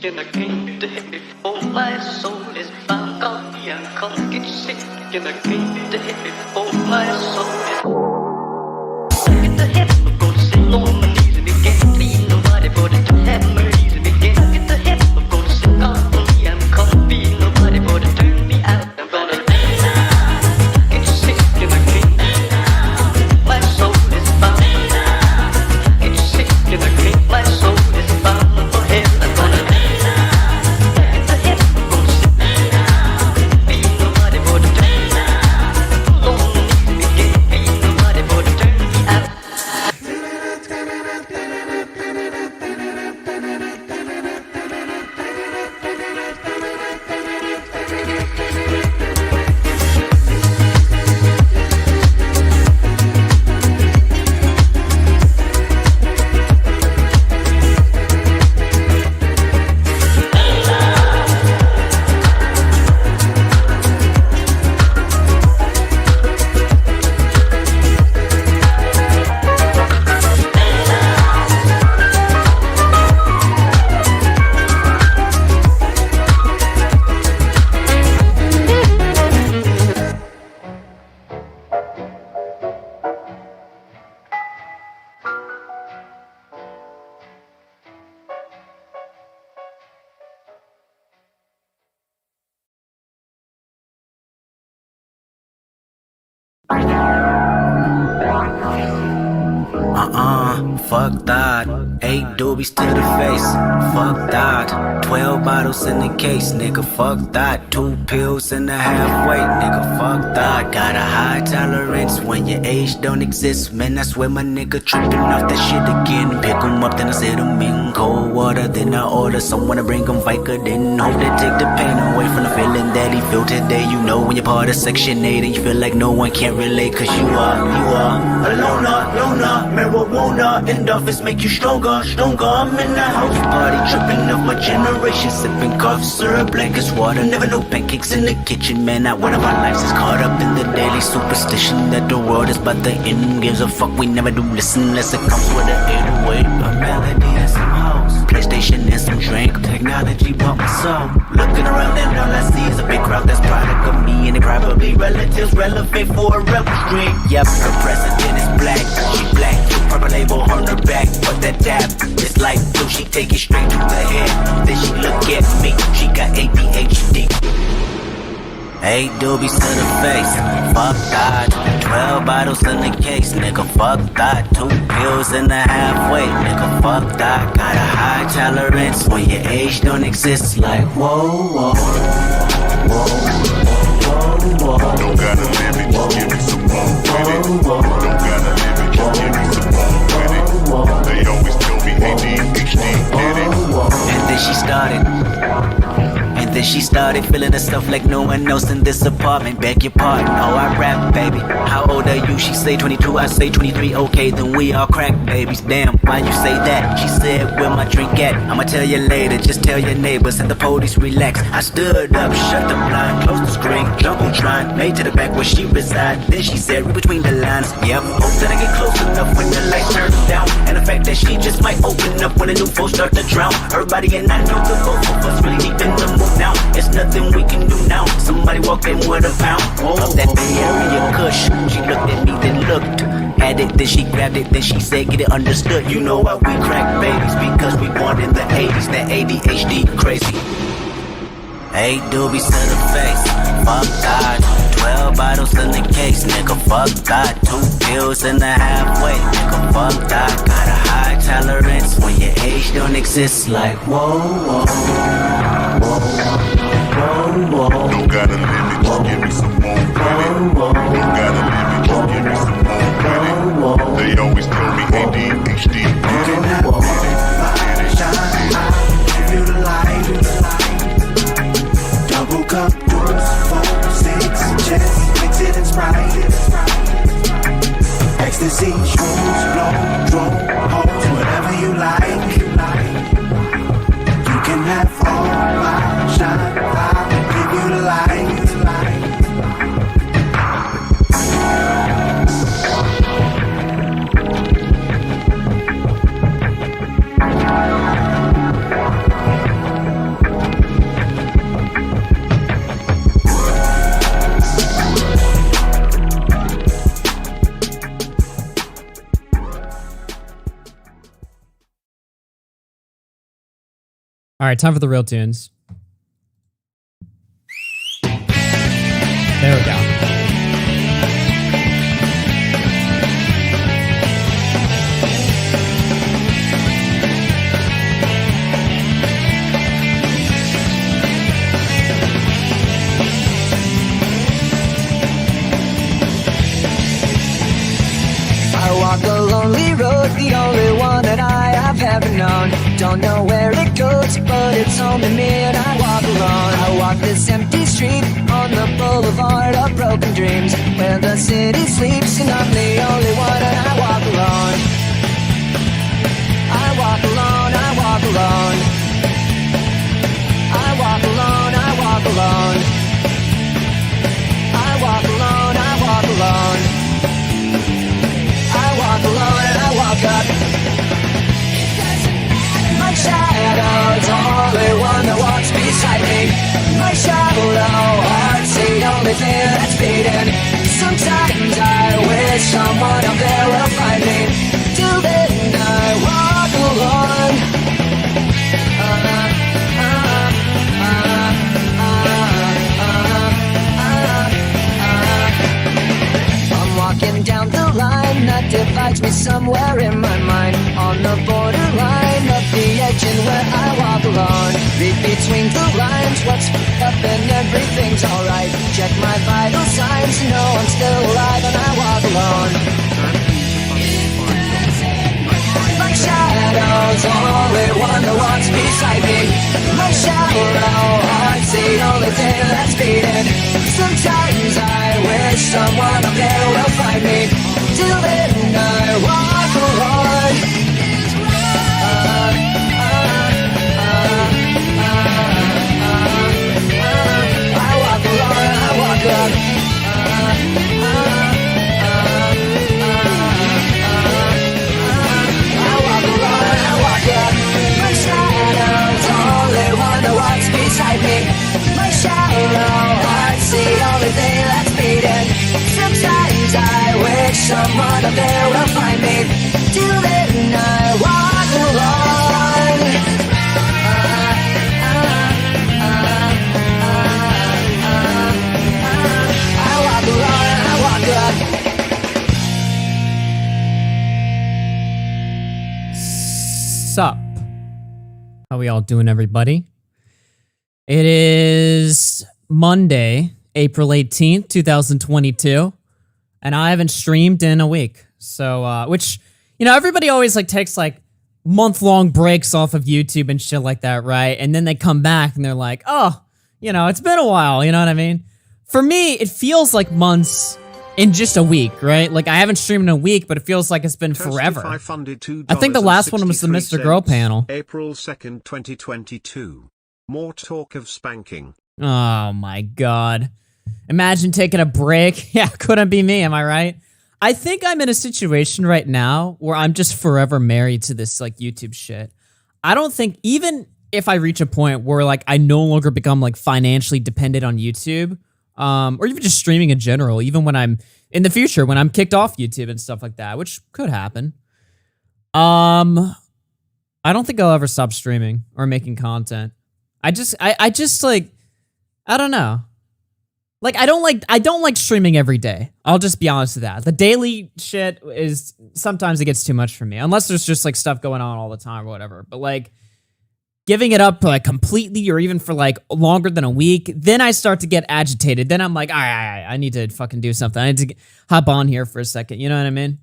and I came to hit before my soul is found. Coffee, I can't get sick, and I came to hit before my soul is. Get the hip, I'm gonna sit on my knees and again. Please nobody for the memories and again. Get the hip, I'm gonna sit on my knees. I'm coffee, nobody for to turn me out. I'm gonna get sick, and I came. My soul is found. Get sick, and I came. My soul is found. For hell, I'm gonna get the hip, I'm gonna sit. Ain't nobody for to turn me out. On my knees and again. Ain't nobody for to turn me out. Fuck that. 8 doobies to the face. Fuck that. 12 bottles in the case, nigga. Fuck that. 2 pills and a half weight, nigga. Fuck that. Got a high tolerance when your age don't exist. Man, I swear my nigga tripping off that shit again. Pick 'em up, then I set 'em in cold water. Then I order someone to bring 'em Vicodin. Hope they take the pain away from the feeling that he feel today. You know when you're part of Section 8 and you feel like no one can relate. Cause you are a loner, marijuana. Endorphins make you stronger. I'm in the house party, tripping off my generation, sipping cough syrup like it's water. Never no pancakes in the kitchen, man. Not one of our lives is caught up in the daily superstition that the world is about the end. Gives a fuck, we never do listen unless it comes with an 808, a melody and some hoes, PlayStation and some drink. Technology bought my soul. Looking around and all I see is a big crowd that's product of me, and they probably relatives relevant for a rebel dream. Yep, her president is black, she black. Purple label on her back, but that dab is like blue. She take it straight to the head, then she look at me. She got ADHD. 8 doobies to the face. Fuck that. 12 bottles in the case, nigga. Fuck that. 2 pills and a half weight, nigga. Fuck that. Got a high tolerance when your age don't exist. Like whoa, whoa, whoa, whoa, whoa. Don't gotta limit, just give me some more with it. Don't gotta limit, just give me some more with it. They always tell me ADHD did it. And then she started feeling herself like no one else in this apartment. Beg your pardon, oh I rap, baby. How old are you? She say 22, I say 23. Okay, then we all crack babies. Damn, why you say that? She said, where my drink at? I'ma tell you later, just tell your neighbors and the police relax. I stood up, shut the blind, closed the screen, Jumbotron, made to the back where she reside. Then she said, read between the lines. Yep, hope that I get close enough when the light turns down. And the fact that she just might open up when the new folks start to drown. Everybody and I know the both of us really deep in the mood now. It's nothing we can do now. Somebody walk in with a pound of that Bay Area Kush. She looked at me, then looked. Had it, then she grabbed it, then she said, get it understood. You know why we crack babies? Because we born in the 80s. That ADHD crazy. 8 doobies to the face. Fuck that. 12 bottles in the case, nigga. Fuck that. 2 pills and a half weight, nigga. Fuck that. Got a high tolerance when your age don't exist. Like whoa, whoa, whoa, whoa, whoa. Don't gotta limit, just give me some more with it. Don't gotta limit, just give me some more with it. They always tell me ADHD did it. Give you the light. Double cup, doors, 4, 6, just mix it in Sprite. Ecstasy, shrooms, blow, drone, hoes, whatever you like. You can have all my shine, I'll give you the light. All right, time for the real tunes. There we go. I walk a lonely road, the only one that I have ever known. Don't know where it goes, but it's only me and I walk alone. I walk this empty street on the boulevard of broken dreams, where the city sleeps and I'm the only one and I walk alone. I walk alone, I walk alone. I walk alone, I walk alone. I walk alone, I walk alone. I walk alone and I walk up. My shadow's the only one that walks beside me. My shallow heart's the only thing that's beating. Sometimes I wish someone up there will find me. Till then I walk alone. I'm walking down the line that divides me somewhere in my mind, on the borderline of the edge and where I walk alone. Read between the lines what's up and everything's alright. Check my vital signs, know I'm still alive and I walk alone. My shadow's the only one that walks beside me. My shallow heart's the only thing that's beating. Sometimes I wish someone up there will find me. Till then I walk alone. I walk alone, I walk up. I walk alone, I walk up. My shadow's the only one that walks beside me. My shallow heart's the only thing that's beating. Sometimes I wish someone up there will find me. Till then I walk alone. I walk alone, I walk up. Sup? How we all doing, everybody? It is Monday, April 18th, 2022, and I haven't streamed in a week. So, which, you know, everybody always like takes like month-long breaks off of YouTube and shit like that, right? And then they come back and they're like, oh, you know, it's been a while, you know what I mean? For me, it feels like months in just a week, right? Like, I haven't streamed in a week, but it feels like it's been forever. I think the last one was the Mr. Girl panel. April 2nd, 2022. More talk of spanking. Oh my god. Imagine taking a break. Yeah, couldn't be me, am I right? I think I'm in a situation right now where I'm just forever married to this like YouTube shit. I don't think, even if I reach a point where like I no longer become like financially dependent on YouTube, or even just streaming in general, even when I'm in the future, when I'm kicked off YouTube and stuff like that, which could happen. I don't think I'll ever stop streaming or making content. I just like, I don't know. Like, I don't like streaming every day. I'll just be honest with that. The daily shit is, sometimes it gets too much for me. Unless there's just like stuff going on all the time or whatever. But like, giving it up like completely or even for like longer than a week, then I start to get agitated. Then I'm like, all right, I need to fucking do something. I need to hop on here for a second. You know what I mean?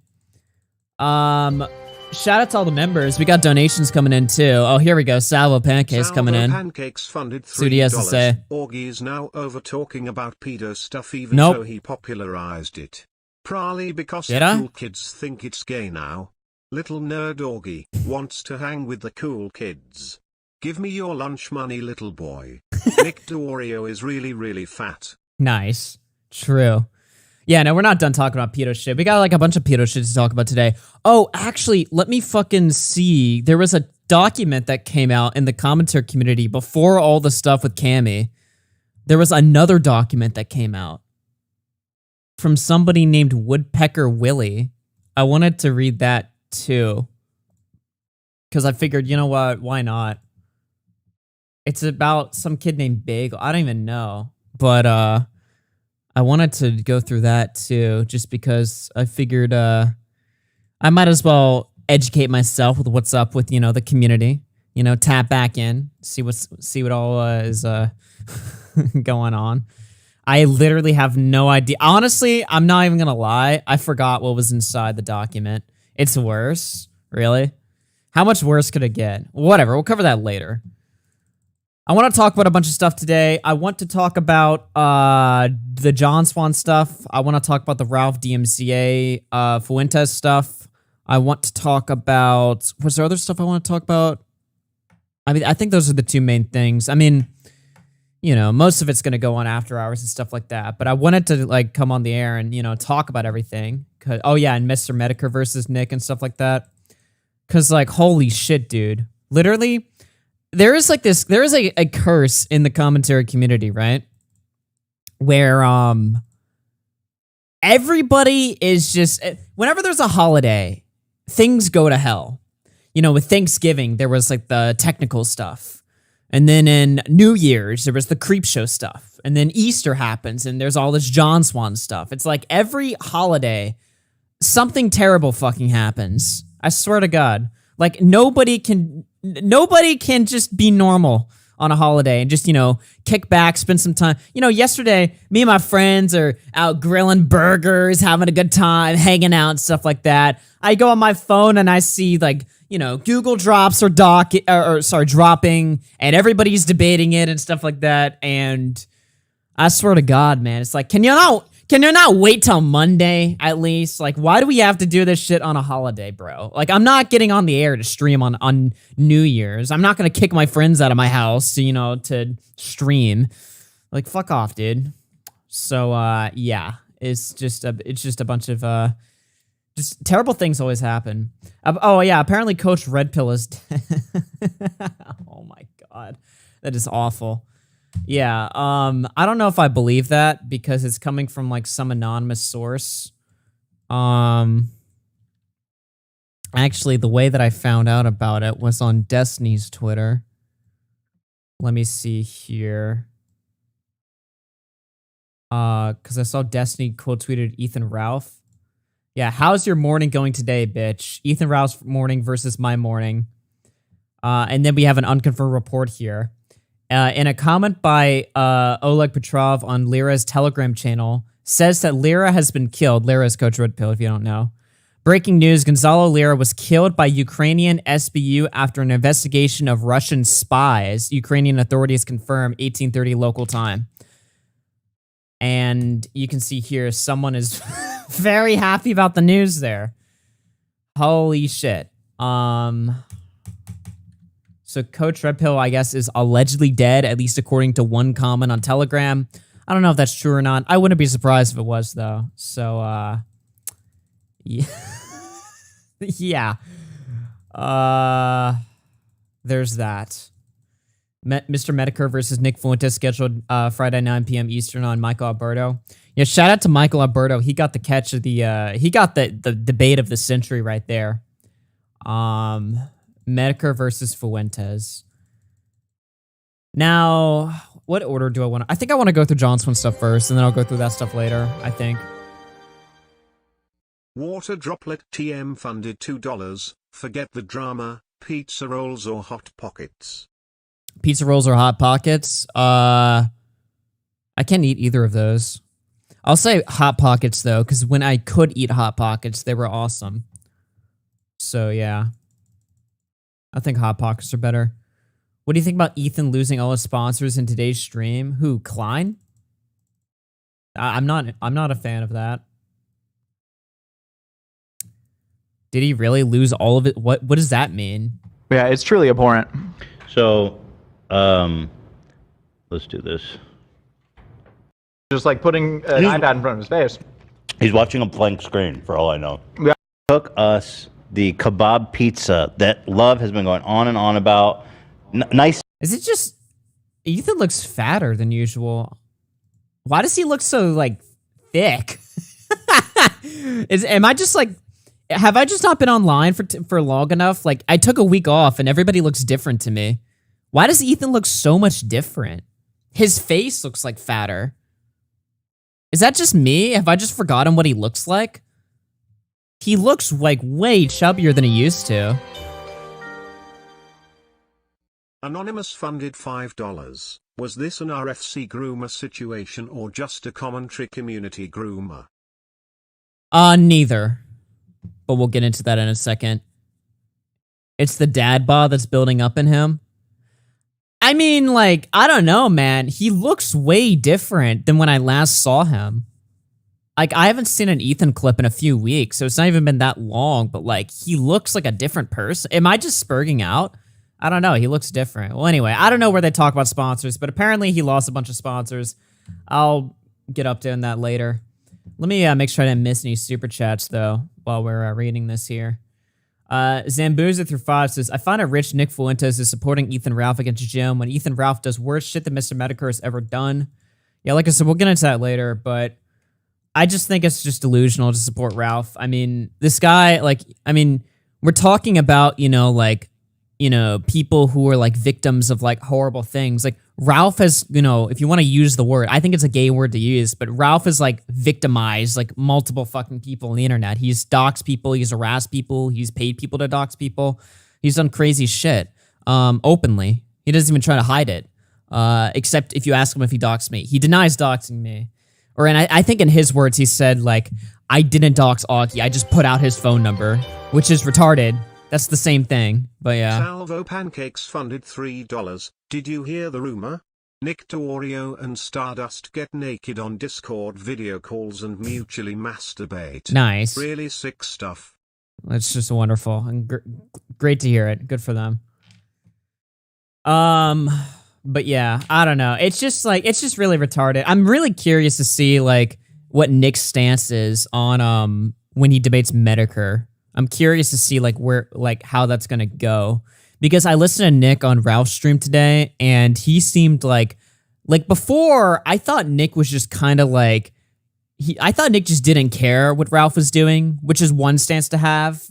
Shout out to all the members. We got donations coming in too. Oh, here we go. Salvo Pancakes coming in. Pancakes funded $3. See what he has to say. Augie is now over talking about pedo stuff even Nope. though he popularized it. Probably because Did the I? cool kids think it's gay now. Little nerd Augie wants to hang with the cool kids. Give me your lunch money, little boy. Nick Dorio is really, really fat. Nice. True. Yeah, no, we're not done talking about pedo shit. We got like a bunch of pedo shit to talk about today. Oh, actually, let me fucking see. There was a document that came out in the commentary community before all the stuff with Cammy. There was another document that came out from somebody named Woodpecker Willie. I wanted to read that too. Because I figured, you know what? Why not? It's about some kid named Bagel. I don't even know, but I wanted to go through that too, just because I figured I might as well educate myself with what's up with the community. Tap back in, see what all is going on. I literally have no idea. Honestly, I'm not even gonna lie. I forgot what was inside the document. It's worse, really. How much worse could it get? Whatever. We'll cover that later. I want to talk about a bunch of stuff today. I want to talk about the John Swan stuff. I want to talk about the Ralph DMCA Fuentes stuff. I want to talk about... Was there other stuff I want to talk about? I mean, I think those are the two main things. I mean, most of it's going to go on after hours and stuff like that. But I wanted to come on the air and, talk about everything. Oh yeah, and Mr. Medicare versus Nick and stuff like that. Because holy shit, dude. Literally... There is a curse in the commentary community, right? Where everybody is just, whenever there's a holiday, things go to hell. With Thanksgiving, there was the technical stuff. And then in New Year's, there was the creep show stuff. And then Easter happens and there's all this John Swan stuff. It's every holiday, something terrible fucking happens. I swear to God. Nobody can just be normal on a holiday and just, kick back, spend some time. Yesterday, me and my friends are out grilling burgers, having a good time, hanging out and stuff like that. I go on my phone and I see Google Drops or dropping, and everybody's debating it and stuff like that. And I swear to God, man, it's can you not wait till Monday at least? Why do we have to do this shit on a holiday, bro? I'm not getting on the air to stream on New Year's. I'm not gonna kick my friends out of my house, to stream. Fuck off, dude. So yeah, it's just a bunch of just terrible things always happen. Oh yeah, apparently Coach Red Pill is dead. Oh my God, that is awful. Yeah, I don't know if I believe that because it's coming from some anonymous source. Actually, the way that I found out about it was on Destiny's Twitter. Let me see here. Because I saw Destiny quote tweeted Ethan Ralph. Yeah, how's your morning going today, bitch? Ethan Ralph's morning versus my morning. And then we have an unconfirmed report here. In a comment by Oleg Petrov on Lyra's Telegram channel, says that Lyra has been killed. Lyra is Coach Red Pill, if you don't know. Breaking news, Gonzalo Lyra was killed by Ukrainian SBU after an investigation of Russian spies. Ukrainian authorities confirm 1830 local time. And you can see here, someone is very happy about the news there. Holy shit. So Coach Red Pill, I guess, is allegedly dead, at least according to one comment on Telegram. I don't know if that's true or not. I wouldn't be surprised if it was, though. So, yeah. Yeah. There's that. Mr. Medicare versus Nick Fuentes scheduled Friday 9 p.m. Eastern on Michael Alberto. Yeah, shout out to Michael Alberto. He got the catch of he got the debate of the century right there. Medicare versus Fuentes. Now, what order do I want to... I think I want to go through John Swan stuff first, and then I'll go through that stuff later, I think. Water Droplet TM funded $2. Forget the drama, pizza rolls or Hot Pockets. Pizza rolls or Hot Pockets? I can't eat either of those. I'll say Hot Pockets, though, because when I could eat Hot Pockets, they were awesome. So, yeah. I think Hot Pockets are better. What do you think about Ethan losing all his sponsors in today's stream? Who, Klein? I'm not a fan of that. Did he really lose all of it? What does that mean? Yeah, it's truly abhorrent. So, let's do this. Just putting an iPad in front of his face. He's watching a blank screen, for all I know. Yeah. Cook us the kebab pizza that Love has been going on and on about. Nice. Is it just... Ethan looks fatter than usual. Why does he look so, thick? Am I just, have I just not been online for long enough? I took a week off and everybody looks different to me. Why does Ethan look so much different? His face looks like fatter. Is that just me? Have I just forgotten what he looks like? He looks like way chubbier than he used to. Anonymous funded $5. Was this an RFC groomer situation or just a commentary community groomer? Neither. But we'll get into that in a second. It's the dad bod that's building up in him. I mean, like, I don't know, man. He looks way different than when I last saw him. Like, I haven't seen an Ethan clip in a few weeks, so it's not even been that long, but, like, he looks like a different person. Am I just spurging out? I don't know. He looks different. Well, anyway, I don't know where they talk about sponsors, but apparently he lost a bunch of sponsors. I'll get up to that later. Let me make sure I didn't miss any super chats, though, while we're reading this here. Zambuza through 5 says, I find it rich Nick Fuentes is supporting Ethan Ralph against Jim when Ethan Ralph does worse shit than Mr. Medicare has ever done. Yeah, like I said, we'll get into that later, but I just think it's just delusional to support Ralph. I mean, this guy, like, I mean, we're talking about, people who are like victims of like horrible things. Like Ralph has, if you want to use the word, I think it's a gay word to use, but Ralph has like victimized like multiple fucking people on the internet. He's doxed people, he's harassed people, he's paid people to dox people. He's done crazy shit openly. He doesn't even try to hide it. Except if you ask him if he doxed me. He denies doxing me. And I think in his words, he said like, I didn't dox Augie, I just put out his phone number, which is retarded. That's the same thing, but yeah. Salvo Pancakes funded $3. Did you hear the rumor? Nick Diorio and Stardust get naked on Discord video calls and mutually masturbate. Nice. Really sick stuff. It's just wonderful and great to hear it. Good for them. But yeah, I don't know. It's just really retarded. I'm really curious to see like what Nick's stance is on when he debates Medicare. I'm curious to see how that's gonna go, because I listened to Nick on Ralph's stream today, and he seemed like before I thought Nick was just kind of like I thought Nick just didn't care what Ralph was doing, which is one stance to have.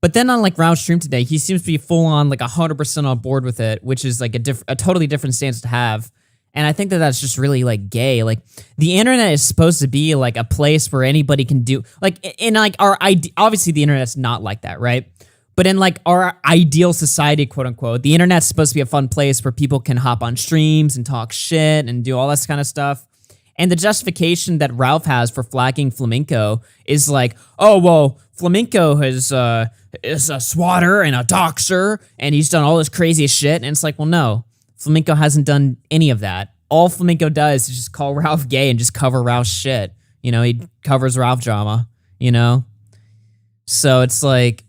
But then on like Ralph's stream today, he seems to be full on like 100% on board with it, which is like a totally different stance to have. And I think that that's just really like gay. Like the internet is supposed to be like a place where anybody can do like in like obviously the internet's not like that, right? But in like our ideal society, quote unquote, the internet's supposed to be a fun place where people can hop on streams and talk shit and do all this kind of stuff. And the justification that Ralph has for flagging Flamenco is like, oh, well, Flamenco is a swatter and a doxer, and he's done all this crazy shit. And it's like, well, no. Flamenco hasn't done any of that. All Flamenco does is just call Ralph gay and just cover Ralph's shit. He covers Ralph drama, So it's like,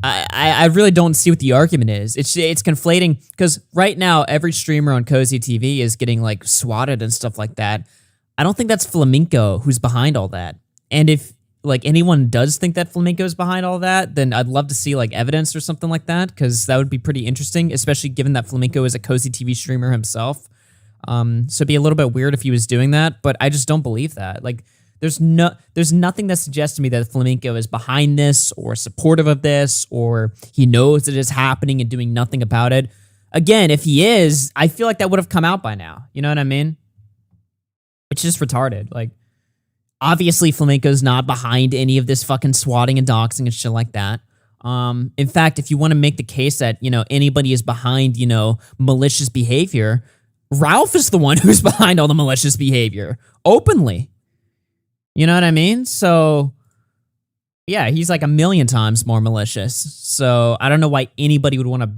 I really don't see what the argument is. It's conflating, because right now, every streamer on Cozy TV is getting like swatted and stuff like that. I don't think that's Flamenco who's behind all that. And if like anyone does think that Flamenco is behind all that, then I'd love to see like evidence or something like that, because that would be pretty interesting, especially given that Flamenco is a Cozy TV streamer himself. So it'd be a little bit weird if he was doing that, but I just don't believe that. Like there's nothing that suggests to me that Flamenco is behind this or supportive of this, or he knows that it's happening and doing nothing about it. Again, if he is, I feel like that would have come out by now. You know what I mean? It's just retarded. Like, obviously, Flamenco's not behind any of this fucking swatting and doxing and shit like that. In fact, if you want to make the case that, anybody is behind, malicious behavior, Ralph is the one who's behind all the malicious behavior, openly. You know what I mean? So, yeah, he's like a million times more malicious. So, I don't know why anybody would want to,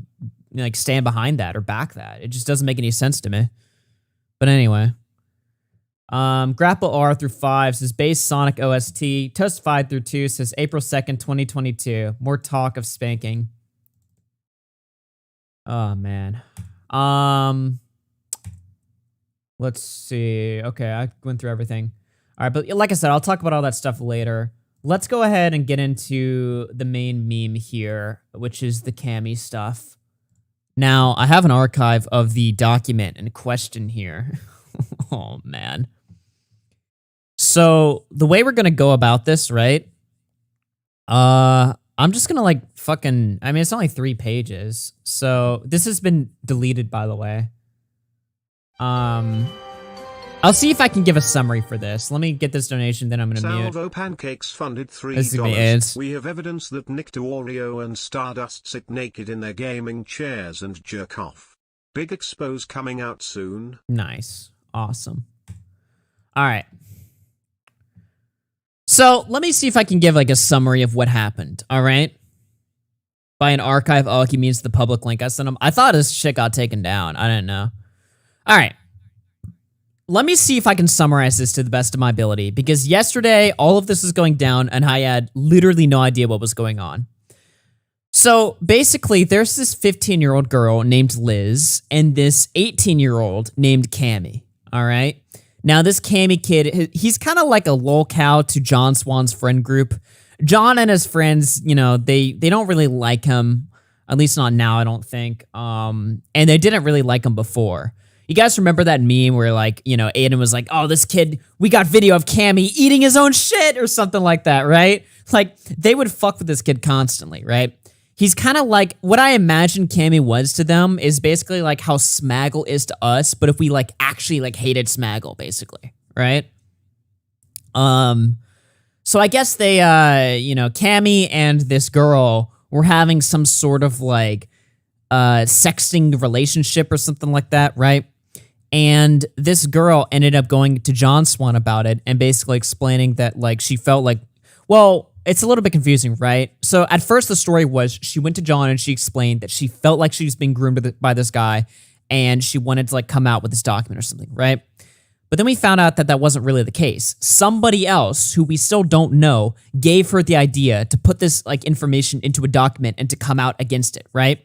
like, stand behind that or back that. It just doesn't make any sense to me. But anyway. Grapple R through 5 says base Sonic OST. Toast 5 through 2 says April 2nd, 2022. More talk of spanking. Oh man. Let's see. Okay, I went through everything. All right, but like I said, I'll talk about all that stuff later. Let's go ahead and get into the main meme here, which is the Cammy stuff. Now, I have an archive of the document in question here. Oh, man. So, the way we're going to go about this, right? I'm just gonna like fucking. I mean, it's only 3 pages, so this has been deleted, by the way. I'll see if I can give a summary for this. Let me get this donation, then I'm gonna mute. Salvo Pancakes funded This is gonna be $3. ads. We have evidence that Nick Oreo and Stardust sit naked in their gaming chairs and jerk off. Big expose coming out soon. Nice, awesome. All right. So let me see if I can give like a summary of what happened. All right. By an archive, oh, he means the public link I sent him. I thought this shit got taken down. I didn't know. All right. Let me see if I can summarize this to the best of my ability, because yesterday all of this was going down and I had literally no idea what was going on. So basically, there's this 15-year-old girl named Liz and this 18-year-old named Cammy. All right. Now, this Cammy kid, he's kind of like a lolcow to John Swan's friend group. John and his friends, you know, they don't really like him, at least not now, I don't think. And they didn't really like him before. You guys remember that meme where, like, you know, Aiden was like, oh, this kid, we got video of Cammy eating his own shit or something like that, right? Like, they would fuck with this kid constantly, right? He's kind of like, what I imagine Cammy was to them is basically like how Smaggle is to us, but if we, like, actually, like, hated Smaggle, basically, right? So I guess they, you know, Cammy and this girl were having some sort of, like, sexting relationship or something like that, right? And this girl ended up going to John Swan about it and basically explaining that, like, she felt like, well, it's a little bit confusing, right? So at first the story was she went to John and she explained that she felt like she was being groomed by this guy and she wanted to, like, come out with this document or something, right? But then we found out that that wasn't really the case. Somebody else, who we still don't know, gave her the idea to put this, like, information into a document and to come out against it, right?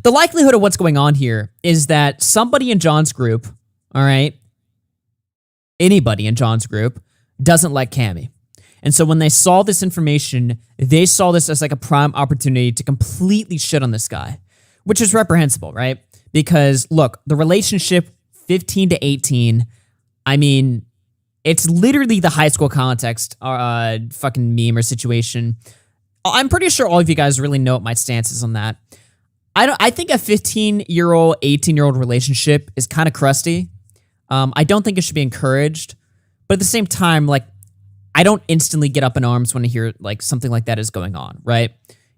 The likelihood of what's going on here is that somebody in John's group, all right, anybody in John's group, doesn't like Cammy. And so when they saw this information, they saw this as like a prime opportunity to completely shit on this guy, which is reprehensible, right? Because look, the relationship 15 to 18, I mean, it's literally the high school context fucking meme or situation. I'm pretty sure all of you guys really know what my stance is on that. I think a 15-year-old, 18-year-old relationship is kind of crusty. I don't think it should be encouraged. But at the same time, like, I don't instantly get up in arms when I hear, like, something like that is going on, right?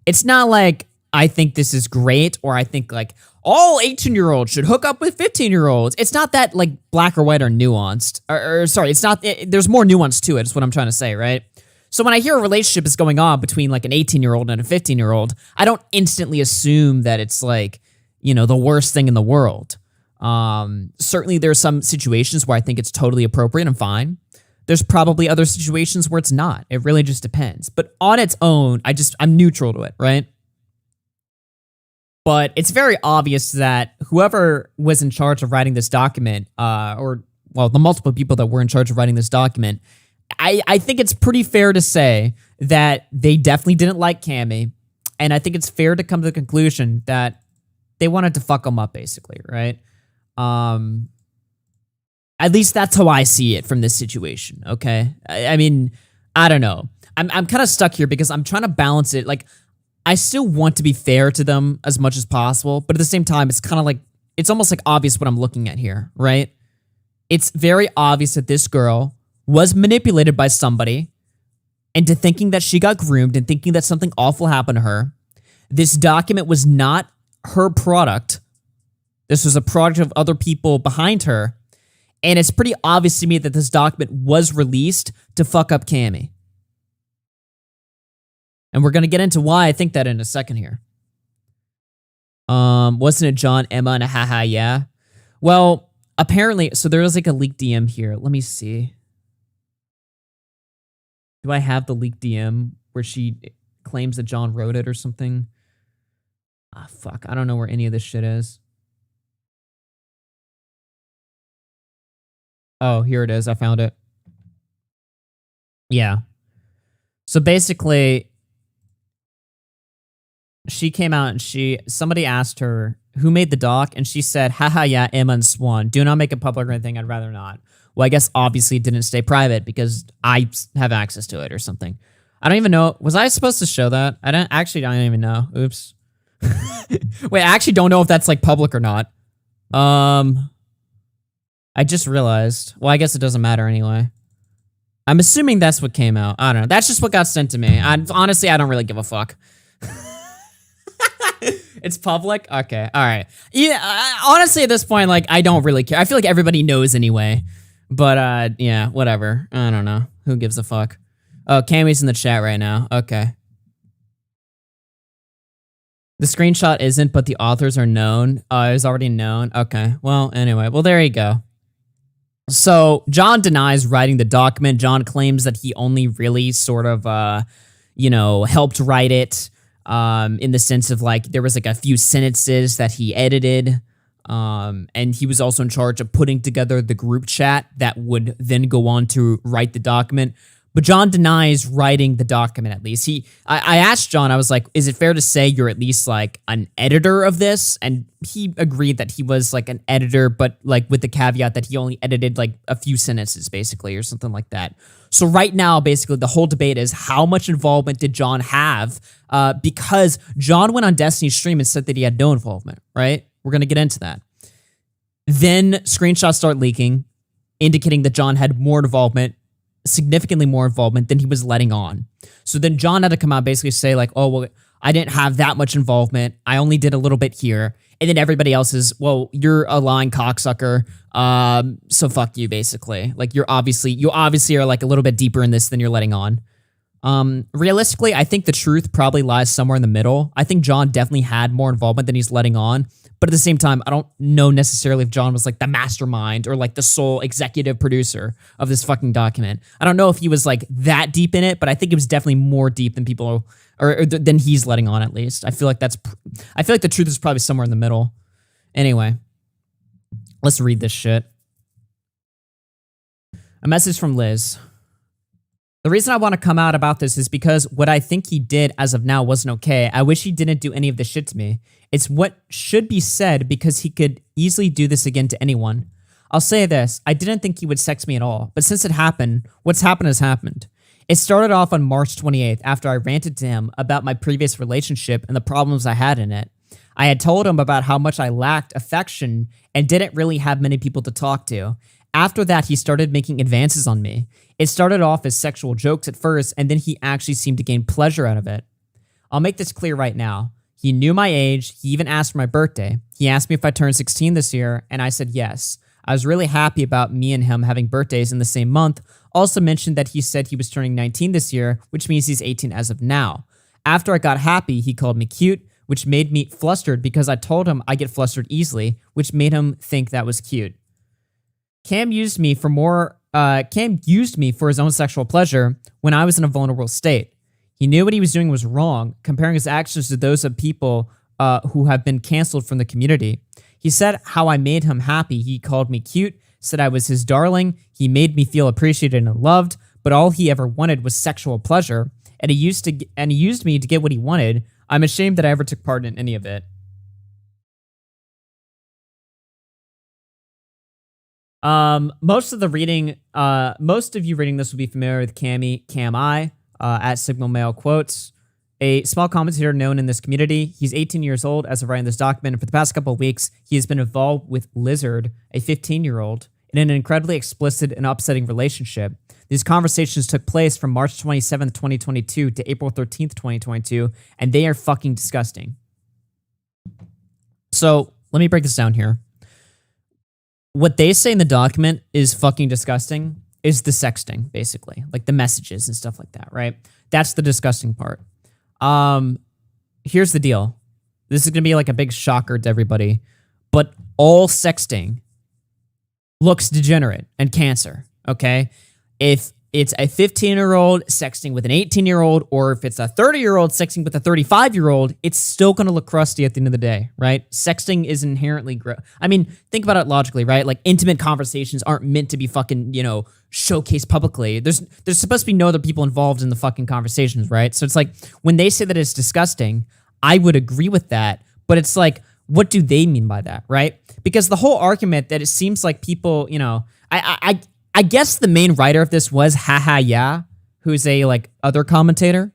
It's not like I think this is great or I think, like, all 18-year-olds should hook up with 15-year-olds. It's not that, like, black or white or nuanced. Sorry, it's not. There's more nuance to it, is what I'm trying to say, right? So when I hear a relationship is going on between, like, an 18-year-old and a 15-year-old, I don't instantly assume that it's, like, you know, the worst thing in the world. Certainly there's some situations where I think it's totally appropriate and fine. There's probably other situations where it's not. It really just depends. But on its own, I'm neutral to it, right? But it's very obvious that whoever was in charge of writing this document, the multiple people that were in charge of writing this document, I think it's pretty fair to say that they definitely didn't like Cammy. And I think it's fair to come to the conclusion that they wanted to fuck him up, basically, right? At least that's how I see it from this situation, okay? I mean, I don't know. I'm kind of stuck here because I'm trying to balance it. Like, I still want to be fair to them as much as possible, but at the same time, it's kind of like, it's almost like obvious what I'm looking at here, right? It's very obvious that this girl was manipulated by somebody into thinking that she got groomed and thinking that something awful happened to her. This document was not her product. This was a product of other people behind her. And it's pretty obvious to me that this document was released to fuck up Cammy. And we're going to get into why I think that in a second here. Wasn't it John, Emma, and a haha, yeah? Well, apparently, so there was like a leaked DM here. Let me see. Do I have the leaked DM where she claims that John wrote it or something? Ah, fuck. I don't know where any of this shit is. Oh, here it is. I found it. Yeah. So basically, she came out and somebody asked her who made the doc, and she said, haha, yeah, Emma and Swan. Do not make it public or anything. I'd rather not. Well, I guess obviously it didn't stay private because I have access to it or something. I don't even know. Was I supposed to show that? I don't even know. Oops. Wait, I actually don't know if that's like public or not. I just realized. Well, I guess it doesn't matter anyway. I'm assuming that's what came out. I don't know. That's just what got sent to me. Honestly, I don't really give a fuck. It's public? Okay. All right. Yeah, honestly, at this point, like, I don't really care. I feel like everybody knows anyway. But, yeah, whatever. I don't know. Who gives a fuck? Oh, Cammy's in the chat right now. Okay. The screenshot isn't, but the authors are known. It was already known. Okay. Well, anyway. Well, there you go. So, John denies writing the document. John claims that he only really sort of, helped write it. In the sense of like, there was like a few sentences that he edited. And he was also in charge of putting together the group chat that would then go on to write the document. But John denies writing the document, at least. I asked John, I was like, is it fair to say you're at least like an editor of this? And he agreed that he was like an editor, but like with the caveat that he only edited like a few sentences basically or something like that. So right now, basically the whole debate is how much involvement did John have? Because John went on Destiny's stream and said that he had no involvement, right? We're going to get into that. Then screenshots start leaking, indicating that John had more involvement, significantly more involvement than he was letting on. So then John had to come out and basically say like, oh, well, I didn't have that much involvement. I only did a little bit here. And then everybody else is, well, you're a lying cocksucker. So fuck you, basically. Like you obviously are like a little bit deeper in this than you're letting on. Realistically, I think the truth probably lies somewhere in the middle. I think John definitely had more involvement than he's letting on. But at the same time, I don't know necessarily if John was like the mastermind or like the sole executive producer of this fucking document. I don't know if he was like that deep in it, but I think it was definitely more deep than people or than he's letting on, at least. I feel like the truth is probably somewhere in the middle. Anyway, let's read this shit. A message from Liz. The reason I want to come out about this is because what I think he did as of now wasn't okay. I wish he didn't do any of this shit to me. It's what should be said because he could easily do this again to anyone. I'll say this, I didn't think he would sex me at all, but since it happened, what's happened has happened. It started off on March 28th after I ranted to him about my previous relationship and the problems I had in it. I had told him about how much I lacked affection and didn't really have many people to talk to. After that, he started making advances on me. It started off as sexual jokes at first, and then he actually seemed to gain pleasure out of it. I'll make this clear right now. He knew my age. He even asked for my birthday. He asked me if I turned 16 this year, and I said yes. I was really happy about me and him having birthdays in the same month. Also mentioned that he said he was turning 19 this year, which means he's 18 as of now. After I got happy, he called me cute, which made me flustered because I told him I get flustered easily, which made him think that was cute. Cam used me for his own sexual pleasure when I was in a vulnerable state. He knew what he was doing was wrong, comparing his actions to those of people who have been canceled from the community. He said how I made him happy. He called me cute, said I was his darling. He made me feel appreciated and loved, but all he ever wanted was sexual pleasure, and he used me to get what he wanted. I'm ashamed that I ever took part in any of it. Most of you reading this will be familiar with Cam at Signal Mail Quotes, a small commentator known in this community. He's 18 years old as of writing this document, and for the past couple of weeks, he has been involved with Lizard, a 15-year-old, in an incredibly explicit and upsetting relationship. These conversations took place from March 27th, 2022 to April 13th, 2022, and they are fucking disgusting. So, let me break this down here. What they say in the document is fucking disgusting is the sexting, basically. Like the messages and stuff like that, right? That's the disgusting part. Here's the deal. This is going to be like a big shocker to everybody, but all sexting looks degenerate and cancer, okay? If it's a 15-year-old sexting with an 18-year-old, or if it's a 30-year-old sexting with a 35-year-old, it's still going to look crusty at the end of the day, right? Sexting is inherently I mean, think about it logically, right? Like, intimate conversations aren't meant to be fucking, showcased publicly. There's supposed to be no other people involved in the fucking conversations, right? So it's like, when they say that it's disgusting, I would agree with that, but it's like, what do they mean by that, right? Because the whole argument that it seems like people, I guess the main writer of this was Haha Yeah, who's a like other commentator.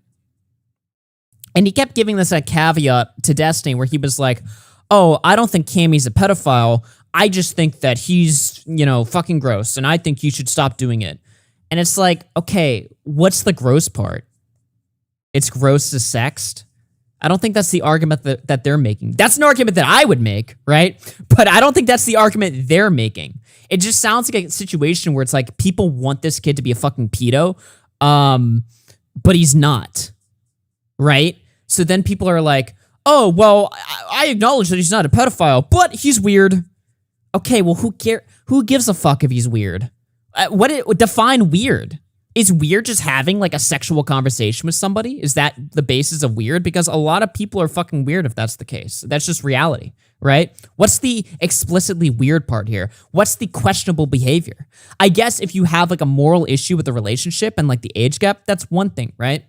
And he kept giving this a caveat to Destiny where he was like, oh, I don't think Cammy's a pedophile. I just think that he's, you know, fucking gross, and I think you should stop doing it. And it's like, okay, what's the gross part? It's gross to sext? I don't think that's the argument that they're making. That's an argument that I would make, right? But I don't think that's the argument they're making. It just sounds like a situation where it's like people want this kid to be a fucking pedo, but he's not, right? So then people are like, oh, well, I acknowledge that he's not a pedophile, but he's weird. Okay, well, who gives a fuck if he's weird? Define weird. Is weird just having like a sexual conversation with somebody? Is that the basis of weird? Because a lot of people are fucking weird if that's the case. That's just reality, right? What's the explicitly weird part here? What's the questionable behavior? I guess if you have like a moral issue with the relationship and like the age gap, that's one thing, right?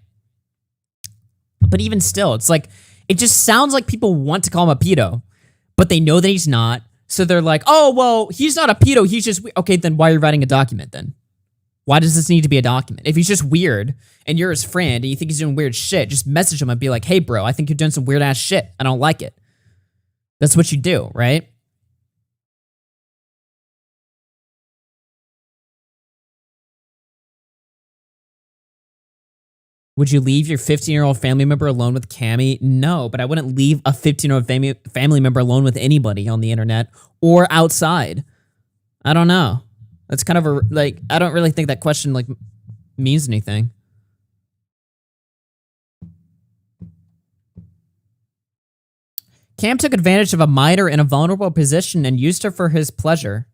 But even still, it's like, it just sounds like people want to call him a pedo, but they know that he's not. So they're like, oh, well, he's not a pedo. He's just, okay, then why are you writing a document then? Why does this need to be a document? If he's just weird and you're his friend and you think he's doing weird shit, just message him and be like, hey, bro, I think you're doing some weird ass shit. I don't like it. That's what you do, right? Would you leave your 15-year-old family member alone with Cammy? No, but I wouldn't leave a 15-year-old family member alone with anybody on the internet or outside. I don't know. That's kind of a, like, I don't really think that question, like, means anything. Cam took advantage of a minor in a vulnerable position and used her for his pleasure.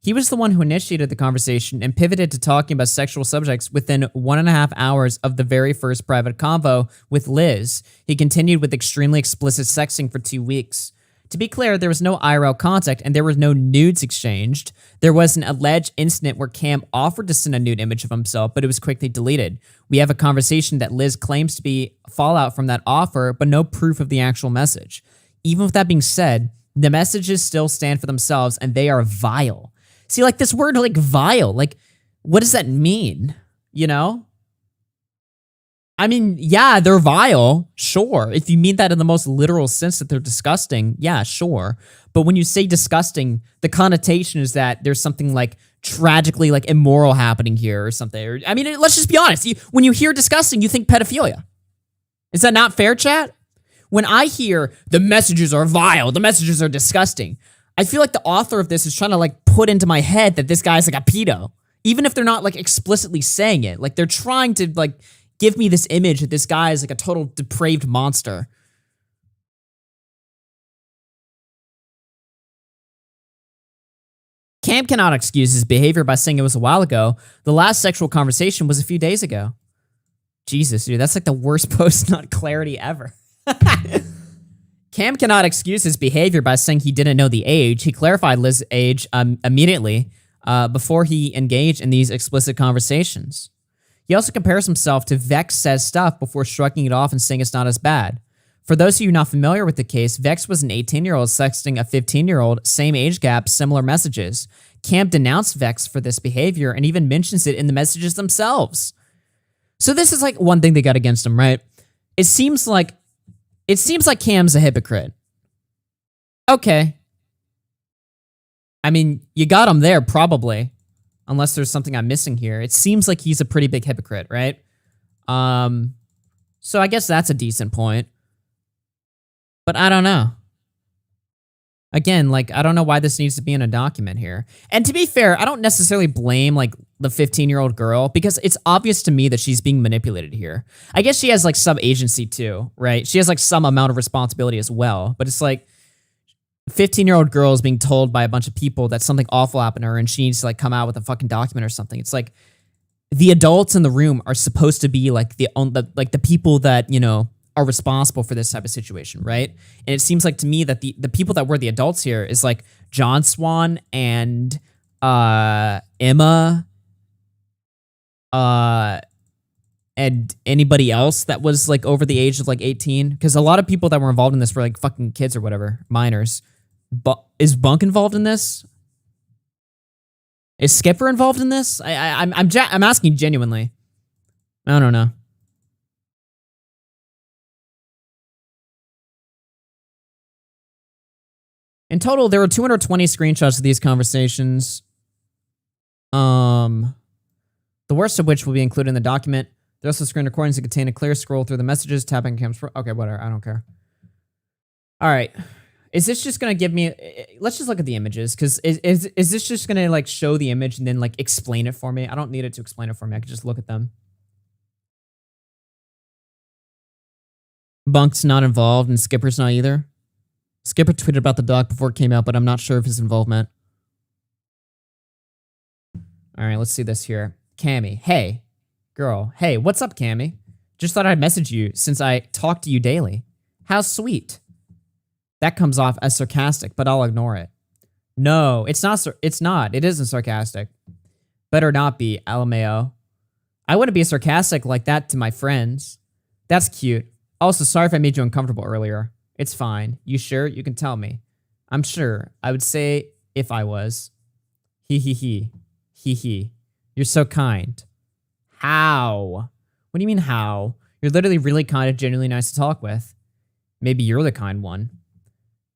He was the one who initiated the conversation and pivoted to talking about sexual subjects within 1.5 hours of the very first private convo with Liz. He continued with extremely explicit sexting for 2 weeks. To be clear, there was no IRL contact and there were no nudes exchanged. There was an alleged incident where Cam offered to send a nude image of himself, but it was quickly deleted. We have a conversation that Liz claims to be fallout from that offer, but no proof of the actual message. Even with that being said, the messages still stand for themselves and they are vile. See, like this word, like vile, like what does that mean? You know? I mean, yeah, they're vile, sure. If you mean that in the most literal sense that they're disgusting, yeah, sure. But when you say disgusting, the connotation is that there's something like tragically like immoral happening here or something. Or, I mean, let's just be honest. When you hear disgusting, you think pedophilia. Is that not fair, chat? When I hear the messages are vile, the messages are disgusting, I feel like the author of this is trying to like put into my head that this guy's like a pedo. Even if they're not like explicitly saying it. Like they're trying to like give me this image that this guy is like a total depraved monster. Cam cannot excuse his behavior by saying it was a while ago. The last sexual conversation was a few days ago. Jesus, dude, that's like the worst post-nut clarity ever. Cam cannot excuse his behavior by saying he didn't know the age. He clarified Liz's age immediately before he engaged in these explicit conversations. He also compares himself to Vex Says Stuff before shrugging it off and saying it's not as bad. For those of you not familiar with the case, Vex was an 18-year-old sexting a 15-year-old, same age gap, similar messages. Cam denounced Vex for this behavior and even mentions it in the messages themselves. So this is like one thing they got against him, right? It seems like Cam's a hypocrite. Okay. I mean, you got him there, probably. Unless there's something I'm missing here. It seems like he's a pretty big hypocrite, right? So I guess that's a decent point. But I don't know. Again, like, I don't know why this needs to be in a document here. And to be fair, I don't necessarily blame, like, the 15-year-old girl, because it's obvious to me that she's being manipulated here. I guess she has, like, some agency, too, right? She has, like, some amount of responsibility as well. But it's like, 15-year-old girl is being told by a bunch of people that something awful happened to her and she needs to, like, come out with a fucking document or something. It's like, the adults in the room are supposed to be, like, the people that, you know, are responsible for this type of situation, right? And it seems like to me that the people that were the adults here is like John Swan and Emma and anybody else that was like over the age of like 18, because a lot of people that were involved in this were like fucking kids or whatever, minors. But is Bunk involved in this? Is Skipper involved in this? I'm asking genuinely. I don't know. In total, there were 220 screenshots of these conversations. The worst of which will be included in the document. There's also screen recordings that contain a clear scroll through the messages, tapping cams. Okay, whatever. I don't care. All right. Is this just gonna give me? Let's just look at the images, because is this just gonna like show the image and then like explain it for me? I don't need it to explain it for me. I can just look at them. Bunk's not involved and Skipper's not either. Skipper tweeted about the doc before it came out, but I'm not sure of his involvement. All right, let's see this here. Cammy, hey, girl, hey, what's up, Cammy? Just thought I'd message you since I talk to you daily. How sweet. That comes off as sarcastic, but I'll ignore it. No, it's not. It's not. It isn't sarcastic. Better not be, LMAO. I wouldn't be sarcastic like that to my friends. That's cute. Also, sorry if I made you uncomfortable earlier. It's fine. You sure? You can tell me. I'm sure. I would say if I was. He. He. You're so kind. How? What do you mean how? You're literally really kind and genuinely nice to talk with. Maybe you're the kind one.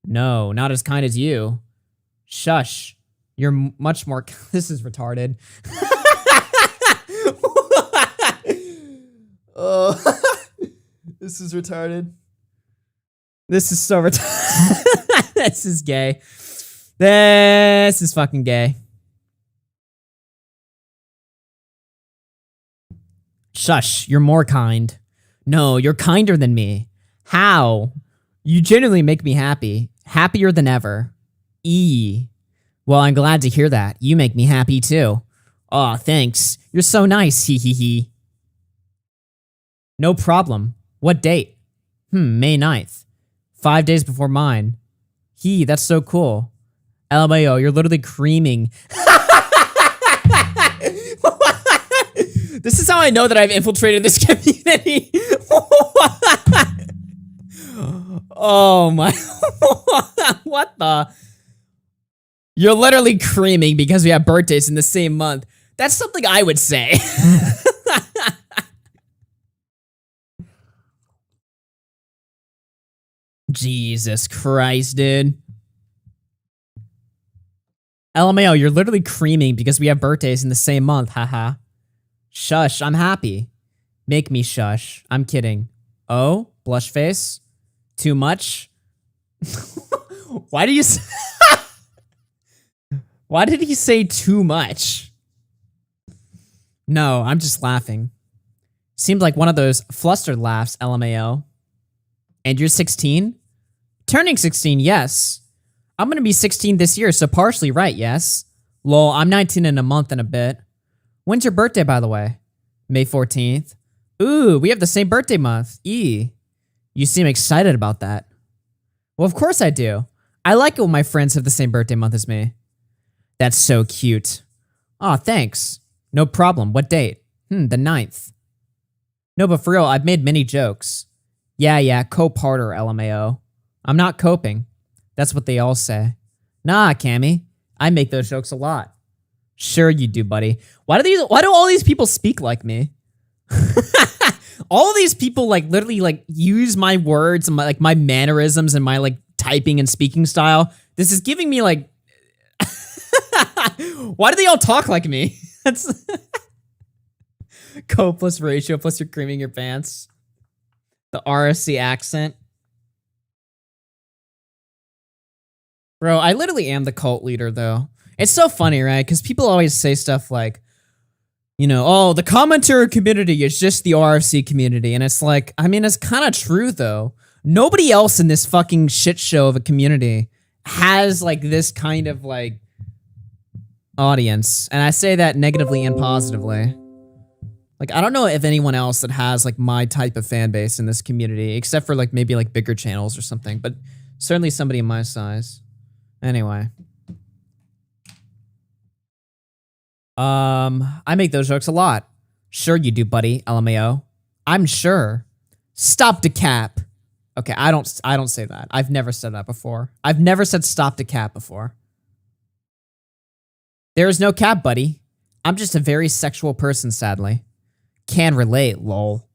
No, not as kind as you. Shush. You're much more... This is retarded. Oh, this is retarded. This is so retarded. This is gay. This is fucking gay. Shush, you're more kind. No, you're kinder than me. How? You genuinely make me happy. Happier than ever. Well, I'm glad to hear that. You make me happy too. Aw, thanks. You're so nice, he. No problem. What date? May 9th. 5 days before mine. That's so cool. LMAO, you're literally creaming. This is how I know that I've infiltrated this community. Oh my. What the? You're literally creaming because we have birthdays in the same month. That's something I would say. Jesus Christ, dude. LMAO, you're literally creaming because we have birthdays in the same month. Haha. Shush, I'm happy. Make me shush. I'm kidding. Oh, blush face? Too much? Why do you Why did he say too much? No, I'm just laughing. Seemed like one of those flustered laughs, LMAO. And you're 16? Turning 16, yes. I'm gonna be 16 this year, so partially right, yes. Lol, I'm 19 in a month and a bit. When's your birthday, by the way? May 14th. Ooh, we have the same birthday month. You seem excited about that. Well, of course I do. I like it when my friends have the same birthday month as me. That's so cute. Aw, thanks. No problem. What date? The 9th. No, but for real, I've made many jokes. Yeah, cope-harder, LMAO. I'm not coping. That's what they all say. Nah, Cammy. I make those jokes a lot. Sure you do, buddy. Why do all these people speak like me? All of these people like literally like use my words and my mannerisms and my like typing and speaking style. This is giving me like why do they all talk like me? That's co plus ratio plus you're creaming your pants. The RSC accent. Bro, I literally am the cult leader though. It's so funny, right? Because people always say stuff like, you know, oh, the commenter community is just the RFC community. And it's like, I mean, it's kind of true, though. Nobody else in this fucking shit show of a community has, like, this kind of, like, audience. And I say that negatively and positively. Like, I don't know if anyone else that has, like, my type of fan base in this community, except for, like, maybe, like, bigger channels or something. But certainly somebody my size. Anyway. I make those jokes a lot. Sure you do, buddy, LMAO. I'm sure. Stop to cap. Okay, I don't say that. I've never said that before. I've never said stop to cap before. There is no cap, buddy. I'm just a very sexual person, sadly. Can relate, lol.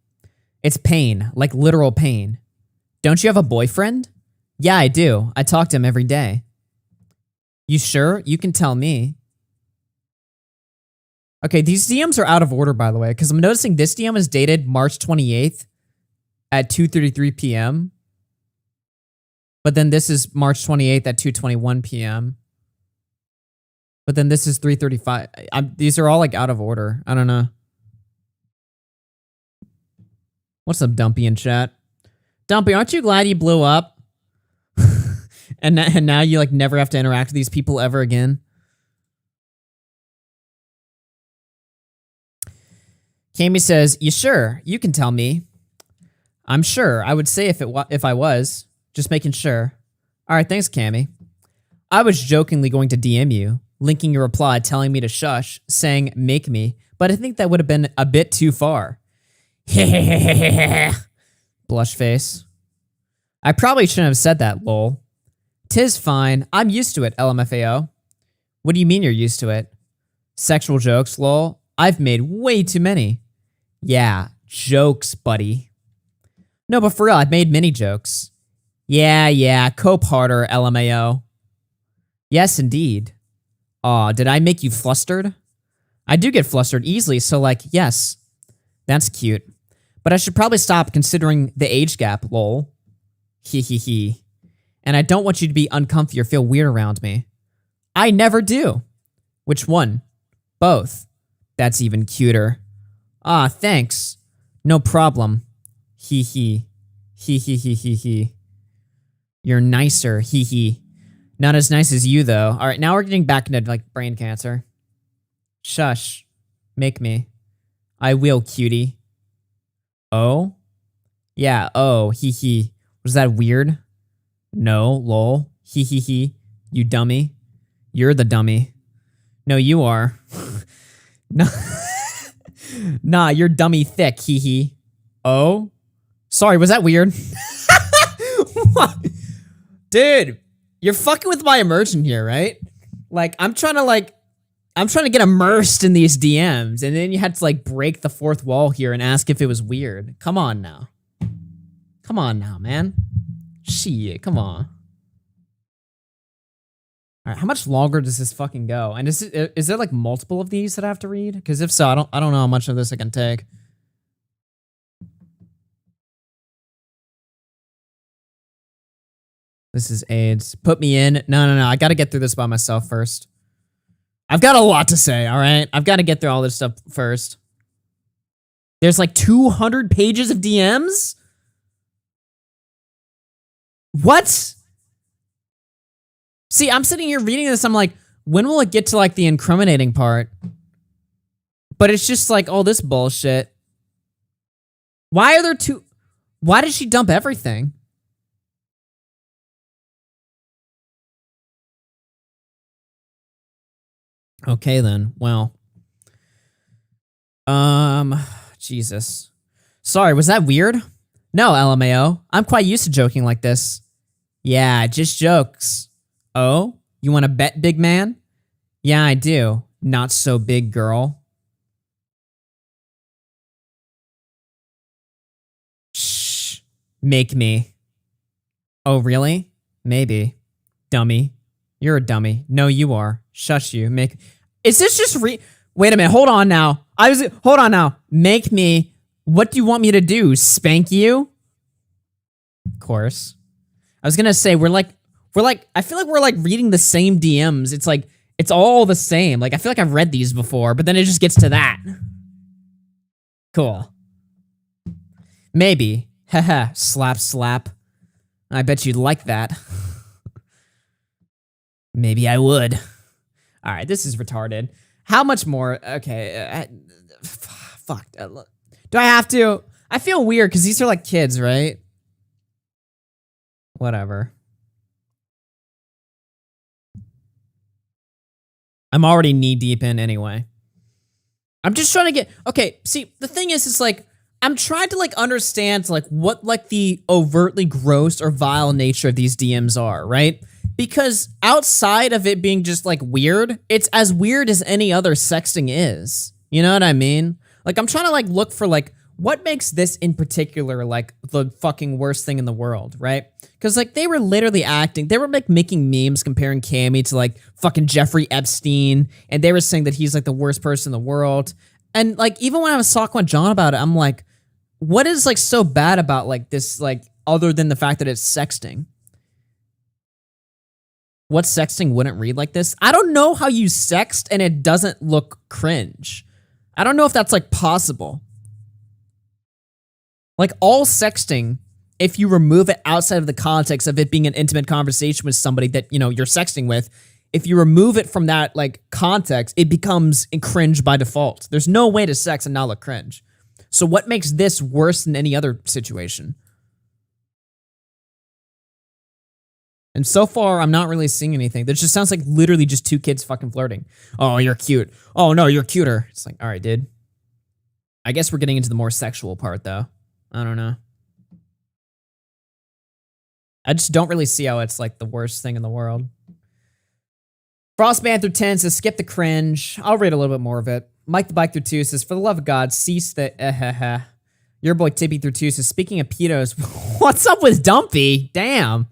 It's pain, like literal pain. Don't you have a boyfriend? Yeah, I do. I talk to him every day. You sure? You can tell me. Okay, these DMs are out of order, by the way, because I'm noticing this DM is dated March 28th at 2:33 p.m. But then this is March 28th at 2:21 p.m. But then this is 3:35. These are all like out of order. I don't know. What's up, Dumpy in chat? Dumpy, aren't you glad you blew up? and now you like never have to interact with these people ever again? Kami says, "You sure? You can tell me." I'm sure. I would say if I was. Just making sure. All right, thanks, Kami. I was jokingly going to DM you, linking your reply telling me to shush, saying make me, but I think that would have been a bit too far. Blush face. I probably shouldn't have said that, lol. 'Tis fine. I'm used to it, LMFAO. What do you mean you're used to it? Sexual jokes, lol. I've made way too many. Yeah, jokes, buddy. No, but for real, I've made many jokes. Yeah, cope harder, LMAO. Yes, indeed. Aw, did I make you flustered? I do get flustered easily, so like, yes. That's cute. But I should probably stop considering the age gap, lol. He. And I don't want you to be uncomfy or feel weird around me. I never do. Which one? Both. That's even cuter. Ah, thanks. No problem. He. You're nicer, he. Not as nice as you, though. All right, now we're getting back into, like, brain cancer. Shush. Make me. I will, cutie. Oh? Yeah, oh, he. Was that weird? No, lol. He. You dummy. You're the dummy. No, you are. No. Nah, you're dummy thick, he. Oh? Sorry, was that weird? Dude, you're fucking with my immersion here, right? Like, I'm trying to get immersed in these DMs, and then you had to like break the fourth wall here and ask if it was weird. Come on now, man. Shit, come on. All right, how much longer does this fucking go? And is there like multiple of these that I have to read? Because if so, I don't know how much of this I can take. This is AIDS. Put me in. No. I got to get through this by myself first. I've got a lot to say, all right? I've got to get through all this stuff first. There's like 200 pages of DMs? What? See, I'm sitting here reading this. I'm like, when will it get to like the incriminating part? But it's just like all this bullshit. Why are there two? Why did she dump everything? Okay then. Well. Jesus. Sorry, was that weird? No, LMAO. I'm quite used to joking like this. Yeah, just jokes. Oh? You want to bet, big man? Yeah, I do. Not so big, girl. Shh. Make me. Oh, really? Maybe. Dummy. You're a dummy. No, you are. Shush you. Is this just Wait a minute. Hold on now. Hold on now. Make me. What do you want me to do? Spank you? Of course. I was gonna say, I feel like we're like reading the same DMs. It's like, it's all the same. Like, I feel like I've read these before, but then it just gets to that. Cool. Maybe. Haha. Slap. I bet you'd like that. Maybe I would. All right, this is retarded. How much more? Okay. Fuck. Do I have to? I feel weird because these are like kids, right? Whatever. I'm already knee deep in anyway. I'm just trying to get... Okay, see, the thing is, it's like, I'm trying to like understand like what like the overtly gross or vile nature of these DMs are, right? Because outside of it being just like weird, it's as weird as any other sexting is. You know what I mean? Like, I'm trying to like look for like what makes this in particular like the fucking worst thing in the world, right? Because like they were literally acting, they were like making memes comparing Cammy to like fucking Jeffrey Epstein, and they were saying that he's like the worst person in the world. And like even when I was talking with John about it, I'm like, what is like so bad about like this, like other than the fact that it's sexting? What sexting wouldn't read like this? I don't know how you sext and it doesn't look cringe. I don't know if that's like possible. Like all sexting, if you remove it outside of the context of it being an intimate conversation with somebody that, you know, you're sexting with, if you remove it from that like context, it becomes cringe by default. There's no way to sex and not look cringe. So what makes this worse than any other situation? And so far, I'm not really seeing anything. That just sounds like literally just two kids fucking flirting. Oh, you're cute. Oh, no, you're cuter. It's like, all right, dude. I guess we're getting into the more sexual part, though. I don't know. I just don't really see how it's like the worst thing in the world. Frostman through 10 says, skip the cringe. I'll read a little bit more of it. Mike the Bike through 2 says, for the love of God, cease the Your boy Tippy through 2 says, speaking of pedos, what's up with Dumpy? Damn.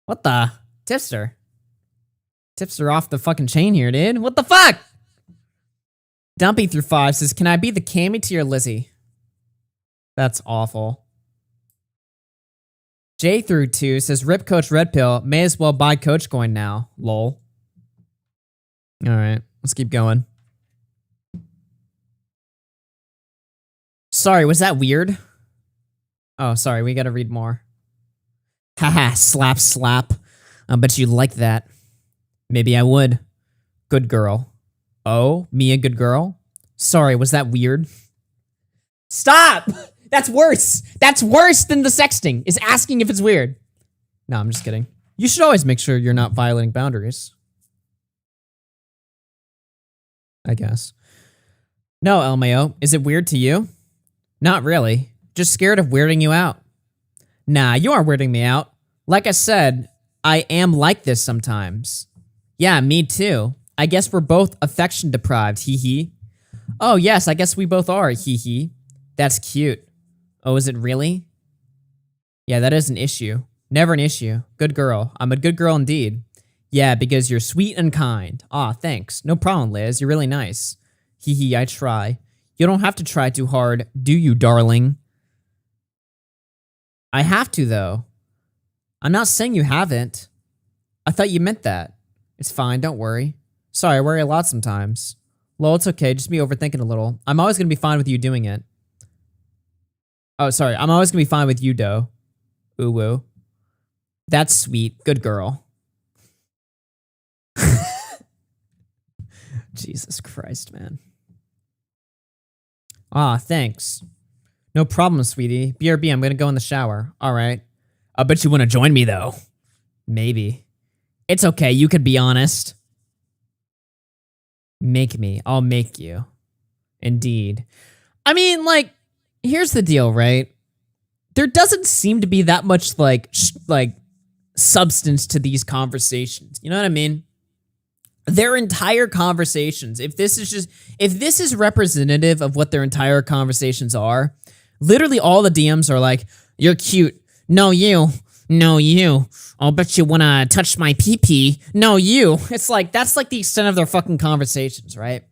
What the? Tipster. Tipster off the fucking chain here, dude. What the fuck? Dumpy through 5 says, can I be the Cammy to your Lizzie? That's awful. J through 2 says, rip Coach Red Pill. May as well buy Coach Coin now. Lol. All right, let's keep going. Sorry, was that weird? Oh, sorry, we gotta read more. Haha, slap, slap. I bet you like that. Maybe I would. Good girl. Oh, me a good girl? Sorry, was that weird? Stop! That's worse. That's worse than the sexting, is asking if it's weird. No, I'm just kidding. You should always make sure you're not violating boundaries. I guess. No, LMAO. Is it weird to you? Not really. Just scared of weirding you out. Nah, you aren't weirding me out. Like I said, I am like this sometimes. Yeah, me too. I guess we're both affection deprived, hee hee. Oh yes, I guess we both are, hee hee. That's cute. Oh, is it really? Yeah, that is an issue. Never an issue. Good girl. I'm a good girl indeed. Yeah, because you're sweet and kind. Aw, thanks. No problem, Liz. You're really nice. Hee hee, I try. You don't have to try too hard, do you, darling? I have to, though. I'm not saying you haven't. I thought you meant that. It's fine, don't worry. Sorry, I worry a lot sometimes. Lol, it's okay, just me overthinking a little. I'm always gonna be fine with you doing it. Oh, sorry, I'm always gonna be fine with you, dough. Ooh woo. That's sweet. Good girl. Jesus Christ, man. Ah, thanks. No problem, sweetie. BRB, I'm gonna go in the shower. All right. I bet you want to join me, though. Maybe. It's okay, you could be honest. Make me. I'll make you. Indeed. I mean, like, here's the deal, right? There doesn't seem to be that much, like substance to these conversations. You know what I mean? Their entire conversations, if this is representative of what their entire conversations are, literally all the DMs are like, you're cute. No, you. No, you. I'll bet you wanna touch my pee-pee. No, you. It's like, that's like the extent of their fucking conversations, right?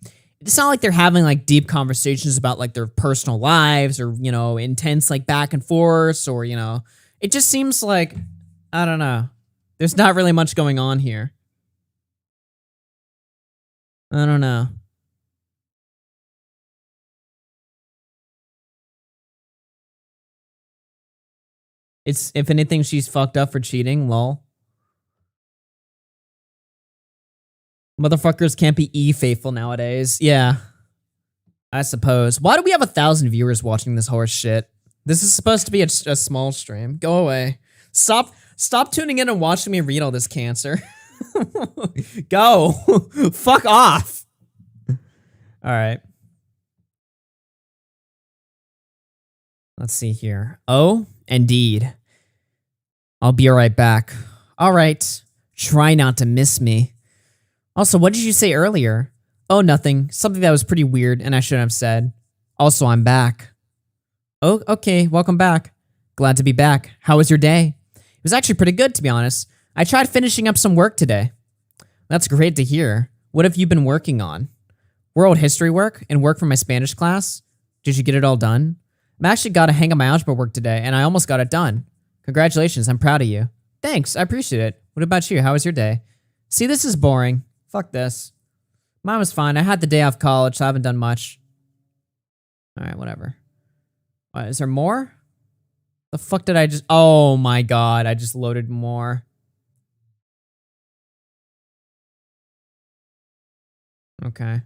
It's not like they're having like deep conversations about like their personal lives or, you know, intense like back and forth or, you know, it just seems like, I don't know. There's not really much going on here. I don't know. It's, if anything, she's fucked up for cheating, lol. Motherfuckers can't be E-faithful nowadays. Yeah. I suppose. Why do we have 1,000 viewers watching this horse shit? This is supposed to be a small stream. Go away. Stop tuning in and watching me read all this cancer. Go. Fuck off. All right. Let's see here. Oh, indeed. I'll be right back. All right. Try not to miss me. Also, what did you say earlier? Oh, nothing. Something that was pretty weird and I shouldn't have said. Also, I'm back. Oh, okay. Welcome back. Glad to be back. How was your day? It was actually pretty good, to be honest. I tried finishing up some work today. That's great to hear. What have you been working on? World history work and work for my Spanish class? Did you get it all done? I actually got to hang on my algebra work today and I almost got it done. Congratulations, I'm proud of you. Thanks, I appreciate it. What about you? How was your day? See, this is boring. Fuck this. Mine was fine. I had the day off college, so I haven't done much. Alright, whatever. Is there more? The fuck did I just... Oh my god, I just loaded more. Okay.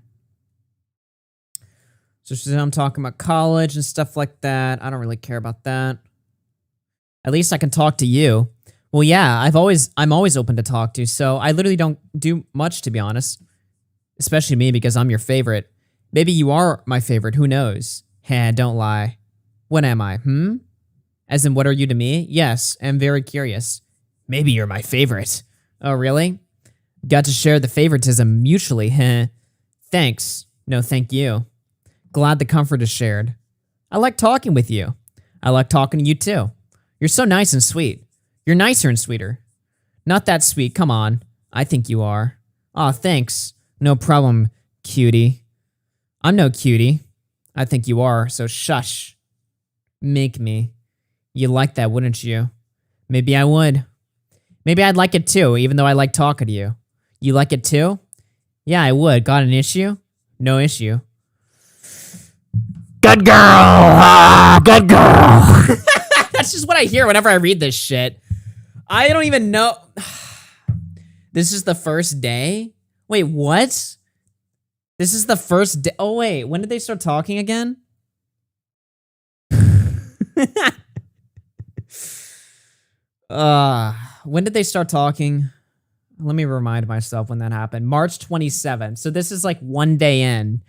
So I'm talking about college and stuff like that. I don't really care about that. At least I can talk to you. Well, yeah, I'm always open to talk to, so I literally don't do much, to be honest. Especially me, because I'm your favorite. Maybe you are my favorite, who knows? Heh, don't lie. What am I, As in, what are you to me? Yes, I'm very curious. Maybe you're my favorite. Oh, really? Got to share the favoritism mutually, heh. Thanks. No, thank you. Glad the comfort is shared. I like talking with you. I like talking to you too. You're so nice and sweet. You're nicer and sweeter. Not that sweet, come on. I think you are. Aw, thanks. No problem, cutie. I'm no cutie. I think you are, so shush. Make me. You like that, wouldn't you? Maybe I would. Maybe I'd like it too, even though I like talking to you. You like it too? Yeah, I would. Got an issue? No issue. Good girl! Ah, good girl! That's just what I hear whenever I read this shit. I don't even know. This is the first day? Wait, what? This is the first day? Oh, wait. When did they start talking again? When did they start talking? Let me remind myself when that happened. March 27th. So this is like one day in.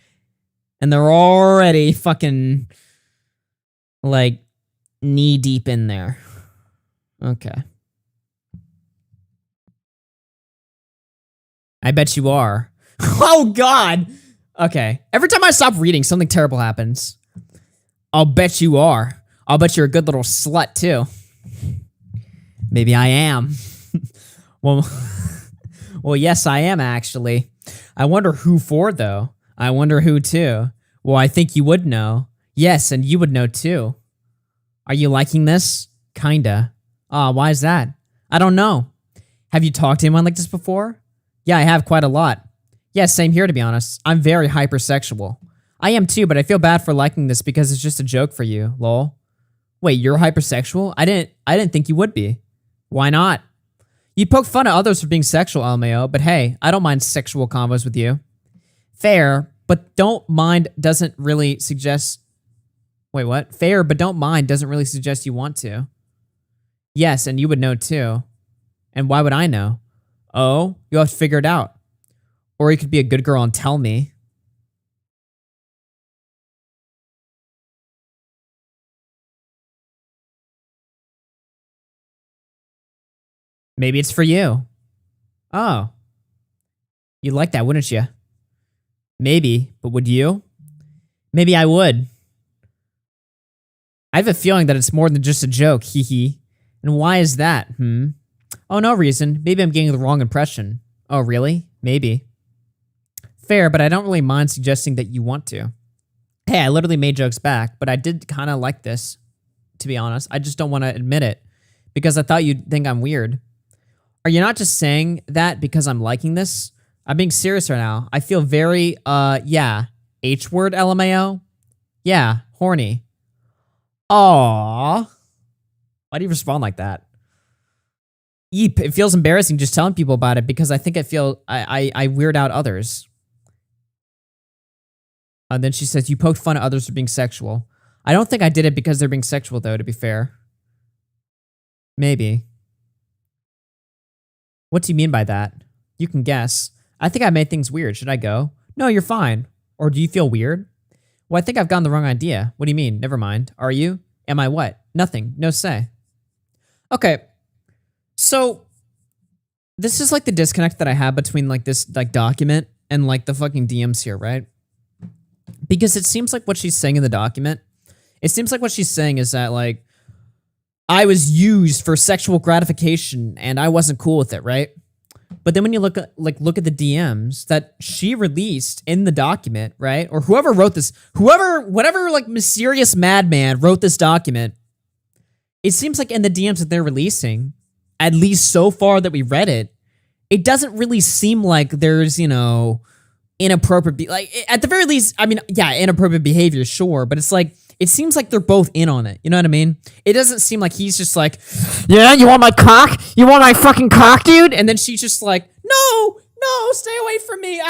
And they're already fucking like knee deep in there. Okay. I bet you are. Oh god. Okay. Every time I stop reading, something terrible happens. I'll bet you are. I'll bet you're a good little slut too. Maybe I am. Well, yes, I am actually. I wonder who for though. I wonder who to. Well, I think you would know. Yes, and you would know too. Are you liking this? Kinda. Why is that? I don't know. Have you talked to anyone like this before? Yeah, I have quite a lot. Yeah, same here to be honest. I'm very hypersexual. I am too, but I feel bad for liking this because it's just a joke for you, lol. Wait, you're hypersexual? I didn't think you would be. Why not? You poke fun at others for being sexual, LMAO, but hey, I don't mind sexual combos with you. Fair, but don't mind doesn't really suggest... Wait, what? Fair, but don't mind doesn't really suggest you want to. Yes, and you would know too. And why would I know? Oh, you'll have to figure it out. Or you could be a good girl and tell me. Maybe it's for you. Oh. You'd like that, wouldn't you? Maybe, but would you? Maybe I would. I have a feeling that it's more than just a joke, hee hee. And why is that, Oh, no reason. Maybe I'm getting the wrong impression. Oh, really? Maybe. Fair, but I don't really mind suggesting that you want to. Hey, I literally made jokes back, but I did kind of like this, to be honest. I just don't want to admit it, because I thought you'd think I'm weird. Are you not just saying that because I'm liking this? I'm being serious right now. I feel very, yeah. H-word, LMAO? Yeah, horny. Aww. Why do you respond like that? Yeep, it feels embarrassing just telling people about it because I think I weird out others. And then she says, you poked fun at others for being sexual. I don't think I did it because they're being sexual, though, to be fair. Maybe. What do you mean by that? You can guess. I think I made things weird. Should I go? No, you're fine. Or do you feel weird? Well, I think I've gotten the wrong idea. What do you mean? Never mind. Are you? Am I what? Nothing. No say. Okay. So, this is like the disconnect that I have between like this like document and like the fucking DMs here, right? Because it seems like what she's saying in the document, it seems like what she's saying is that like I was used for sexual gratification and I wasn't cool with it, right? But then when you look at the DMs that she released in the document, right? Or whoever wrote this, whatever like mysterious madman wrote this document, it seems like in the DMs that they're releasing, at least so far that we read it, it doesn't really seem like there's, you know, inappropriate, like at the very least, I mean, yeah, inappropriate behavior, sure, but it's like, it seems like they're both in on it. You know what I mean? It doesn't seem like he's just like, yeah, you want my cock? You want my fucking cock, dude? And then she's just like, no, stay away from me. Sure,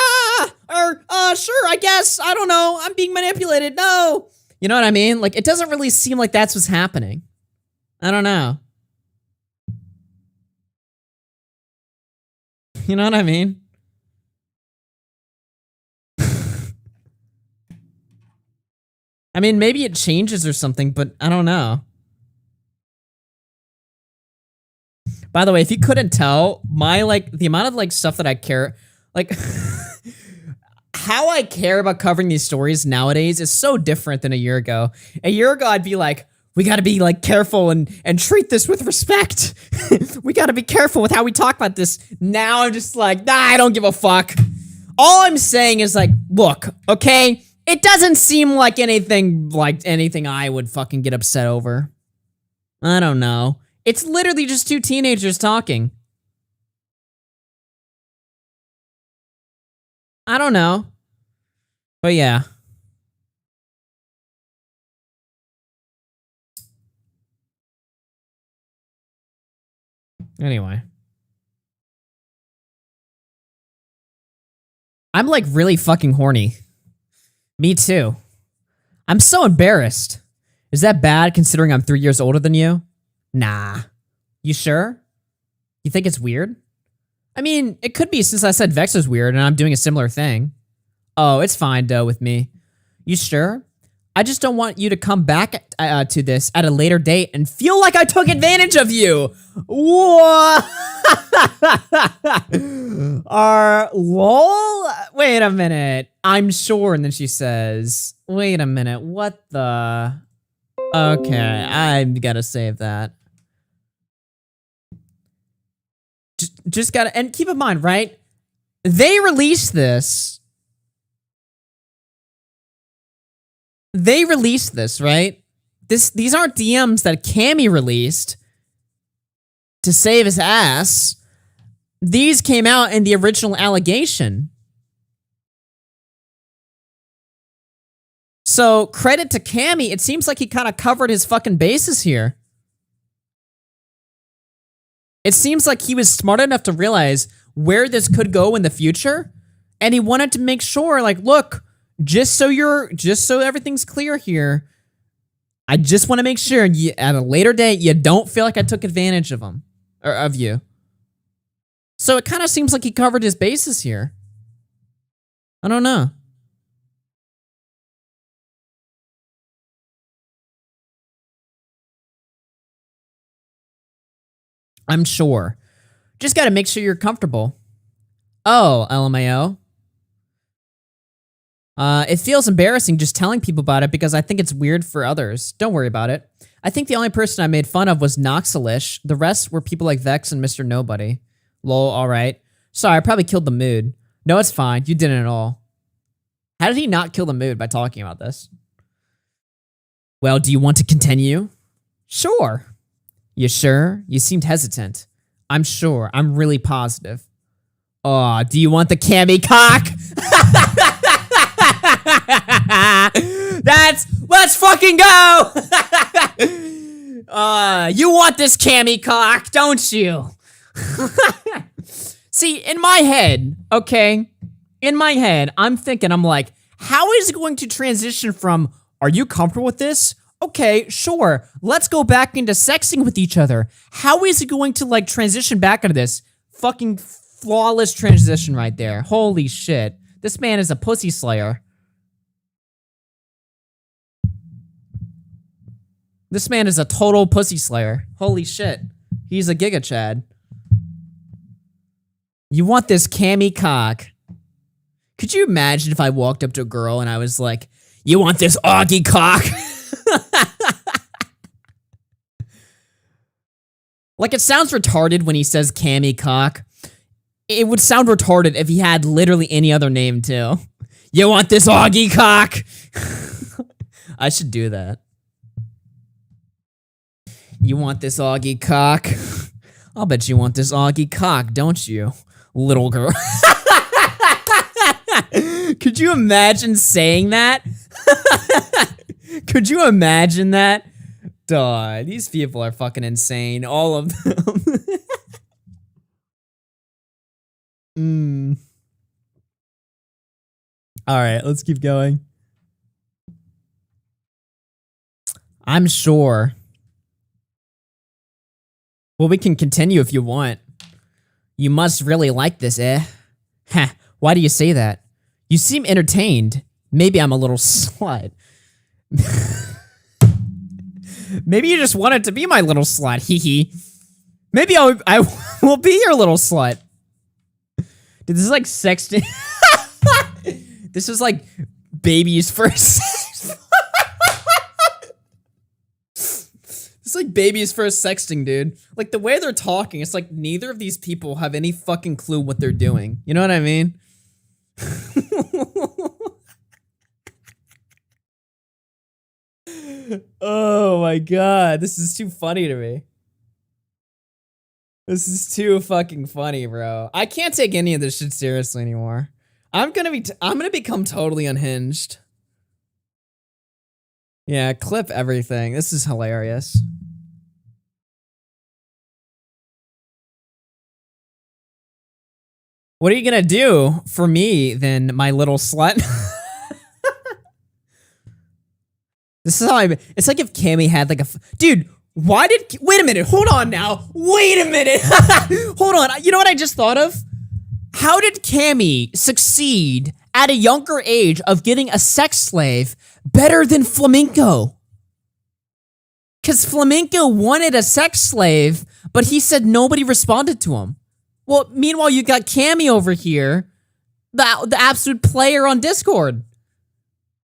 I guess. I don't know. I'm being manipulated. No. You know what I mean? Like, it doesn't really seem like that's what's happening. I don't know. You know what I mean? I mean, maybe it changes or something, but I don't know. By the way, if you couldn't tell, my, like, the amount of, like, stuff that I care, like, how I care about covering these stories nowadays is so different than a year ago. A year ago, I'd be like, we gotta be, like, careful and treat this with respect. We gotta be careful with how we talk about this. Now I'm just like, nah, I don't give a fuck. All I'm saying is, like, look, okay? It doesn't seem like anything I would fucking get upset over. I don't know. It's literally just two teenagers talking. I don't know. But yeah. Anyway. I'm like really fucking horny. Me too. I'm so embarrassed. Is that bad considering I'm 3 years older than you? Nah. You sure? You think it's weird? I mean, it could be since I said Vex was weird and I'm doing a similar thing. Oh, it's fine, though, with me. You sure? I just don't want you to come back to this at a later date and feel like I took advantage of you. What? Lol? Wait a minute. I'm sure. And then she says, wait a minute. What the? Okay, I've got to save that. Just gotta, and keep in mind, right? They released this. Right? These aren't DMs that Cammy released to save his ass. These came out in the original allegation. So, credit to Cammy, it seems like he kind of covered his fucking bases here. It seems like he was smart enough to realize where this could go in the future, and he wanted to make sure, like, look, just so everything's clear here, I just want to make sure you, at a later date, you don't feel like I took advantage of him, or of you. So it kind of seems like he covered his bases here. I don't know. I'm sure. Just gotta make sure you're comfortable. Oh, LMAO. It feels embarrassing just telling people about it because I think it's weird for others. Don't worry about it. I think the only person I made fun of was Noxalish. The rest were people like Vex and Mr. Nobody. Lol, alright. Sorry, I probably killed the mood. No, it's fine. You didn't at all. How did he not kill the mood by talking about this? Well, do you want to continue? Sure. You sure? You seemed hesitant. I'm sure. I'm really positive. Aw, do you want the Cammy cock? Let's fucking go! You want this Cammy cock, don't you? See, in my head, okay? In my head, I'm thinking, I'm like, how is it going to transition from, are you comfortable with this? Okay, sure. Let's go back into sexing with each other. How is it going to, like, transition back into this? Fucking flawless transition right there. Holy shit. This man is a pussy slayer. This man is a total pussy slayer. Holy shit. He's a Giga Chad. You want this Cammy cock. Could you imagine if I walked up to a girl and I was like, "You want this Augie cock?" Like, it sounds retarded when he says Cammy cock. It would sound retarded if he had literally any other name too. You want this Augie cock? I should do that. You want this Augie cock? I'll bet you want this Augie cock, don't you, little girl? Could you imagine saying that? Could you imagine that? Duh, these people are fucking insane. All of them. Alright, let's keep going. I'm sure. Well, we can continue if you want. You must really like this, eh? Heh, why do you say that? You seem entertained. Maybe I'm a little slut. Maybe you just wanted to be my little slut, hee hee. Maybe I will be your little slut. Dude, this is like sexting. This is like baby's first It's like baby's first sexting, dude. Like, the way they're talking, it's like neither of these people have any fucking clue what they're doing. You know what I mean? Oh my god, this is too funny to me. This is too fucking funny, bro. I can't take any of this shit seriously anymore. I'm gonna become totally unhinged. Yeah, clip everything. This is hilarious. What are you gonna do for me then, my little slut? This is how it's like if Cammy had like dude, why did, wait a minute, hold on now. Wait a minute. Hold on. You know what I just thought of? How did Cammy succeed at a younger age of getting a sex slave better than Flamenco? Because Flamenco wanted a sex slave, but he said nobody responded to him. Well, meanwhile, you got Cammy over here, the absolute player on Discord.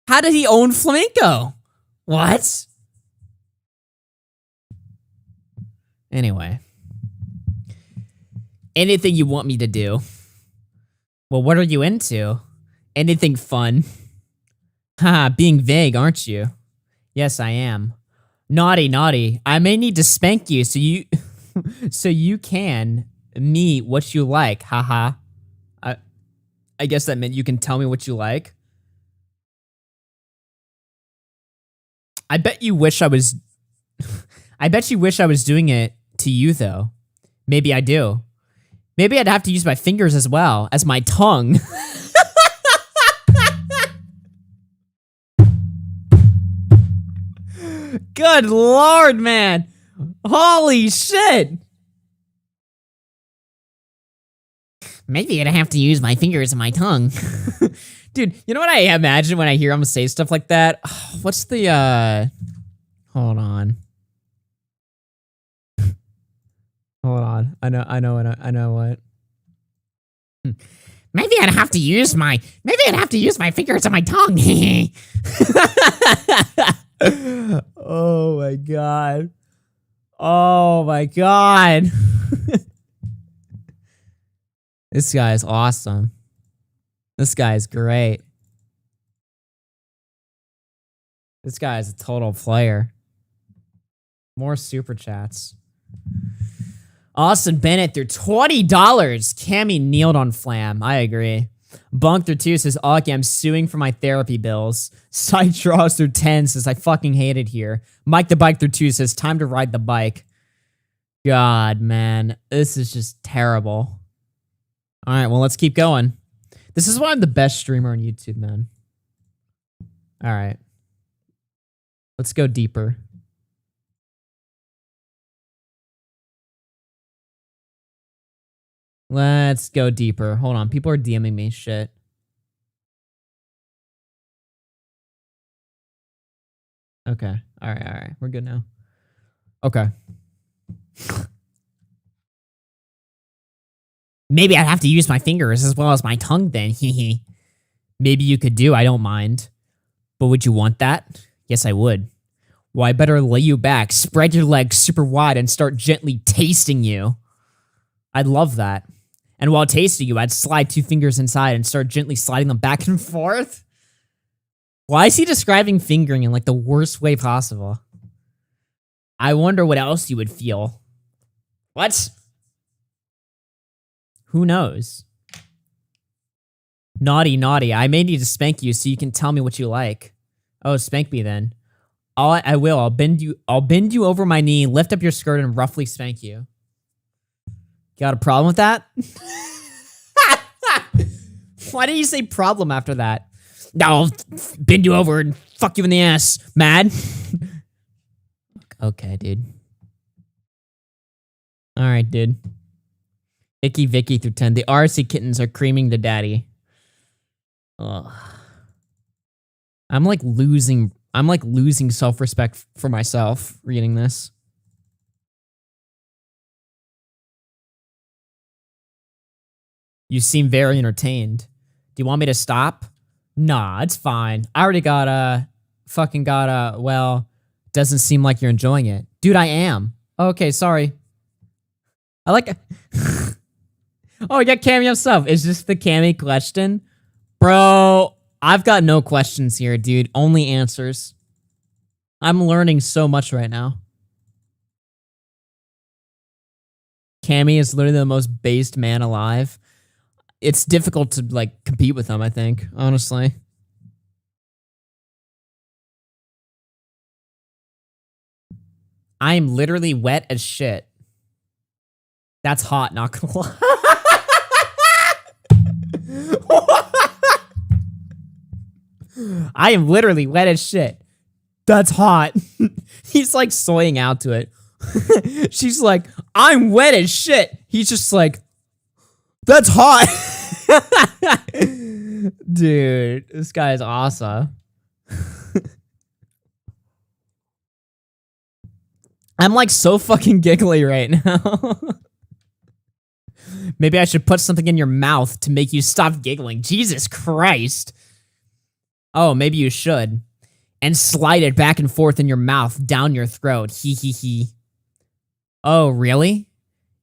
How did he own Flamenco? What? Anyway. Anything you want me to do. Well, what are you into? Anything fun? Haha, being vague, aren't you? Yes, I am. Naughty, naughty. I may need to spank you so you so you can me what you like. Haha. I guess that meant you can tell me what you like. I bet you wish I was I bet you wish I was doing it to you though. Maybe I do. Maybe I'd have to use my fingers as well as my tongue. Good lord, man. Holy shit. Maybe I'd have to use my fingers and my tongue. Dude, you know what I imagine when I hear him say stuff like that? What's the, hold on. Hold on. I know what. Maybe I'd have to use my fingers and my tongue. Oh my god. Oh my god. This guy is awesome. This guy is great. This guy is a total player. More super chats. Austin Bennett through $20. Cammy kneeled on Flam. I agree. Bunk through 2 says, "Okay, I'm suing for my therapy bills." Side draws through 10 says, "I fucking hate it here." Mike the Bike through 2 says, "Time to ride the bike." God, man. This is just terrible. All right, well, let's keep going. This is why I'm the best streamer on YouTube, man. All right. Let's go deeper. Let's go deeper. Hold on. People are DMing me shit. Okay. All right. We're good now. Okay. Maybe I'd have to use my fingers as well as my tongue then. Hee hee. Maybe you could do, I don't mind. But would you want that? Yes, I would. Well, I better lay you back, spread your legs super wide, and start gently tasting you. I'd love that. And while tasting you, I'd slide 2 fingers inside and start gently sliding them back and forth. Why is he describing fingering in like the worst way possible? I wonder what else you would feel. What? Who knows? Naughty, naughty. I may need to spank you so you can tell me what you like. Oh, spank me then. I will. I'll bend you over my knee, lift up your skirt, and roughly spank you. Got a problem with that? Why didn't you say problem after that? No, I'll bend you over and fuck you in the ass. Mad? Okay, dude. Alright, dude. Icky Vicky through 10. The RC kittens are creaming to daddy. Ugh. I'm like losing self-respect for myself reading this. You seem very entertained. Do you want me to stop? Nah, it's fine. I already got well, doesn't seem like you're enjoying it. Dude, I am. Okay, sorry. I like Oh, you got cameo stuff. Is this the Cammy question? Bro, I've got no questions here, dude. Only answers. I'm learning so much right now. Cammy is literally the most based man alive. It's difficult to, like, compete with him, I think, honestly. I am literally wet as shit. That's hot, not gonna lie. I am literally wet as shit. That's hot. He's like soying out to it. She's like, I'm wet as shit. He's just like, that's hot. Dude, this guy is awesome. I'm like so fucking giggly right now. Maybe I should put something in your mouth to make you stop giggling. Jesus Christ. Oh, maybe you should. And slide it back and forth in your mouth, down your throat. Hee hee hee. Oh, really?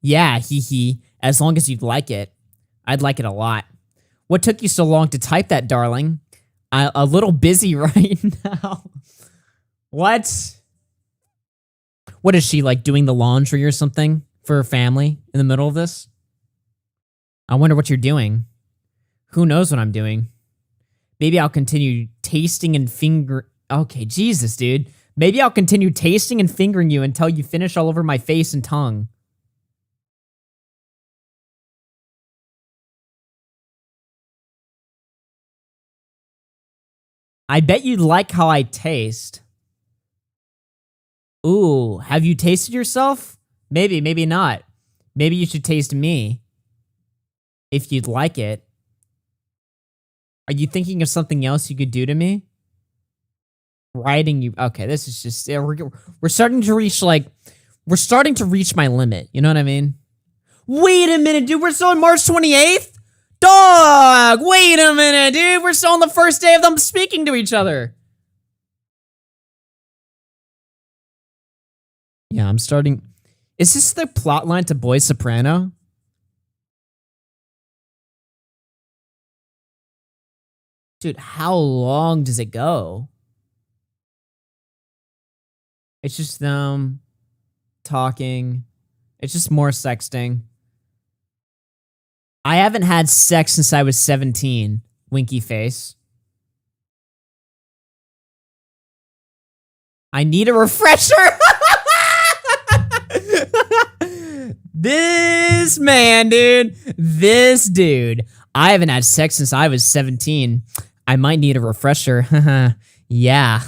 Yeah, hee hee. As long as you'd like it. I'd like it a lot. What took you so long to type that, darling? A little busy right now. What? What is she, like, doing the laundry or something for her family in the middle of this? I wonder what you're doing. Who knows what I'm doing? Maybe I'll continue tasting and Okay, Jesus, dude. Maybe I'll continue tasting and fingering you until you finish all over my face and tongue. I bet you'd like how I taste. Ooh, have you tasted yourself? Maybe, maybe not. Maybe you should taste me. If you'd like it. Are you thinking of something else you could do to me? Writing you. Okay, this is just. We're starting to reach, like. We're starting to reach my limit. You know what I mean? Wait a minute, dude. We're still on March 28th? Dog! Wait a minute, dude. We're still on the first day of them speaking to each other. Yeah, I'm starting. Is this the plot line to Boy Soprano? Dude, how long does it go? It's just them talking. It's just more sexting. I haven't had sex since I was 17. Winky face. I need a refresher. This man, dude. This dude. I haven't had sex since I was 17. I might need a refresher. Yeah.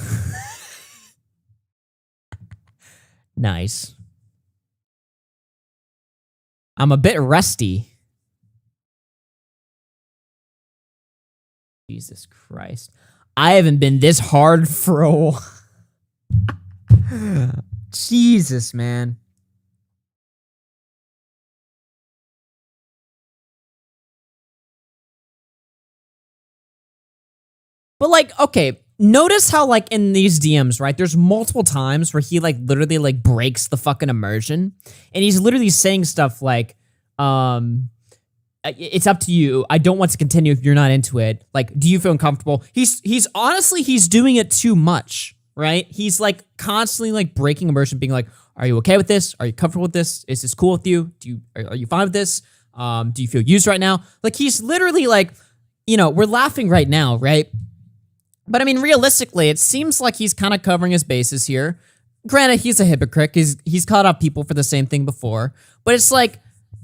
Nice. I'm a bit rusty. Jesus Christ. I haven't been this hard for a while. Jesus, man. But like, okay, notice how like in these DMs, right? There's multiple times where he like literally like breaks the fucking immersion, and he's literally saying stuff like, it's up to you. I don't want to continue if you're not into it. Like, do you feel uncomfortable? He's honestly, he's doing it too much, right? He's like constantly like breaking immersion, being like, are you okay with this? Are you comfortable with this? Is this cool with you? Are you fine with this? Do you feel used right now? Like, he's literally like, you know, we're laughing right now, right? But I mean, realistically, it seems like he's kind of covering his bases here. Granted, he's a hypocrite. He's caught up people for the same thing before. But it's like,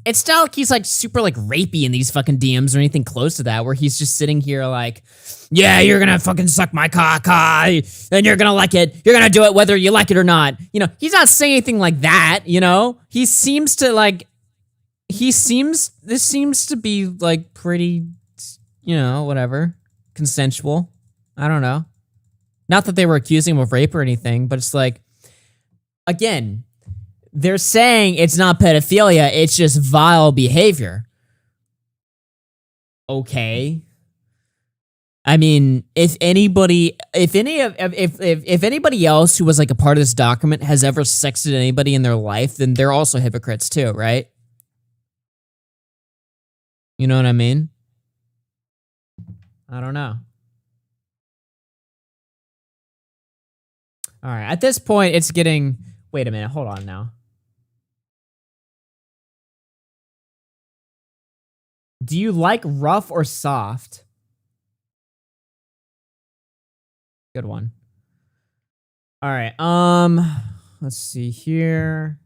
it's not like he's like super like rapey in these fucking DMs or anything close to that, where he's just sitting here like, yeah, you're gonna fucking suck my cock, and you're gonna like it. You're gonna do it whether you like it or not. You know, he's not saying anything like that, you know? He seems to like, this seems to be like pretty, you know, whatever, consensual. I don't know. Not that they were accusing him of rape or anything, but it's like, again, they're saying it's not pedophilia, it's just vile behavior. Okay. I mean, if anybody else who was like a part of this document has ever sexted anybody in their life, then they're also hypocrites too, right? You know what I mean? I don't know. All right, at this point, it's getting... Wait a minute, hold on now. Do you like rough or soft? Good one. All right, let's see here.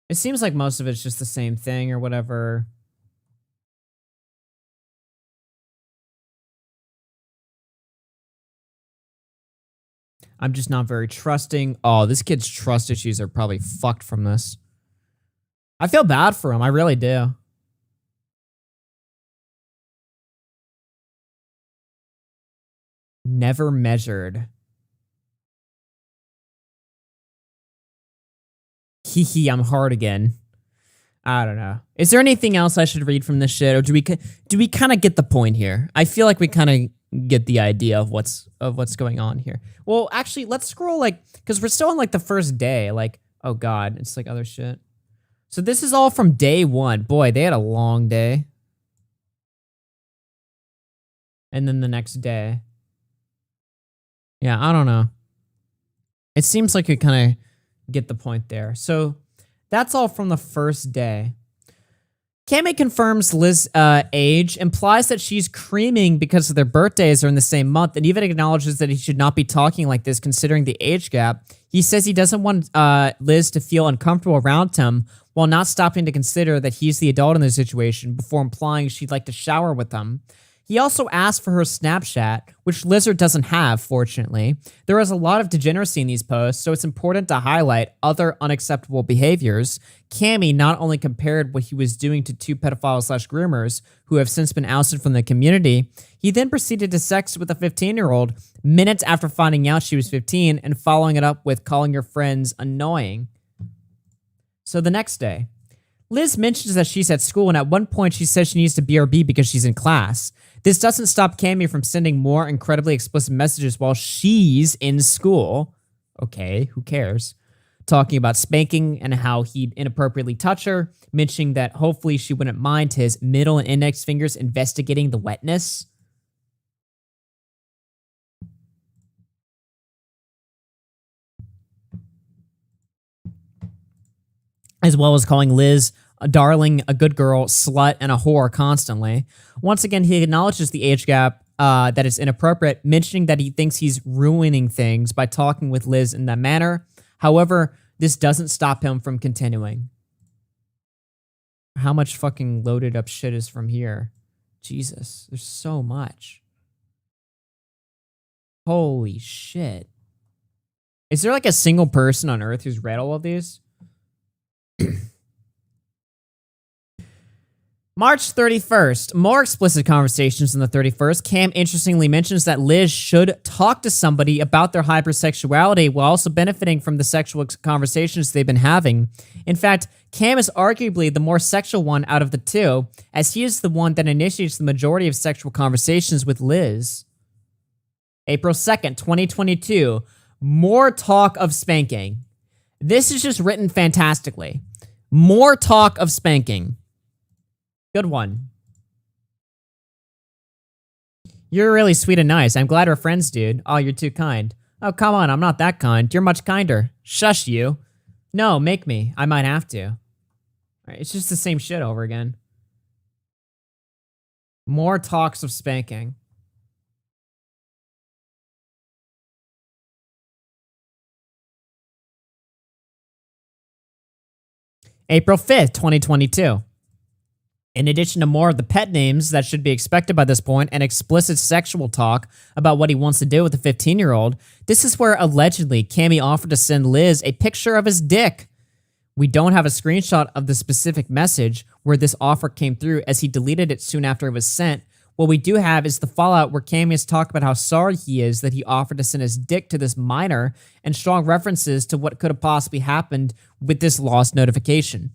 It seems like most of it's just the same thing or whatever. I'm just not very trusting. Oh, this kid's trust issues are probably fucked from this. I feel bad for him. I really do. Never measured. Hee hee, I'm hard again. I don't know. Is there anything else I should read from this shit, or do we kind of get the point here? I feel like we kind of get the idea of what's going on here. Well, actually, let's scroll like, because we're still on like the first day. Like, oh god, it's like other shit. So this is all from day one. Boy, they had a long day. And then the next day. Yeah, I don't know. It seems like you kind of get the point there. So that's all from the first day. Cammy confirms Liz's age, implies that she's creaming because their birthdays are in the same month, and even acknowledges that he should not be talking like this considering the age gap. He says he doesn't want Liz to feel uncomfortable around him, while not stopping to consider that he's the adult in the situation before implying she'd like to shower with him. He also asked for her Snapchat, which Lizard doesn't have, fortunately. There is a lot of degeneracy in these posts, so it's important to highlight other unacceptable behaviors. Cammy not only compared what he was doing to two pedophiles/groomers who have since been ousted from the community, he then proceeded to sex with a 15-year-old minutes after finding out she was 15 and following it up with calling her friends annoying. So the next day, Liz mentions that she's at school, and at one point she says she needs to BRB because she's in class. This doesn't stop Cammy from sending more incredibly explicit messages while she's in school. Okay, who cares? Talking about spanking and how he'd inappropriately touch her, mentioning that hopefully she wouldn't mind his middle and index fingers investigating the wetness. As well as calling Liz a darling, a good girl, slut, and a whore constantly. Once again, he acknowledges the age gap that is inappropriate, mentioning that he thinks he's ruining things by talking with Liz in that manner. However, this doesn't stop him from continuing. How much fucking loaded up shit is from here? Jesus, there's so much. Holy shit. Is there like a single person on Earth who's read all of these? March 31st, more explicit conversations on the 31st. Cam interestingly mentions that Liz should talk to somebody about their hypersexuality while also benefiting from the sexual conversations they've been having. In fact, Cam is arguably the more sexual one out of the two, as he is the one that initiates the majority of sexual conversations with Liz. April 2nd, 2022. More talk of spanking. This is just written fantastically. More talk of spanking. Good one. You're really sweet and nice. I'm glad we're friends, dude. Oh, you're too kind. Oh, come on. I'm not that kind. You're much kinder. Shush you. No, make me. I might have to. All right, it's just the same shit over again. More talks of spanking. April 5th, 2022. In addition to more of the pet names that should be expected by this point and explicit sexual talk about what he wants to do with the 15-year-old, this is where allegedly Cammy offered to send Liz a picture of his dick. We don't have a screenshot of the specific message where this offer came through, as he deleted it soon after it was sent. What we do have is the fallout where Cammy has talked about how sorry he is that he offered to send his dick to this minor, and strong references to what could have possibly happened with this lost notification.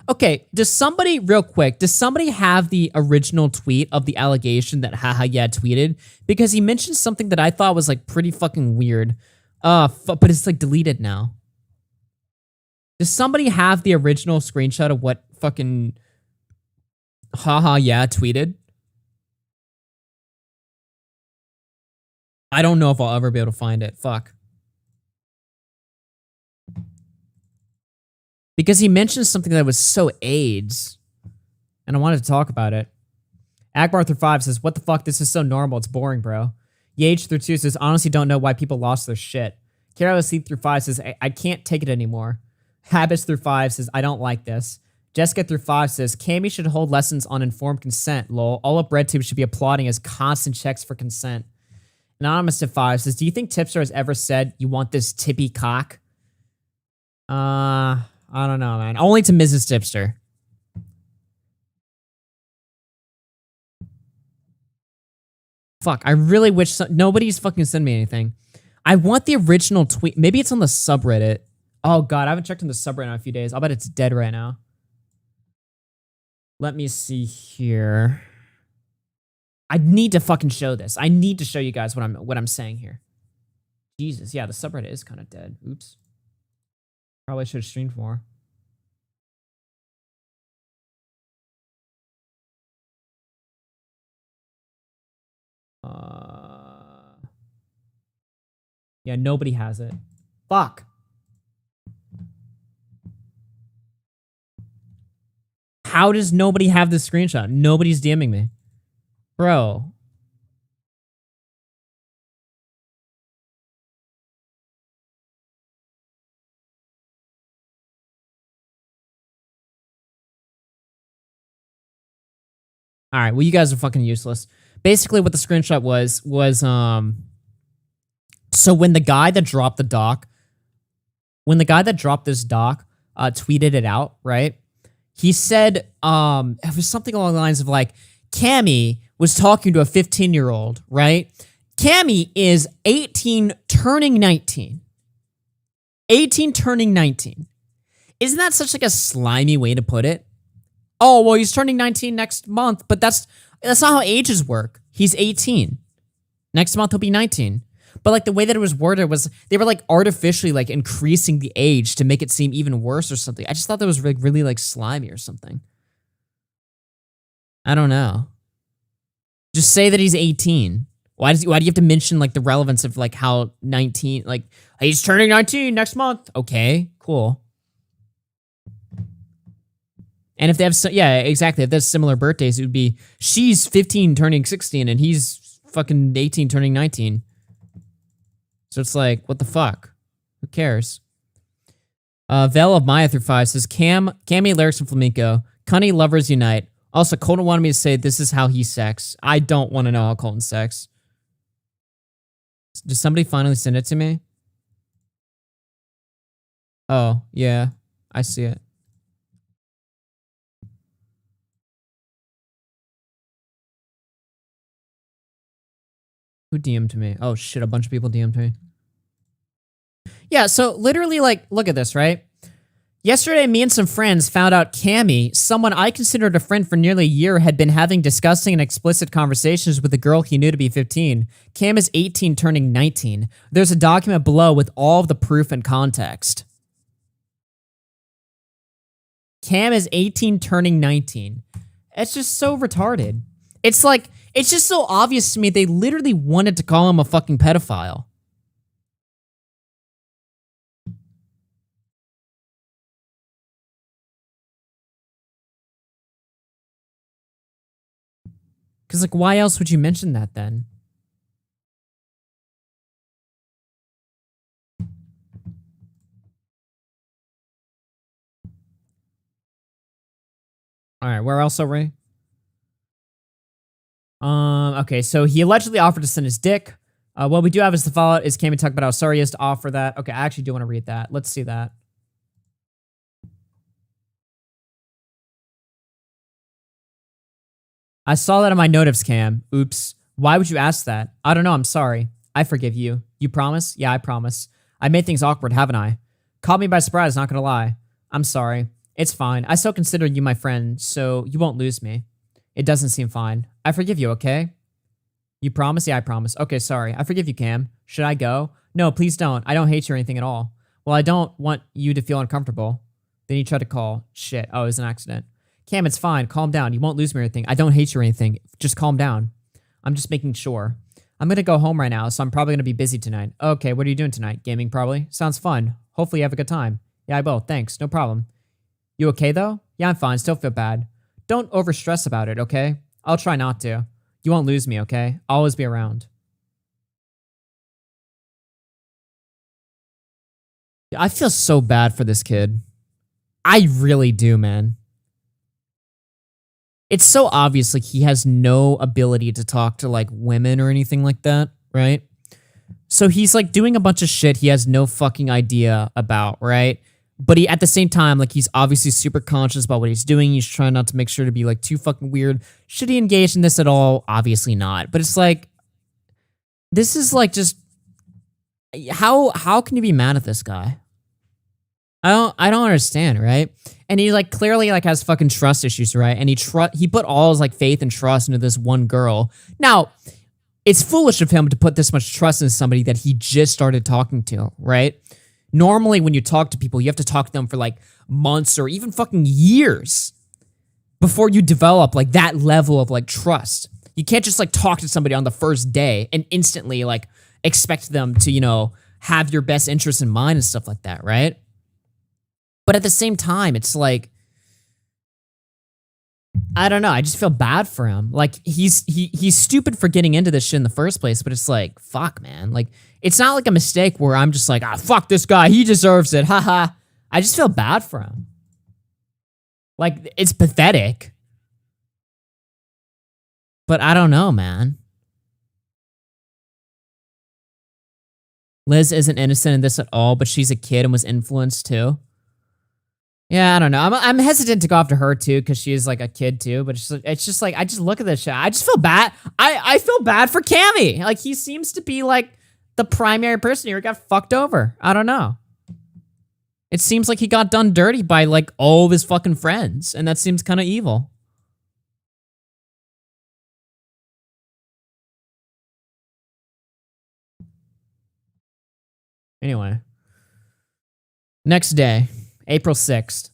Okay, does somebody have the original tweet of the allegation that Haha Yeah tweeted? Because he mentioned something that I thought was like pretty fucking weird. But it's like deleted now. Does somebody have the original screenshot of what fucking Haha Yeah tweeted? I don't know if I'll ever be able to find it. Fuck. Because he mentioned something that was so AIDS, and I wanted to talk about it. Akbar through 5 says, what the fuck? This is so normal. It's boring, bro. Yage through 2 says, honestly don't know why people lost their shit. Carol C through 5 says, I can't take it anymore. Habits through 5 says, I don't like this. Jessica through 5 says, Cammy should hold lessons on informed consent, lol. All up RedTube should be applauding as constant checks for consent. Anonymous to 5 says, do you think Tipster has ever said you want this tippy cock? I don't know, man. Only to Mrs. Tipster. Fuck, I really wish nobody's fucking sent me anything. I want the original tweet. Maybe it's on the subreddit. Oh god, I haven't checked on the subreddit in a few days. I'll bet it's dead right now. Let me see here. I need to fucking show this. I need to show you guys what I'm saying here. Jesus, yeah, the subreddit is kind of dead. Oops. Probably should have streamed more. Yeah, nobody has it. Fuck. How does nobody have this screenshot? Nobody's DMing me. Bro. All right, well, you guys are fucking useless. Basically, what the screenshot was so when the guy that dropped the doc, tweeted it out, right? He said, it was something along the lines of like, Cammy was talking to a 15-year-old, right? Cammy is 18 turning 19. 18 turning 19. Isn't that such like a slimy way to put it? Oh, well, he's turning 19 next month, but that's not how ages work. He's 18. Next month, he'll be 19. But like the way that it was worded was they were like artificially like increasing the age to make it seem even worse or something. I just thought that was really like slimy or something. I don't know. Just say that he's 18. Why do you have to mention like the relevance of like how 19, like he's turning 19 next month? Okay, cool. And if they have, yeah, exactly. If they have similar birthdays, it would be she's 15 turning 16 and he's fucking 18 turning 19. So it's like, what the fuck? Who cares? Veil of Maya through 5 says, Cammy lyrics from Flamenco. Cunny lovers unite. Also, Colton wanted me to say this is how he sex. I don't want to know how Colton sex. Did somebody finally send it to me? Oh, yeah. I see it. Who DM'd me? Oh shit, a bunch of people DM'd me. Yeah, so literally like, look at this, right? Yesterday, me and some friends found out Cammy, someone I considered a friend for nearly a year, had been having disgusting and explicit conversations with a girl he knew to be 15. Cam is 18, turning 19. There's a document below with all of the proof and context. Cam is 18, turning 19. It's just so retarded. It's like, it's just so obvious to me they literally wanted to call him a fucking pedophile. Because, like, why else would you mention that then? All right, where else are we? Okay, so he allegedly offered to send his dick. What we do have is the fallout is Cammy talk about how sorry he is to offer that. Okay, I actually do want to read that. Let's see that. I saw that in my notice, Cam. Oops. Why would you ask that? I don't know. I'm sorry. I forgive you. You promise? Yeah, I promise. I made things awkward, haven't I? Caught me by surprise, not gonna lie. I'm sorry. It's fine. I still consider you my friend, so you won't lose me. It doesn't seem fine. I forgive you, okay? You promise? Yeah, I promise. Okay, sorry. I forgive you, Cam. Should I go? No, please don't. I don't hate you or anything at all. Well, I don't want you to feel uncomfortable. Then he tried to call. Shit. Oh, it was an accident. Cam, it's fine. Calm down. You won't lose me or anything. I don't hate you or anything. Just calm down. I'm just making sure. I'm gonna go home right now, so I'm probably gonna be busy tonight. Okay, what are you doing tonight? Gaming, probably? Sounds fun. Hopefully you have a good time. Yeah, I will. Thanks. No problem. You okay, though? Yeah, I'm fine. Still feel bad. Don't overstress about it, okay? I'll try not to. You won't lose me, okay? I'll always be around. I feel so bad for this kid. I really do, man. It's so obvious, like, he has no ability to talk to, like, women or anything like that, right? So he's, like, doing a bunch of shit he has no fucking idea about, right? But he, at the same time, like, he's obviously super conscious about what he's doing. He's trying not to make sure to be, like, too fucking weird. Should he engage in this at all? Obviously not. But it's like, this is, like, just, how can you be mad at this guy? I don't understand, right? And he like clearly like has fucking trust issues, right? And he put all his like faith and trust into this one girl. Now, it's foolish of him to put this much trust in somebody that he just started talking to, right? Normally when you talk to people, you have to talk to them for like months or even fucking years before you develop like that level of like trust. You can't just like talk to somebody on the first day and instantly like expect them to, you know, have your best interests in mind and stuff like that, right? But at the same time, it's like, I don't know. I just feel bad for him. Like he's stupid for getting into this shit in the first place. But it's like, fuck, man. Like it's not like a mistake where I'm just like, fuck this guy. He deserves it. Haha. I just feel bad for him. Like it's pathetic. But I don't know, man. Liz isn't innocent in this at all, but she's a kid and was influenced too. Yeah, I don't know. I'm hesitant to go after her too because she is like a kid too. But it's just like I just look at this shit. I just feel bad. I feel bad for Cammy. Like he seems to be like the primary person here who got fucked over. I don't know. It seems like he got done dirty by like all of his fucking friends, and that seems kind of evil. Anyway, next day. April 6th.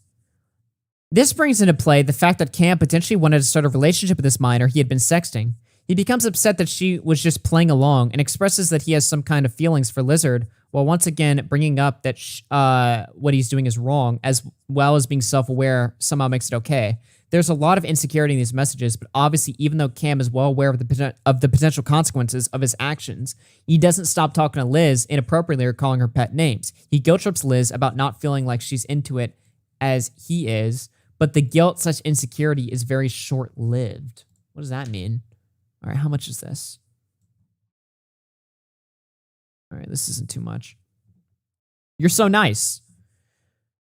This brings into play the fact that Cam potentially wanted to start a relationship with this minor he had been sexting. He becomes upset that she was just playing along and expresses that he has some kind of feelings for Lizard, while once again bringing up that what he's doing is wrong, as well as being self-aware somehow makes it okay. There's a lot of insecurity in these messages, but obviously even though Cam is well aware of the potential consequences of his actions, he doesn't stop talking to Liz inappropriately or calling her pet names. He guilt trips Liz about not feeling like she's into it as he is, but the guilt such insecurity is very short-lived. What does that mean? All right, how much is this? All right, this isn't too much. You're so nice.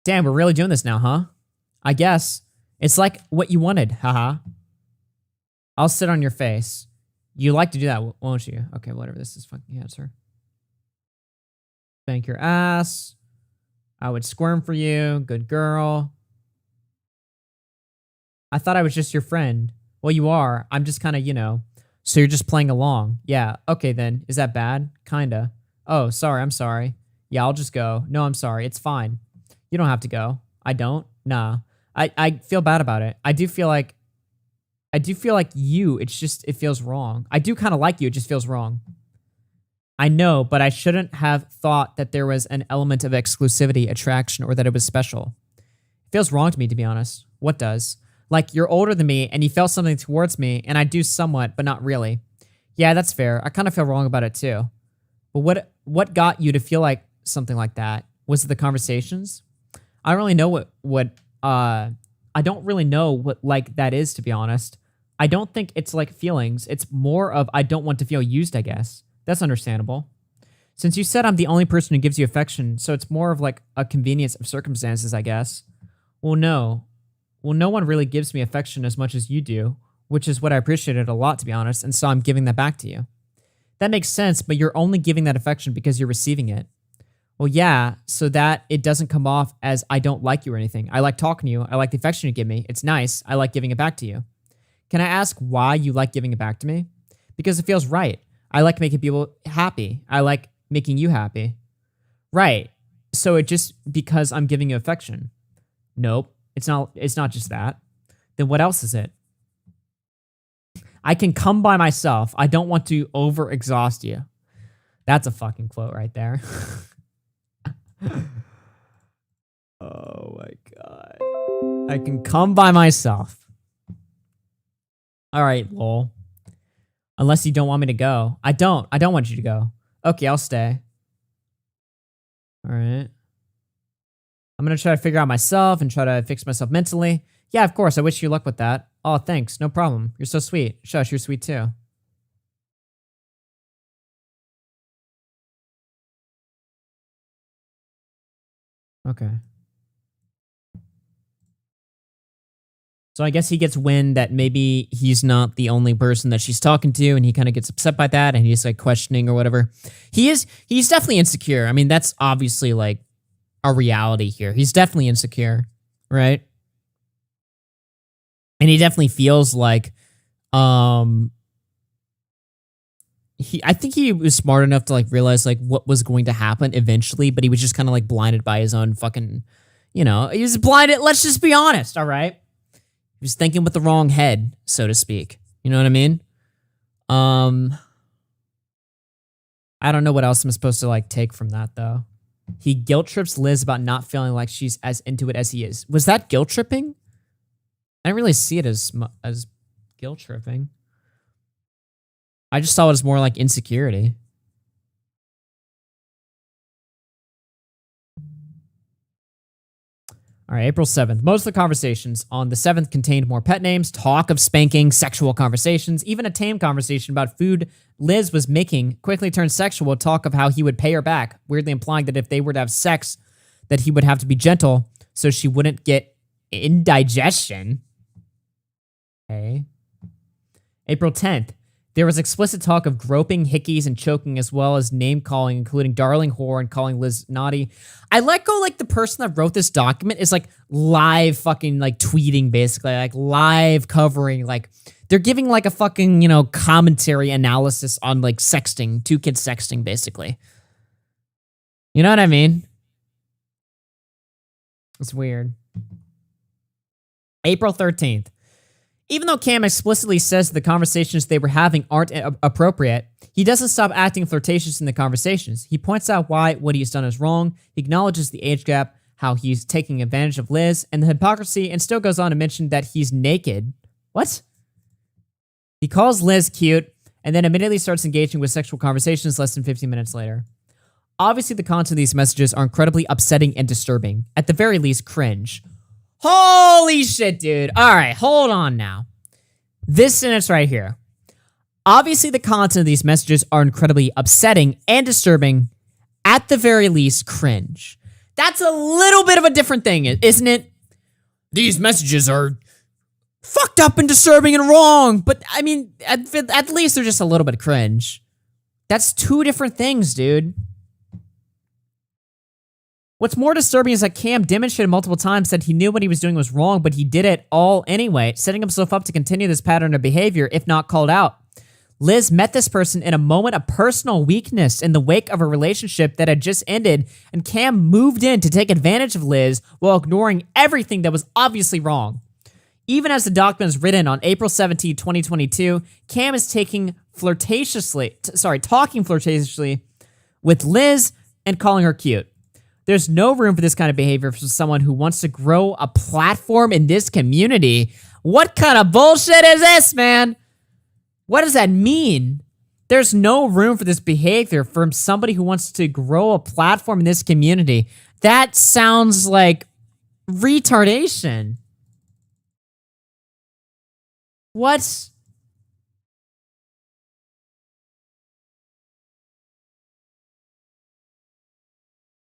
Damn, we're really doing this now, huh? I guess. It's like what you wanted, haha. I'll sit on your face. You like to do that, won't you? Okay, whatever, this is fucking answer. Thank your ass. I would squirm for you. Good girl. I thought I was just your friend. Well, you are. I'm just kind of, so you're just playing along. Yeah. Okay, then. Is that bad? Kinda. Oh, sorry. I'm sorry. Yeah, I'll just go. No, I'm sorry. It's fine. You don't have to go. I don't? Nah. I feel bad about it. I do feel like you, it feels wrong. I do kind of like you. It just feels wrong. I know, but I shouldn't have thought that there was an element of exclusivity, attraction, or that it was special. It feels wrong to me, to be honest. What does? Like, you're older than me, and you felt something towards me, and I do somewhat, but not really. Yeah, that's fair. I kind of feel wrong about it, too. But what got you to feel like something like that? Was it the conversations? I don't really know I don't really know what, like, that is, to be honest. I don't think it's, like, feelings. It's more of I don't want to feel used, I guess. That's understandable. Since you said I'm the only person who gives you affection, so it's more of, like, a convenience of circumstances, I guess. Well, no. Well, no one really gives me affection as much as you do, which is what I appreciated a lot, to be honest, and so I'm giving that back to you. That makes sense, but you're only giving that affection because you're receiving it. Well, yeah, so that it doesn't come off as I don't like you or anything. I like talking to you. I like the affection you give me. It's nice. I like giving it back to you. Can I ask why you like giving it back to me? Because it feels right. I like making people happy. I like making you happy. Right. So it just because I'm giving you affection. Nope. It's not just that. Then what else is it? I can come by myself. I don't want to over-exhaust you. That's a fucking quote right there. Oh my God. I can come by myself. All right, lol. Unless you don't want me to go. I don't want you to go. Okay, I'll stay. All right. I'm going to try to figure out myself and try to fix myself mentally. Yeah, of course. I wish you luck with that. Oh, thanks. No problem. You're so sweet. Shush, you're sweet too. Okay. So I guess he gets wind that maybe he's not the only person that she's talking to, and he kind of gets upset by that, and he's like questioning or whatever. He's definitely insecure. I mean, that's obviously like a reality here. He's definitely insecure, right? And he definitely feels like I think he was smart enough to like realize like what was going to happen eventually, but he was just kind of like blinded by his own fucking, he was blinded. Let's just be honest, all right? He was thinking with the wrong head, so to speak. You know what I mean? I don't know what else I'm supposed to like take from that though. He guilt trips Liz about not feeling like she's as into it as he is. Was that guilt tripping? I didn't really see it as guilt tripping. I just saw it as more like insecurity. All right, April 7th. Most of the conversations on the 7th contained more pet names, talk of spanking, sexual conversations, even a tame conversation about food Liz was making quickly turned sexual, talk of how he would pay her back, weirdly implying that if they were to have sex, that he would have to be gentle so she wouldn't get indigestion. Okay. April 10th. There was explicit talk of groping, hickeys, and choking, as well as name-calling, including darling whore and calling Liz naughty. I let go, like, the person that wrote this document is, like, live fucking, like, tweeting, basically. Like, live covering, like, they're giving, like, a fucking, commentary analysis on, like, sexting, two kids sexting, basically. You know what I mean? It's weird. April 13th. Even though Cam explicitly says the conversations they were having aren't appropriate, he doesn't stop acting flirtatious in the conversations. He points out why what he's done is wrong, he acknowledges the age gap, how he's taking advantage of Liz, and the hypocrisy, and still goes on to mention that he's naked. What? He calls Liz cute, and then immediately starts engaging with sexual conversations less than 15 minutes later. Obviously, the content of these messages are incredibly upsetting and disturbing. At the very least, cringe. Holy shit, dude. All right, hold on now. This sentence right here. Obviously, the content of these messages are incredibly upsetting and disturbing. At the very least, cringe. That's a little bit of a different thing, isn't it? These messages are fucked up and disturbing and wrong, but I mean, at least they're just a little bit cringe. That's two different things, dude. What's more disturbing is that Cam demonstrated multiple times that he knew what he was doing was wrong, but he did it all anyway, setting himself up to continue this pattern of behavior if not called out. Liz met this person in a moment of personal weakness in the wake of a relationship that had just ended, and Cam moved in to take advantage of Liz while ignoring everything that was obviously wrong. Even as the document is written on April 17, 2022, Cam is talking flirtatiously with Liz and calling her cute. There's no room for this kind of behavior from someone who wants to grow a platform in this community. What kind of bullshit is this, man? What does that mean? There's no room for this behavior from somebody who wants to grow a platform in this community. That sounds like retardation. What?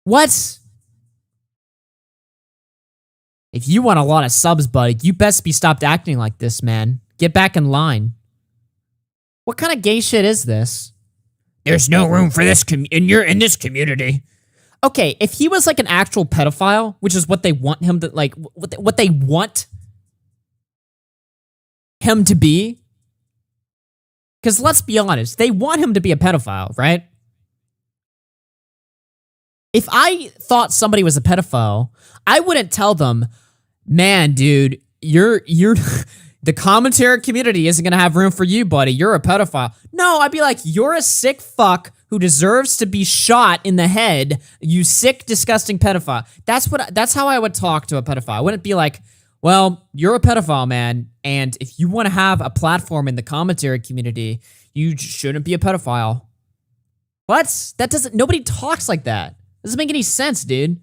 What? If you want a lot of subs, buddy, you best be stopped acting like this, man. Get back in line. What kind of gay shit is this? There's no room for this in this community. Okay, if he was like an actual pedophile, which is what they want him to like, what they want him to be. Because let's be honest, they want him to be a pedophile, right? If I thought somebody was a pedophile, I wouldn't tell them, man, dude, you're the commentary community isn't going to have room for you, buddy. You're a pedophile. No, I'd be like, you're a sick fuck who deserves to be shot in the head. You sick, disgusting pedophile. That's how I would talk to a pedophile. I wouldn't be like, well, you're a pedophile, man. And if you want to have a platform in the commentary community, you shouldn't be a pedophile. What? Nobody talks like that. Doesn't make any sense, dude.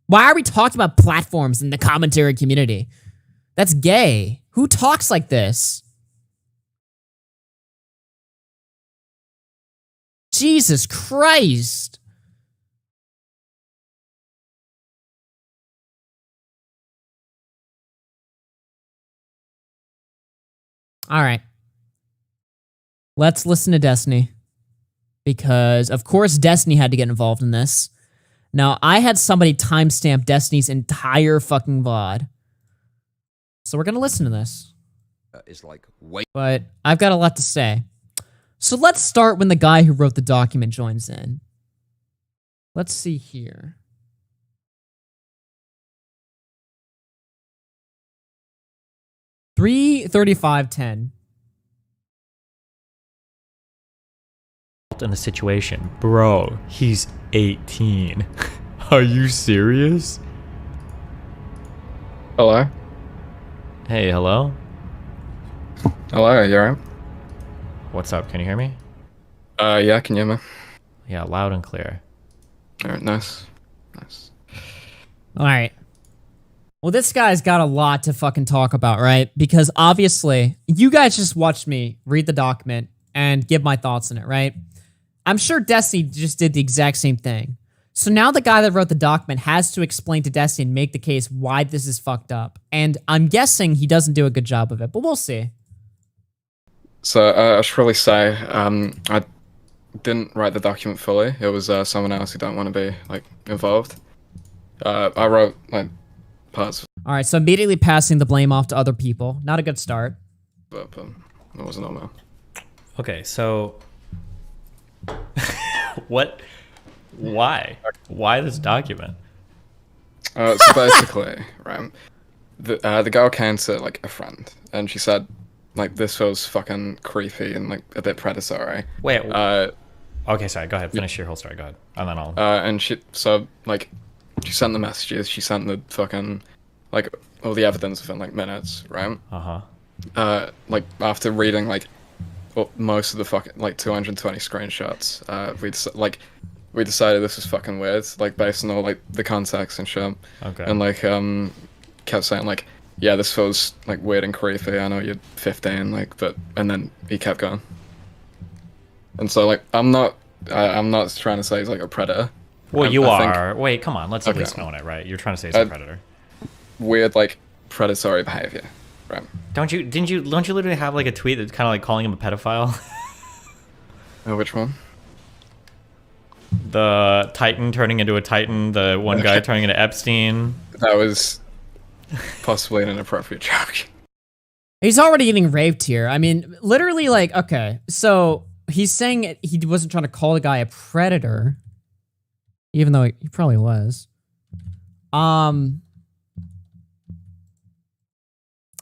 Why are we talking about platforms in the commentary community? That's gay. Who talks like this? Jesus Christ. All right. Let's listen to Destiny. Because, of course, Destiny had to get involved in this. Now, I had somebody timestamp Destiny's entire fucking VOD. So we're going to listen to this. But I've got a lot to say. So let's start when the guy who wrote the document joins in. Let's see here. $3:35:10. In the situation, bro, he's 18. Are you serious? Hello? Hey, hello? Hello, you alright? What's up? Can you hear me? Yeah, can you hear me? Yeah, loud and clear. Alright, nice. Nice. All right. Well, this guy's got a lot to fucking talk about, right? Because obviously, you guys just watched me read the document and give my thoughts on it, right? I'm sure Destiny just did the exact same thing. So now the guy that wrote the document has to explain to Destiny and make the case why this is fucked up. And I'm guessing he doesn't do a good job of it, but we'll see. So, I should probably say, I didn't write the document fully. It was someone else who don't want to be, like, involved. I wrote, like, parts. All right, so immediately passing the blame off to other people. Not a good start. But it wasn't all that. Okay, so... What? Why? Why this document? So basically, right, the girl came to, like, a friend, and she said, like, this feels fucking creepy and, like, a bit predatory. Wait, okay, sorry, go ahead, finish your whole story, go ahead, and then I'll... and she sent the messages, she sent the fucking, like, all the evidence within, like, minutes, right? Uh-huh. Like, after reading, like, most of the fucking, like, 220 screenshots, we decided this was fucking weird, like, based on all, like, the context and shit. Okay. And, like, kept saying, like, yeah, this feels, like, weird and creepy, I know you're 15, like, but, and then he kept going. And so, like, I'm not trying to say he's, like, a predator. Well, you are. Wait, come on, let's at least own it, right? You're trying to say he's a predator. Weird, like, predatory behavior, right? Don't you literally have, like, a tweet that's kind of like calling him a pedophile? Which one? The Titan turning into a Titan, the one guy turning into Epstein. That was possibly an inappropriate joke. He's already getting raped here. I mean, literally, like, okay, so he's saying he wasn't trying to call the guy a predator, even though he probably was. And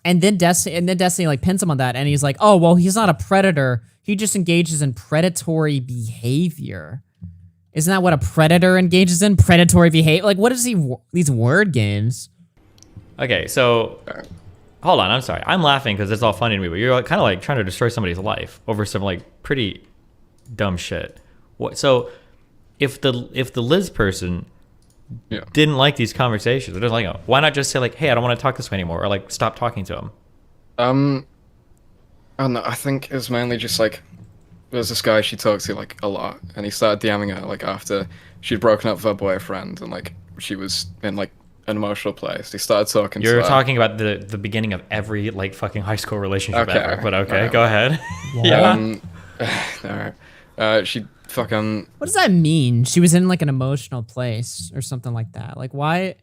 then Destiny like pins him on that, and he's like, "Oh, well, he's not a predator. He just engages in predatory behavior." Isn't that what a predator engages in? Predatory behavior? Like, what is these word games? Okay, so hold on. I'm sorry. I'm laughing because it's all funny to me, but you're like, kind of like trying to destroy somebody's life over some like pretty dumb shit. What? So if the Liz person didn't like these conversations, they're like, why not just say like, "Hey, I don't want to talk this way anymore," or like stop talking to him? I don't know. I think it's mainly just like there's this guy she talks to like a lot, and he started DMing her like after she'd broken up with her boyfriend and like she was in like an emotional place. He started talking to her. You're talking about the beginning of every like fucking high school relationship ever, but okay, Alright. go ahead. Alright. She fucking... What does that mean? She was in like an emotional place or something like that. Like, why?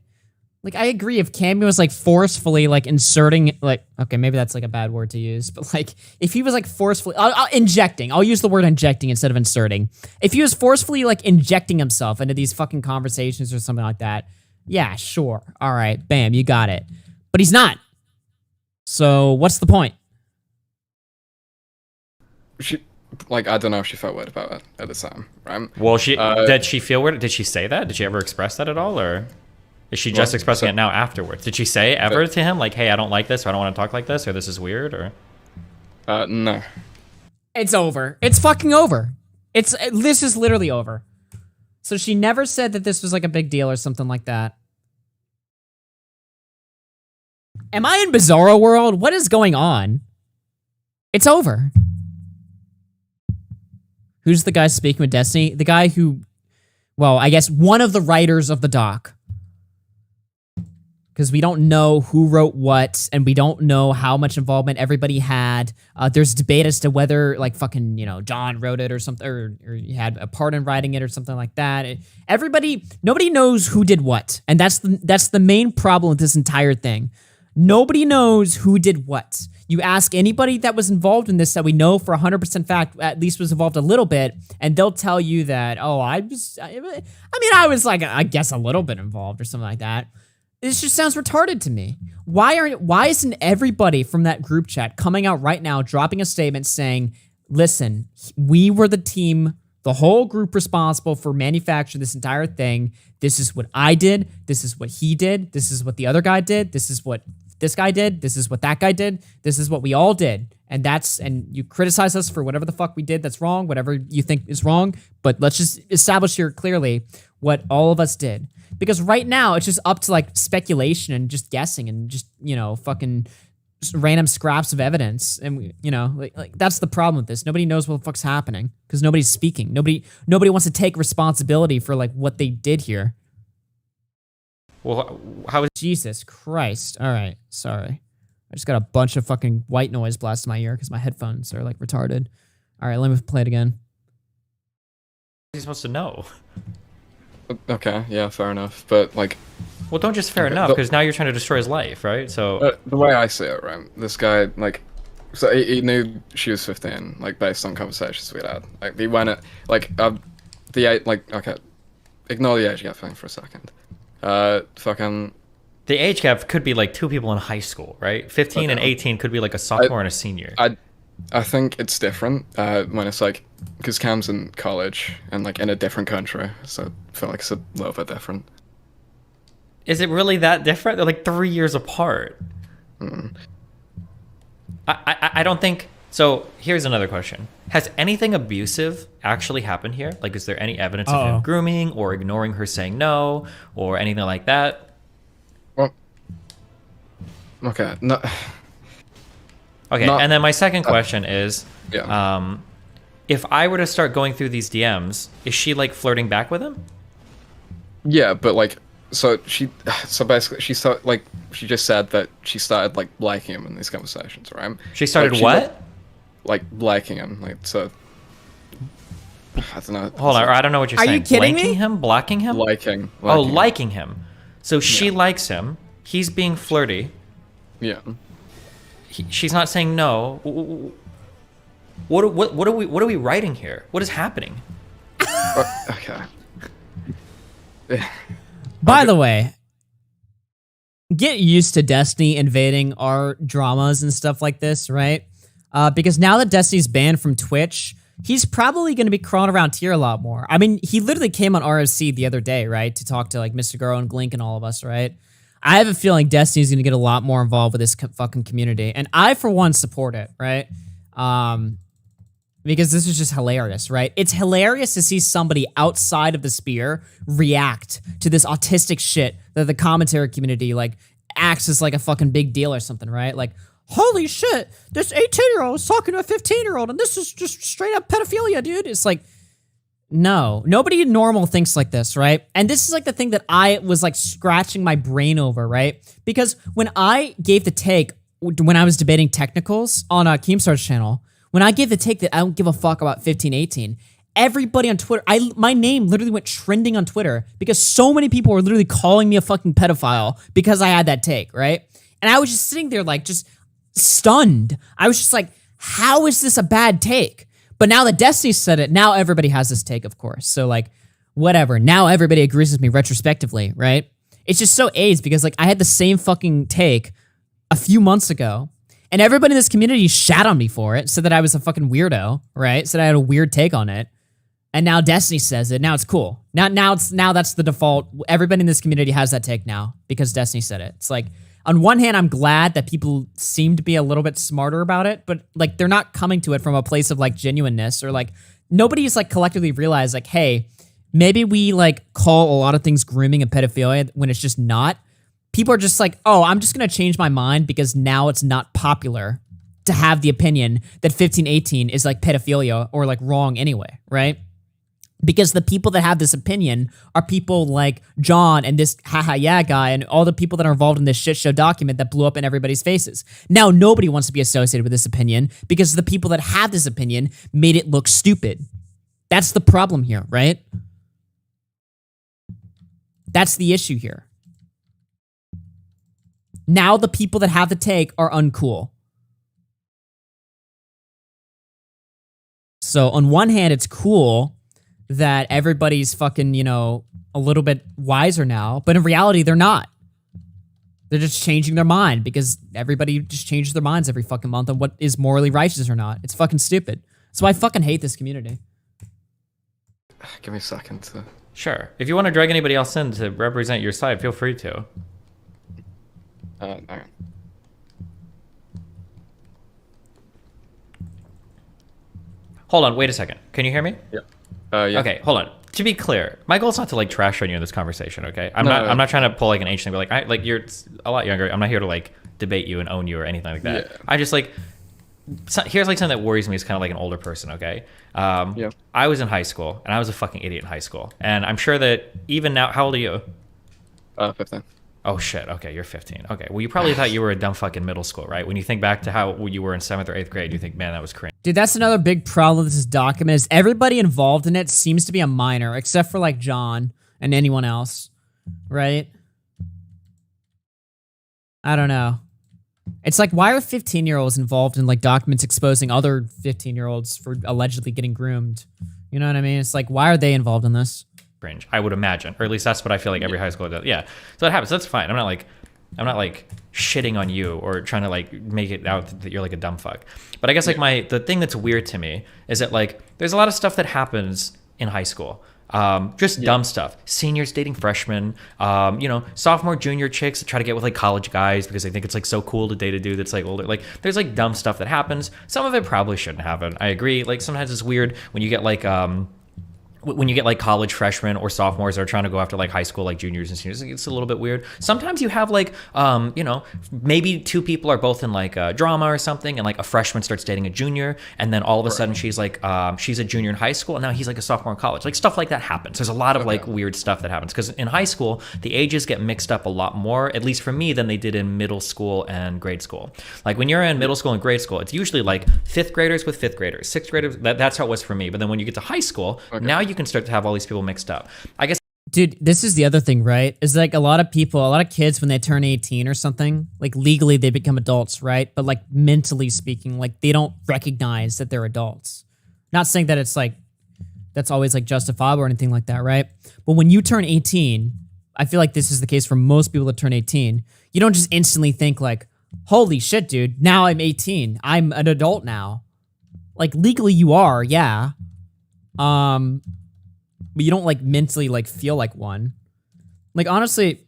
Like, I agree if Cammy was like forcefully like inserting, like, okay, maybe that's like a bad word to use, but like if he was like forcefully injecting, I'll use the word injecting instead of inserting. If he was forcefully like injecting himself into these fucking conversations or something like that, yeah, sure. All right, bam, you got it. But he's not. So what's the point? She, like, I don't know if she felt weird about it at the time, right? Well, did she feel weird? Did she say that? Did she ever express that at all, or is she just expressing it now afterwards? Did she say ever to him like, "Hey, I don't like this, or I don't want to talk like this, or this is weird," or? No. It's over. It's fucking over. This is literally over. So she never said that this was like a big deal or something like that. Am I in Bizarro World? What is going on? It's over. Who's the guy speaking with Destiny? The guy who, well, I guess one of the writers of the doc. Because we don't know who wrote what, and we don't know how much involvement everybody had. There's debate as to whether, like, fucking, you know, John wrote it or something, or he had a part in writing it or something like that. Nobody knows who did what, and that's the main problem with this entire thing. Nobody knows who did what. You ask anybody that was involved in this that we know for 100% fact at least was involved a little bit, and they'll tell you that, oh, I was like, I guess a little bit involved or something like that. This just sounds retarded to me. Why isn't everybody from that group chat coming out right now, dropping a statement saying, listen, we were the team, the whole group responsible for manufacturing this entire thing. This is what I did. This is what he did. This is what the other guy did. This is what this guy did. This is what that guy did. This is what we all did. And you criticize us for whatever the fuck we did that's wrong, whatever you think is wrong. But let's just establish here clearly what all of us did. Because right now, it's just up to, like, speculation and just guessing and just, you know, fucking just random scraps of evidence. And, you know, like that's the problem with this. Nobody knows what the fuck's happening because nobody's speaking. Nobody wants to take responsibility for, like, what they did here. Well, how is... Jesus Christ. All right, sorry. I just got a bunch of fucking white noise blasting my ear because my headphones are, like, retarded. All right, let me play it again. What is he supposed to know? Okay, yeah, fair enough. But, like... Well, don't just fair enough, because now you're trying to destroy his life, right? So... the way I see it, right, this guy, like... So he knew she was 15, like, based on conversations we'd had. Like, he went at... Like, the age... Like, okay. Ignore the age gap thing for a second. Fucking... The age gap could be, like, two people in high school, right? 15 and 18 could be, like, a sophomore and a senior. I think it's different when it's like, because Cam's in college and like in a different country, so I feel like it's a little bit different. Is it really that different? They're like 3 years apart. I don't think so. Here's another question: has anything abusive actually happened here? Like, is there any evidence of him grooming or ignoring her saying no or anything like that? Well, okay, no. Okay, and then my second question is, if I were to start going through these DMs, is she, like, flirting back with him? Yeah, but, like, so basically, she just said that she started, like, liking him in these conversations, right? She started like, what? Like, liking him, like, so... I don't know. Hold on, I don't know what you're Are saying. you kidding Blanking me? him? Blocking him? Liking. Oh, liking him. So she likes him. He's being flirty. Yeah. She's not saying no. What are we writing here? What is happening? Okay. By the way, get used to Destiny invading our dramas and stuff like this, right? Because now that Destiny's banned from Twitch, he's probably going to be crawling around here a lot more. I mean, he literally came on RFC the other day, right? To talk to like Mr. Garo and Glink and all of us, right? I have a feeling Destiny's going to get a lot more involved with this fucking community. And I, for one, support it, right? Because this is just hilarious, right? It's hilarious to see somebody outside of the sphere react to this autistic shit that the commentary community like acts as like a fucking big deal or something, right? Like, holy shit, this 18-year-old is talking to a 15-year-old and this is just straight up pedophilia, dude. It's like, no, nobody normal thinks like this, right? And this is like the thing that I was like scratching my brain over, right? Because when I gave the take, when I was debating technicals on Keemstar's channel, when I gave the take that I don't give a fuck about 15-18, everybody on Twitter, my name literally went trending on Twitter because so many people were literally calling me a fucking pedophile because I had that take, right? And I was just sitting there like just stunned. I was just like, how is this a bad take? But now that Destiny said it, now everybody has this take, of course. So like, whatever. Now everybody agrees with me retrospectively, right? It's just so AIDS because like I had the same fucking take a few months ago. And everybody in this community shat on me for it, said that I was a fucking weirdo, right? Said I had a weird take on it. And now Destiny says it. Now it's cool. Now that's the default. Everybody in this community has that take now because Destiny said it. It's like, on one hand, I'm glad that people seem to be a little bit smarter about it, but like they're not coming to it from a place of like genuineness or like nobody's like collectively realized like, hey, maybe we like call a lot of things grooming and pedophilia when it's just not. People are just like, oh, I'm just going to change my mind because now it's not popular to have the opinion that 15-18 is like pedophilia or like wrong anyway, right? Because the people that have this opinion are people like John and this haha yeah guy and all the people that are involved in this shit show document that blew up in everybody's faces. Now nobody wants to be associated with this opinion because the people that have this opinion made it look stupid. That's the problem here, right? That's the issue here. Now the people that have the take are uncool. So on one hand, it's cool that everybody's fucking, you know, a little bit wiser now, but in reality, they're not. They're just changing their mind because everybody just changes their minds every fucking month on what is morally righteous or not. It's fucking stupid. So I fucking hate this community. Give me a second to... Sure. If you want to drag anybody else in to represent your side, feel free to. No. Hold on, wait a second. Can you hear me? Yeah. Yeah. Okay, hold on. To be clear, my goal is not to like trash on you in this conversation, okay? I'm not trying to pull like an ancient thing, but like you're a lot younger. I'm not here to like debate you and own you or anything like that. Yeah. I just like here's like something that worries me as kind of like an older person, okay? Yeah. I was in high school and I was a fucking idiot in high school. And I'm sure that even now, how old are you? 15. Oh shit, okay, you're 15. Okay, well you probably thought you were a dumb fucking middle school, right? When you think back to how you were in 7th or 8th grade, you think, man, that was cringe. Dude, that's another big problem with this document is everybody involved in it seems to be a minor, except for like John and anyone else, right? I don't know. It's like, why are 15-year-olds involved in like documents exposing other 15-year-olds for allegedly getting groomed? You know what I mean? It's like, why are they involved in this? Cringe, I would imagine, or at least that's what I feel like every high school does. Yeah, so that happens. That's fine. I'm not like shitting on you or trying to like make it out that you're like a dumb fuck. But I guess like the thing that's weird to me is that like there's a lot of stuff that happens in high school. Just dumb stuff. Seniors dating freshmen, you know, sophomore, junior chicks that try to get with like college guys because they think it's like so cool to date a dude that's like older. Like there's like dumb stuff that happens. Some of it probably shouldn't happen. I agree. Like sometimes it's weird when you get like, when you get like college freshmen or sophomores that are trying to go after like high school, like juniors and seniors, it's a little bit weird. Sometimes you have like, you know, maybe two people are both in like drama or something, and like a freshman starts dating a junior, and then all of a sudden she's like, she's a junior in high school, and now he's like a sophomore in college. Like stuff like that happens. There's a lot of like weird stuff that happens because in high school the ages get mixed up a lot more, at least for me, than they did in middle school and grade school. Like when you're in middle school and grade school, it's usually like fifth graders with fifth graders, sixth graders. That's how it was for me. But then when you get to high school, now you can start to have all these people mixed up. I guess. Dude, this is the other thing, right? Is like a lot of people, a lot of kids, when they turn 18 or something, like legally they become adults, right? But like mentally speaking, like they don't recognize that they're adults. Not saying that it's like, that's always like justifiable or anything like that, right? But when you turn 18, I feel like this is the case for most people that turn 18, you don't just instantly think like, holy shit, dude, now I'm 18. I'm an adult now. Like legally you are, yeah. But you don't like mentally like feel like one. Like honestly,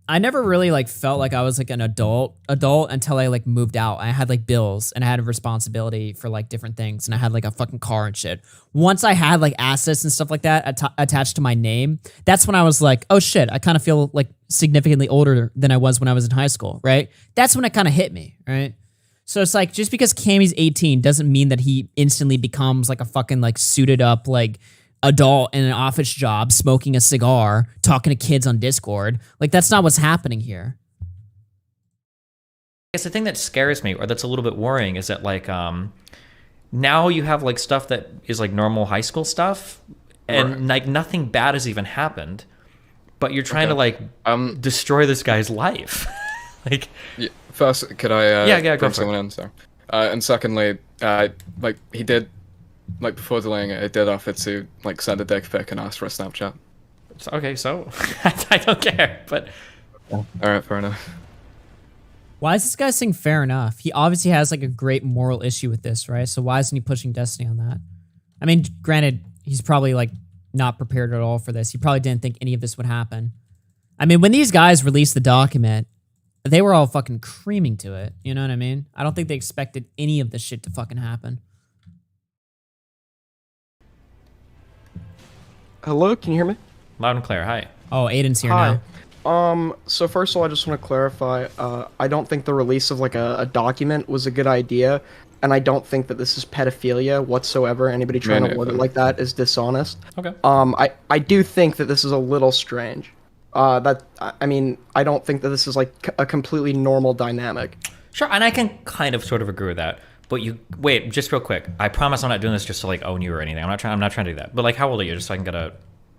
I never really like felt like I was like an adult until I like moved out. I had like bills and I had a responsibility for like different things, and I had like a fucking car and shit. Once I had like assets and stuff like that attached to my name, that's when I was like, oh shit, I kind of feel like significantly older than I was when I was in high school, right? That's when it kind of hit me, right? So it's like, just because Cammy's 18 doesn't mean that he instantly becomes like a fucking like suited up like adult in an office job, smoking a cigar, talking to kids on Discord. Like that's not what's happening here. I guess the thing that scares me, or that's a little bit worrying, is that like now you have like stuff that is like normal high school stuff, and like nothing bad has even happened, but you're trying to like destroy this guy's life. Like, yeah, first, could I go bring for someone in? So, and secondly, like he did, like before delaying it, it did offer to like send a dick pic and ask for a Snapchat. Okay, so I don't care, but all right, fair enough. Why is this guy saying fair enough? He obviously has like a great moral issue with this, right? So why isn't he pushing Destiny on that? I mean, granted, he's probably like not prepared at all for this. He probably didn't think any of this would happen. I mean, when these guys released the document, they were all fucking creaming to it. You know what I mean? I don't think they expected any of this shit to fucking happen. Hello, can you hear me? Loud and clear. Hi. Oh, Aiden's here Hi. now. So first of all, I just want to clarify, I don't think the release of like a document was a good idea, and I don't think that this is pedophilia whatsoever. Anybody trying to word it like that is dishonest. Okay. I do think that this is a little strange. I mean, I don't think that this is like a completely normal dynamic. Sure, and I can kind of sort of agree with that. But you wait, just real quick. I promise I'm not doing this just to like own you or anything. I'm not trying to do that. But like, how old are you? Just so I can get a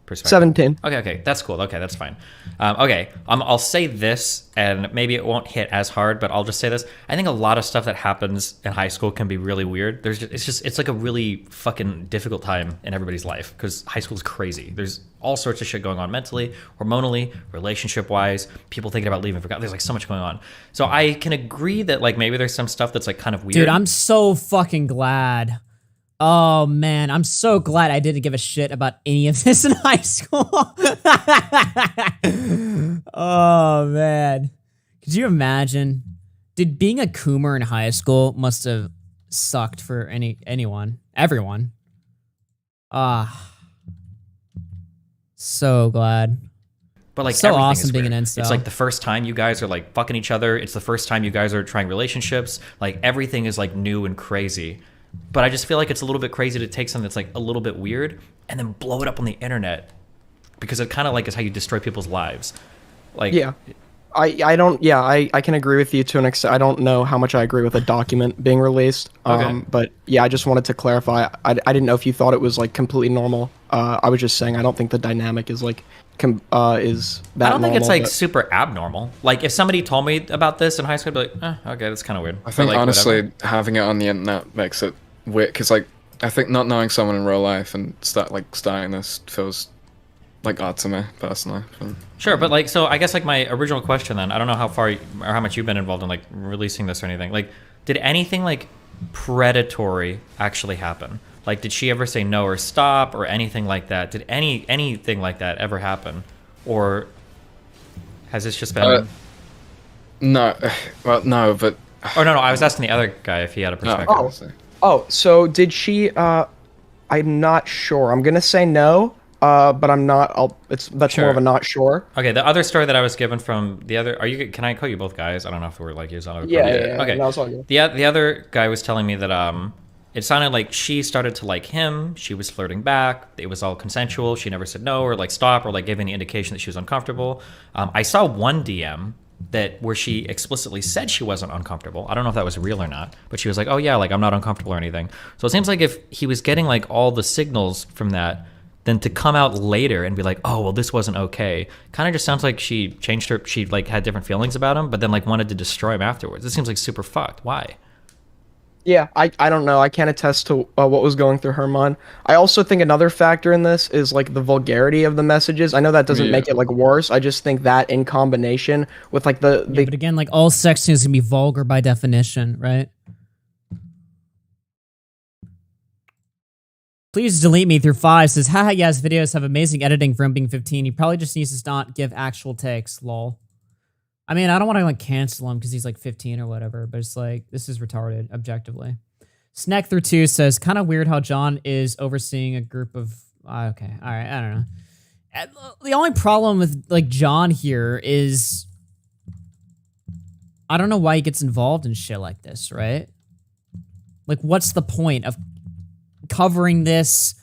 perspective. 17. Okay, that's cool. Okay, that's fine. Okay, I'll say this, and maybe it won't hit as hard, but I'll just say this. I think a lot of stuff that happens in high school can be really weird. It's like a really fucking difficult time in everybody's life because high school is crazy. There's all sorts of shit going on mentally, hormonally, relationship-wise. People thinking about leaving. There's like so much going on. So I can agree that like maybe there's some stuff that's like kind of weird. Dude, I'm so fucking glad. Oh man, I'm so glad I didn't give a shit about any of this in high school. Oh man. Could you imagine? Dude, being a coomer in high school must have sucked for everyone. So glad. But like so everything awesome is being weird. an incel. It's like the first time you guys are like fucking each other. It's the first time you guys are trying relationships. Like everything is like new and crazy. But I just feel like it's a little bit crazy to take something that's like a little bit weird and then blow it up on the internet because it kind of like is how you destroy people's lives. Like yeah, I don't. Yeah, I can agree with you to an extent. I don't know how much I agree with a document being released. Okay. But yeah, I just wanted to clarify. I didn't know if you thought it was like completely normal. I was just saying I don't think the dynamic is like is that. I don't think it's normal, like super abnormal. Like if somebody told me about this in high school, I'd be like, okay, that's kind of weird. I think like, honestly, whatever. having it on the internet makes it weird because like I think not knowing someone in real life and starting this feels like odd to me personally. Sure, but like so, I guess like my original question then, I don't know how far or how much you've been involved in like releasing this or anything. Like, did anything like predatory actually happen? Like, did she ever say no or stop or anything like that? Did anything like that ever happen, or has this just been? No, well, no, but. Oh no, I was asking the other guy if he had a perspective. Oh, so did she? I'm not sure. I'm gonna say no, but I'm not. That's Sure. more of a not sure. Okay, the other story that I was given from the other, can I call you both guys? I don't know if we're like using other. Yeah. Okay. No, it's all good. The other guy was telling me that it sounded like she started to like him. She was flirting back. It was all consensual. She never said no or like stop or like gave any indication that she was uncomfortable. I saw one DM where she explicitly said she wasn't uncomfortable. I don't know if that was real or not, but she was like, "Oh yeah, like I'm not uncomfortable or anything." So it seems like if he was getting like all the signals from that, then to come out later and be like, "Oh well, this wasn't okay," kind of just sounds like she changed her. She like had different feelings about him, but then like wanted to destroy him afterwards. It seems like super fucked. Why? Yeah, I don't know. I can't attest to what was going through her mind. I also think another factor in this is like the vulgarity of the messages. I know that doesn't make it like worse. I just think that in combination with like the But again, like all sexting is gonna be vulgar by definition, right? Please delete me through 5 says, haha, yes, videos have amazing editing for him being 15. He probably just needs to not give actual takes, lol. I mean, I don't want to like cancel him because he's like 15 or whatever, but it's like, this is retarded, objectively. Snack through 2 says, kind of weird how John is overseeing a group of, okay, all right, I don't know. The only problem with like John here is, I don't know why he gets involved in shit like this, right? Like, what's the point of covering this,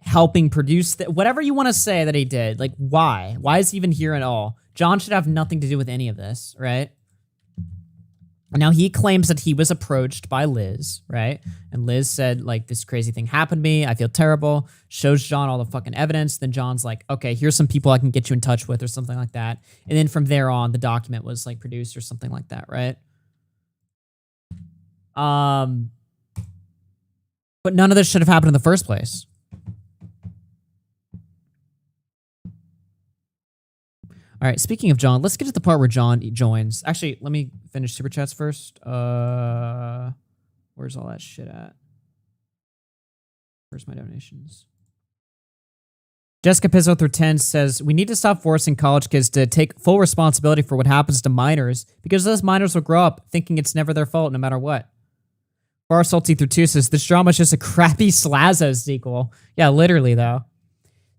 helping produce whatever you want to say that he did? Like, why? Why is he even here at all? John should have nothing to do with any of this, right? Now, he claims that he was approached by Liz, right? And Liz said, like, this crazy thing happened to me. I feel terrible. Shows John all the fucking evidence. Then John's like, okay, here's some people I can get you in touch with or something like that. And then from there on, the document was, like, produced or something like that, right? But none of this should have happened in the first place. All right, speaking of John, let's get to the part where John joins. Actually, let me finish Super Chats first. Where's all that shit at? Where's my donations? Jessica Pizzo through 10 says, we need to stop forcing college kids to take full responsibility for what happens to minors because those minors will grow up thinking it's never their fault no matter what. Bar Salty through 2 says, this drama is just a crappy Slazo sequel. Yeah, literally, though.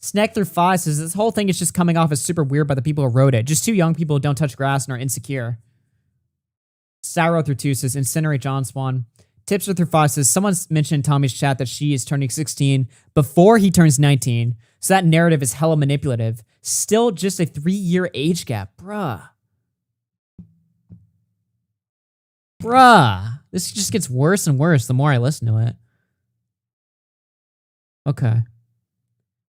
Snack through 5 says, this whole thing is just coming off as super weird by the people who wrote it. Just two young people who don't touch grass and are insecure. Sarro through 2 says, incinerate John Swan. Tipster through 5 says, someone's mentioned in Tommy's chat that she is turning 16 before he turns 19. So that narrative is hella manipulative. Still just a 3-year age gap. Bruh. This just gets worse and worse the more I listen to it. Okay.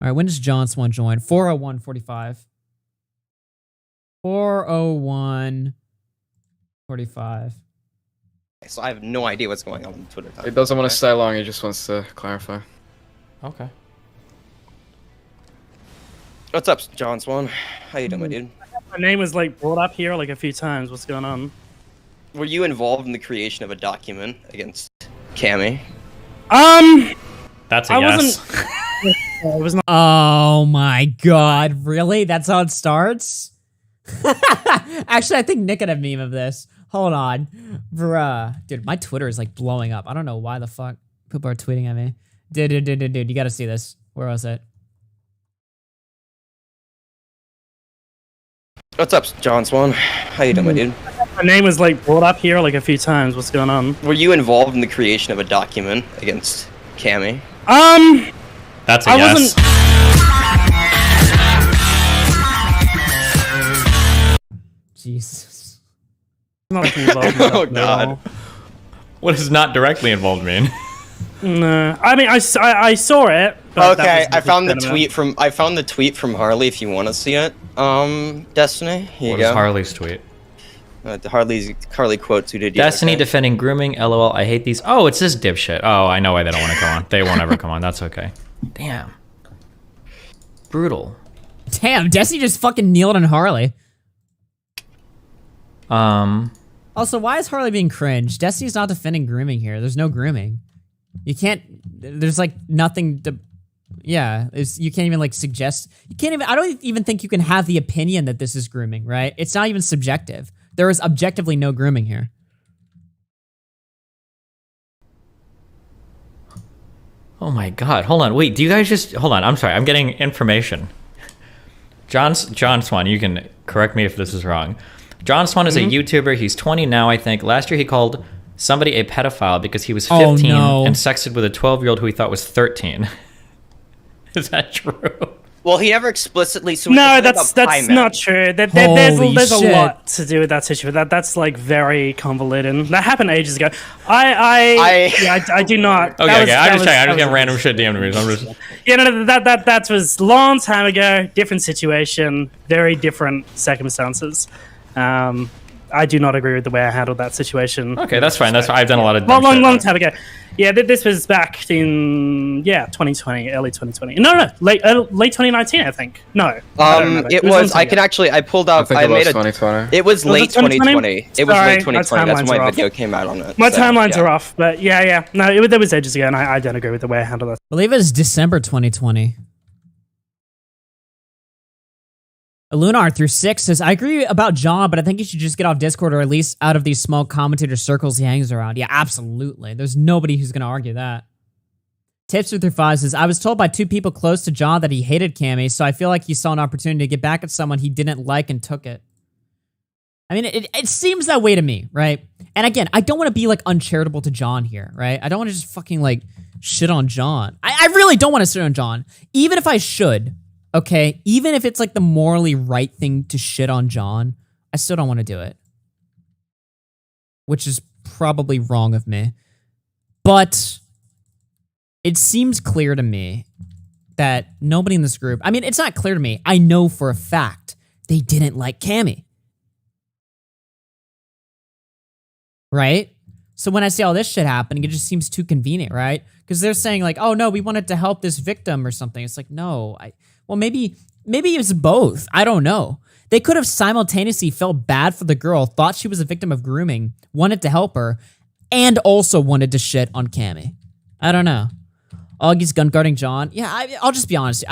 All right, when does John Swan join? 401:45. 401:45. So I have no idea what's going on Twitter. He doesn't want to stay long, he just wants to clarify. Okay. What's up, John Swan? How you doing, my dude? My name was like brought up here like a few times. What's going on? Were you involved in the creation of a document against Cammy? That's a I yes. It was not. Oh my god, really? That's how it starts? Actually, I think Nick had a meme of this. Hold on. Bruh. Dude, my Twitter is like blowing up. I don't know why the fuck people are tweeting at me. Dude, you gotta see this. Where was it? What's up, John Swan? How you doing, my dude? My name was like brought up here like a few times. What's going on? Were you involved in the creation of a document against Cammy? That's a I yes. Jesus. Not involved in Oh that at all. god. What does not directly involved mean? No, I mean I saw it. But Okay, that was I found the legitimate. tweet from Harley. If you want to see it, Destiny. Here What you is go. Harley's tweet? Harley quotes who did Destiny okay. defending grooming. LOL. I hate these. Oh, it's this dipshit. Oh, I know why they don't want to come on. They won't ever come on. That's okay. Damn. Brutal. Damn, Destiny just fucking kneeled on Harley. Also, why is Harley being cringe? Destiny's not defending grooming here. There's no grooming. You can't. There's like nothing to. Yeah, you can't even like suggest. You can't even. I don't even think you can have the opinion that this is grooming, right? It's not even subjective. There is objectively no grooming here. Oh my god. Hold on. Wait, do you guys just hold on? I'm sorry. I'm getting information. John Swan, you can correct me if this is wrong. John Swan is a YouTuber. He's 20 now, I think. Last year he called somebody a pedophile because he was 15 and sexted with a 12-year-old who he thought was 13. Is that true? Well, he never explicitly. So no, that's not true. There's a lot to do with that situation. That's like very convoluted. That happened ages ago. I do not. Okay. I'm just getting random shit DM'd me. I'm just. Yeah, no, that was a long time ago. Different situation, very different circumstances. I do not agree with the way I handled that situation. Okay, that's fine. That's I've done a lot of long time ago. Yeah, this was back in 2020, early 2020. No, late 2019, I think. No, it was. I can actually. I pulled out. I made 2020. It was late 2020. It was late 2020. That's when my video came out on it. My timelines are off, but yeah. No, that was ages ago, and I don't agree with the way I handled it. I believe it was December 2020. Lunar through 6 says, I agree about John, but I think he should just get off Discord or at least out of these small commentator circles he hangs around. Yeah, absolutely. There's nobody who's going to argue that. Tips through 5 says, I was told by 2 people close to John that he hated Cammy, so I feel like he saw an opportunity to get back at someone he didn't like and took it. I mean, it seems that way to me, right? And again, I don't want to be like uncharitable to John here, right? I don't want to just fucking like shit on John. I really don't want to shit on John. Even if I should, okay, even if it's like the morally right thing to shit on John, I still don't want to do it. Which is probably wrong of me. But it seems clear to me that nobody in this group, I mean, it's not clear to me. I know for a fact they didn't like Cammy. Right? So when I see all this shit happening, it just seems too convenient, right? Because they're saying like, oh no, we wanted to help this victim or something. It's like, no, well, maybe it's both. I don't know. They could have simultaneously felt bad for the girl, thought she was a victim of grooming, wanted to help her, and also wanted to shit on Cammy. I don't know. Augie's gun guarding John. Yeah, I'll just be honest.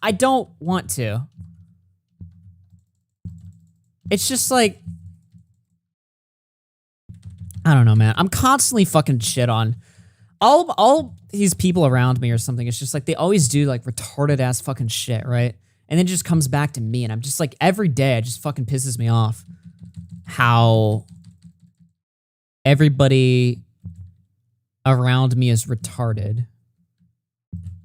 I don't want to. It's just like, I don't know, man. I'm constantly fucking shit on all these people around me or something. It's just like they always do like retarded ass fucking shit, right? And then it just comes back to me, and I'm just like, every day it just fucking pisses me off how everybody around me is retarded.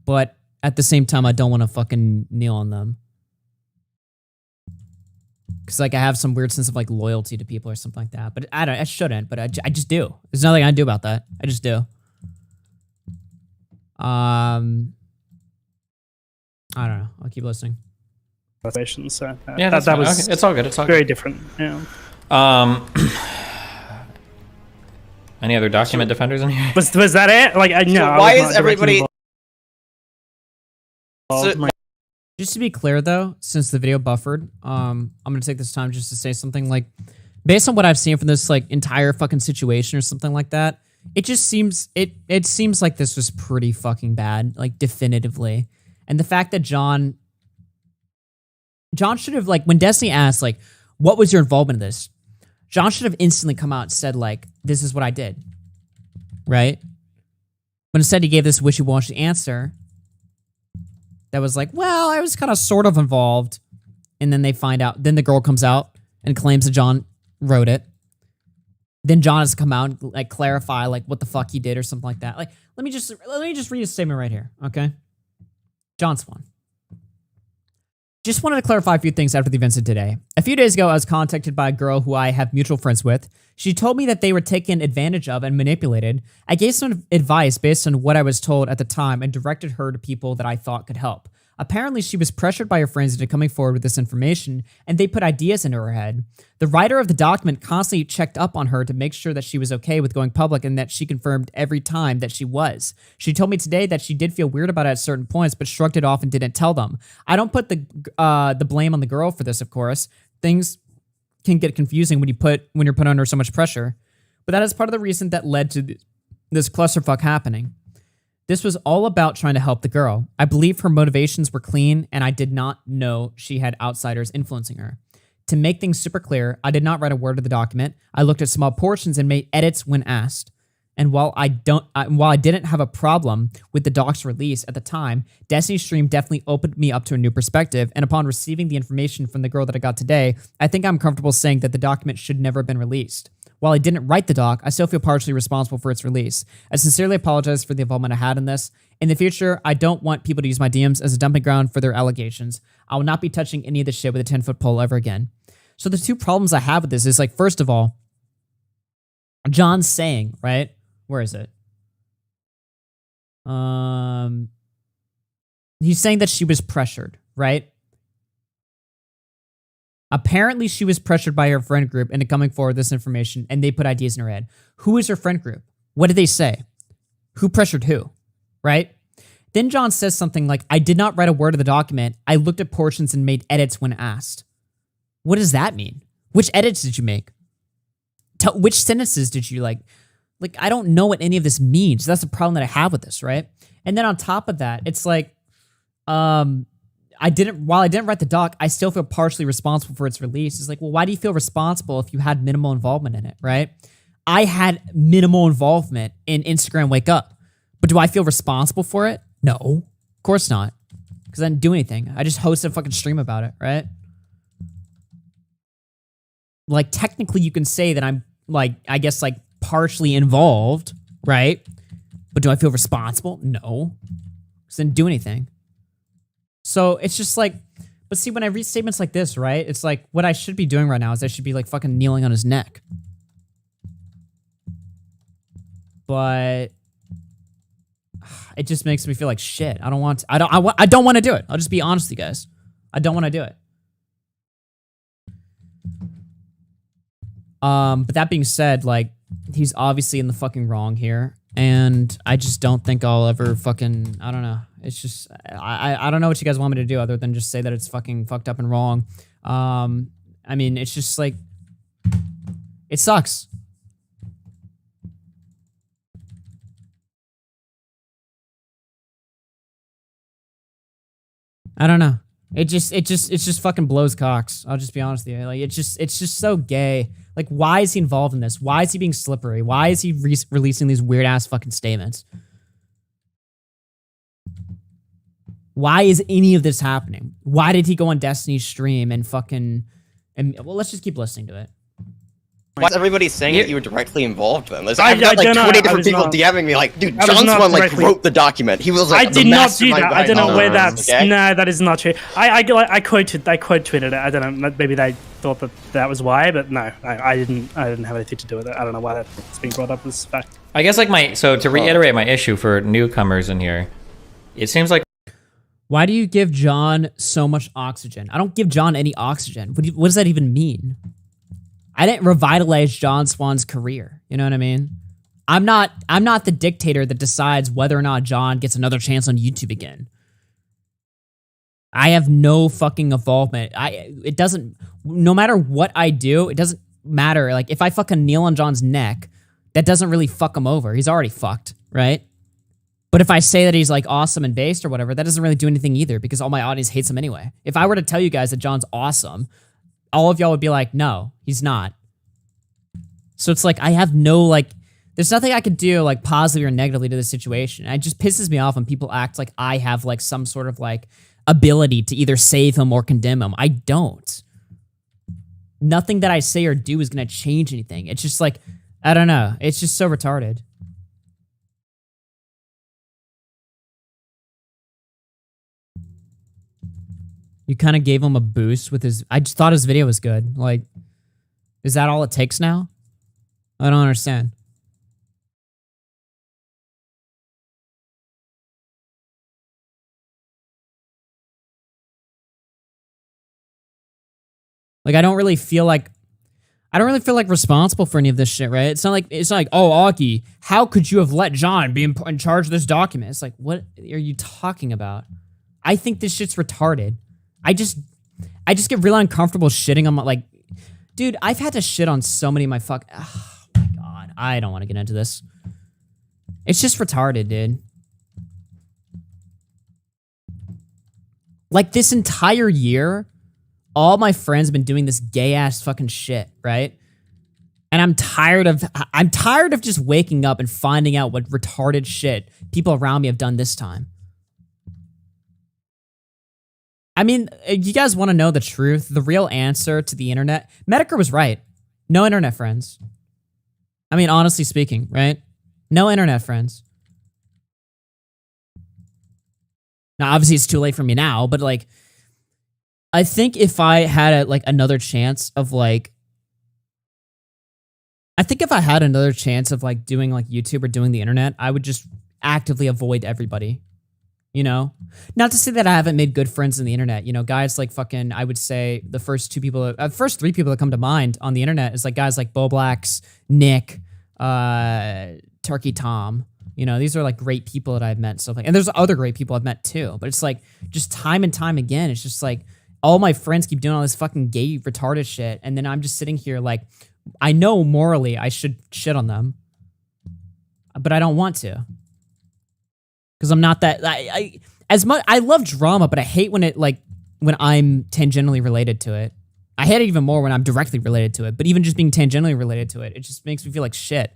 But at the same time, I don't want to fucking kneel on them. Because like I have some weird sense of like loyalty to people or something like that. But I shouldn't, but I just do. There's nothing I can do about that. I just do. I don't know. I'll keep listening. So yeah, that was okay. It's all good. It's all very good. Different. Yeah. Any other document defenders in here? Was that it? Like no. So why is everybody? Just to be clear though, since the video buffered, I'm gonna take this time just to say something like, based on what I've seen from this like entire fucking situation or something like that, it just seems it seems like this was pretty fucking bad, like definitively. And the fact that John should have, like, when Destiny asked like, what was your involvement in this? John should have instantly come out and said like, this is what I did. Right? But instead he gave this wishy-washy answer that was like, well, I was kind of sort of involved. And then they find out, then the girl comes out and claims that John wrote it. Then John has to come out and like clarify like what the fuck he did or something like that. Like, let me just read a statement right here, okay? John Swan. Just wanted to clarify a few things after the events of today. A few days ago, I was contacted by a girl who I have mutual friends with. She told me that they were taken advantage of and manipulated. I gave some advice based on what I was told at the time and directed her to people that I thought could help. Apparently, she was pressured by her friends into coming forward with this information, and they put ideas into her head. The writer of the document constantly checked up on her to make sure that she was okay with going public, and that she confirmed every time that she was. She told me today that she did feel weird about it at certain points, but shrugged it off and didn't tell them. I don't put the blame on the girl for this, of course. Things can get confusing when you're put under so much pressure, but that is part of the reason that led to this clusterfuck happening. This was all about trying to help the girl. I believe her motivations were clean, and I did not know she had outsiders influencing her. To make things super clear, I did not write a word of the document. I looked at small portions and made edits when asked. And while I didn't have a problem with the doc's release at the time, Destiny Stream definitely opened me up to a new perspective. And upon receiving the information from the girl that I got today, I think I'm comfortable saying that the document should never have been released. While I didn't write the doc, I still feel partially responsible for its release. I sincerely apologize for the involvement I had in this. In the future, I don't want people to use my DMs as a dumping ground for their allegations. I will not be touching any of this shit with a 10-foot pole ever again. So the two problems I have with this is, like, first of all, John's saying, right? Where is it? He's saying that she was pressured, right? Apparently, she was pressured by her friend group into coming forward with this information, and they put ideas in her head. Who is her friend group? What did they say? Who pressured who? Right? Then John says something like, I did not write a word of the document. I looked at portions and made edits when asked. What does that mean? Which edits did you make? Which sentences did you like, I don't know what any of this means. That's the problem that I have with this, right? And then on top of that, it's like, while I didn't write the doc, I still feel partially responsible for its release. It's like, well, why do you feel responsible if you had minimal involvement in it, right? I had minimal involvement in Instagram Wake Up, but do I feel responsible for it? No, of course not, because I didn't do anything. I just hosted a fucking stream about it, right? Like, technically, you can say that I'm, like, I guess, like, partially involved, right? But do I feel responsible? No, because I didn't do anything. So it's just like, but see, when I read statements like this, right, it's like, what I should be doing right now is I should be, like, fucking kneeling on his neck. But it just makes me feel like shit. I don't want to do it. I'll just be honest with you guys. I don't want to do it. But that being said, like, he's obviously in the fucking wrong here, and I just don't think I'll ever fucking, I don't know. It's just, I don't know what you guys want me to do other than just say that it's fucking fucked up and wrong. I mean, it's just like, it sucks. I don't know. It just fucking blows cocks. I'll just be honest with you. Like, it's just so gay. Like, why is he involved in this? Why is he being slippery? Why is he releasing these weird ass fucking statements? Why is any of this happening? Why did he go on Destiny's stream and fucking, well, let's just keep listening to it. Why is everybody saying that you were directly involved then? I've got like 20 different people not. DMing me like, dude, I was John's not one like directly- wrote the document. He was like, I did the not do that. mastermind I don't know behind where all that's. this, okay? No, that is not true. I quote tweeted it. I don't know. Maybe they thought that was why, but no, I didn't have anything to do with it. I don't know why that's being brought up as fact. I guess like so to reiterate my issue for newcomers in here, it seems like. Why do you give John so much oxygen? I don't give John any oxygen. What does that even mean? I didn't revitalize John Swan's career. You know what I mean? I'm not the dictator that decides whether or not John gets another chance on YouTube again. I have no fucking involvement. It doesn't, no matter what I do, it doesn't matter. Like, if I fucking kneel on John's neck, that doesn't really fuck him over. He's already fucked, right? But if I say that he's like awesome and based or whatever, that doesn't really do anything either, because all my audience hates him anyway. If I were to tell you guys that John's awesome, all of y'all would be like, no, he's not. So it's like, I have no, like, there's nothing I could do, like, positively or negatively to this situation. And it just pisses me off when people act like I have, like, some sort of, like, ability to either save him or condemn him. I don't. Nothing that I say or do is going to change anything. It's just like, I don't know. It's just so retarded. You kind of gave him a boost with his... I just thought his video was good. Like, is that all it takes now? I don't understand. Like, I don't really feel like responsible for any of this shit, right? It's not like, oh, Aki, how could you have let John be in charge of this document? It's like, what are you talking about? I think this shit's retarded. I just get really uncomfortable shitting on my, like, dude, I've had to shit on so many of my oh my God. I don't want to get into this. It's just retarded, dude. Like, this entire year, all my friends have been doing this gay ass fucking shit, right? And I'm tired of just waking up and finding out what retarded shit people around me have done this time. I mean, you guys want to know the truth? The real answer to the internet? Medicare was right. No internet friends. I mean, honestly speaking, right? No internet friends. Now, obviously, it's too late for me now, but like, I think if I had another chance of like, I think if I had another chance of like doing like YouTube or doing the internet, I would just actively avoid everybody. You know, not to say that I haven't made good friends on the internet. You know, guys like fucking, I would say the first three people that come to mind on the internet is like guys like Bo Blacks, Nick, Turkey Tom. You know, these are like great people that I've met and stuff like, and there's other great people I've met too. But it's like just time and time again, it's just like all my friends keep doing all this fucking gay retarded shit, and then I'm just sitting here like, I know morally I should shit on them, but I don't want to. Because I'm not that I love drama, but I hate when I'm tangentially related to it. I hate it even more when I'm directly related to it. But even just being tangentially related to it, it just makes me feel like shit.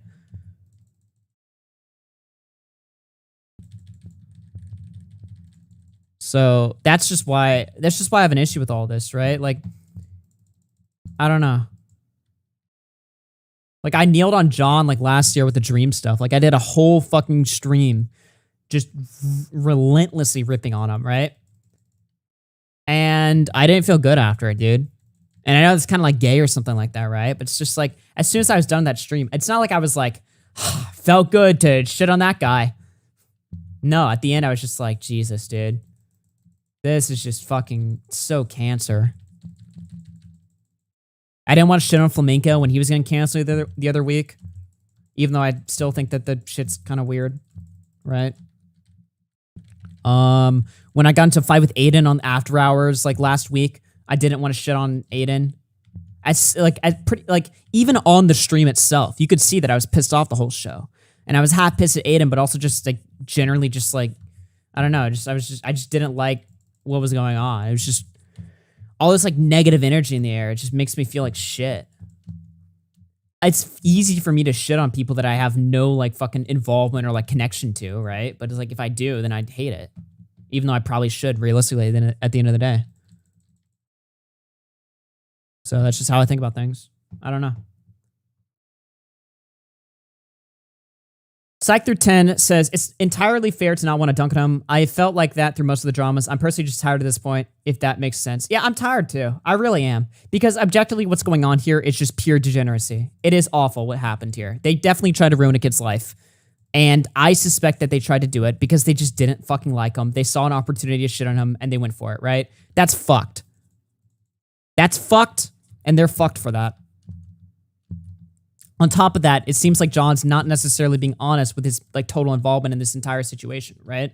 So that's just why I have an issue with all this, right? Like, I don't know. Like, I kneeled on John like last year with the dream stuff. Like, I did a whole fucking stream just relentlessly ripping on him, right? And I didn't feel good after it, dude. And I know it's kind of like gay or something like that, right? But it's just like, as soon as I was done that stream, it's not like I was like, felt good to shit on that guy. No, at the end, I was just like, Jesus, dude. This is just fucking so cancer. I didn't want to shit on Flamenco when he was getting canceled the other week. Even though I still think that the shit's kind of weird, right? When I got into a fight with Aiden on After Hours like last week, I didn't want to shit on Aiden. Even on the stream itself, you could see that I was pissed off the whole show, and I was half pissed at Aiden, but also just like generally just like, I don't know, I just didn't like what was going on. It was just all this like negative energy in the air. It just makes me feel like shit. It's easy for me to shit on people that I have no like fucking involvement or like connection to, right? But it's like if I do, then I'd hate it. Even though I probably should realistically then at the end of the day. So that's just how I think about things. I don't know. Psych through 10 says, it's entirely fair to not want to dunk on him. I felt like that through most of the dramas. I'm personally just tired at this point, if that makes sense. Yeah, I'm tired too. I really am. Because objectively what's going on here is just pure degeneracy. It is awful what happened here. They definitely tried to ruin a kid's life. And I suspect that they tried to do it because they just didn't fucking like him. They saw an opportunity to shit on him and they went for it, right? That's fucked. That's fucked, and they're fucked for that. On top of that, it seems like John's not necessarily being honest with his like total involvement in this entire situation, right?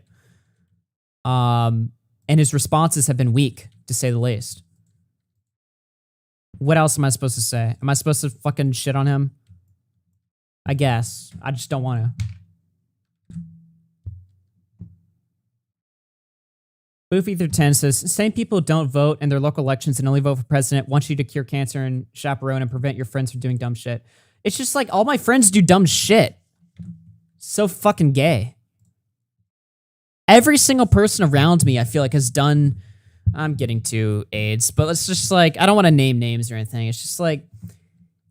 And his responses have been weak, to say the least. What else am I supposed to say? Am I supposed to fucking shit on him? I guess. I just don't want to. Boofy through 10 says, same people don't vote in their local elections and only vote for president want you to cure cancer and chaperone and prevent your friends from doing dumb shit. It's just like all my friends do dumb shit. So fucking gay. Every single person around me, I feel like, has done... I'm getting to AIDS, but it's just like... I don't want to name names or anything. It's just like...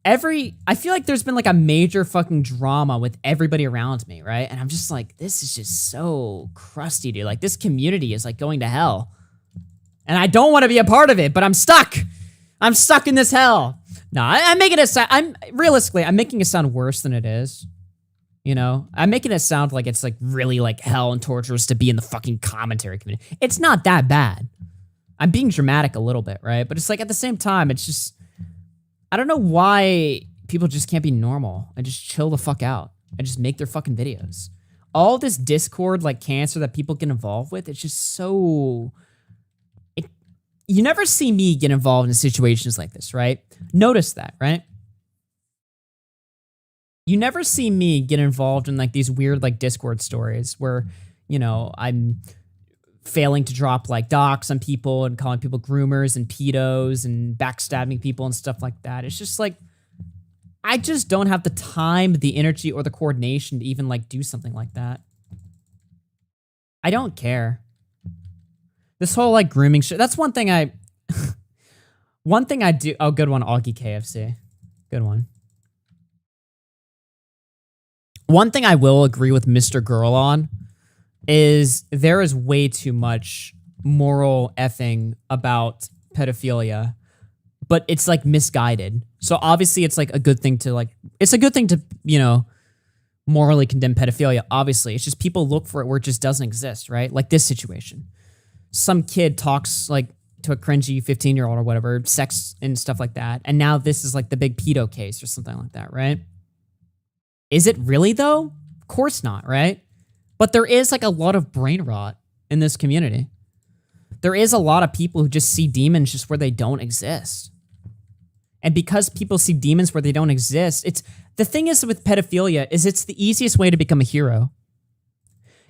I feel like there's been like a major fucking drama with everybody around me, right? And I'm just like, this is just so crusty, dude. Like, this community is like going to hell. And I don't want to be a part of it, but I'm stuck. I'm stuck in this hell. No, I'm making it sound... Realistically, I'm making it sound worse than it is. You know? I'm making it sound like it's like really like hell and torturous to be in the fucking commentary community. It's not that bad. I'm being dramatic a little bit, right? But it's like at the same time, it's just... I don't know why people just can't be normal and just chill the fuck out and just make their fucking videos. All this Discord, like cancer that people get involved with, it's just so... You never see me get involved in situations like this, right? Notice that, right? You never see me get involved in like these weird like Discord stories where, you know, I'm failing to drop like docs on people and calling people groomers and pedos and backstabbing people and stuff like that. It's just like, I just don't have the time, the energy, or the coordination to even like do something like that. I don't care. This whole like grooming shit. That's one thing I one thing I do. Oh, good one, Augie KFC. Good one. One thing I will agree with Mr. Girl on is there is way too much moral effing about pedophilia, but it's like misguided. So obviously it's like a good thing to like, it's a good thing to, you know, morally condemn pedophilia. Obviously, it's just people look for it where it just doesn't exist, right? Like this situation. Some kid talks like to a cringy 15-year-old or whatever, sex and stuff like that. And now this is like the big pedo case or something like that, right? Is it really though? Of course not, right? But there is like a lot of brain rot in this community. There is a lot of people who just see demons just where they don't exist. And because people see demons where they don't exist, it's the thing is with pedophilia is it's the easiest way to become a hero.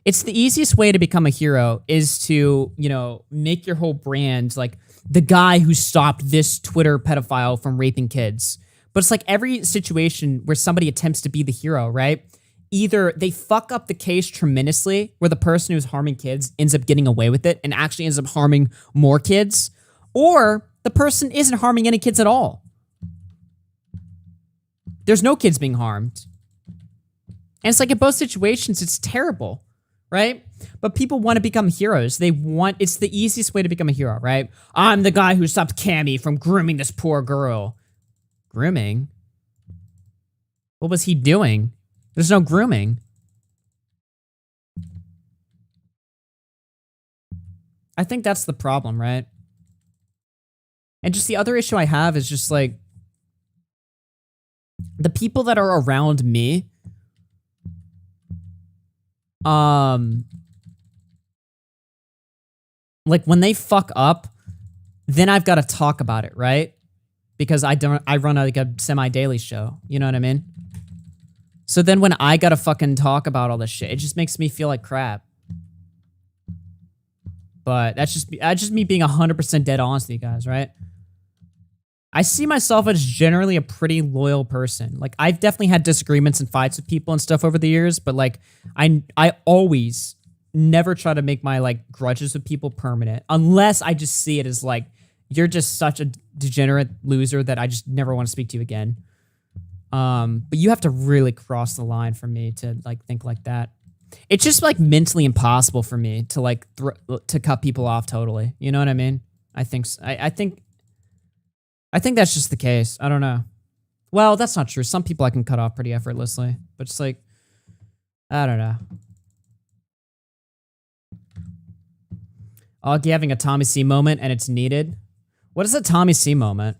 It's the easiest way to become a hero is to, you know, make your whole brand like the guy who stopped this Twitter pedophile from raping kids. But it's like every situation where somebody attempts to be the hero, right? Either they fuck up the case tremendously where the person who's harming kids ends up getting away with it and actually ends up harming more kids, or the person isn't harming any kids at all. There's no kids being harmed. And it's like in both situations, it's terrible, right? But people want to become heroes. It's the easiest way to become a hero, right? I'm the guy who stopped Cammy from grooming this poor girl. Grooming? What was he doing? There's no grooming. I think that's the problem, right? And just the other issue I have is just like the people that are around me, like when they fuck up, then I've got to talk about it, right? Because I run like a semi-daily show, you know what I mean? So then when I gotta fucking talk about all this shit, it just makes me feel like crap. But that's just me being 100% dead honest with you guys, right? I see myself as generally a pretty loyal person. Like I've definitely had disagreements and fights with people and stuff over the years, but like I always never try to make my like grudges with people permanent unless I just see it as like you're just such a degenerate loser that I just never want to speak to you again. But you have to really cross the line for me to like think like that. It's just like mentally impossible for me to like to cut people off totally. You know what I mean? I think that's just the case. I don't know. Well, that's not true. Some people I can cut off pretty effortlessly, but it's like I don't know. Augie having a Tommy C moment and it's needed. What is a Tommy C moment?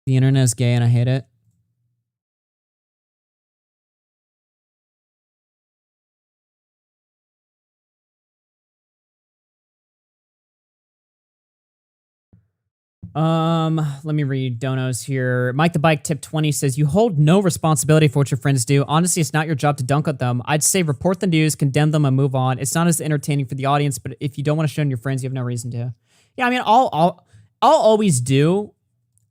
The internet is gay and I hate it. Let me read donos here. Mike the Bike tip 20 says, you hold no responsibility for what your friends do. Honestly, it's not your job to dunk at them. I'd say report the news, condemn them, and move on. It's not as entertaining for the audience, but if you don't want to shun your friends, you have no reason to. Yeah, I mean, I'll always do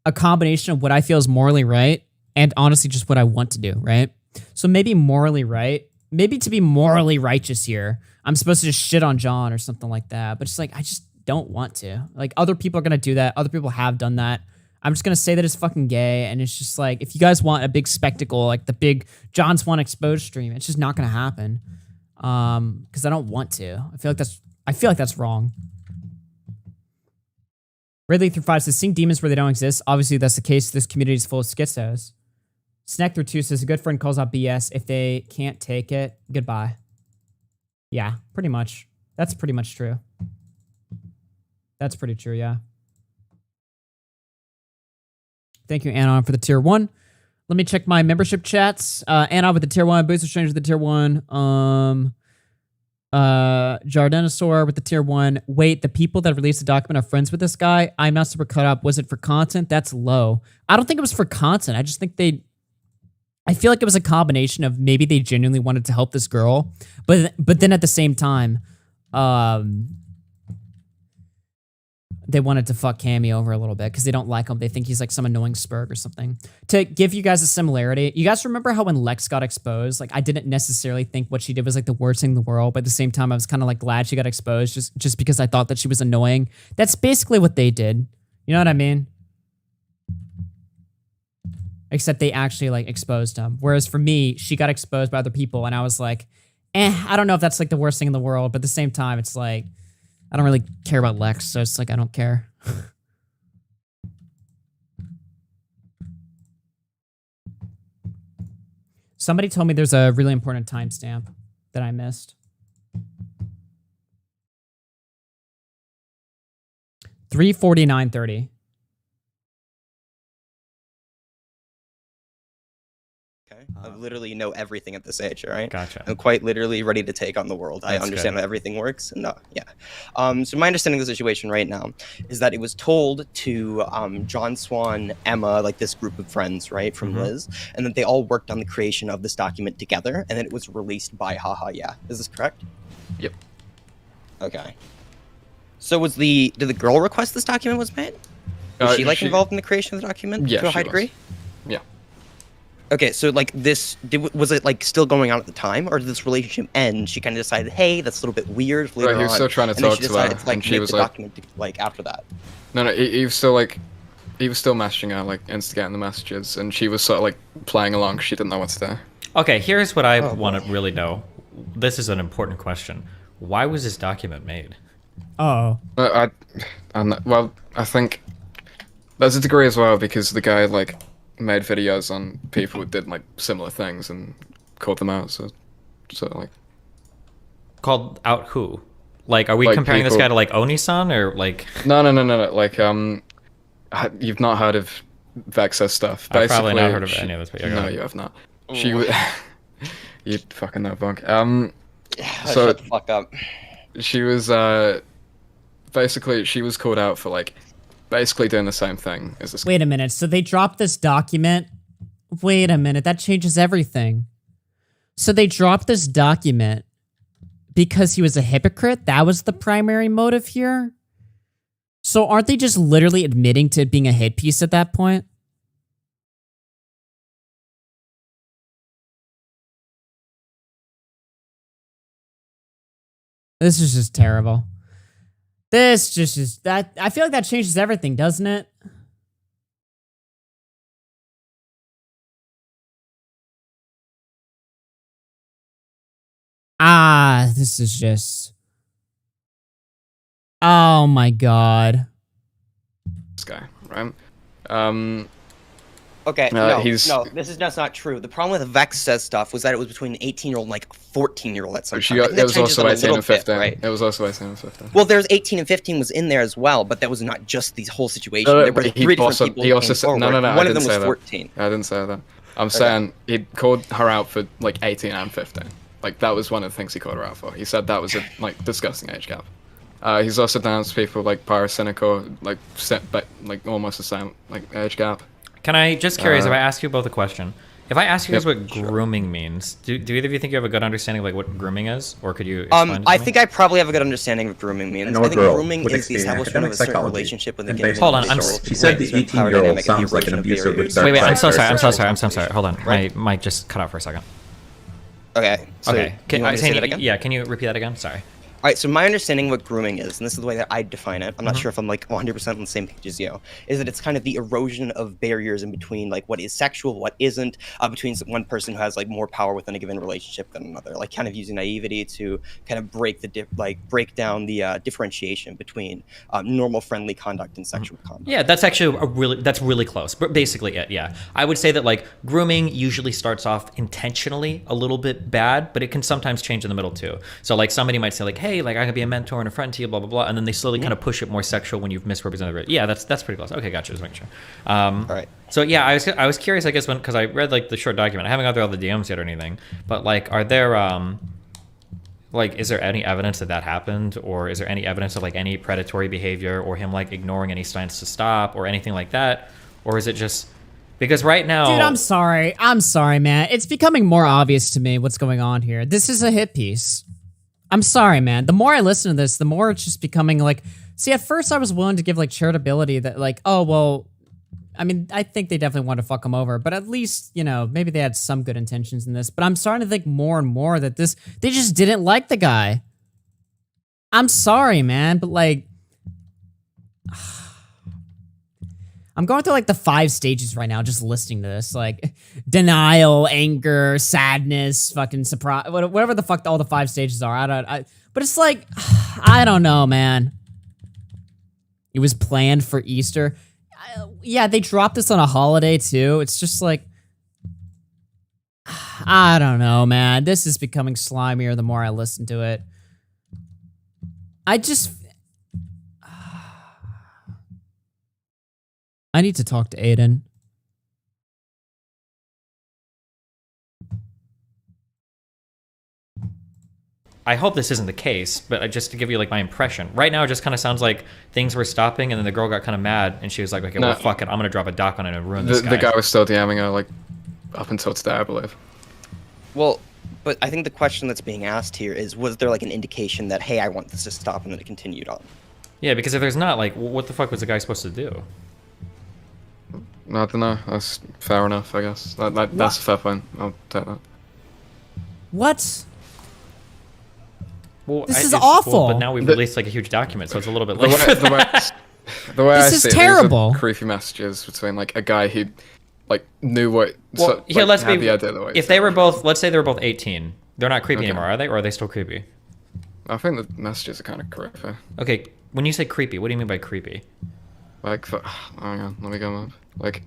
a combination of what I feel is morally right and honestly just what I want to do, right? So maybe morally right. Maybe to be morally righteous here, I'm supposed to just shit on John or something like that. But it's like, I just don't want to. Like, other people are going to do that. Other people have done that. I'm just going to say that it's fucking gay. And it's just like, if you guys want a big spectacle, like the big John Swan exposed stream, it's just not going to happen. Because I don't want to. I feel like that's wrong. Ridley through 5 says, seeing demons where they don't exist. Obviously, that's the case. This community is full of schizos. Snack through 2 says, a good friend calls out BS. If they can't take it, goodbye. Yeah, pretty much. That's pretty much true. That's pretty true, yeah. Thank you, Anon, for the tier 1. Let me check my membership chats. Anon with the tier 1. Booster Stranger with the tier 1. Jardinosaur with the tier 1. Wait, the people that released the document are friends with this guy? I'm not super cut up. Was it for content? That's low. I don't think it was for content. I just think I feel like it was a combination of maybe they genuinely wanted to help this girl, but then at the same time, they wanted to fuck Cammy over a little bit because they don't like him. They think he's like some annoying spurg or something. To give you guys a similarity, you guys remember how when Lex got exposed, like I didn't necessarily think what she did was like the worst thing in the world, but at the same time I was kind of like glad she got exposed just because I thought that she was annoying. That's basically what they did. You know what I mean? Except they actually like exposed him. Whereas for me, she got exposed by other people and I was like, I don't know if that's like the worst thing in the world, but at the same time, it's like, I don't really care about Lex, so it's like, I don't care. Somebody told me there's a really important timestamp that I missed. 3:49:30. I literally know everything at this age, all right? Gotcha. I'm quite literally ready to take on the world. I understand how everything works. And so my understanding of the situation right now is that it was told to John Swan, Emma, like this group of friends, right, from Liz, and that they all worked on the creation of this document together, and then it was released by Haha Yeah. Is this correct? Yep. Okay. So did the girl request this document was made? Was she involved in the creation of the document to a high degree? Yeah. Okay, so like was it like still going on at the time, or did this relationship end? She kind of decided, hey, that's a little bit weird. Later he was on, still trying to and then talk she to decided her, to, and she make was the like- document after that. No, he was still messaging her, like instigating the messages, and she was sort of like playing along. She didn't know what to do. Okay, here's what I want to really know. This is an important question. Why was this document made? Oh. I think there's a degree as well because the guy like made videos on people who did like similar things and called them out. So like Called out who? Like, are we Like comparing this people- guy to like Oni-san or like? no. Like you've not heard of Vex's stuff. I've probably not Basically, heard of any of this, but No, okay. you have not. She was. You fucking know, Bunk. So shut the fuck up. She was basically she was called out for like basically doing the same thing as this. Wait a minute. So they dropped this document. Wait a minute. That changes everything. So they dropped this document because he was a hypocrite? That was the primary motive here? So aren't they just literally admitting to being a hit piece at that point? This is just terrible. This just is that. I feel like that changes everything, doesn't it? This is just. Oh my god. This guy, right? Okay, no, this is just not true. The problem with Vex says stuff was that it was between an 18-year-old and like a 14-year-old at some time. I think It that was changes also them a 18 little and bit, 15. right? It was also 18 and 15. Well, there's 18 and 15 was in there as well, but that was not just the whole situation. No, there were but three different people he who also came said, forward. no, One I of didn't them was say 14. that. I didn't say that. I'm saying he called her out for like 18 and 15. Like that was one of the things he called her out for. He said that was a like disgusting age gap. He's also denounced people like Pyrocynical, like almost the same like age gap. Can I just curious if I ask you both a question? If I ask you guys Yep, what grooming means, do either of you think you have a good understanding of like what grooming is, or could you explain it to I me? think I probably have a good understanding of what grooming means. Nor I think girl grooming would is the explain establishment of a academic certain psychology. relationship when they And get based Hold on, on I'm this s- role. She said the 18-year-old sounds like an abuser with dark Wait, I'm so sorry. I'm so barriers. sorry. I'm so sorry. Hold on, my mic just cut out for a second. Okay. So Okay. you want me to say that again? Yeah. Can you repeat that again? Sorry. All right, so my understanding of what grooming is, and this is the way that I define it, I'm not Mhm. sure if I'm like 100% on the same page as you, is that it's kind of the erosion of barriers in between like what is sexual, what isn't, between one person who has like more power within a given relationship than another, like kind of using naivety to kind of break break down the differentiation between normal friendly conduct and sexual conduct. Yeah, that's actually that's really close. But basically it, yeah. I would say that like grooming usually starts off intentionally a little bit bad, but it can sometimes change in the middle too. So like somebody might say like, hey, like I can be a mentor and a friend to you, blah blah blah, and then they slowly kind of push it more sexual when you've misrepresented it. Yeah, that's pretty close. Okay, gotcha. Just making sure. All right. So yeah, I was curious, I guess, because I read like the short document. I haven't got through all the DMs yet or anything, but like, are there like, is there any evidence that happened, or is there any evidence of like any predatory behavior, or him like ignoring any signs to stop, or anything like that, or is it just because right now? Dude, I'm sorry, man. It's becoming more obvious to me what's going on here. This is a hit piece. I'm sorry, man. The more I listen to this, the more it's just becoming like See, at first I was willing to give like charitability that like, oh, well, I mean, I think they definitely wanted to fuck him over, but at least, you know, maybe they had some good intentions in this. But I'm starting to think more and more that they just didn't like the guy. I'm sorry, man, but like, I'm going through like the 5 stages right now, just listening to this, like denial, anger, sadness, fucking surprise, whatever the fuck all the 5 stages are. But it's like, I don't know, man. It was planned for Easter. Yeah, they dropped this on a holiday too. It's just like, I don't know, man. This is becoming slimier the more I listen to it. I need to talk to Aiden. I hope this isn't the case, but just to give you like my impression. Right now it just kind of sounds like things were stopping and then the girl got kind of mad and she was like, okay, well fuck it, I'm gonna drop a doc on it and ruin this guy. The guy was still DMing her like up until today, I believe. Well, but I think the question that's being asked here is, was there like an indication that, hey, I want this to stop, and then it continued on? Yeah, because if there's not, like, what the fuck was the guy supposed to do? I don't know. That's fair enough, I guess. That's a fair point. I'll take that. What? Well, this is awful. Well, but now we've released like a huge document, so it's a little bit late. The way I this see is it, terrible. There's creepy messages between like a guy who like knew what. Well, so, here, like, let's had be. the idea the way If they were both, let's say they were both 18, they're not creepy Okay. anymore, are they? Or are they still creepy? I think the messages are kind of creepy. Okay, when you say creepy, what do you mean by creepy? Like, hang on, let me go up. Like.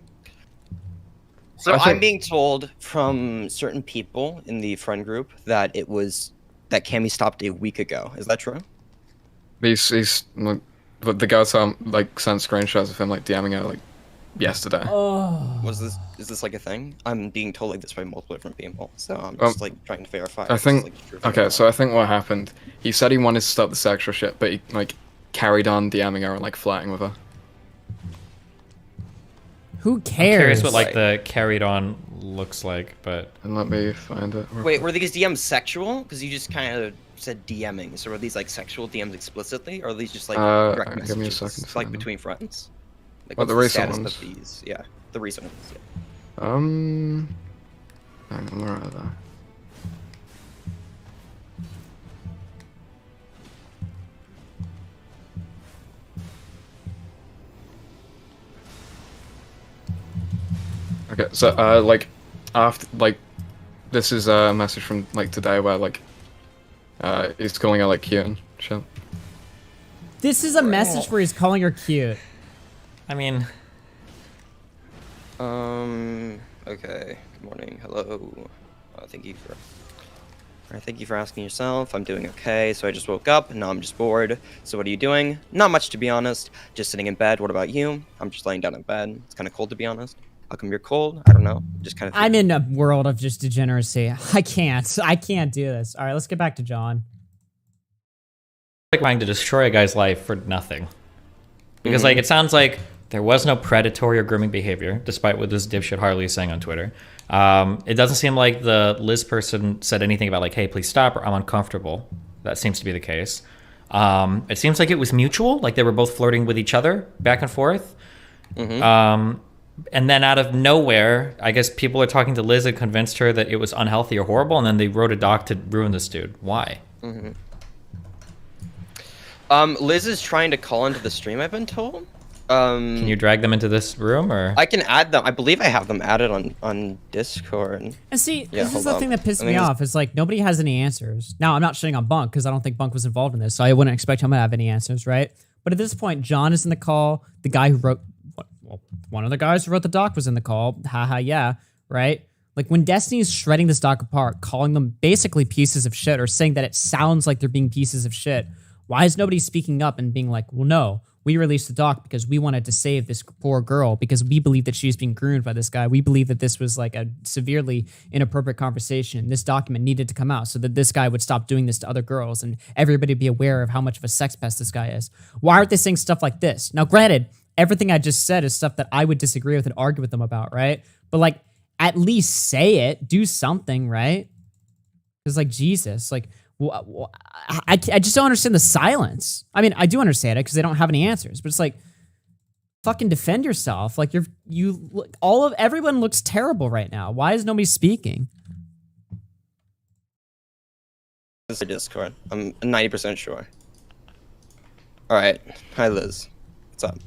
So I think- I'm being told from certain people in the friend group that it was that Cammy stopped a week ago. Is that true? He's like, but the guy sent screenshots of him like DMing her like yesterday. Oh. Is this like a thing? I'm being told like this by multiple different people, so I'm just like trying to verify. I if think this is, like, true. okay, so I think what happened, he said he wanted to stop the sexual shit, but he like carried on DMing her and like flirting with her. Who I'm cares? curious what like the carried on looks like, but and let me find it. Wait, were these DMs sexual? Because you just kind of said DMing. So were these like sexual DMs explicitly, or are these just like direct give me a messages, second to like find it. between friends? Like, What, what's the the recent status ones? of these? Yeah, the recent ones. Yeah. Hang on, where are they? Okay, so like after like this is a message from like today where like he's calling her like cute and shit. This is a message where he's calling her cute. I mean, Okay. Good morning. Hello. Thank you for. Alright, thank you for asking yourself. I'm doing okay. So I just woke up. Now I'm just bored. So what are you doing? Not much, to be honest. Just sitting in bed. What about you? I'm just laying down in bed. It's kind of cold, to be honest. How come you're cold? I don't know. Just kind of. I'm in a world of just degeneracy. I can't do this. All right, let's get back to John. like trying to destroy a guy's life for nothing. Because like it sounds like there was no predatory or grooming behavior, despite what this dipshit Harley is saying on Twitter. It doesn't seem like the Liz person said anything about like, hey, please stop, or I'm uncomfortable. That seems to be the case. It seems like it was mutual, like they were both flirting with each other back and forth. And then out of nowhere, I guess people are talking to Liz and convinced her that it was unhealthy or horrible, and then they wrote a doc to ruin this dude. Why? Liz is trying to call into the stream, I've been told. Can you drag them into this room, or? I can add them. I believe I have them added on Discord. And see, Yeah, this is hold the on. thing that pissed I me think it's- off. Is like nobody has any answers. Now, I'm not shitting on Bunk because I don't think Bunk was involved in this, so I wouldn't expect him to have any answers, right? But at this point, John is in the call. The guy who wrote, well, one of the guys who wrote the doc was in the call. Haha, yeah, right? Like when Destiny's shredding this doc apart, calling them basically pieces of shit, or saying that it sounds like they're being pieces of shit. Why is nobody speaking up and being like, well, no, we released the doc because we wanted to save this poor girl because we believe that she's being groomed by this guy. We believe that this was like a severely inappropriate conversation. This document needed to come out so that this guy would stop doing this to other girls and everybody be aware of how much of a sex pest this guy is. Why aren't they saying stuff like this? Now, granted, everything I just said is stuff that I would disagree with and argue with them about, right? But like, at least say it, do something, right? Because like, Jesus, like, I just don't understand the silence. I mean, I do understand it because they don't have any answers, but it's like, fucking defend yourself. Like everyone looks terrible right now. Why is nobody speaking? It's a Discord. I'm 90% sure. All right. Hi, Liz. What's up?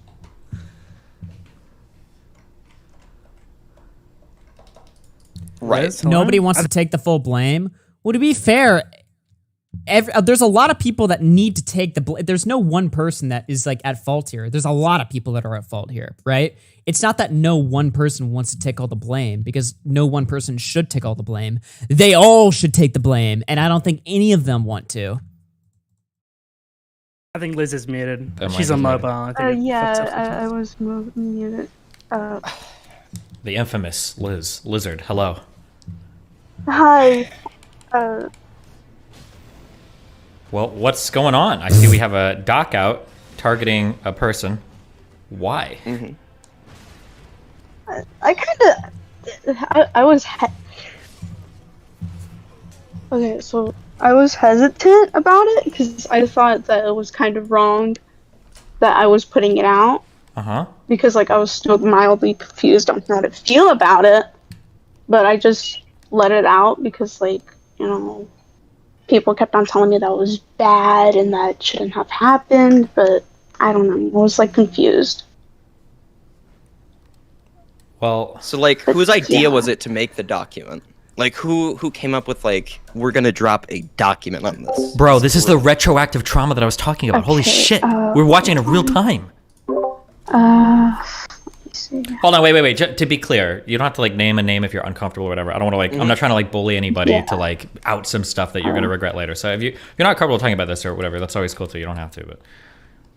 Right. Nobody wants to take the full blame. Well, to be fair, there's a lot of people that need to take the blame. There's no one person that is like at fault here. There's a lot of people that are at fault here, right? It's not that no one person wants to take all the blame, because no one person should take all the blame. They all should take the blame, and I don't think any of them want to. I think Liz is muted. She's on mobile. I think I was muted. The infamous Liz Lizard. Hello. Hi. Well, what's going on? I see we have a doc out targeting a person. Why? Mm-hmm. I kind of, I was, okay, so I was hesitant about it because I thought that it was kind of wrong that I was putting it out. Uh-huh. Because, like, I was still mildly confused on how to feel about it, but I just let it out because, like, you know, people kept on telling me that it was bad and that shouldn't have happened, but I don't know, I was, like, confused. Well, so like, whose idea was it to make the document? Like, who came up with, like, we're gonna drop a document on this? Bro, this is the retroactive trauma that I was talking about. Holy shit, we're watching it in real time. Hold on, wait. To be clear, you don't have to like name a name if you're uncomfortable or whatever. I don't want to like. I'm not trying to like bully anybody to like out some stuff that you're gonna regret later. So if you're not comfortable talking about this or whatever, that's always cool too. You don't have to, but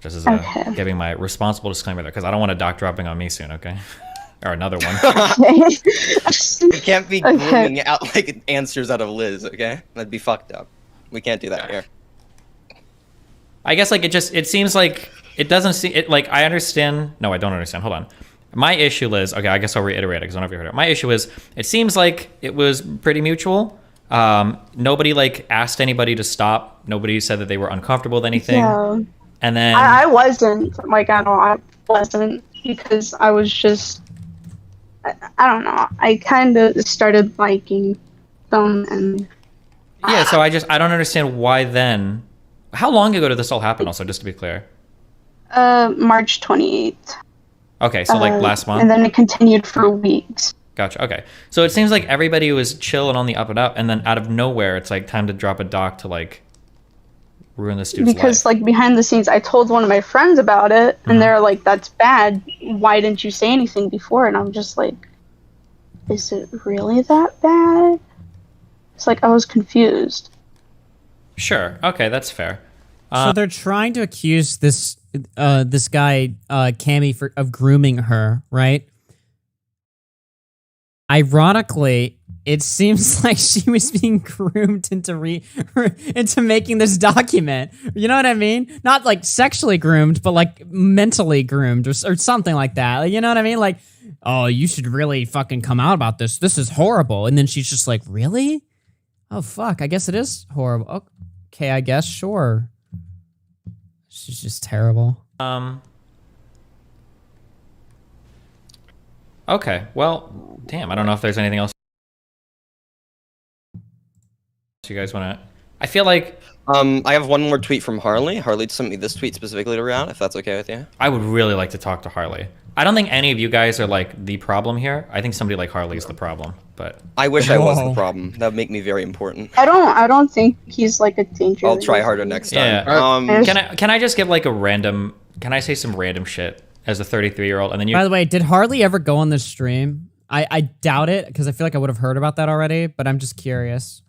just as giving my responsible disclaimer there, because I don't want a doc dropping on me soon. Okay, or another one. You can't be grooming out like answers out of Liz. Okay, that'd be fucked up. We can't do that here. I guess like it seems like it doesn't seem it like I understand. No, I don't understand. Hold on. My issue is, okay, I guess I'll reiterate it because I don't know if you heard it. My issue is, it seems like it was pretty mutual. Nobody like asked anybody to stop. Nobody said that they were uncomfortable with anything. Yeah. And then I wasn't, like, at all. I wasn't, because I was just, I don't know. I kind of started liking them, and yeah. So I don't understand why then. How long ago did this all happen? Also, just to be clear. March 28th. Okay, so like last month? And then it continued for weeks. Gotcha, okay. So it seems like everybody was chill and on the up and up, and then out of nowhere, it's like time to drop a doc to like ruin this dude's life. Because like behind the scenes, I told one of my friends about it, and they're like, that's bad. Why didn't you say anything before? And I'm just like, is it really that bad? It's like, I was confused. Sure, okay, that's fair. So they're trying to accuse this guy Cammy of grooming her, right? Ironically, it seems like she was being groomed into making this document. You know what I mean? Not like sexually groomed, but like mentally groomed or something like that. You know what I mean? Like, oh, you should really fucking come out about this. This is horrible. And then she's just like, really? Oh fuck, I guess it is horrible. Okay, I guess, sure. She's just terrible. Okay, well, damn, I don't know if there's anything else you guys want to... I feel like... I have one more tweet from Harley. Harley sent me this tweet specifically to read, if that's okay with you. I would really like to talk to Harley. I don't think any of you guys are like the problem here. I think somebody like Harley is the problem, but... I wish I was the problem. That would make me very important. I don't think he's like a danger. I'll try harder next time. Yeah. Can I just give like a random... Can I say some random shit as a 33-year-old? And then you... By the way, did Harley ever go on this stream? I doubt it, because I feel like I would have heard about that already, but I'm just curious.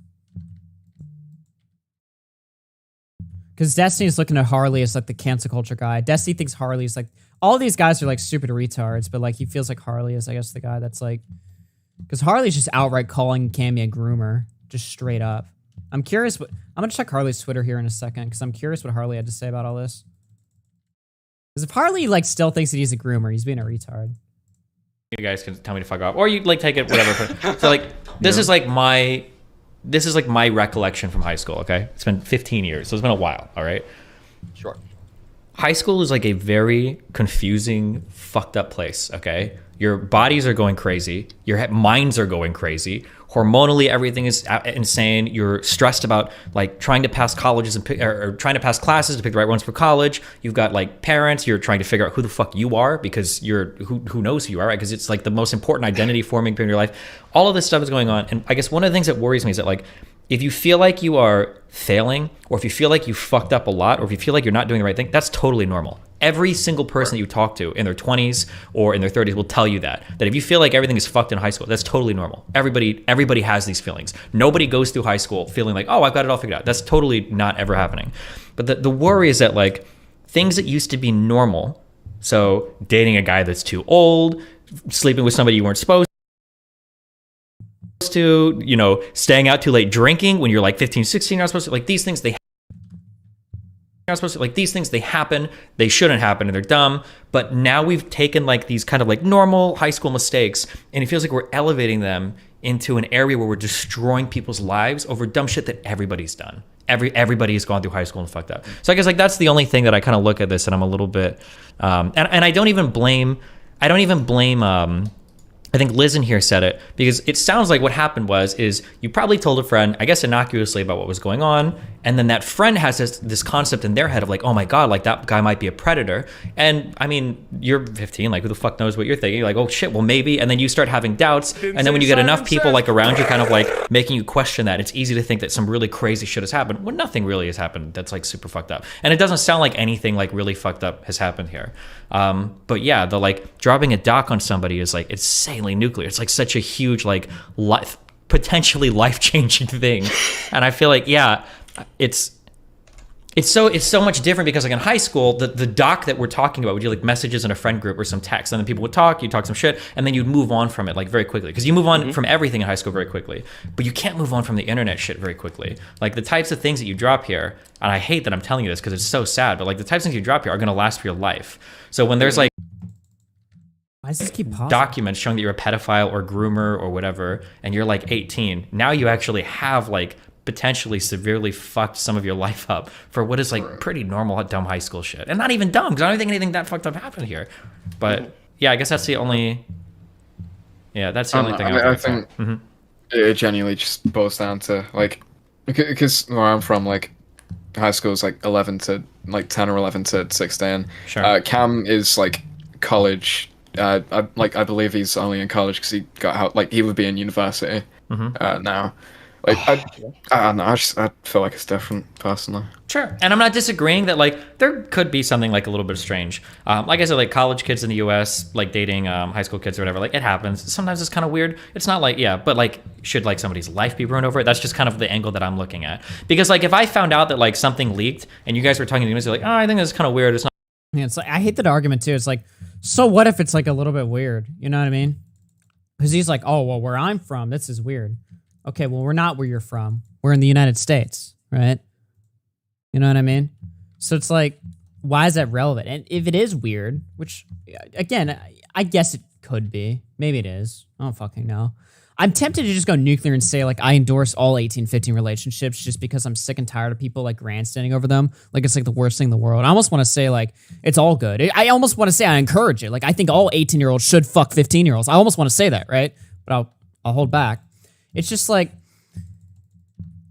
Because Destiny's looking at Harley as like the cancel culture guy. Destiny thinks Harley's like... All these guys are like stupid retards, but like he feels like Harley is, I guess, the guy that's like... Because Harley's just outright calling Cammy a groomer. Just straight up. I'm curious what... I'm going to check Harley's Twitter here in a second, because I'm curious what Harley had to say about all this. Because if Harley like still thinks that he's a groomer, he's being a retard. You guys can tell me to fuck off. Or you like take it, whatever. So like, this is like my this is like my recollection from high school, okay? It's been 15 years, so it's been a while, all right? Sure. High school is like a very confusing, fucked up place, okay? Your bodies are going crazy. Your minds are going crazy. Hormonally, everything is insane. You're stressed about like trying to pass colleges and pick, or trying to pass classes to pick the right ones for college. You've got like parents. You're trying to figure out who the fuck you are because you're who knows who you are, right? Because it's like the most important identity forming period of your life. All of this stuff is going on, and I guess one of the things that worries me is that like if you feel like you are failing, or if you feel like you fucked up a lot, or if you feel like you're not doing the right thing, that's totally normal. Every single person that you talk to in their 20s or in their 30s will tell you that if you feel like everything is fucked in high school, that's totally normal. Everybody has these feelings. Nobody goes through high school feeling like, oh, I've got it all figured out. That's totally not ever happening. But the worry is that like things that used to be normal, so dating a guy that's too old, sleeping with somebody you weren't supposed to, you know, staying out too late drinking when you're like 15, 16, you're not supposed to, like these things, they happen, they shouldn't happen, and they're dumb. But now we've taken like these kind of like normal high school mistakes, and it feels like we're elevating them into an area where we're destroying people's lives over dumb shit that everybody's done. Everybody's gone through high school and fucked up. So I guess like that's the only thing that I kind of look at this and I'm a little bit and I don't even blame I think Liz in here said it, because it sounds like what happened is you probably told a friend, I guess innocuously, about what was going on, and then that friend has this concept in their head of like, oh my god, like that guy might be a predator. And I mean, you're 15, like who the fuck knows what you're thinking? You're like, oh shit, well maybe, and then you start having doubts, and then when you get enough people like around you kind of like making you question that, it's easy to think that some really crazy shit has happened when nothing really has happened that's like super fucked up. And it doesn't sound like anything like really fucked up has happened here. But yeah, the like dropping a doc on somebody is like insanely nuclear. It's like such a huge like potentially life-changing thing. And I feel like, yeah, it's so much different because like in high school, the doc that we're talking about would do like messages in a friend group or some text, and then people would talk, you'd talk some shit, and then you'd move on from it like very quickly, because you move on from everything in high school very quickly, but you can't move on from the internet shit very quickly. Like the types of things that you drop here, and I hate that I'm telling you this because it's so sad, but like the types of things you drop here are going to last for your life. So when there's like why does this keep pausing? Documents showing that you're a pedophile or groomer or whatever, and you're like 18, now you actually have like potentially severely fucked some of your life up for what is like pretty normal dumb high school shit. And not even dumb, because I don't think anything that fucked up happened here. But yeah, I guess that's the only thing I think it genuinely just boils down to like, because where I'm from, like high school is like 11 to like 10 or 11 to 16. Sure. Cam is like college. I believe he's only in college because he got out, like he would be in university now. Like I don't know, I feel like it's different personally. Sure, and I'm not disagreeing that like there could be something like a little bit strange. Like I said, like college kids in the U.S. like dating high school kids or whatever, like it happens. Sometimes it's kind of weird. It's not like but like should like somebody's life be ruined over it? That's just kind of the angle that I'm looking at. Because like if I found out that like something leaked and you guys were talking to me, you're like, oh, I think that's kind of weird. It's not. Yeah, it's like I hate that argument too. It's like, so what if it's like a little bit weird? You know what I mean? Because he's like, oh well, where I'm from, this is weird. Okay, well, we're not where you're from. We're in the United States, right? You know what I mean? So it's like, why is that relevant? And if it is weird, which, again, I guess it could be. Maybe it is. I don't fucking know. I'm tempted to just go nuclear and say, like, I endorse all 18-15 relationships just because I'm sick and tired of people, like, grandstanding over them. Like, it's, like, the worst thing in the world. I almost want to say, like, it's all good. I almost want to say I encourage it. Like, I think all 18-year-olds should fuck 15-year-olds. I almost want to say that, right? But I'll hold back. It's just like,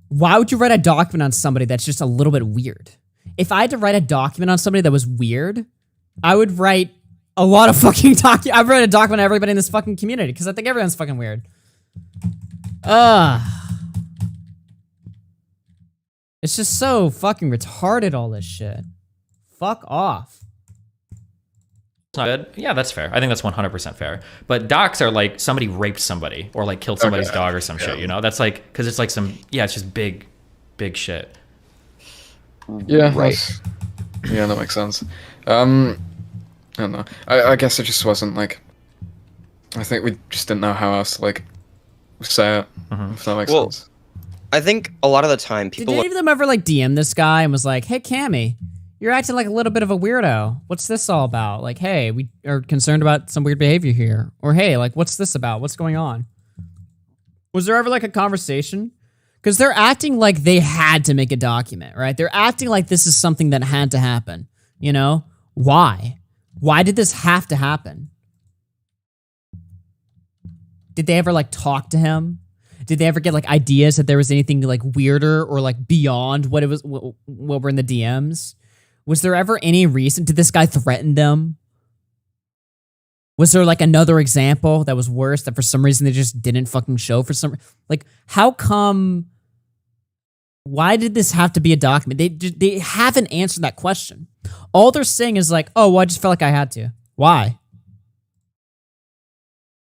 why would you write a document on somebody that's just a little bit weird? If I had to write a document on somebody that was weird, I would write a lot of fucking I've written a document on everybody in this fucking community because I think everyone's fucking weird. It's just so fucking retarded, all this shit. Fuck off. Not good. Yeah, that's fair. I think that's 100% fair. But docs are like somebody raped somebody or like killed somebody's dog or some shit, you know? That's like, because it's like it's just big shit. Yeah, right. Yeah, that makes sense. I don't know. I guess it just wasn't like, I think we just didn't know how else to like say it, if that makes sense. I think a lot of the time people... Did any of them ever like DM this guy and was like, hey, Cammy, you're acting like a little bit of a weirdo. What's this all about? Like, hey, we are concerned about some weird behavior here. Or, hey, like, what's this about? What's going on? Was there ever like a conversation? Because they're acting like they had to make a document, right? They're acting like this is something that had to happen. You know? Why? Why did this have to happen? Did they ever like talk to him? Did they ever get like ideas that there was anything like weirder or like beyond what it was, what were in the DMs? Was there ever any reason? Did this guy threaten them? Was there like another example that was worse that for some reason they just didn't fucking show for some, like, how come, why did this have to be a document? They haven't answered that question. All they're saying is like, oh, well, I just felt like I had to. Why?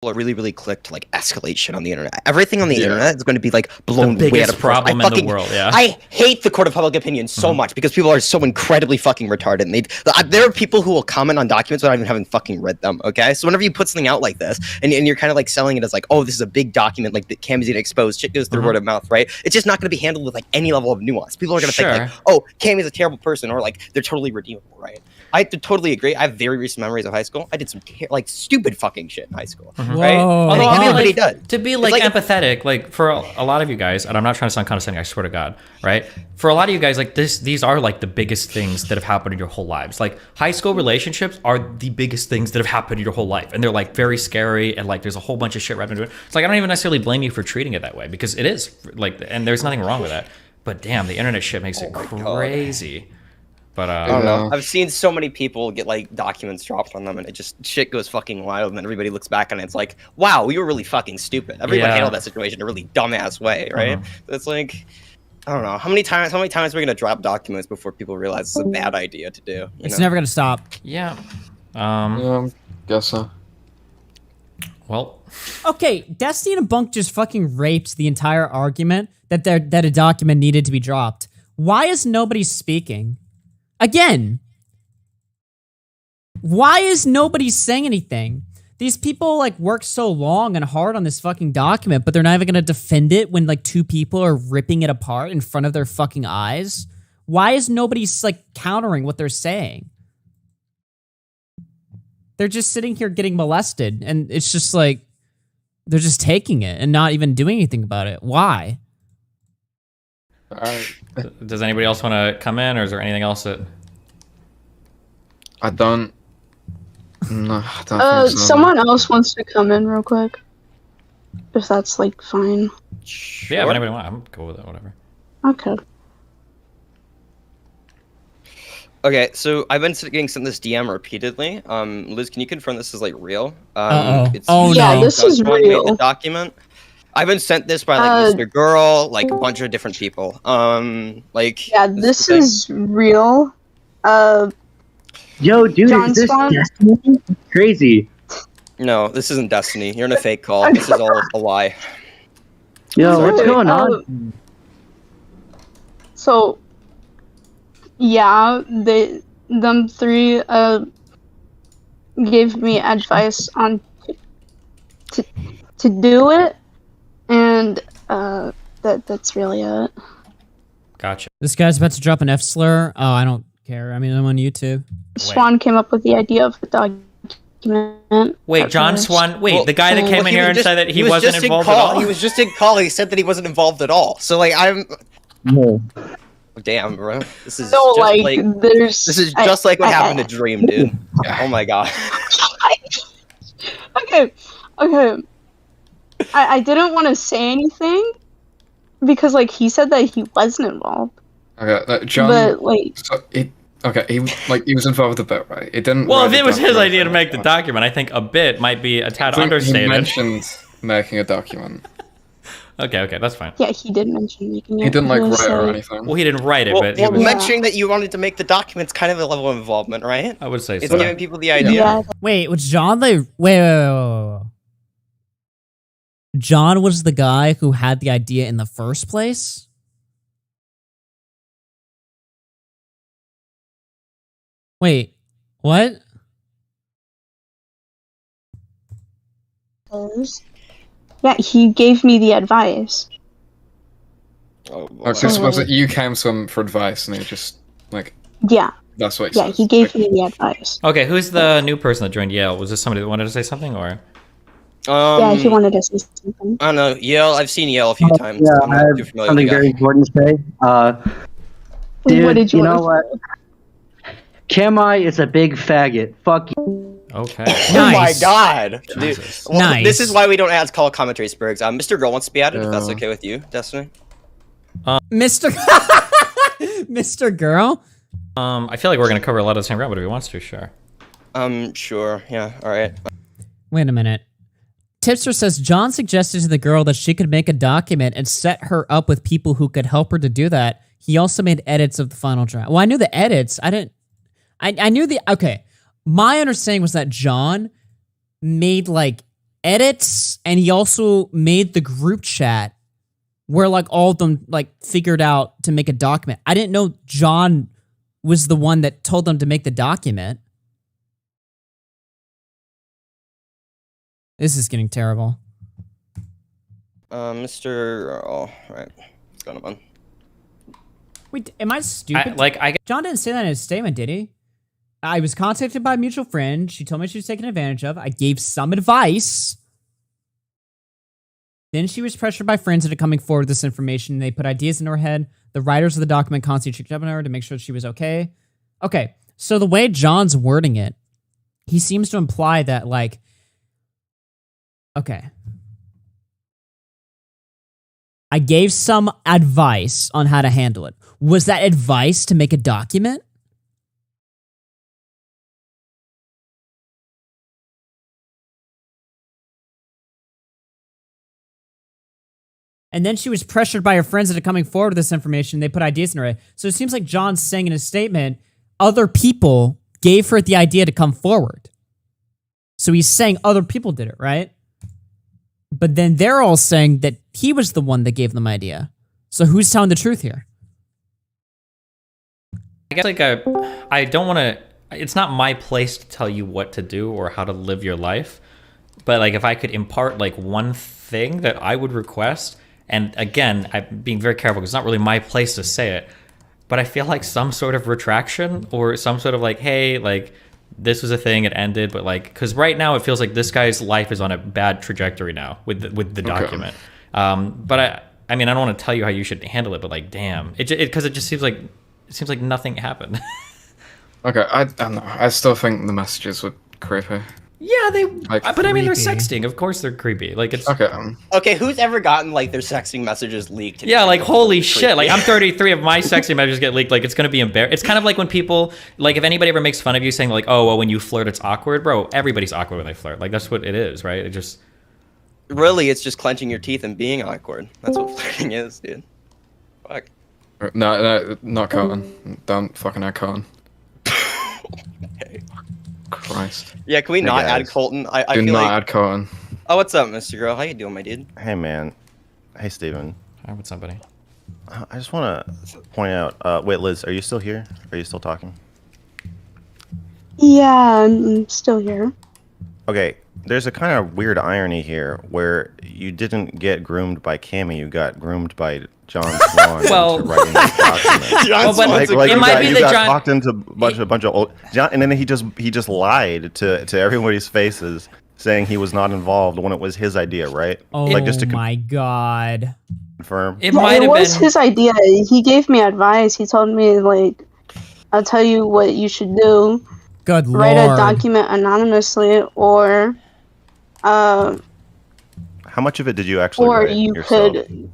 It really, really clicked like escalation on the internet. Everything on the internet is going to be like blown The way biggest out of proportion. problem in the world, yeah. I hate the court of public opinion so much because people are so incredibly fucking retarded. And there are people who will comment on documents without even having fucking read them. Okay, so whenever you put something out like this and you're kind of like selling it as like, oh, this is a big document, like that Cam is gonna expose, shit goes through word of mouth, right? It's just not going to be handled with like any level of nuance. People are going to think like, oh, Cam is a terrible person, or like they're totally redeemable, right? I totally agree. I have very recent memories of high school. I did some like stupid fucking shit in high school, right? Although, Everybody does. To be like empathetic, like for a lot of you guys, and I'm not trying to sound condescending, I swear to God, right? For a lot of you guys, like these are like the biggest things that have happened in your whole lives. Like high school relationships are the biggest things that have happened in your whole life, and they're like very scary, and like there's a whole bunch of shit wrapped into it. It's like I don't even necessarily blame you for treating it that way because it is like, and there's nothing wrong with that. But damn, the internet shit makes it crazy. But I don't know. I've seen so many people get like documents dropped on them, and it just shit goes fucking wild. And then everybody looks back and it's like, wow, you were really fucking stupid. Everyone handled that situation in a really dumbass way, right? It's like, I don't know how many times we're gonna drop documents before people realize it's a bad idea to do. It's never gonna stop. Yeah. Guess so. Well. Okay, Destiny and Bunk just fucking raped the entire argument that a document needed to be dropped. Why is nobody speaking? Again, why is nobody saying anything? These people like work so long and hard on this fucking document, but they're not even gonna defend it when like two people are ripping it apart in front of their fucking eyes. Why is nobody like countering what they're saying? They're just sitting here getting molested, and it's just like they're just taking it and not even doing anything about it. Why? Does anybody else want to come in, or is there anything else that I don't think so. Someone else wants to come in real quick, if that's like fine. Yeah, if anybody wants, I'm cool with it. Whatever. Okay. Okay, so I've been getting sent this DM repeatedly. Liz, can you confirm this is like real? Yeah, this is real. The document. I've been sent this by like Mr. Girl, like a bunch of different people. Like yeah, this is real. Yo, dude, John is this Spawn? Destiny? Crazy. No, this isn't Destiny. You're in a fake call. This is all a lie. Yo, what's going on? So, yeah, them three gave me advice on to do it, and that's really it. Gotcha. This guy's about to drop an F slur. Oh, I don't care. I mean, I'm on YouTube. Swan came up with the idea of the document. Wait, John Swan. Wait, the guy that came in here and said that he wasn't involved at all. He was just in call. He said that he wasn't involved at all. So like, I'm. No. Damn, bro. This is No, just like, there's. This is just like what happened to Dream, dude. Oh my god. Okay. I didn't want to say anything because like he said that he wasn't involved. Okay, John. But like. So he was involved with a bit, right? It didn't. Well, if write it a was his document. idea to make the document, I think a bit might be a tad I think understated. He mentioned making a document. Okay, that's fine. Yeah, he did mention making it. He didn't like It was, write it or anything. Well, he didn't write it, Well, but he was. mentioning that you wanted to make the documents kind of a level of involvement, right? I would say It's so. giving people the idea. Yeah. Wait, was John the wait. John was the guy who had the idea in the first place? Wait, what? Yeah, he gave me the advice. Oh, Was it you came to him for advice and he just like? Yeah. That's what. Yeah, he gave me the advice. Okay, who's the new person that joined Yale? Was this somebody that wanted to say something, or? Yeah, he wanted to say something. I don't know. Yale. I've seen Yale a few times. Yeah, I'm I not have too familiar something with the very guy. important to say. Dude, What did you know want what? Kamai is a big faggot. Fuck you. Okay. Oh my god. Dude, well, Nice. This is why we don't add call commentary Spurgs. Mr. Girl wants to be added, if that's okay with you, Destiny. Mr. Mr. Girl? I feel like we're gonna cover a lot of the same ground, but if he wants to, sure. Sure. Yeah, alright. Wait a minute. Tipster says John suggested to the girl that she could make a document and set her up with people who could help her to do that. He also made edits of the final draft. Well, I knew the edits. I knew the... Okay. My understanding was that John made, like, edits, and he also made the group chat where, like, all of them, like, figured out to make a document. I didn't know John was the one that told them to make the document. This is getting terrible. Mr. Oh, right. What's going on? Wait, am I stupid? I John didn't say that in his statement, did he? I was contacted by a mutual friend. She told me she was taken advantage of. I gave some advice. Then she was pressured by friends into coming forward with this information. They put ideas in her head. The writers of the document constantly checked up on her to make sure she was okay. Okay, so the way John's wording it, he seems to imply that, like, okay, I gave some advice on how to handle it. Was that advice to make a document? And then she was pressured by her friends into coming forward with this information. They put ideas in her head. So it seems like John's saying in his statement, other people gave her the idea to come forward. So he's saying other people did it, right? But then they're all saying that he was the one that gave them idea. So who's telling the truth here? I guess, like, I don't want to... It's not my place to tell you what to do or how to live your life. But, like, if I could impart, like, one thing that I would request... And again, I'm being very careful because it's not really my place to say it, but I feel like some sort of retraction or some sort of like, hey, like this was a thing, it ended, but like, because right now it feels like this guy's life is on a bad trajectory now with the document. But I mean, I don't want to tell you how you should handle it, but like, damn, because it just seems like nothing happened. Okay, I don't know. I still think the messages were creepy. Yeah, but I mean, they're creepy. sexting. Of course, they're creepy. Like it's okay. Okay, who's ever gotten like their sexting messages leaked? Yeah, like holy shit! Like I'm 33, of my sexting messages get leaked. Like it's gonna be embarrassing. It's kind of like when people, like if anybody ever makes fun of you saying like, oh well, when you flirt, it's awkward, bro. Everybody's awkward when they flirt. Like that's what it is, right? It just really, it's just clenching your teeth and being awkward. That's what flirting is, dude. Fuck. No, not Cotton. Don't fucking add Cotton. Okay. Christ. Yeah, can we not add Colton? I Do feel not like... add Colton. Oh, what's up, Mr. Girl? How you doing, my dude? Hey, man. Hey, Steven. Hi, what's up, buddy? I just want to point out... wait, Liz, are you still here? Are you still talking? Yeah, I'm still here. Okay, there's a kind of weird irony here where you didn't get groomed by Cammy, you got groomed by John Swan Well, into writing this document. Well, but like it you might got, be you that got John talked into a bunch of old John, and then he just lied to everybody's faces, saying he was not involved when it was his idea, right? Oh like just to my god. confirm. It might It have was been his idea. He gave me advice. He told me like, I'll tell you what you should do. Good Write lord. a document anonymously, or How much of it did you actually or write you yourself? could.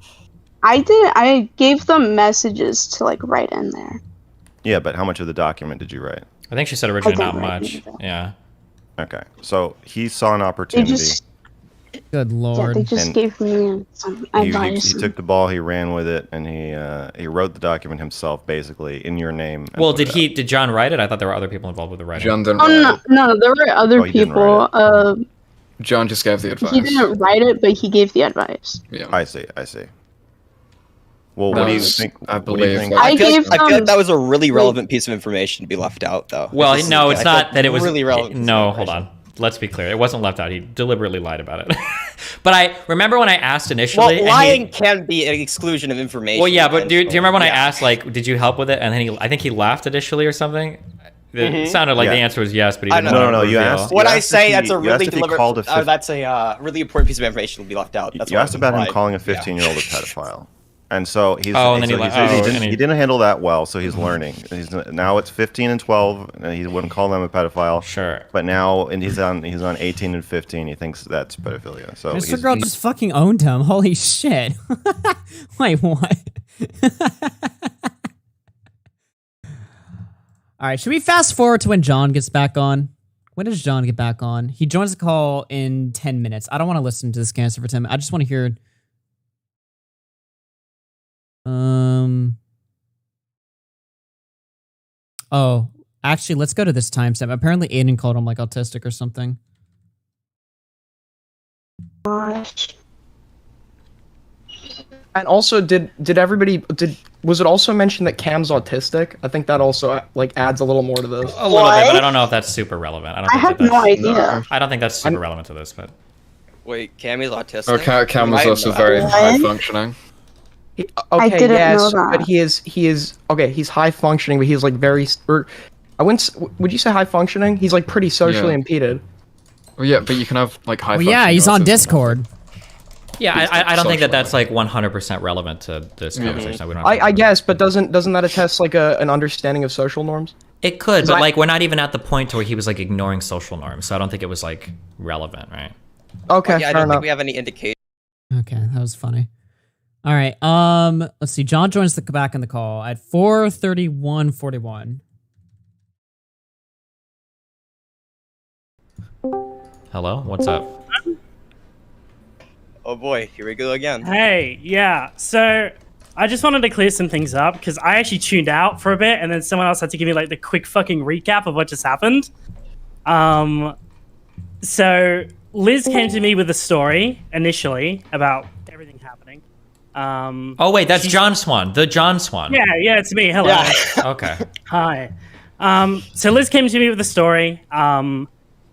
I gave them messages to like write in there. Yeah, but how much of the document did you write? I think she said originally I not didn't write much. anything. Yeah. Okay, so he saw an They opportunity. just Good yeah, lord. they just And gave me some He advice. took the ball, he ran with it, and he wrote the document himself, basically in your name. and Well, put it out. did John write it? I thought there were other people involved with the writing. John didn't Oh write no, there were other Oh, he didn't people. write John just gave the advice. He didn't write it, but he gave the advice. Yeah. I see. Well, That what do you was- think? I what do you believe think? that- I feel gave like them that was a really relevant piece of information to be left out, though. Well, This is- no, I it's feel not that it was really relevant. No, hold on. Let's be clear. It wasn't left out. He deliberately lied about it. But I remember when I asked initially. Well, and lying can be an exclusion of information. Well, yeah, but do you remember when I Yeah. asked, like, did you help with it? And then I think he laughed initially or something. It sounded like the answer was yes, but he I didn't know. want to No, you reveal. asked- When I asked if say he- that's a you really asked if he deliberate, called a that's a really important piece of information will be left out. That's You what asked was about him implied. calling a Yeah. 15-year-old a pedophile, and so he's, Oh, and then so he he's- li- he, oh, didn't, and he- he didn't handle that well, so he's learning. Now it's 15 and 12, and he wouldn't call them a pedophile. Sure. But now, and he's on 18 and 15. He thinks that's pedophilia. So Mr. Girl just fucking owned him. Holy shit. Wait, what? All right, should we fast forward to when John gets back on? When does John get back on? He joins the call in 10 minutes. I don't want to listen to this cancer for 10 minutes. I just want to hear. Oh, actually, let's go to this timestamp. Apparently, Aiden called him like autistic or something. Gosh. And also, was it also mentioned that Cam's autistic? I think that also like adds a little more to this. A little bit, but I don't know if that's super relevant. I have no idea. I don't think that's super relevant to this, but Wait, Cammy's autistic? Oh, Cam was I also know very that. high functioning. Okay, didn't yes, know that. but he is okay. He's high functioning, but he's like very. I wouldn't. Would you say high functioning? He's like pretty socially Yeah. impeded. Well, yeah, but you can have like high. Well, yeah, he's on Discord. yeah, I don't think that that's like 100% relevant to this conversation. We don't have to- I guess, but doesn't that attest like an understanding of social norms? It could, 'Cause but I- like we're not even at the point where he was like ignoring social norms, so I don't think it was like relevant, right? Okay, Yeah, I fair don't enough. think we have any indication. Okay, that was funny. All right. Let's see. John joins the back in the call at 4:31:41. Hello, what's up? Oh boy, here we go again. Hey, yeah. So I just wanted to clear some things up because I actually tuned out for a bit, and then someone else had to give me like the quick fucking recap of what just happened. So Liz came to me with a story initially about everything happening. Oh wait, that's John Swan, the John Swan. Yeah, it's me. Hello. Okay. Hi. So Liz came to me with a story.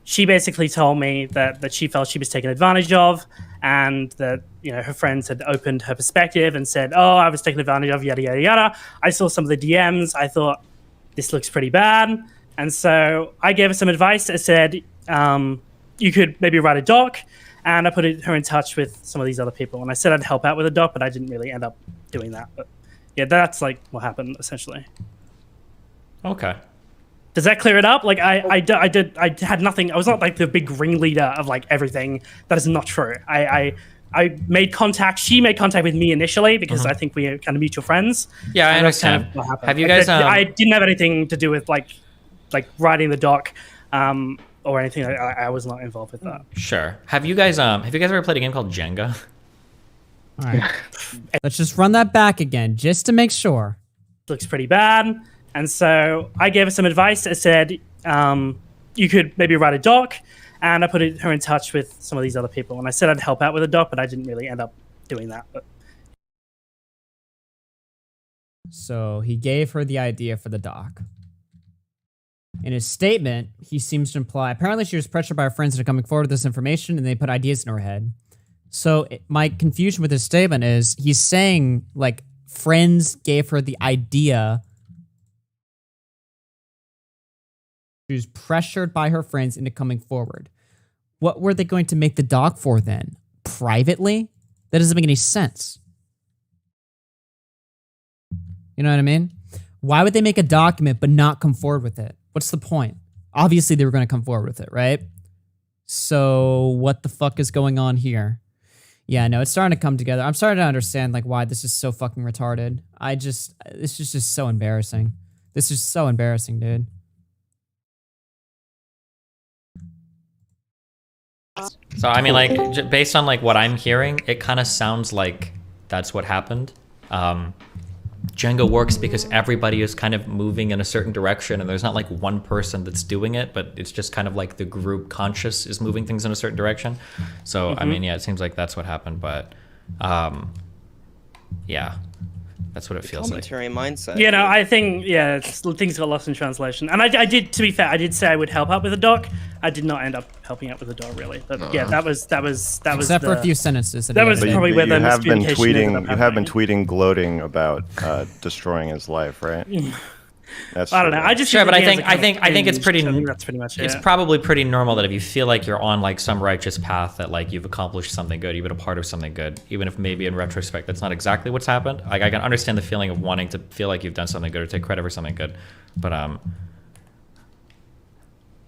She basically told me that she felt she was taken advantage of, and that her friends had opened her perspective and said, "Oh, I was taken advantage of, yada yada yada." I saw some of the DMs. I thought this looks pretty bad, and so I gave her some advice. I said, "You could maybe write a doc," and I put her in touch with some of these other people. And I said I'd help out with a doc, but I didn't really end up doing that. But yeah, that's like what happened essentially. Okay. Does that clear it up? Like I had nothing. I was not like the big ringleader of like everything. That is not true. I made contact. She made contact with me initially because I think we are kind of mutual friends. Yeah, I And that's understand. kind of what happened. Have you guys, I didn't have anything to do with like writing the doc, or anything. I was not involved with that. Sure. Have you guys ever played a game called Jenga? All right. Let's just run that back again, just to make sure. Looks pretty bad. And so I gave her some advice. I said, you could maybe write a doc, and I put her in touch with some of these other people. And I said I'd help out with a doc, but I didn't really end up doing that. But So he gave her the idea for the doc. In his statement, he seems to imply apparently she was pressured by her friends into coming forward with this information, and they put ideas in her head. So my confusion with his statement is he's saying like friends gave her the idea. She was pressured by her friends into coming forward. What were they going to make the doc for then? Privately? That doesn't make any sense. You know what I mean? Why would they make a document but not come forward with it? What's the point? Obviously, they were going to come forward with it, right? So what the fuck is going on here? Yeah, no, it's starting to come together. I'm starting to understand like why this is so fucking retarded. This is just so embarrassing. This is so embarrassing, dude. So I mean, like, based on like what I'm hearing, it kind of sounds like that's what happened. Jenga works because everybody is kind of moving in a certain direction, and there's not like one person that's doing it, but it's just kind of like the group conscious is moving things in a certain direction. So I mean, yeah, it seems like that's what happened, but yeah, that's what it feels like. Commentary mindset. yeah, no, I think things got lost in translation. And I did, to be fair, I did say I would help out with the doc. I did not end up helping out with the doc really. But yeah, that was Except for a few sentences. That was probably where the miscommunication ended up You have been tweeting, gloating about destroying his life, right? That's I don't know. I just sure, use but the I DMs think as kind of it's pretty. cringe. I think that's pretty much it. It's probably pretty normal that if you feel like you're on like some righteous path, that like you've accomplished something good, you've been a part of something good, even if maybe in retrospect that's not exactly what's happened. Like I can understand the feeling of wanting to feel like you've done something good or take credit for something good, but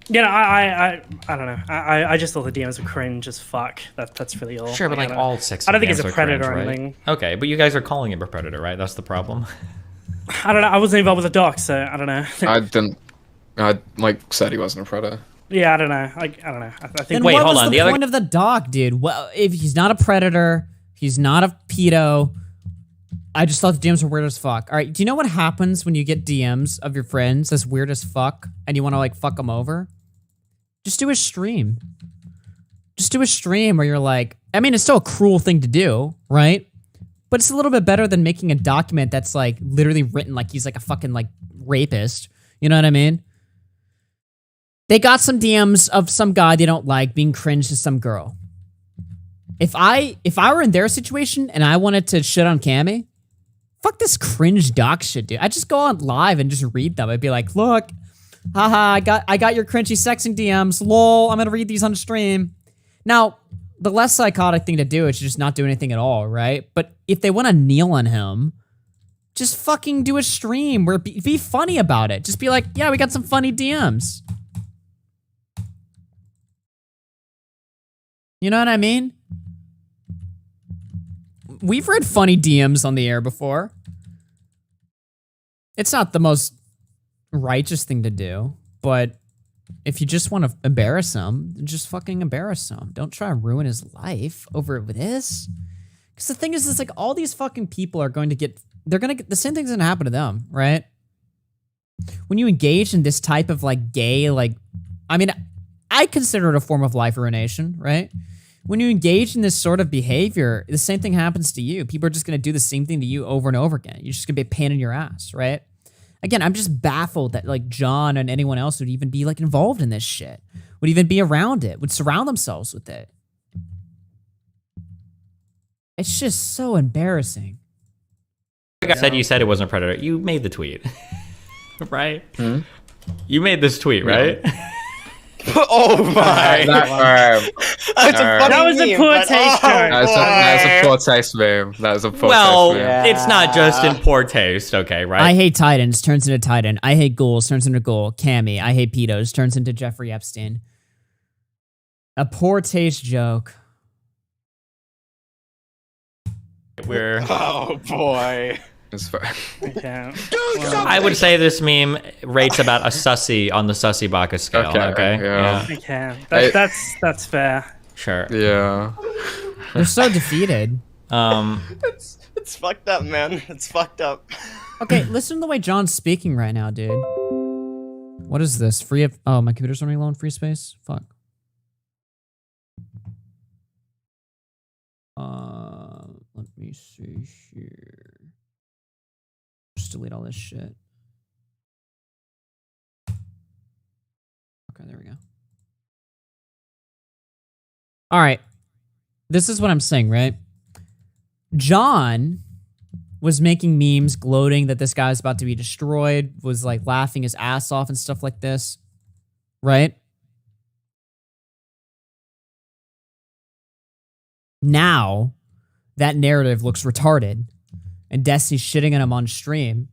Yeah, no, I don't know. I just thought the DMs were cringe as fuck. That's really all. Sure, but like I all sex. I don't think it's DMs a are predator cringe, or right? anything. Okay, but you guys are calling him a predator, right? That's the problem. I don't know. I wasn't involved with the doc, so I don't know. I didn't. I like said he wasn't a predator. Yeah, I don't know. I don't know. I think. Then what was the point of the doc, dude? Well, if he's not a predator, he's not a pedo. I just thought the DMs were weird as fuck. All right, do you know what happens when you get DMs of your friends that's weird as fuck and you want to like fuck them over? Just do a stream. Just do a stream where you're like, I mean, it's still a cruel thing to do, right? But it's a little bit better than making a document that's like literally written like he's like a fucking like rapist. You know what I mean? They got some DMs of some guy they don't like being cringe to some girl. If I were in their situation and I wanted to shit on Cammy, fuck this cringe doc shit, dude. I'd just go on live and just read them. I'd be like, look, haha, I got your cringy sexing DMs. Lol, I'm gonna read these on the stream. Now, the less psychotic thing to do is just not do anything at all, right? But if they want to kneel on him, just fucking do a stream where be funny about it. Just be like, yeah, we got some funny DMs. You know what I mean? We've read funny DMs on the air before. It's not the most righteous thing to do, but if you just want to embarrass him, just fucking embarrass him. Don't try to ruin his life over this. Because the thing is, it's like all these fucking people are going to get, they're going to get, the same thing's going to happen to them, right? When you engage in this type of like gay, like, I mean, I consider it a form of life ruination, right? When you engage in this sort of behavior, the same thing happens to you. People are just going to do the same thing to you over and over again. You're just going to be a pain in your ass, right? Again, I'm just baffled that like John and anyone else would even be like involved in this shit, would even be around it, would surround themselves with it. It's just so embarrassing. Like I said, you said it wasn't a predator. You made the tweet, right? You made this tweet, right? Oh my! That was a poor taste. That's a poor taste meme. That was a poor Well, taste meme. it's not just in poor taste, okay, right? I hate Titans turns into Titan. I hate ghouls turns into ghoul. Cammy, I hate pedos turns into Jeffrey Epstein. A poor taste joke. We're oh boy. It's fine. I would say this meme rates about a sussy on the sussy Baka scale. Okay. Yeah. Okay. That's fair. Sure. Yeah. They're so defeated. It's fucked up, man. It's fucked up. Okay, listen to the way John's speaking right now, dude. What is this? Free of... Oh, my computer's running low on free space? Fuck. Let me see here. Just delete all this shit. Okay, there we go. All right. This is what I'm saying, right? John was making memes gloating that this guy's about to be destroyed, was like laughing his ass off and stuff like this, right? Now, that narrative looks retarded, and Destiny's shitting on him on stream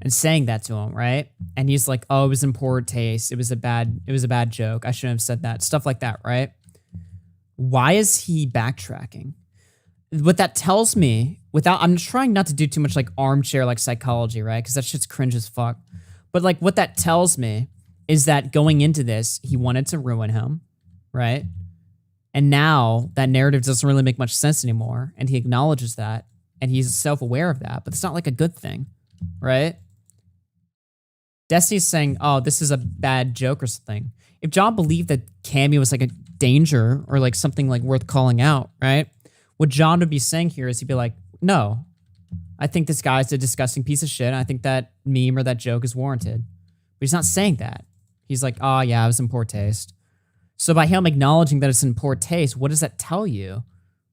and saying that to him, right? And he's like, "Oh, it was in poor taste. It was a bad joke. I shouldn't have said that." Stuff like that, right? Why is he backtracking? What that tells me, I'm trying not to do too much like armchair like psychology, right? Because that shit's cringe as fuck. But like what that tells me is that going into this, he wanted to ruin him, right? And now that narrative doesn't really make much sense anymore. And he acknowledges that. And he's self-aware of that. But it's not like a good thing, right? Destiny's saying, oh, this is a bad joke or something. If John believed that Cammy was like a danger or like something like worth calling out, right? What John would be saying here is he'd be like, no, I think this guy's a disgusting piece of shit. And I think that meme or that joke is warranted. But he's not saying that. He's like, oh yeah, it was in poor taste. So by him acknowledging that it's in poor taste, what does that tell you?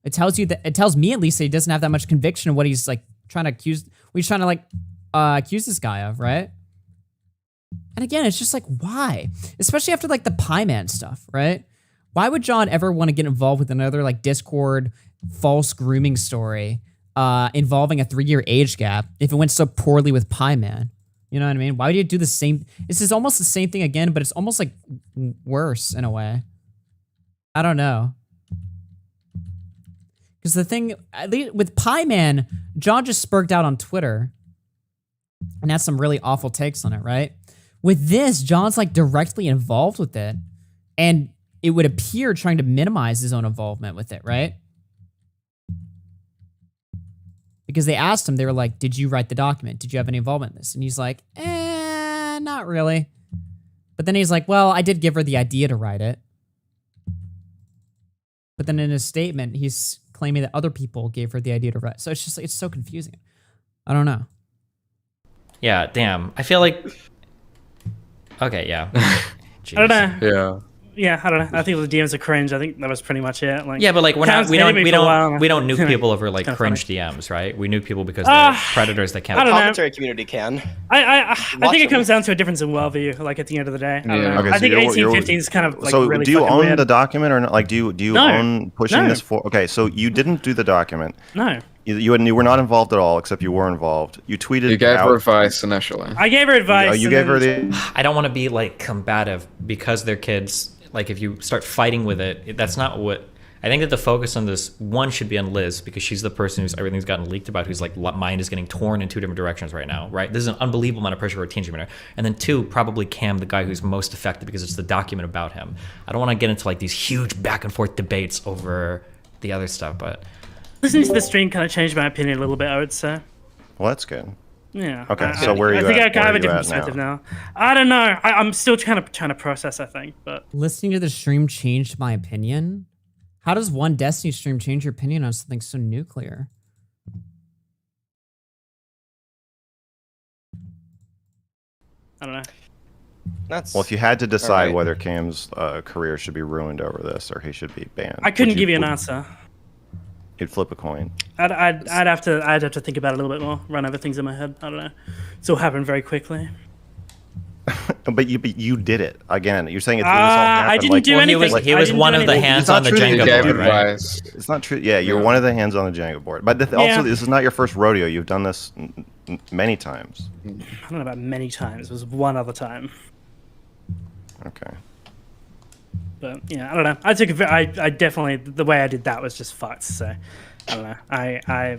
It tells you that, it tells me at least that he doesn't have that much conviction of what he's like trying to accuse, what he's trying to like accuse this guy of, right? And again, it's just like, why? Especially after like the Pie Man stuff, right? Why would John ever want to get involved with another like Discord false grooming story involving a 3-year age gap if it went so poorly with Pie Man? You know what I mean? Why would you do the same? This is almost the same thing again, but it's almost like worse in a way. I don't know. Because the thing, at least with Pie Man, John just spurred out on Twitter and had some really awful takes on it, right? With this, John's like directly involved with it, and it would appear trying to minimize his own involvement with it, right? Because they asked him, they were like, did you write the document? Did you have any involvement in this? And he's like, not really. But then he's like, well, I did give her the idea to write it. But then in his statement, he's claiming that other people gave her the idea to write. So it's just, it's so confusing. I don't know. Yeah, damn. I feel like... Okay, yeah. I don't know. Yeah. Yeah, I don't know. I think the DMs are cringe. I think that was pretty much it. Like, Yeah, but like we don't nuke people over like Kinda cringe DMs, right? We nuke people because they're predators that can't. I don't know. Commentary community can. I think it comes down to a difference in worldview. Like at the end of the day, I don't know. Okay, I so think you're- 1815 is kind of like so really do you fucking own weird. the document or not? Like, do you No. own pushing No. this for? Okay, so you didn't do the document. No. You were not involved at all, except you were involved. You tweeted. You gave out, her advice initially. I gave her advice. Oh, you and gave her then- the. I don't want to be like combative because they're kids. Like if you start fighting with it, that's not what. I think that the focus on this one should be on Liz because she's the person who's everything's gotten leaked about, whose like mind is getting torn in 2 different directions right now, right? This is an unbelievable amount of pressure for a teenager. And then 2, probably Cam, the guy who's most affected because it's the document about him. I don't want to get into like these huge back and forth debates over the other stuff, but Listening to the stream kind of changed my opinion a little bit, I would say. Well, that's good. Yeah. Okay, so where are you I think at? I have Where a are you different at perspective now. I don't know. I'm still trying to process, I think, but Listening to the stream changed my opinion. How does one Destiny stream change your opinion on something so nuclear? I don't know. Well, if you had to decide right. whether Cam's career should be ruined over this or he should be banned, I couldn't would give you an would- answer. You'd flip a coin. I'd have to think about it a little bit more, run over things in my head. I don't know. It's all happened very quickly. But you did it again. You're saying this all happened. I didn't do anything. He was one of the hands It's not on the true that Jenga you board, gave right? advice. It's not true. Yeah, you're one of the hands on the Jenga board. But Yeah. also, this is not your first rodeo. You've done this many times. I don't know about many times. It was one other time. Okay. But yeah, I don't know. I took I definitely the way I did that was just fucked. So I don't know. I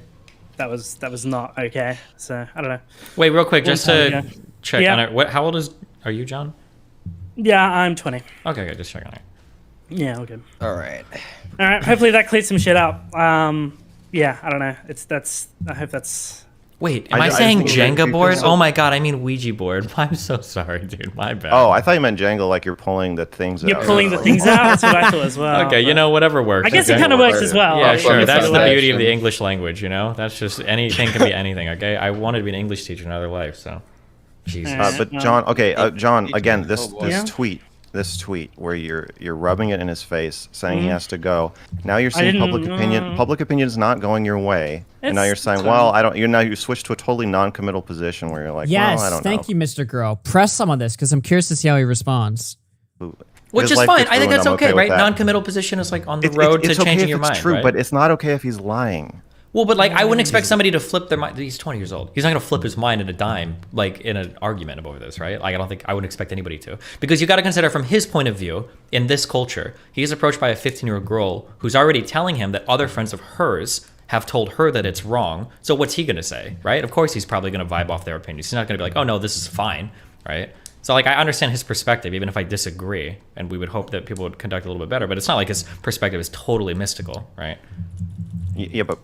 that was not okay. So I don't know. Wait, real quick, Long just time to ago. check Yeah. on it. How old are you, John? Yeah, I'm 20. Okay, good. Just checking on it. Yeah, all good. All right. All right. Hopefully that cleared some shit up. Yeah, I don't know. I hope that's. Wait, am I, just saying think that Jenga you board? feel- Oh my god, I mean Ouija board. I'm so sorry, dude. My bad. Oh, I thought you meant Jenga, like you're pulling the things out. You're pulling the things out. That's what I thought as well. Okay, you know, whatever works. I guess it okay? kind of works as well. Yeah, I sure. guess That's it the works. beauty of the English language, you know? That's just anything can be anything, okay? I wanted to be an English teacher in another life, so. Jesus. But John, okay, John, again, this Yeah. this tweet where you're rubbing it in his face, saying he Mhm. has to go. Now you're I seeing didn't- public opinion. Public opinion is not going your way, and now It's you're saying, fine. well, I don't. You switch to a totally non-committal position where you're like, Yes, well, I don't thank know. you, Mr. Girl. Press some on this because I'm curious to see how he responds. Which His is life fine. gets I think ruined, that's I'm okay, with right? that. Non-committal position is like on the It's road it's to okay changing if your it's mind, true, right? but it's not okay if he's lying. Well, but like I wouldn't expect somebody to flip their mind. He's 20 years old. He's not gonna flip his mind in a dime, like in an argument over this, right? Like I wouldn't expect anybody to, because you got to consider from his point of view in this culture, he's approached by a 15-year-old girl who's already telling him that other friends of hers have told her that it's wrong. So what's he gonna say, right? Of course, he's probably gonna vibe off their opinions. He's not gonna be like, oh no, this is fine, right? So like I understand his perspective, even if I disagree, and we would hope that people would conduct a little bit better. But it's not like his perspective is totally mystical, right? Yeah, but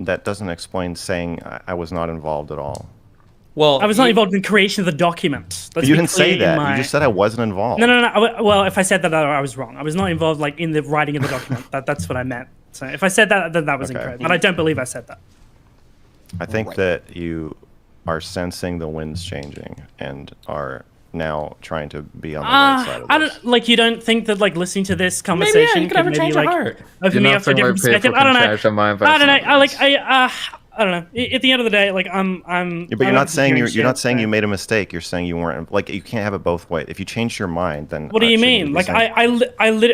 that doesn't explain saying I was not involved at all. Well, I was not involved in the creation of the document. Let's You be didn't say clear in that. my- You just said I wasn't involved. No. Well, if I said that, I was wrong. I was not involved, like in the writing of the document. That's what I meant. So if I said that, then that was Okay. incorrect. But I don't believe I said that. I think that you are sensing the winds changing and are now trying to be on the right side of I don't like. You don't think that like listening to this conversation you could have a change of like heart. open me up to a different perspective? I don't know. I don't know. I don't know. At the end of the day, like I'm. Yeah, but you're not saying you're not saying you made a mistake. You're saying you weren't like you can't have it both ways. If you changed your mind, then What do you mean? Like saying-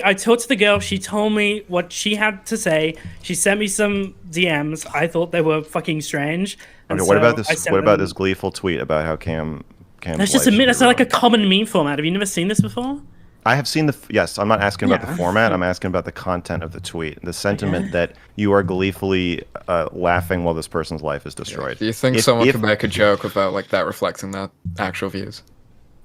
I talked to the girl. She told me what she had to say. She sent me some DMs. I thought they were fucking strange. Okay, and what so about I this? sent What about them- this gleeful tweet about how Cam? That's just a that's like a common meme format. Have you never seen this before? I have seen the yes. I'm not asking about Yeah. the format. I'm asking about the content of the tweet. The sentiment that you are gleefully laughing while this person's life is destroyed. Do you think someone could make a joke without like that reflecting their actual views?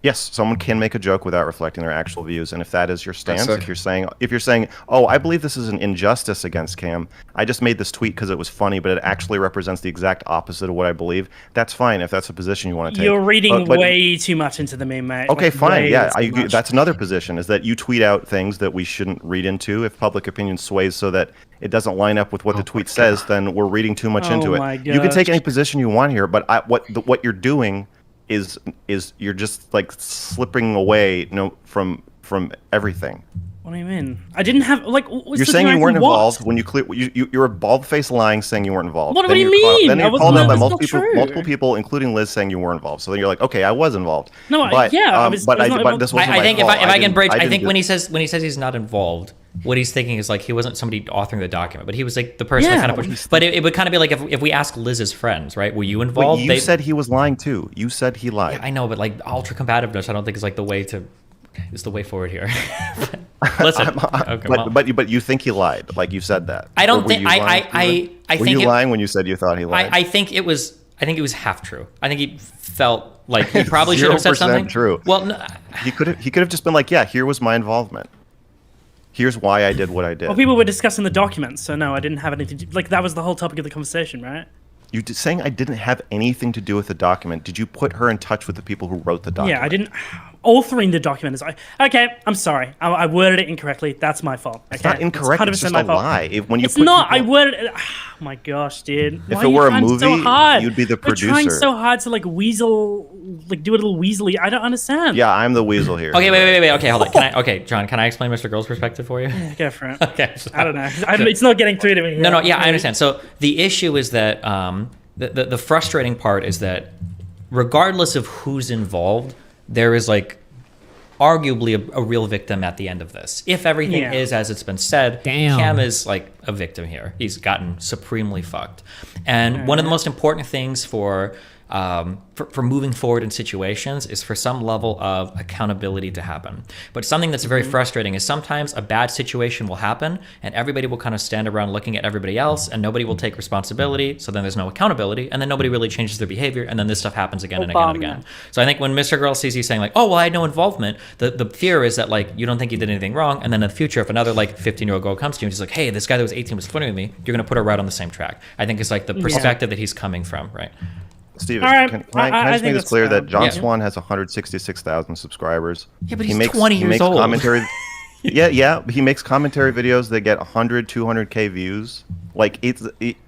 Yes, someone can make a joke without reflecting their actual views, and if that is your stance, sick. if you're saying, "Oh, I believe this is an injustice against Cam. I just made this tweet because it was funny, but it actually represents the exact opposite of what I believe." That's fine if that's a position you want to take. You're reading But- way too much into the meme, mate. Okay, Like, fine. way Yeah, too I agree. much. That's another position is that you tweet out things that we shouldn't read into. If public opinion sways so that it doesn't line up with what the tweet says, then we're reading too much Oh into it. my You can take gosh. any position you want here, but what you're doing is you're just like slipping away from everything. What do you mean? I didn't have like. You're saying you weren't involved when you're a bald-faced lying saying you weren't involved. What Then do you you're called- mean? Then I you're wasn't- called out that by was multiple not true. people, including Liz, saying you were involved. So then you're like, okay, I was involved. No, but, yeah, I but was not involved. this wasn't I my think fault. if I can didn't- bridge, I didn't think do- when he says he's not involved, what he's thinking is like he wasn't somebody authoring the document, but he was like the person Yeah. that kind of pushed. But it would kind of be like if we ask Liz's friends, right? Were you Wait, involved? you said he was lying too. You said he lied. I know, but like ultra combativeness, I don't think is like the way to. Is the way forward here. Listen, okay, well, but you think he lied? Like you said that. I don't Or were think you lying? I Were think you it- lying when you said you thought he lied? I think it was half true. I think he felt like he probably should have said 0% something. True. Well, no, he could have just been like, yeah, here was my involvement. Here's why I did what I did. Well, people were discussing the documents, so no, I didn't have anything to do. Like that was the whole topic of the conversation, right? Saying I didn't have anything to do with the document. Did you put her in touch with the people who wrote the document? Yeah, I didn't. Authoring the document is okay. I'm sorry, I worded it incorrectly. That's my fault. Okay? It's not incorrect. It's just a lie. When you it's put not. people- I worded it. Oh my gosh, dude. If Why it are you were a trying so movie, hard? you'd be the You're trying producer. so hard to like weasel, like do it a little weaselly. I don't understand. Yeah, I'm the weasel here. Okay, wait. Okay, hold on. Okay, John, can I explain Mr. Girl's perspective for you? Yeah, go for it. Okay. I don't know. It's not getting through to me. No, yeah, I understand. So the issue is that the frustrating part is that regardless of who's involved, there is like arguably a real victim at the end of this. If everything Yeah. is as it's been said, Damn. Cam is like a victim here. He's gotten supremely fucked. And one of the most important things for moving forward in situations is for some level of accountability to happen. But something that's very frustrating is sometimes a bad situation will happen and everybody will kind of stand around looking at everybody else and nobody will take responsibility. So then there's no accountability and then nobody really changes their behavior and then this stuff happens again and again and again. So I think when Mr. Girl sees you saying like, oh, well, I had no involvement, the fear is that like, you don't think you did anything wrong. And then in the future, if another like 15-year-old girl comes to you and she's like, hey, this guy that was 18 was flirting with me, you're going to put her right on the same track. I think it's like the perspective that he's coming from, right? Steven, All right, can I I just make think this that's clear fair. that John Yeah. Swan has 166,000 subscribers? Yeah, but he's 20 years old. Commentary. yeah, he makes commentary videos that get 100, 200K views. Like,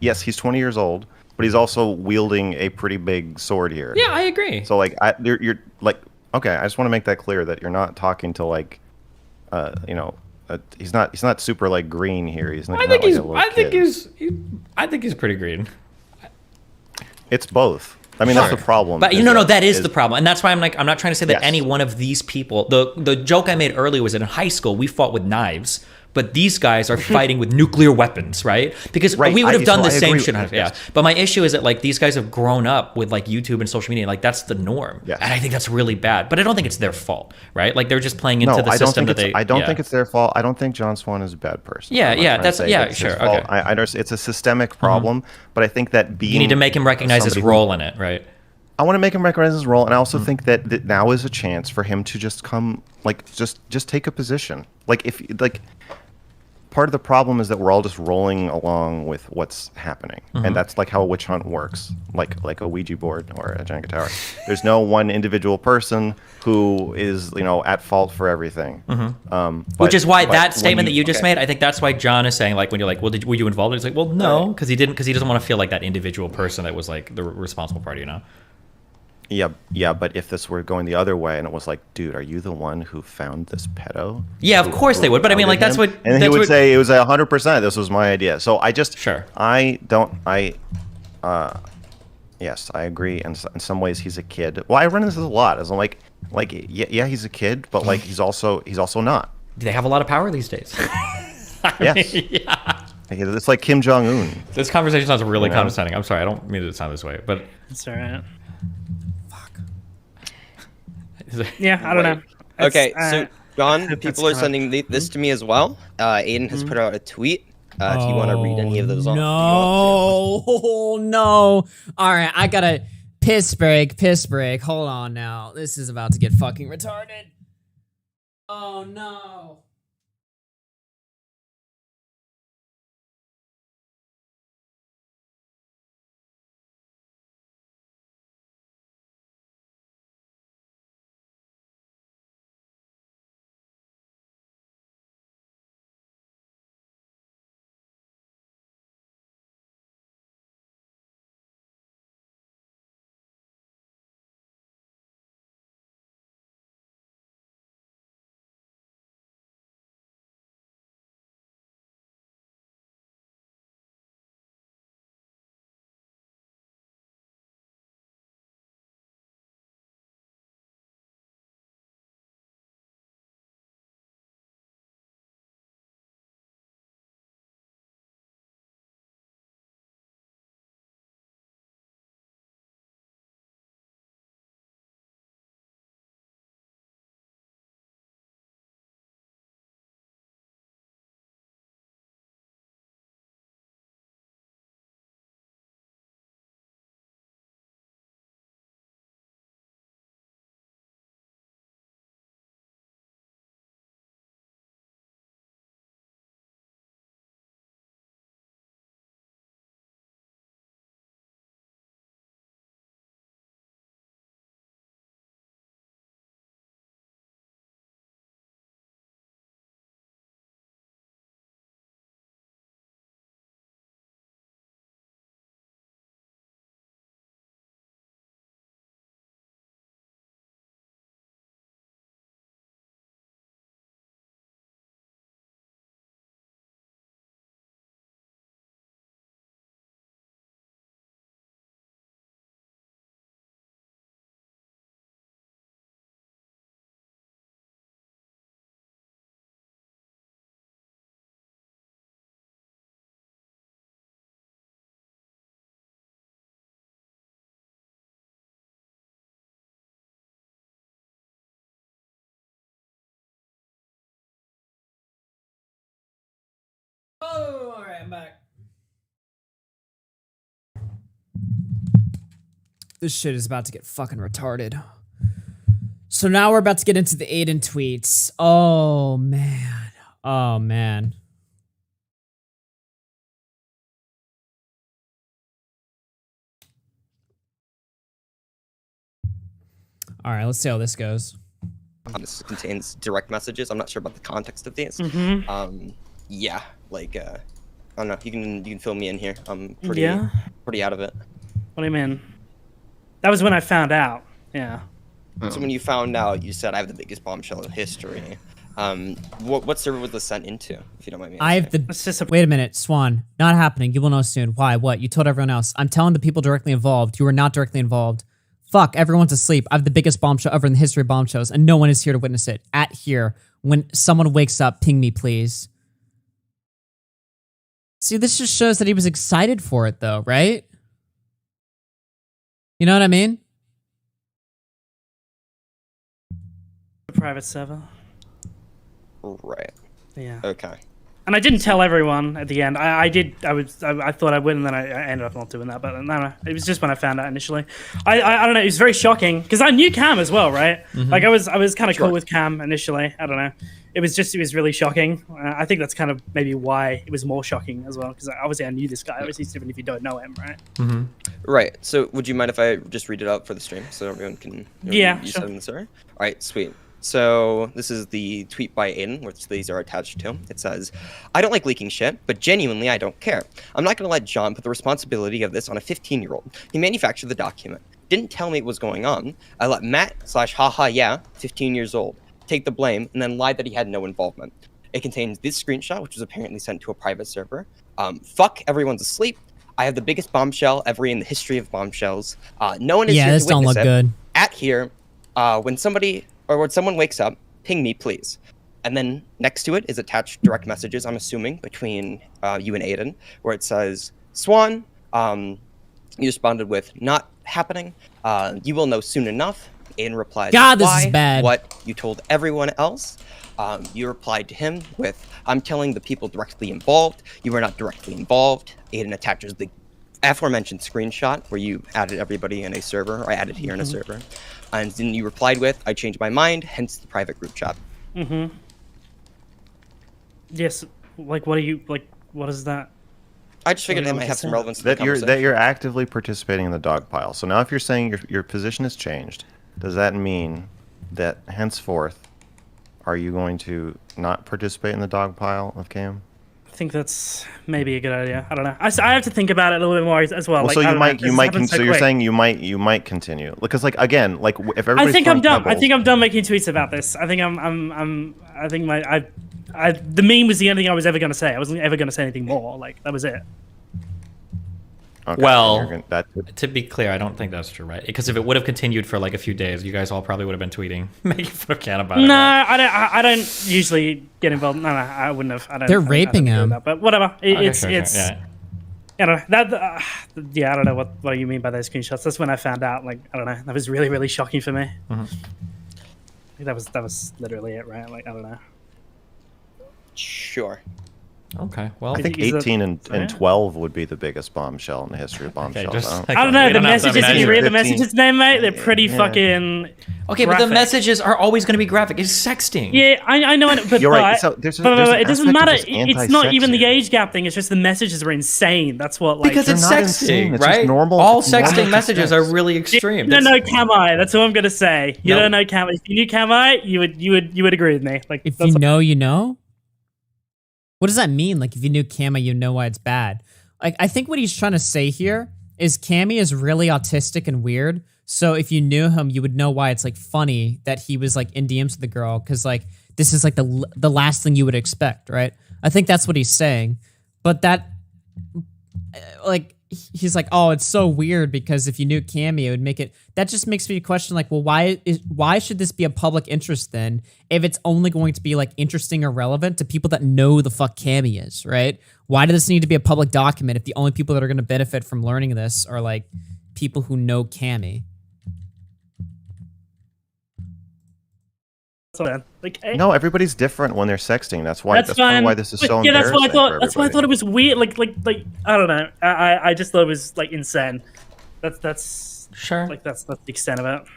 yes, he's 20 years old, but he's also wielding a pretty big sword here. Yeah, I agree. So, like, you're like, okay, I just want to make that clear that you're not talking to, like, he's not super, like, green here. He's not, I think not he's. like a little I think kid. I think he's pretty green. It's both. I mean, that's the problem. But that is the problem, and that's why I'm not trying to say that Yes. any one of these people. The joke I made earlier was that in high school we fought with knives, but these guys are fighting with nuclear weapons, right? Because Right, we would have done the I same agree shit. with that, Yeah. yes. But my issue is that like these guys have grown up with like YouTube and social media, like that's the norm, Yes. and I think that's really bad. But I don't think it's their fault, right? Like they're just playing into the I don't system think that it's, they. I don't yeah. think it's their fault. I don't think John Swan is a bad person. Yeah, I'm not yeah, trying to that's- say yeah, that it's his sure, fault. okay. I understand it's a systemic problem, but I think that being You need to make him recognize his somebody who- role in it, right? I want to make him recognize his role, and I also think that now is a chance for him to just come, like, just take a position. Like, if like, part of the problem is that we're all just rolling along with what's happening, and that's like how a witch hunt works, like a Ouija board or a Jenga tower. There's no one individual person who is at fault for everything. Which is why but that when statement that you just okay. made, I think that's why John is saying like when you're like, well, were you involved? He's like, well, no, because he doesn't want to feel like that individual person that was like the responsible party, Yeah, but if this were going the other way and it was like, dude, are you the one who found this pedo? Yeah, of course they would, but I mean, like, that's founded what- him? And he that's would what- say it was 100%. This was my idea. So I just, Sure. I Yes, I agree. And in some ways, he's a kid. Well, I run into this a lot. As I'm like, yeah, he's a kid, but like he's also not. Do they have a lot of power these days? Yes. Yeah. It's like Kim Jong Un. This conversation sounds really condescending. I'm sorry, I don't mean it to sound this way, but it's all right. Is it- Yeah, I don't know. Okay, It's, so John, that's people are kinda- sending this to me as well. Aiden has put out a tweet. If you want to read any of those off. No, no. All right, I gotta piss break. Hold on now. This is about to get fucking retarded. Oh no. Oh, all right, I'm back. This shit is about to get fucking retarded. So now we're about to get into the Aiden tweets. Oh, man. Oh, man. All right, let's see how this goes. This contains direct messages. I'm not sure about the context of these. Yeah, like I don't know. You can fill me in here. I'm pretty out of it. What do you mean? That was when I found out. Yeah. So when you found out, you said I have the biggest bombshell in history. What server was this sent into, if you don't mind me asking? I have the. Wait a minute, Swan. Not happening. You will know soon. Why? What? You told everyone else. I'm telling the people directly involved. You are not directly involved. Fuck, everyone's asleep. I have the biggest bombshell ever in the history of bombshells, and no one is here to witness it. At here. When someone wakes up, ping me, please. See, this just shows that he was excited for it, though, right? You know what I mean? Private server. Right. Yeah. Okay. And I didn't tell everyone at the end. I thought I would, and then I ended up not doing that. But no, it was just when I found out initially. I don't know. It was very shocking because I knew Cam as well, right? Like I was kind of cool with Cam initially. I don't know. It was really shocking. I think that's kind of maybe why it was more shocking as well because obviously I knew this guy. Obviously, even if you don't know him, right? Right. So would you mind if I just read it out for the stream so everyone can? Yeah, you sure. said in the server? All right. Sweet. So this is the tweet by Aiden, which these are attached to. It says, I don't like leaking shit, but genuinely I don't care. I'm not going to let John put the responsibility of this on a 15-year-old. He manufactured the document. Didn't tell me what was going on. I let Matt/haha yeah, 15 years old, take the blame, and then lied that he had no involvement. It contains this screenshot, which was apparently sent to a private server. Fuck, everyone's asleep. I have the biggest bombshell ever in the history of bombshells. No one is Yeah, here this to don't witness look it. good. At here, when someone wakes up, ping me, please. And then next to it is attached direct messages, I'm assuming, between you and Aiden, where it says, Swan, you responded with, not happening. You will know soon enough. Aiden replies, God, this why? is bad. What you told everyone else. You replied to him with, I'm telling the people directly involved. You were not directly involved. Aiden attaches the aforementioned screenshot where you added everybody in a server, or added here in a server. And then you replied with, I changed my mind, hence the private group chat. Mm-hmm. Yes, like what is that? I just figured that might have some relevance to the That conversation. you're actively participating in the dog pile. So now if you're saying your position has changed, does that mean that henceforth are you going to not participate in the dog pile of Cam? I think that's maybe a good idea. I don't know. I have to think about it a little bit more as well. Well, Like, so I don't know, so you're saying you might continue because like again, like if everybody's I think I'm throwing done. I think I'm done making tweets about this. I think I think the meme was the only thing I was ever going to say. I wasn't ever going to say anything more. Like that was it. Okay, Well, to be clear, I don't think that's true, right? Because if it would have continued for like a few days, you guys all probably would have been tweeting, making fun of Cat about it. No, right? I don't usually get involved. No, I wouldn't have. I don't. They're I don't raping do him. that, but whatever. Okay, It's okay, it's. yeah. I don't know that. Yeah, I don't know what you mean by those screenshots. That's when I found out. Like I don't know. That was really really shocking for me. That was literally it, right? Like I don't know. Sure. Okay, well, I think Is that- 18 and yeah. 12 would be the biggest bombshell in the history of bombshells. just I don't know. We The don't have to messages. If you read the 15. messages, name mate, they're pretty Yeah. fucking. Okay, but graphic. the messages are always going to be graphic. It's sexting. Yeah, I know, but You're right. but- So there's but an it doesn't aspect of matter. just It's not even the anti-sex age gap thing. It's just the messages are insane. That's what like. Because it's They're not insane, sexting, it's just right? normal- All it's normal sexting to messages sex. are really extreme. You don't That's- know Kamai. That's all I'm gonna say. You No. don't know Kamai. If you knew Kamai, you would agree with me. Like If that's you know, you know. What does that mean? Like, if you knew Cammy, you know why it's bad. Like, I think what he's trying to say here is Cammy is really autistic and weird. So if you knew him, you would know why it's like funny that he was like in DMs with the girl, because like this is like the last thing you would expect, right? I think that's what he's saying. But that, like, he's like, oh, it's so weird because if you knew Cammy, it would make it. That just makes me question, like, well, why should this be a public interest then if it's only going to be like interesting or relevant to people that know the fuck Cammy is, right? Why does this need to be a public document if the only people that are going to benefit from learning this are like people who know Cammy? like No, everybody's different when they're sexting. That's why. That's fine. why this is so yeah, that's embarrassing. why I thought. for That's why I everybody. thought it was weird. Like I don't know. I just thought it was like insane. That's sure. Like that's the extent of it.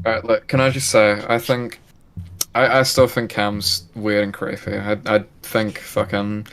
Alright, look, can I just say, I think, I still think Cam's weird and creepy. I think fucking,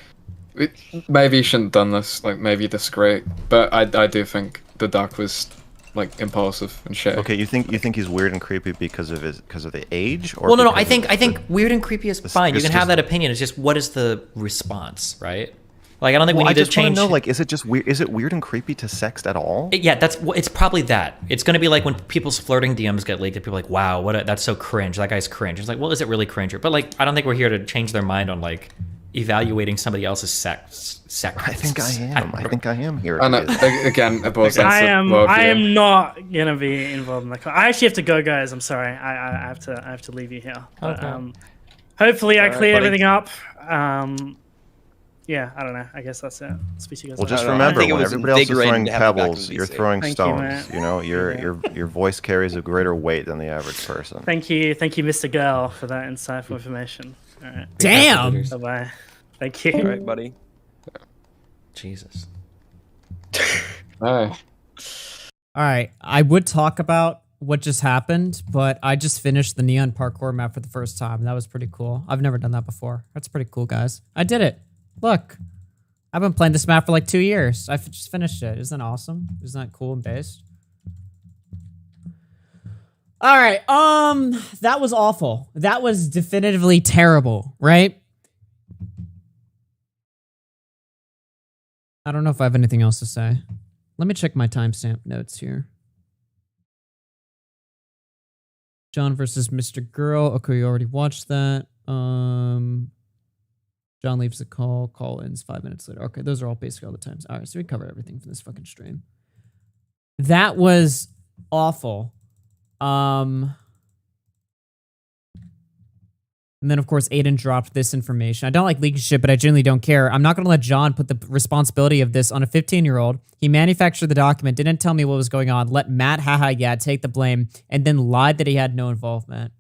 maybe he shouldn't have done this, like, maybe you disagree, but I do think the duck was, like, impulsive and shit. Okay, you think he's weird and creepy because of the age, or Well, no. because I think weird and creepy is fine. You it's can have just- that opinion. It's just what is the response, right? Like I don't think Well, we I need to just want change. to know, like, is it just weird? Is it weird and creepy to sext at all? Yeah, it's probably that. It's going to be like when people's flirting DMs get leaked, and people are like, "Wow, that's so cringe. That guy's cringe." It's like, well, is it really cringe? But like, I don't think we're here to change their mind on like evaluating somebody else's sex. I think I am. I think I am here. And again, it boils down I to am. worldview. I am not gonna be involved in that. I actually have to go, guys. I'm sorry. I have to leave you here. But, Okay. Hopefully, I Alright, cleared buddy. everything up. Yeah, I don't know. I guess that's it. Speak to you guys. Well, just later. remember, when everybody else is throwing pebbles, you're throwing Thank you, stones. Matt. You know, your voice carries a greater weight than the average person. Thank you, Mr. Girl, for that insightful information. All right. Damn. Bye bye. Thank you. All right, buddy. Jesus. Hi. All right, I would talk about what just happened, but I just finished the neon parkour map for the first time. That was pretty cool. I've never done that before. That's pretty cool, guys. I did it. Look, I've been playing this map for like 2 years. I just finished it. Isn't that awesome? Isn't that cool and based? All right. That was awful. That was definitively terrible, right? I don't know if I have anything else to say. Let me check my timestamp notes here. John versus Mr. Girl. Okay, you already watched that. John John leaves the call ends 5 minutes later. Okay, those are all basically all the times. All right, so we covered everything from this fucking stream. That was awful. And then, of course, Aiden dropped this information. I don't like leaking shit, but I genuinely don't care. I'm not going to let John put the responsibility of this on a 15-year-old. He manufactured the document, didn't tell me what was going on, let Matt take the blame, and then lied that he had no involvement.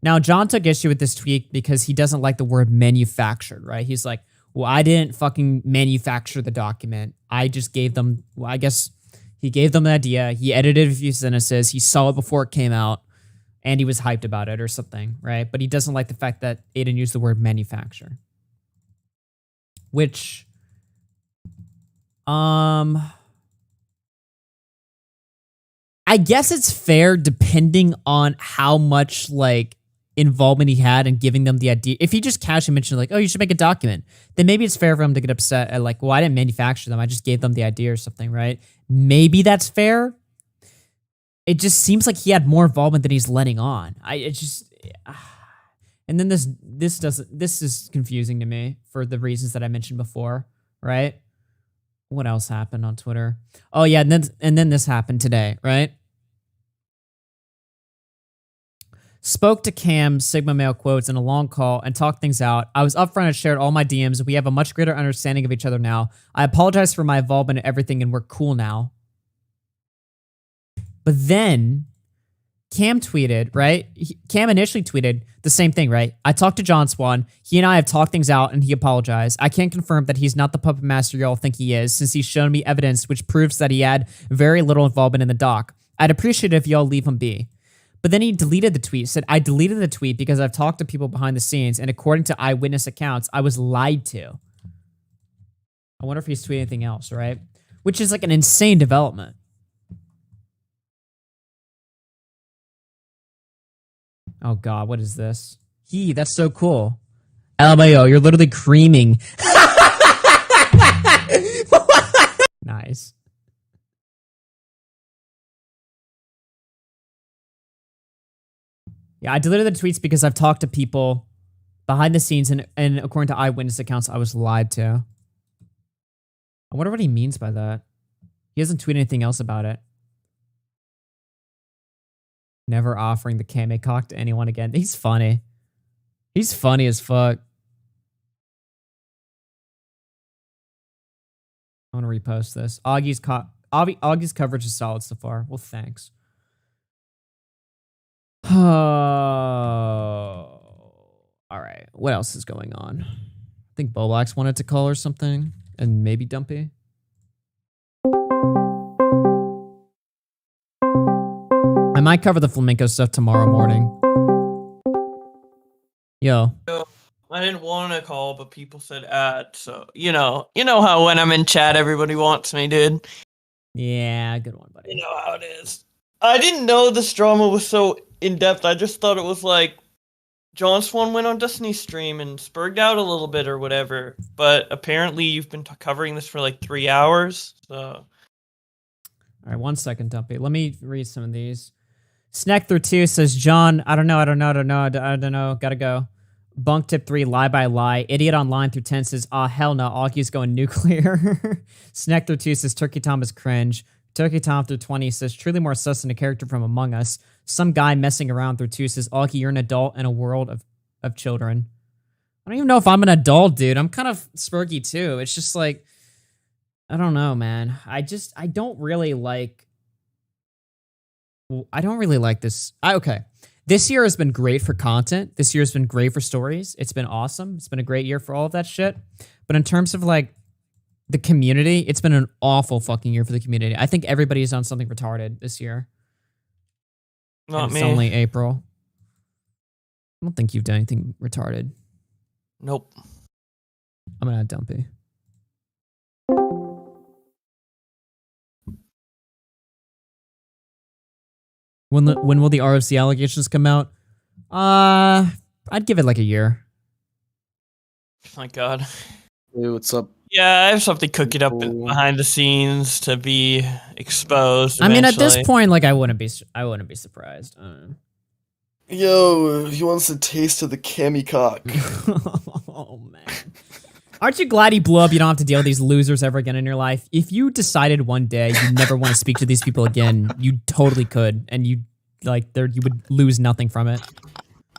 Now, John took issue with this tweet because he doesn't like the word manufactured, right? He's like, well, I didn't fucking manufacture the document. I just gave them, well, I guess he gave them the idea. He edited a few sentences. He saw it before it came out. And he was hyped about it or something, right? But he doesn't like the fact that Aiden used the word manufacture. Which, I guess it's fair depending on how much, like, involvement he had in giving them the idea. If he just casually mentioned, like, oh, you should make a document, then maybe it's fair for him to get upset at, like, well, I didn't manufacture them. I just gave them the idea or something, right? Maybe that's fair. It just seems like he had more involvement than he's letting on. And then this is confusing to me for the reasons that I mentioned before, right? What else happened on Twitter? Oh yeah, and then this happened today, right? Spoke to Cam, Sigma Male quotes in a long call and talked things out. I was upfront and shared all my DMs. We have a much greater understanding of each other now. I apologize for my involvement in everything and we're cool now. But then Cam tweeted, right? Cam initially tweeted the same thing, right? I talked to John Swan. He and I have talked things out and he apologized. I can confirm that he's not the puppet master y'all think he is, since he's shown me evidence which proves that he had very little involvement in the doc. I'd appreciate it if y'all leave him be. But then he deleted the tweet, said, I deleted the tweet because I've talked to people behind the scenes and according to eyewitness accounts, I was lied to. I wonder if he's tweeting anything else, right? Which is like an insane development. Oh God, what is this? That's so cool. LMAO, you're literally creaming. Nice. Yeah, I deleted the tweets because I've talked to people behind the scenes and according to eyewitness accounts, I was lied to. I wonder what he means by that. He hasn't tweeted anything else about it. Never offering the Kame cock to anyone again. He's funny. He's funny as fuck. I want to repost this. Augie's coverage is solid so far. Well, thanks. Oh. All right. What else is going on? I think Bolax wanted to call or something. And maybe Dumpy. I might cover the flamenco stuff tomorrow morning. Yo. I didn't want to call, but people said add, so you know how when I'm in chat, everybody wants me, dude. Yeah, good one, buddy. You know how it is. I didn't know this drama was so in depth. I just thought it was like John Swan went on Destiny's stream and spurged out a little bit or whatever. But apparently, you've been covering this for like 3 hours. So, all right, 1 second, Dumpy. Let me read some of these. Snack through 2 says, John, I don't know, gotta go. Bunk tip 3, lie by lie. Idiot online through 10 says, hell no, Augie's going nuclear. Snack through 2 says, Turkey Tom is cringe. Turkey Tom through 20 says, truly more sus than a character from Among Us. Some guy messing around through 2 says, Augie, you're an adult in a world of children. I don't even know if I'm an adult, dude. I'm kind of spurgy too. It's just like, I don't know, man. I don't really like this. Okay. This year has been great for content. This year has been great for stories. It's been awesome. It's been a great year for all of that shit. But in terms of like the community, it's been an awful fucking year for the community. I think everybody's done something retarded this year. Not me. It's only April. I don't think you've done anything retarded. Nope. I'm gonna add Dumpy. When will the RFC allegations come out? I'd give it like a year. My God. Hey, what's up? Yeah, I have something cooking up behind the scenes to be exposed. I mean, at this point, like, I wouldn't be surprised. Yo, he wants a taste of the cami cock. Oh man. Aren't you glad he blew up? You don't have to deal with these losers ever again in your life. If you decided one day you never want to speak to these people again, you totally could, and you would lose nothing from it.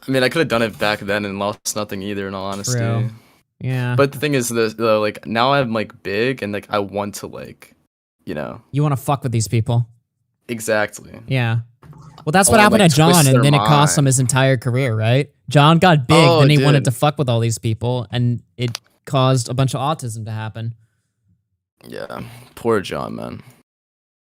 I mean, I could have done it back then and lost nothing either, in all honesty. True. Yeah. But the thing is, though, like now I'm like big and like I want to like, you know. You want to fuck with these people. Exactly. Yeah. Well, that's what wanna, happened like, to John, twist and their then it cost him mind. his entire career, right? John got big, Oh, then he it wanted did. to fuck with all these people, and it caused a bunch of autism to happen. Yeah. Poor John, man.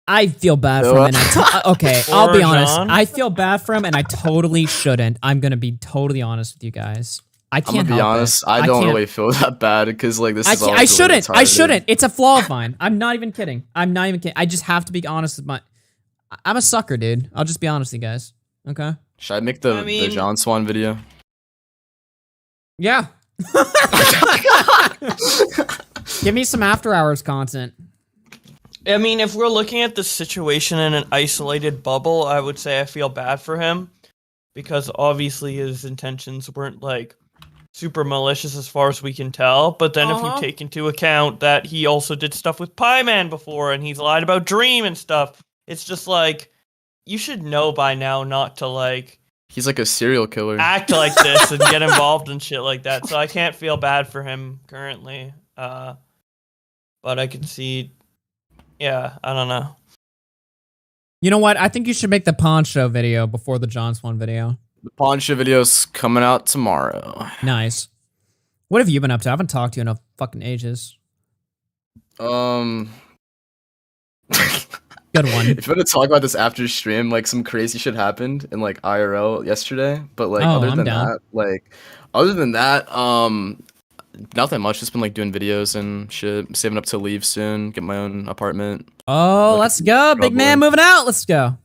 I feel bad You for know him. what? Okay, I'll be Poor honest. John. I feel bad for him, and I totally shouldn't. I'm gonna be totally honest with you guys. I I'm can't gonna be help honest. it. I don't can't- really feel that bad because like this I is. can't, all I really shouldn't. I retarded. shouldn't. It's a flaw of mine. I'm not even kidding. I'm not even kidding. I just have to be honest with my. I'm a sucker, dude. I'll just be honest with you guys. Okay. Should I make the mean- John Swan video? Yeah. Give me some after hours content. I mean, if we're looking at the situation in an isolated bubble, I would say I feel bad for him because obviously his intentions weren't like super malicious as far as we can tell. But then if you take into account that he also did stuff with Pie Man before and he's lied about Dream and stuff, it's just like you should know by now not to like He's like a serial killer. act like this and get involved in shit like that. So I can't feel bad for him currently. But I can see, yeah, I don't know. You know what? I think you should make the Poncho video before the John Swan video. The Poncho video's coming out tomorrow. Nice. What have you been up to? I haven't talked to you in a fucking ages. Good one. If you want to talk about this after stream, like some crazy shit happened in like IRL yesterday, but like Oh, other I'm than down. that, nothing much. Just been like doing videos and shit, saving up to leave soon, get my own apartment. Oh, let's go. Big man moving out. Let's go.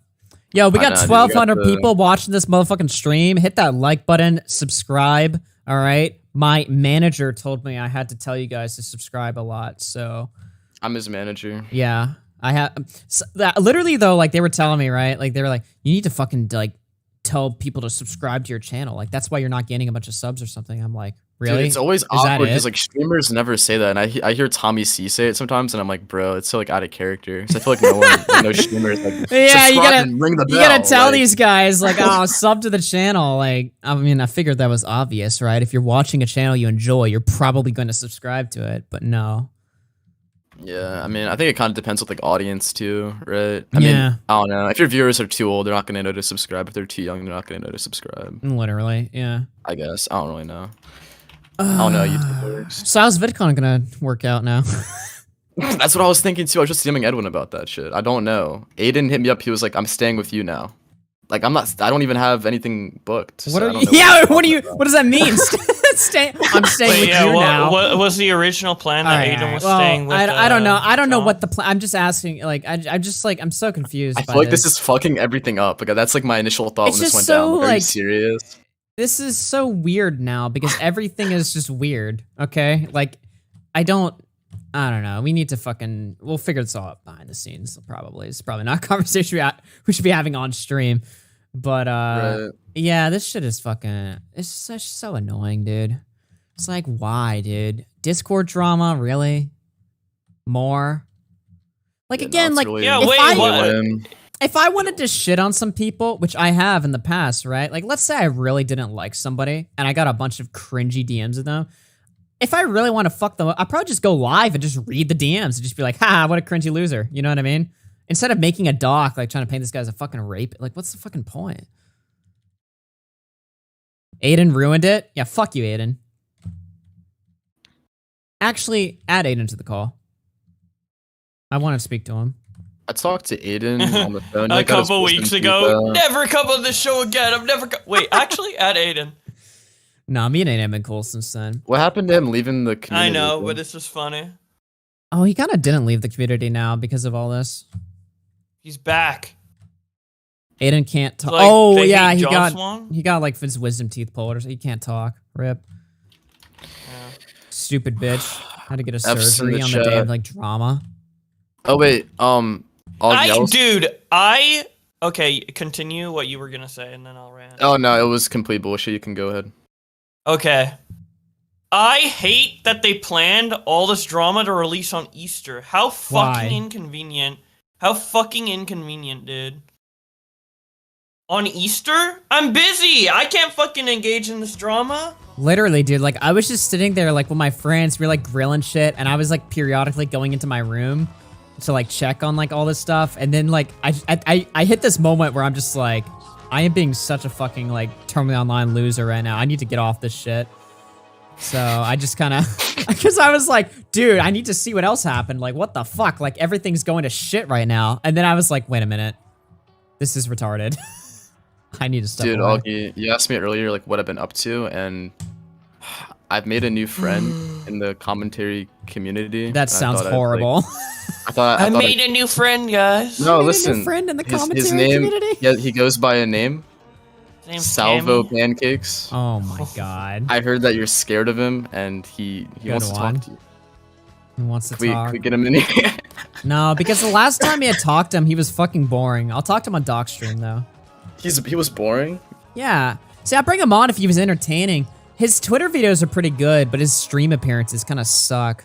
Yo, we I got know, dude, we got 1,200 the- people watching this motherfucking stream. Hit that like button, subscribe. All right. My manager told me I had to tell you guys to subscribe a lot. So, I'm his manager. yeah. I have literally though, like they were telling me, right? Like they were like, you need to fucking like tell people to subscribe to your channel. Like that's why you're not gaining a bunch of subs or something. I'm like, really? Dude, it's always Is that awkward because it? like streamers never say that, and I hear Tommy C say it sometimes, and I'm like, bro, it's so like out of character. So I feel like no one, like, no streamers like Yeah, you subscribe gotta and ring the you bell. gotta tell like- these guys like, oh, sub to the channel. Like, I mean, I figured that was obvious, right? If you're watching a channel you enjoy, you're probably going to subscribe to it. But no, Yeah, I mean, I think it kind of depends with like audience too, right? I mean, Yeah. I don't know. If your viewers are too old, they're not gonna know to subscribe. If they're too young, they're not gonna know to subscribe. literally, yeah. I guess I don't really know. I don't know. YouTube works. So how's VidCon gonna work out now? That's what I was thinking too. I was just DMing Edwin about that shit. I don't know. Aiden hit me up. He was like, "I'm staying with you now." Like I'm not. I don't even have anything booked. What so I are don't you? know Yeah, you're what do you? talking What does that mean? I'm staying Wait, with yeah, you now. what was the original plan that Aiden was staying with? I don't know. I don't know John? what the plan. I'm just asking. Like, I just like I'm so confused. I by feel like this is fucking everything up. Like that's like my initial thought It's when this just went so, down. Like, are you like- serious? This is so weird now because everything is just weird. Okay, like I don't know. We need to fucking. We'll figure this all out behind the scenes. Probably it's probably not a conversation we should be having on stream. But Right. yeah, this shit is fucking. It's such so annoying, dude. It's like why, dude? Discord drama, really? More? Like again, like if I wanted to shit on some people, which I have in the past, right? Like, let's say I really didn't like somebody and I got a bunch of cringy DMs of them. If I really want to fuck them up, I'd probably just go live and just read the DMs and just be like, ha, what a cringy loser. You know what I mean? Instead of making a doc, like trying to paint this guy as a fucking rape. Like, what's the fucking point? Aiden ruined it? Yeah, fuck you, Aiden. Actually, add Aiden to the call. I want to speak to him. I talked to Aiden on the phone. A I got his couple wisdom weeks teeth ago. out. Never come on this show again. I'm never. Wait, actually, add Aiden. Nah, me and Aiden have been cool since then. What happened to him leaving the community? I know, but it's just funny. Oh, he kind of didn't leave the community now because of all this. He's back. Aiden can't talk. Like, Oh they yeah, hate he John got Swan? he got like his wisdom teeth pulled or something. He can't talk. Rip. Stupid bitch. Had to get a F's in surgery the on the day chat. of like drama. Oh wait, Okay, continue what you were gonna say, and then I'll rant. Oh no, it was complete bullshit. You can go ahead. Okay. I hate that they planned all this drama to release on Easter. How fucking Why? inconvenient. How fucking inconvenient, dude. On Easter? I'm busy. I can't fucking engage in this drama. Literally, dude, like I was just sitting there like with my friends, we were like grilling shit, and I was like periodically going into my room to like check on like all this stuff, and then like I hit this moment where I'm just like, I am being such a fucking like terminally online loser right now. I need to get off this shit. So I just kind of, because I was like, dude, I need to see what else happened. Like, what the fuck? Like everything's going to shit right now. And then I was like, wait a minute, this is retarded. I need to step Dude, away. Augie, you asked me earlier like what I've been up to, and I've made a new friend in the commentary community. That sounds horrible. I thought I made a new friend, guys. No, made a new listen. friend in the his commentary name, community? Yeah, he goes by a name. His name's Salvo Tammy. Pancakes. Oh my god. I heard that you're scared of him, and he Good wants to one. talk to you. He wants to Can we, talk. can we get him in here? No, because the last time he had talked to him, he was fucking boring. I'll talk to him on Doc stream though. He was boring. Yeah. See, I bring him on if he was entertaining. His Twitter videos are pretty good, but his stream appearances kind of suck.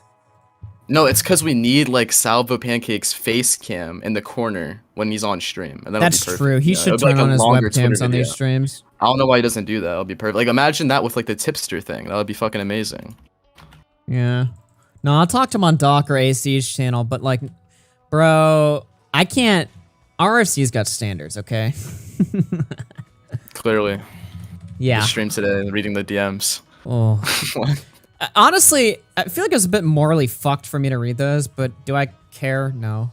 No, it's because we need like Salvo Pancakes face cam in the corner when he's on stream, and that'll That's be perfect. true. He Yeah, should it'll be, turn like, a on his longer webcams Twitter on these video. streams. I don't know why he doesn't do that. It'll be perfect. Like imagine that with like the tipster thing. That would be fucking amazing. Yeah. No, I'll talk to him on Doc or AC's channel, but like, bro, I can't. RFC's got standards, okay? Clearly. Yeah. The stream today, reading the DMs. Oh. Honestly, I feel like it was a bit morally fucked for me to read those, but do I care? No.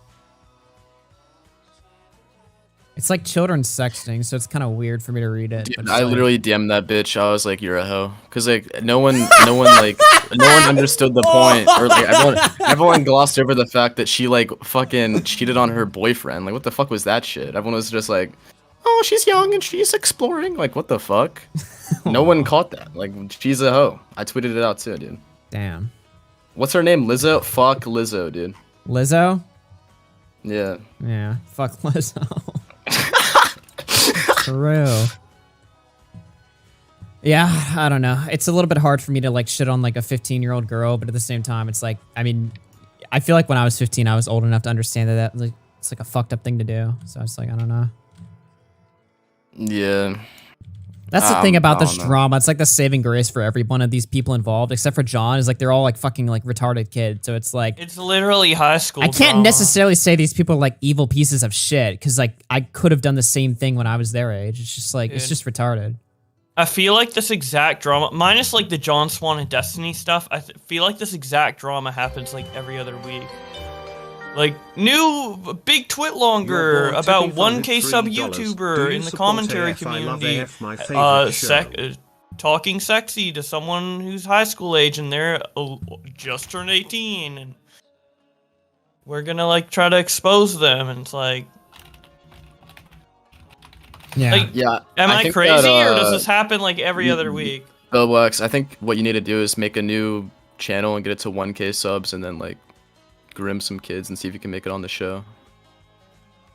It's like children's sexting, so it's kind of weird for me to read it. but it's I like- literally DM'd that bitch. I was like, "You're a hoe," because like no one understood the point, or like everyone glossed over the fact that she like fucking cheated on her boyfriend. Like, what the fuck was that shit? Everyone was just like, "Oh, she's young and she's exploring." Like, what the fuck? No one caught that. Like, she's a hoe. I tweeted it out too, dude. Damn. What's her name? Lizzo? Fuck Lizzo, dude. Lizzo? Yeah. Yeah. Fuck Lizzo. For real. Yeah, I don't know. It's a little bit hard for me to like shit on like a 15-year-old girl, but at the same time, it's like, I mean, I feel like when I was 15, I was old enough to understand that like it's like a fucked up thing to do. So it's like, I don't know. Yeah. That's the thing about I this don't know. drama. It's like the saving grace for every one of these people involved, except for John. Is like they're all like fucking like retarded kids. So it's like It's literally high school. I can't drama. necessarily say these people are like evil pieces of shit because like I could have done the same thing when I was their age. It's just like it's Dude. just retarded. I feel like this exact drama, minus like the John Swan and Destiny stuff, I feel like this exact drama happens like every other week. Like, new big twit longer Your boy about Tippy 1K sub $3. Do YouTuber you in the support commentary AF? I love community. AF, my favorite show. Talking sexy to someone who's high school age and they're just turned 18. And we're gonna like try to expose them. And it's like, Yeah. like, Yeah. am I think crazy that, or does this happen like every other week? Billbox, I think what you need to do is make a new channel and get it to 1K subs, and then like grim some kids and see if you can make it on the show.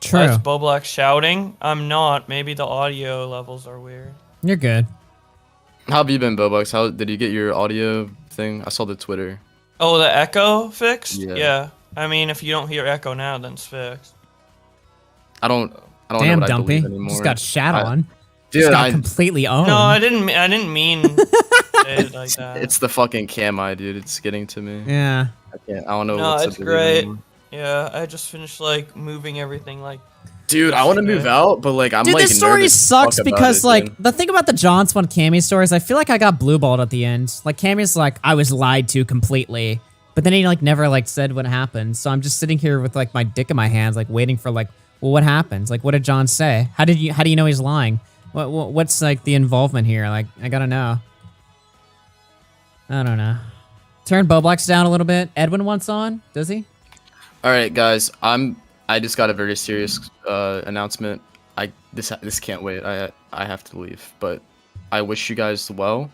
True. That's Boblack shouting. I'm not. Maybe the audio levels are weird. You're good. How have you been, Billbox? How did you get your audio thing? I saw the Twitter. Oh, the echo fixed? Yeah. Yeah. I mean, if you don't hear echo now, then it's fixed. I don't Damn, know what I Dumpy. believe anymore. Just got shat on. Dude, Just got I- completely owned. No, I didn't mean to say it like that. It's the fucking cam eye, dude. It's getting to me. Yeah. I don't know. No, what to it's believe great. anymore. Yeah, I just finished like moving everything like. Dude, I want to move out, but like I'm Dude, like this story nervous as sucks fuck about because it, like dude. the thing about the John Swan Cammy stories, I feel like I got blueballed at the end. Like Cammy's like I was lied to completely, but then he like never like said what happened. So I'm just sitting here with like my dick in my hands, like waiting for like, well, what happens? Like, what did John say? How do you know he's lying? What's like the involvement here? Like, I gotta know. I don't know. Turn Boblex down a little bit. Edwin wants on, does he? All right, guys. I just got a very serious announcement. This can't wait. I have to leave, but I wish you guys well.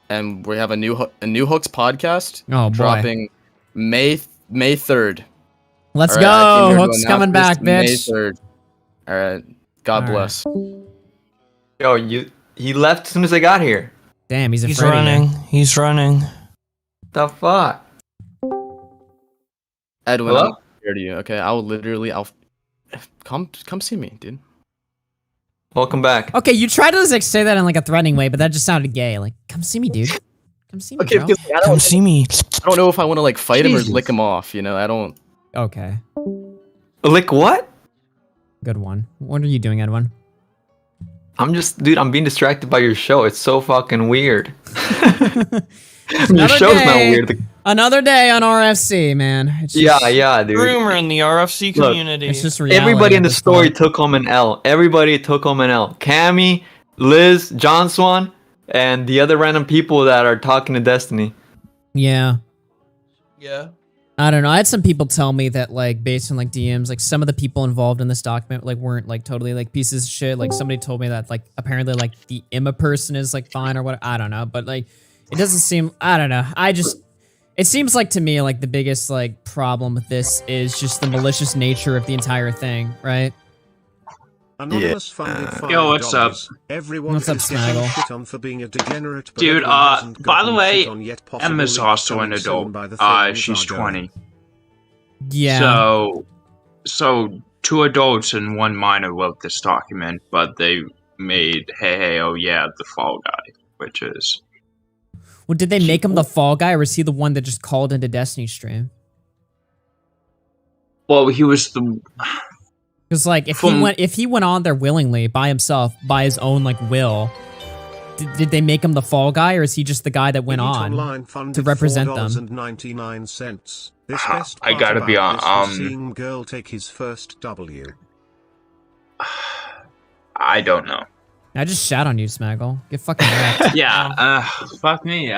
And we have a new Hooks podcast Oh, boy. dropping May 3rd. Let's All right, I came go. here to Hooks announce coming this back, May bitch. 3rd. All right. God All right. bless. Yo, he left as soon as I got here. Damn, he's He's afraid of you. running. He's running. The fuck? Edwin, Hello? I'm scared of you. Okay, I'll come see me, dude. Welcome back. Okay, you tried to like say that in like a threatening way, but that just sounded gay. Like, come see me, dude. Come see me, Okay, bro. because Come see me. I don't know if I want to like fight him Jesus. or lick him off. You know, I don't. Okay, Lick what? good one. What are you doing, Edwin? I'm just, dude, I'm being distracted by your show. It's so fucking weird. Your Another show's day. not weird. Another day on RFC, man. It's just, Yeah, dude. Rumor in the RFC Look, community. It's just reality. Everybody in at the this story point. took home an L. Everybody took home an L. Cammy, Liz, John Swan, and the other random people that are talking to Destiny. Yeah. Yeah. I don't know. I had some people tell me that, like, based on like DMs, like some of the people involved in this document, like, weren't like totally like pieces of shit. Like, somebody told me that, like, apparently, like, the Emma person is like fine or what. I don't know, but like, it doesn't seem. I don't know. It seems like to me, like, the biggest like problem with this is just the malicious nature of the entire thing, right? Anonymous funded $5. Yo, what's up? Everyone What's up, is getting Snaggle? shit on for being a degenerate, but Dude, everyone hasn't by the gotten way, shit on yet, possibly Emma's also an coming soon adult. by the things She's are going. 20. Yeah. So 2 adults and 1 minor wrote this document, but they made hey, oh yeah, the fall guy, which is Well, did they make him the fall guy, or was he the one that just called into Destiny stream? well, he was the Because like, if he went on there willingly by himself, by his own like will, did they make him the fall guy, or is he just the guy that went Elite on Online funded to represent them? $4.99. This best I part gotta about be on- this was seeing girl take his first W. I don't know. I just shat on you, Smaggle. Get fucking wrecked. Yeah, fuck me.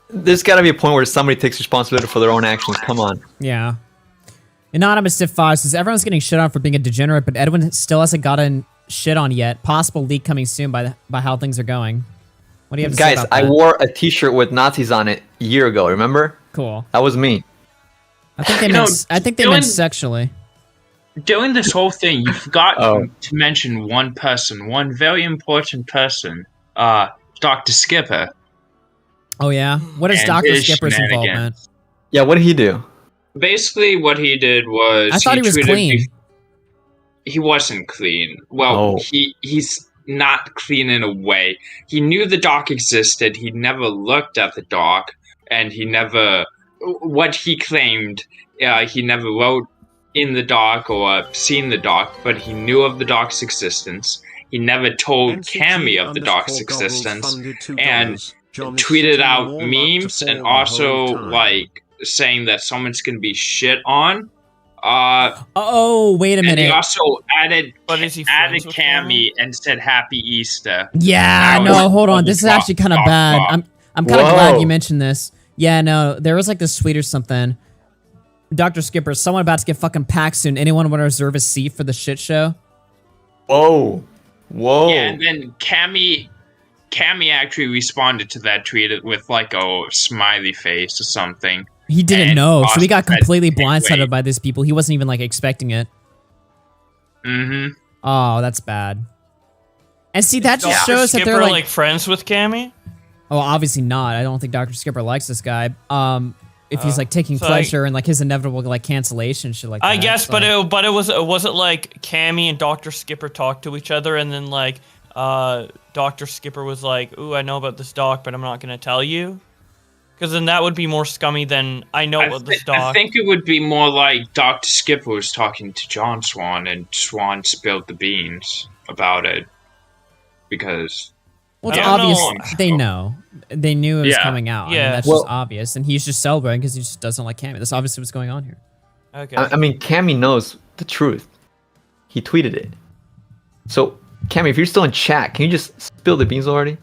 There's got to be a point where somebody takes responsibility for their own actions. Come on. Yeah. Anonymous Sif 5 says everyone's getting shit on for being a degenerate, but Edwin still hasn't gotten shit on yet. Possible leak coming soon by how things are going. What do you have to say Guys, about I that? wore a t-shirt with Nazis on it a year ago, remember? Cool. That was me. I think they You meant. know, I think they doing- meant sexually. During this whole thing, you forgot Oh. to mention one person, one very important person, Dr. Skipper. Oh yeah. What is And Dr. his Skipper's shenanigans. involvement? Yeah, what did he do? Basically, what he did was I thought he was tweeted clean. He wasn't clean. Well, Oh. he's not clean in a way. He knew the doc existed. He never looked at the doc, and he never. What he claimed, he never wrote in the doc or seen the doc, but he knew of the doc's existence. He never told Cammy of the doc's existence, and tweeted out memes and also like saying that someone's gonna be shit on. Oh, wait a And he minute. also added is he added friends with Cammy and said Happy Easter. Yeah, That no, was hold on. This is actually kind of fuck bad. off. I'm kind of glad Whoa. you mentioned this. Yeah, no, there was like this tweet or something. Dr. Skipper, someone about to get fucking packed soon. Anyone want to reserve a seat for the shit show? Whoa. Whoa. Yeah, and then Cammy actually responded to that tweet with like a smiley face or something. He didn't And know, so he got Austin said, completely "Hey, blindsided wait." by these people. He wasn't even like expecting it. Mm-hmm. Oh, that's bad. And see, that just Dr. shows that Skipper they're like, like friends with Cammy. oh, obviously not. I don't think Dr. Skipper likes this guy. If he's like taking so I- pleasure in like his inevitable like cancellation shit like that. I guess, It's but like- it was it like Cammy and Dr. Skipper talked to each other, and then like Dr. Skipper was like, "Ooh, I know about this doc, but I'm not gonna tell you," because then that would be more scummy than I know about this I doc. think it would be more like Dr. Skipper was talking to John Swan and Swan spilled the beans about it because Well, it's I don't obvious. know. They know. They knew it was Yeah. coming out. I mean, Yeah. that's Well- just obvious. And he's just celebrating because he just doesn't like Cammy. That's obviously what's going on here. Okay. I mean, Cammy knows the truth. He tweeted it. So, Cammy, if you're still in chat, can you just spill the beans already?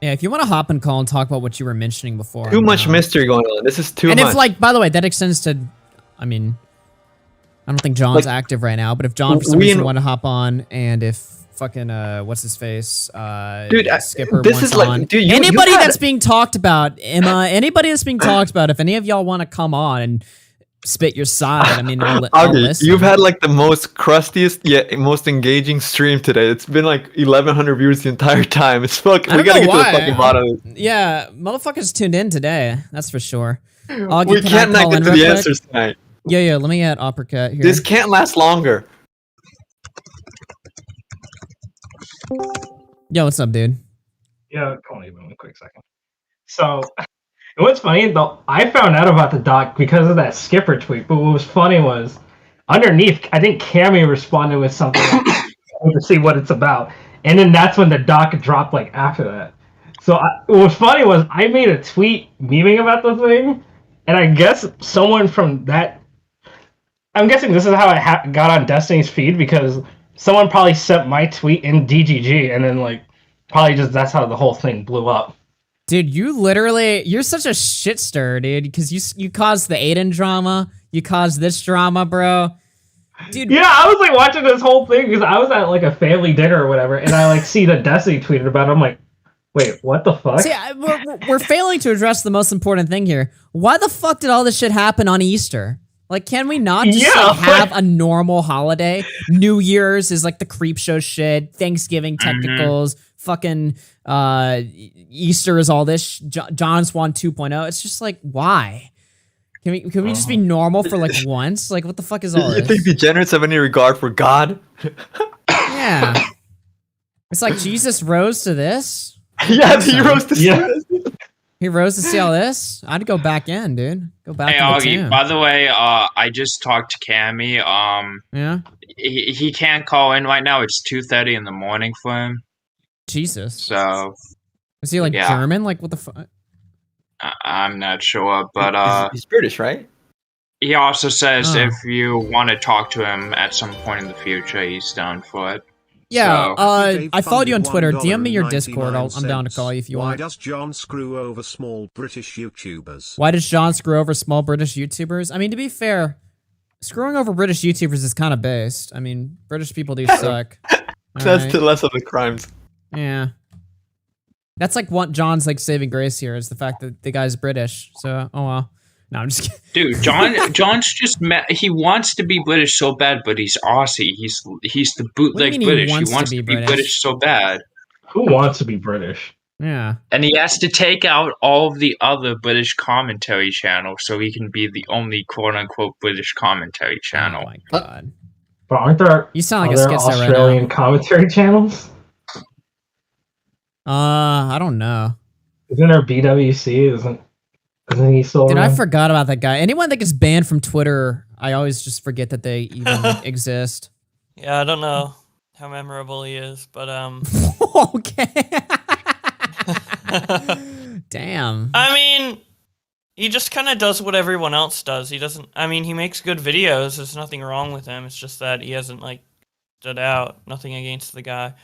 Yeah, if you want to hop and call and talk about what you were mentioning before. Too much now. mystery going on. This is too And much. if, like, by the way, that extends to, I mean, I don't think John's Like, active right now, but if John for some we reason in- wanted to hop on, and if fucking, what's his face? Dude, Skipper this wants is like- on. dude, you anybody had- that's being talked about, Emma, anybody that's being talked about, if any of y'all want to come on and spit your side. I mean, I'll Augie, listen. you've had like the most crustiest yet most engaging stream today. It's been like 1,100 views the entire time. It's fucking. I We don't gotta know get to why. the fucking bottom of this. Yeah, motherfuckers tuned in today. That's for sure. Augie, We can can't I not call get in to real the quick? answers tonight. Yeah. Let me get uppercut here. This can't last longer. Yo, what's up, dude? Yeah, hold on one quick second. So, what's funny though, I found out about the doc because of that Skipper tweet. But what was funny was underneath, I think Cammy responded with something to see what it's about, and then that's when the doc dropped like after that. So what was funny was I made a tweet memeing about the thing, and I guess someone from that. I'm guessing this is how I got on Destiny's feed because someone probably sent my tweet in DGG, and then like probably just that's how the whole thing blew up. Dude, you're such a shit stir, dude, because you caused the Aiden drama, you caused this drama, bro. Dude. Yeah, I was like watching this whole thing because I was at like a family dinner or whatever, and I like see that Destiny tweeted about it. I'm like, wait, what the fuck? See, we're failing to address the most important thing here. Why the fuck did all this shit happen on Easter? Like, can we not just like, have a normal holiday? New Year's is like the creep show shit. Thanksgiving technicals. Fucking Easter is all this. John Swan 2.0. It's just like, why? Can we just be normal for like once? Like, what the fuck is all You this? think degenerates have any regard for God? Yeah. It's like Jesus rose to this. Yeah, he rose to see this. He rose to see all this. I'd go back in, dude. Go back Hey, to the Augie, tomb. by the way, I just talked to Cammy. Yeah? He can't call in right now. It's 2:30 in the morning for him. Jesus. So. Is he like yeah. German? Like, what the fuck? I'm not sure, but he's British, right? He also says Oh. if you want to talk to him at some point in the future, he's down for it. Yeah, So- I followed you on Twitter. DM me your Discord. I'm down to call you if you Why want. does John screw over small British YouTubers? Why does John screw over small British YouTubers? I mean, to be fair, screwing over British YouTubers is kind of based. I mean, British people do suck. That's Alright? the less of the crimes. Yeah. That's like what John's like saving grace here is the fact that the guy's British. So, oh well. No, I'm just kidding. Dude, John's just he wants to be British so bad, but he's Aussie. He's the bootleg mean he British. wants to be British? So bad. Who wants to be British? Yeah. And he has to take out all of the other British commentary channels so he can be the only quote unquote British commentary channel. Oh my god. But aren't there You sound like a other schizo right Australian now. commentary channels? I don't know. Isn't there BWC? Isn't he still Dude, I around? forgot about that guy. Anyone that gets banned from Twitter, I always just forget that they even exist. Yeah, I don't know how memorable he is, but Okay. Damn. I mean, he just kind of does what everyone else does. He doesn't. I mean, he makes good videos. There's nothing wrong with him. It's just that he hasn't like stood out. Nothing against the guy.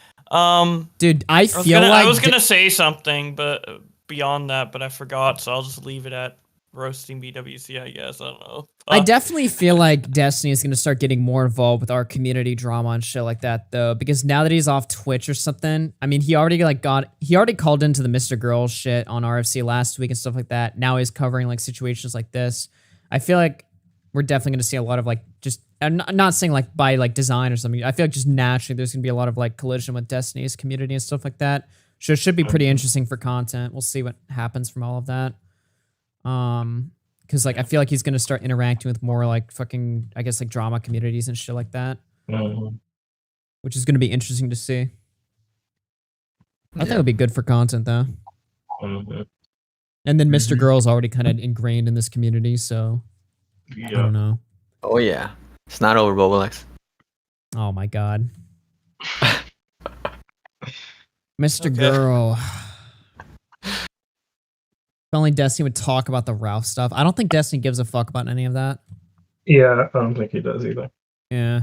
Dude, I feel like I was gonna say something, but beyond that, but I forgot. So I'll just leave it at roasting BWC. I guess I don't know. I definitely feel like Destiny is going to start getting more involved with our community drama and shit like that, though, because now that he's off Twitch or something, I mean, he already called into the Mr. Girls shit on RFC last week and stuff like that. Now he's covering like situations like this. I feel like we're definitely going to see a lot of like just. I'm not saying like by like design or something. I feel like just naturally there's going to be a lot of like collision with Destiny's community and stuff like that. So it should be pretty interesting for content. We'll see what happens from all of that. Because like I feel like he's gonna start interacting with more like fucking I guess like drama communities and shit like that, which is gonna be interesting to see. I think it'll be good for content though. And then Mr. Girl's already kind of ingrained in this community, so I don't know. Oh yeah, it's not over, Bobalex. Oh my god, Mr. Girl. If only Destiny would talk about the Ralph stuff. I don't think Destiny gives a fuck about any of that. Yeah, I don't think he does either. Yeah.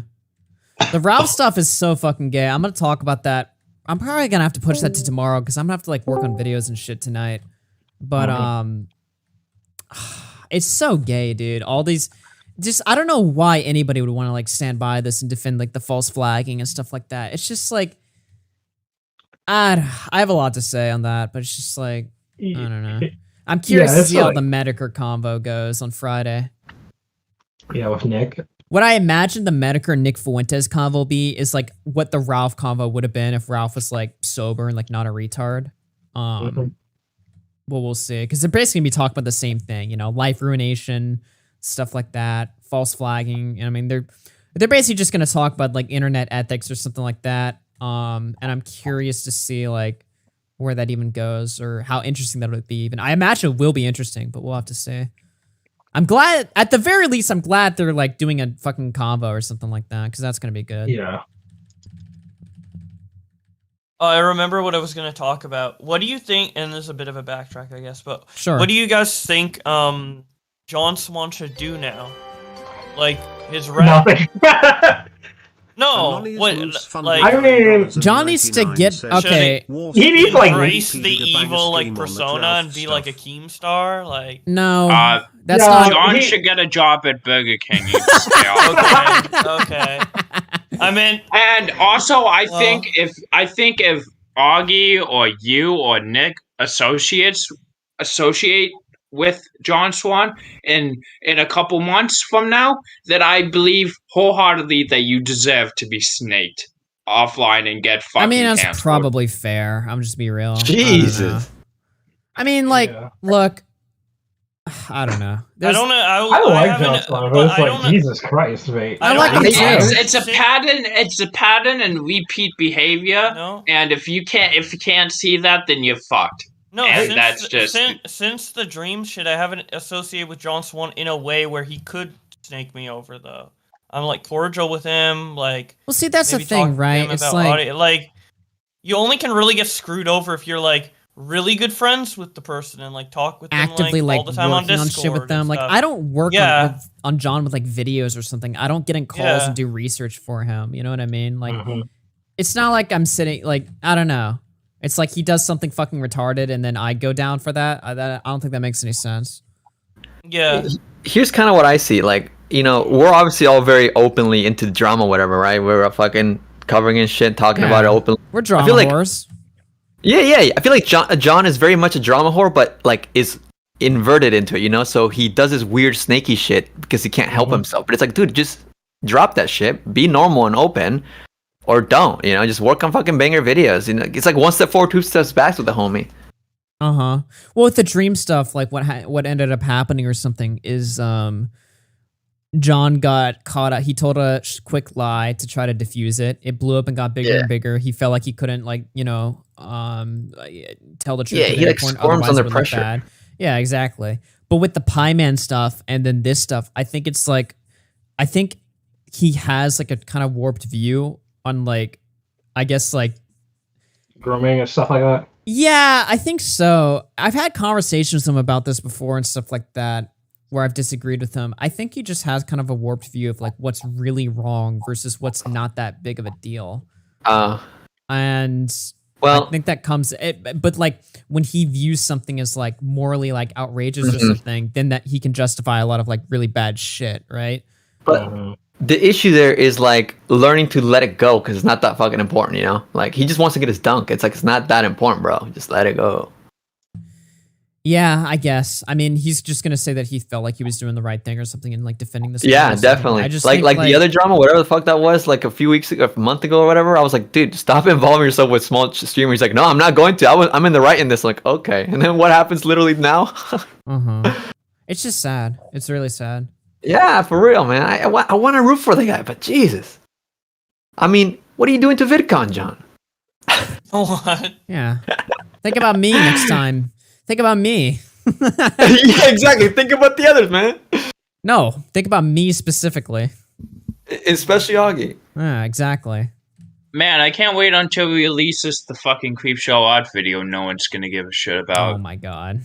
The Ralph stuff is so fucking gay. I'm going to talk about that. I'm probably going to have to push that to tomorrow because I'm going to have to like work on videos and shit tonight. But it's so gay, dude. All these just I don't know why anybody would want to like stand by this and defend like the false flagging and stuff like that. It's just like I have a lot to say on that, but it's just like I don't know. I'm curious to see how the Medicare convo goes on Friday. Yeah, with Nick. What I imagine the Medicare Nick Fuentes convo will be is like what the Ralph convo would have been if Ralph was like sober and like not a retard. Well, we'll see, because they're basically gonna be talking about the same thing, you know, life ruination, stuff like that, false flagging. And I mean, they're basically just gonna talk about like internet ethics or something like that. And I'm curious to see like where that even goes or how interesting that would be. Even I imagine it will be interesting, but we'll have to see. I'm glad, at the very least, I'm glad they're like doing a fucking convo or something like that, because that's gonna be good. Yeah. I remember what I was going to talk about. What do you think, and this is a bit of a backtrack, I guess, but Sure. what do you guys think John Swan should do now? Like, his rap? Nothing. No, what, like... I mean, John needs to get, okay. He needs like embrace the evil, like, persona and be like a Keemstar? Like... No, that's not... John should get a job at Burger King. Okay. I mean, and also I think if Augie or you or Nick associate with John Swan in a couple months from now, that I believe wholeheartedly that you deserve to be snaked offline and get fucking I mean, that's canceled. probably fair. I'm just be real. Jesus. I mean, like, look, I don't know. I don't know. I like John Swan, but it's like, Jesus Christ, mate. I like him too. It's a pattern. It's a pattern and repeat behavior. No. And if you can't see that, then you're fucked. No, and that's just since the dream shit, I haven't associated with John Swan in a way where he could snake me over, though. I'm like cordial with him, like. Well, see, that's the maybe thing, talk to right? him It's about like- like you only can really get screwed over if you're like really good friends with the person and like talk with Actively them like all the time on working on Discord shit with them. and Like, stuff. I don't work Yeah. on John with like videos or something. I don't get in calls Yeah. and do research for him. You know what I mean? Like, it's not like I'm sitting like, I don't know. It's like he does something fucking retarded and then I go down for that. I don't think that makes any sense. Yeah. Here's kind of what I see. Like, you know, we're obviously all very openly into drama, whatever, right? We're fucking covering and shit, talking about it openly. We're drama I feel like, whores. Yeah. I feel like John is very much a drama whore, but like is inverted into it, you know? So he does this weird snaky shit because he can't help himself. But it's like, dude, just drop that shit. Be normal and open. Or don't, you know, just work on fucking banger videos. You know, it's like one step forward, two steps back with the homie. Well, with the dream stuff, like what ended up happening or something is John got caught out. He told a quick lie to try to diffuse it. It blew up and got bigger and bigger. He felt like he couldn't, like, you know, tell the truth. Yeah, at he any like point, squirms otherwise under it would look pressure. bad. Yeah, exactly. But with the Pie Man stuff and then this stuff, I think it's like, I think he has like a kind of warped view on like, I guess like grooming and stuff like that. Yeah, I think so. I've had conversations with him about this before and stuff like that, where I've disagreed with him. I think he just has kind of a warped view of like what's really wrong versus what's not that big of a deal. And well, I think that comes, but like when he views something as like morally like outrageous or Mhm. something, then that he can justify a lot of like really bad shit, right? But the issue there is like learning to let it go because it's not that fucking important, you know? Like he just wants to get his dunk. It's like, it's not that important, bro. Just let it go. Yeah, I guess. I mean, he's just gonna say that he felt like he was doing the right thing or something and like defending this. Yeah, definitely. I just like think, the other drama, whatever the fuck that was, like a few weeks ago, a month ago or whatever. I was like, dude, stop involving yourself with small streamers. He's like, no, I'm not going to. I'm in the right in this. I'm like, okay. And then what happens literally now? It's just sad. It's really sad. Yeah, for real, man. I want to root for the guy, but Jesus. I mean, what are you doing to VidCon, John? What? Yeah. Think about me next time. Think about me. Yeah, exactly. Think about the others, man. No, think about me specifically. Especially Augie. Yeah, exactly. Man, I can't wait until he releases the fucking Creepshow Odd video no one's gonna give a shit about. Oh my god.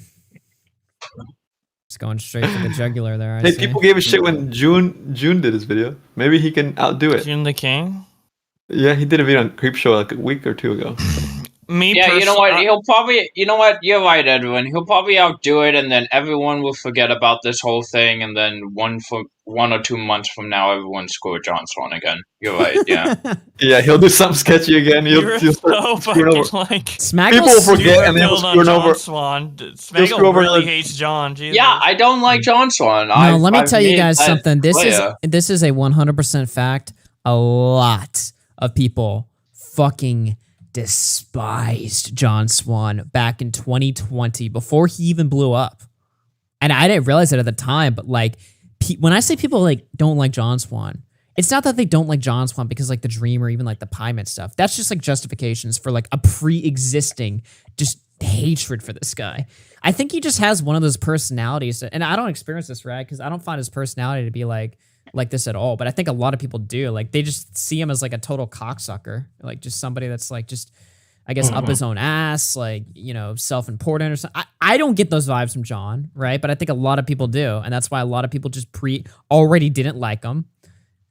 It's going straight for the jugular there. I Hey, see. people gave a shit when June did his video. Maybe he can outdo it. June the King? Yeah, he did a video on Creepshow like a week or two ago. Yeah, you know what? He'll probably. You know what? You're right, Edwin. He'll probably outdo it, and then everyone will forget about this whole thing, and then 1 or 2 months from now, everyone's screw John Swan again. You're right. Yeah. Yeah, he'll do something sketchy again. He'll so start screwing fucking over. like People will forget, and then he'll screw over. John Swan. screw Smaggle over really the- hates John. Jesus. Yeah, I don't like John Swan. No, let me I've tell you made guys that something. This clear. is a 100% fact. A lot of people fucking despised John Swan back in 2020 before he even blew up. And I didn't realize it at the time, but like when I say people like don't like John Swan, it's not that they don't like John Swan because like the Dream or even like the Pymet stuff. That's just like justifications for like a pre-existing just hatred for this guy. I think he just has one of those personalities, and I don't experience this, right? Because I don't find his personality to be like this at all. But I think a lot of people do. Like they just see him as like a total cocksucker, like just somebody that's like just, I guess, up his own ass, like, you know, self-important or something. I don't get those vibes from John, right? But I think a lot of people do, and that's why a lot of people just already didn't like him.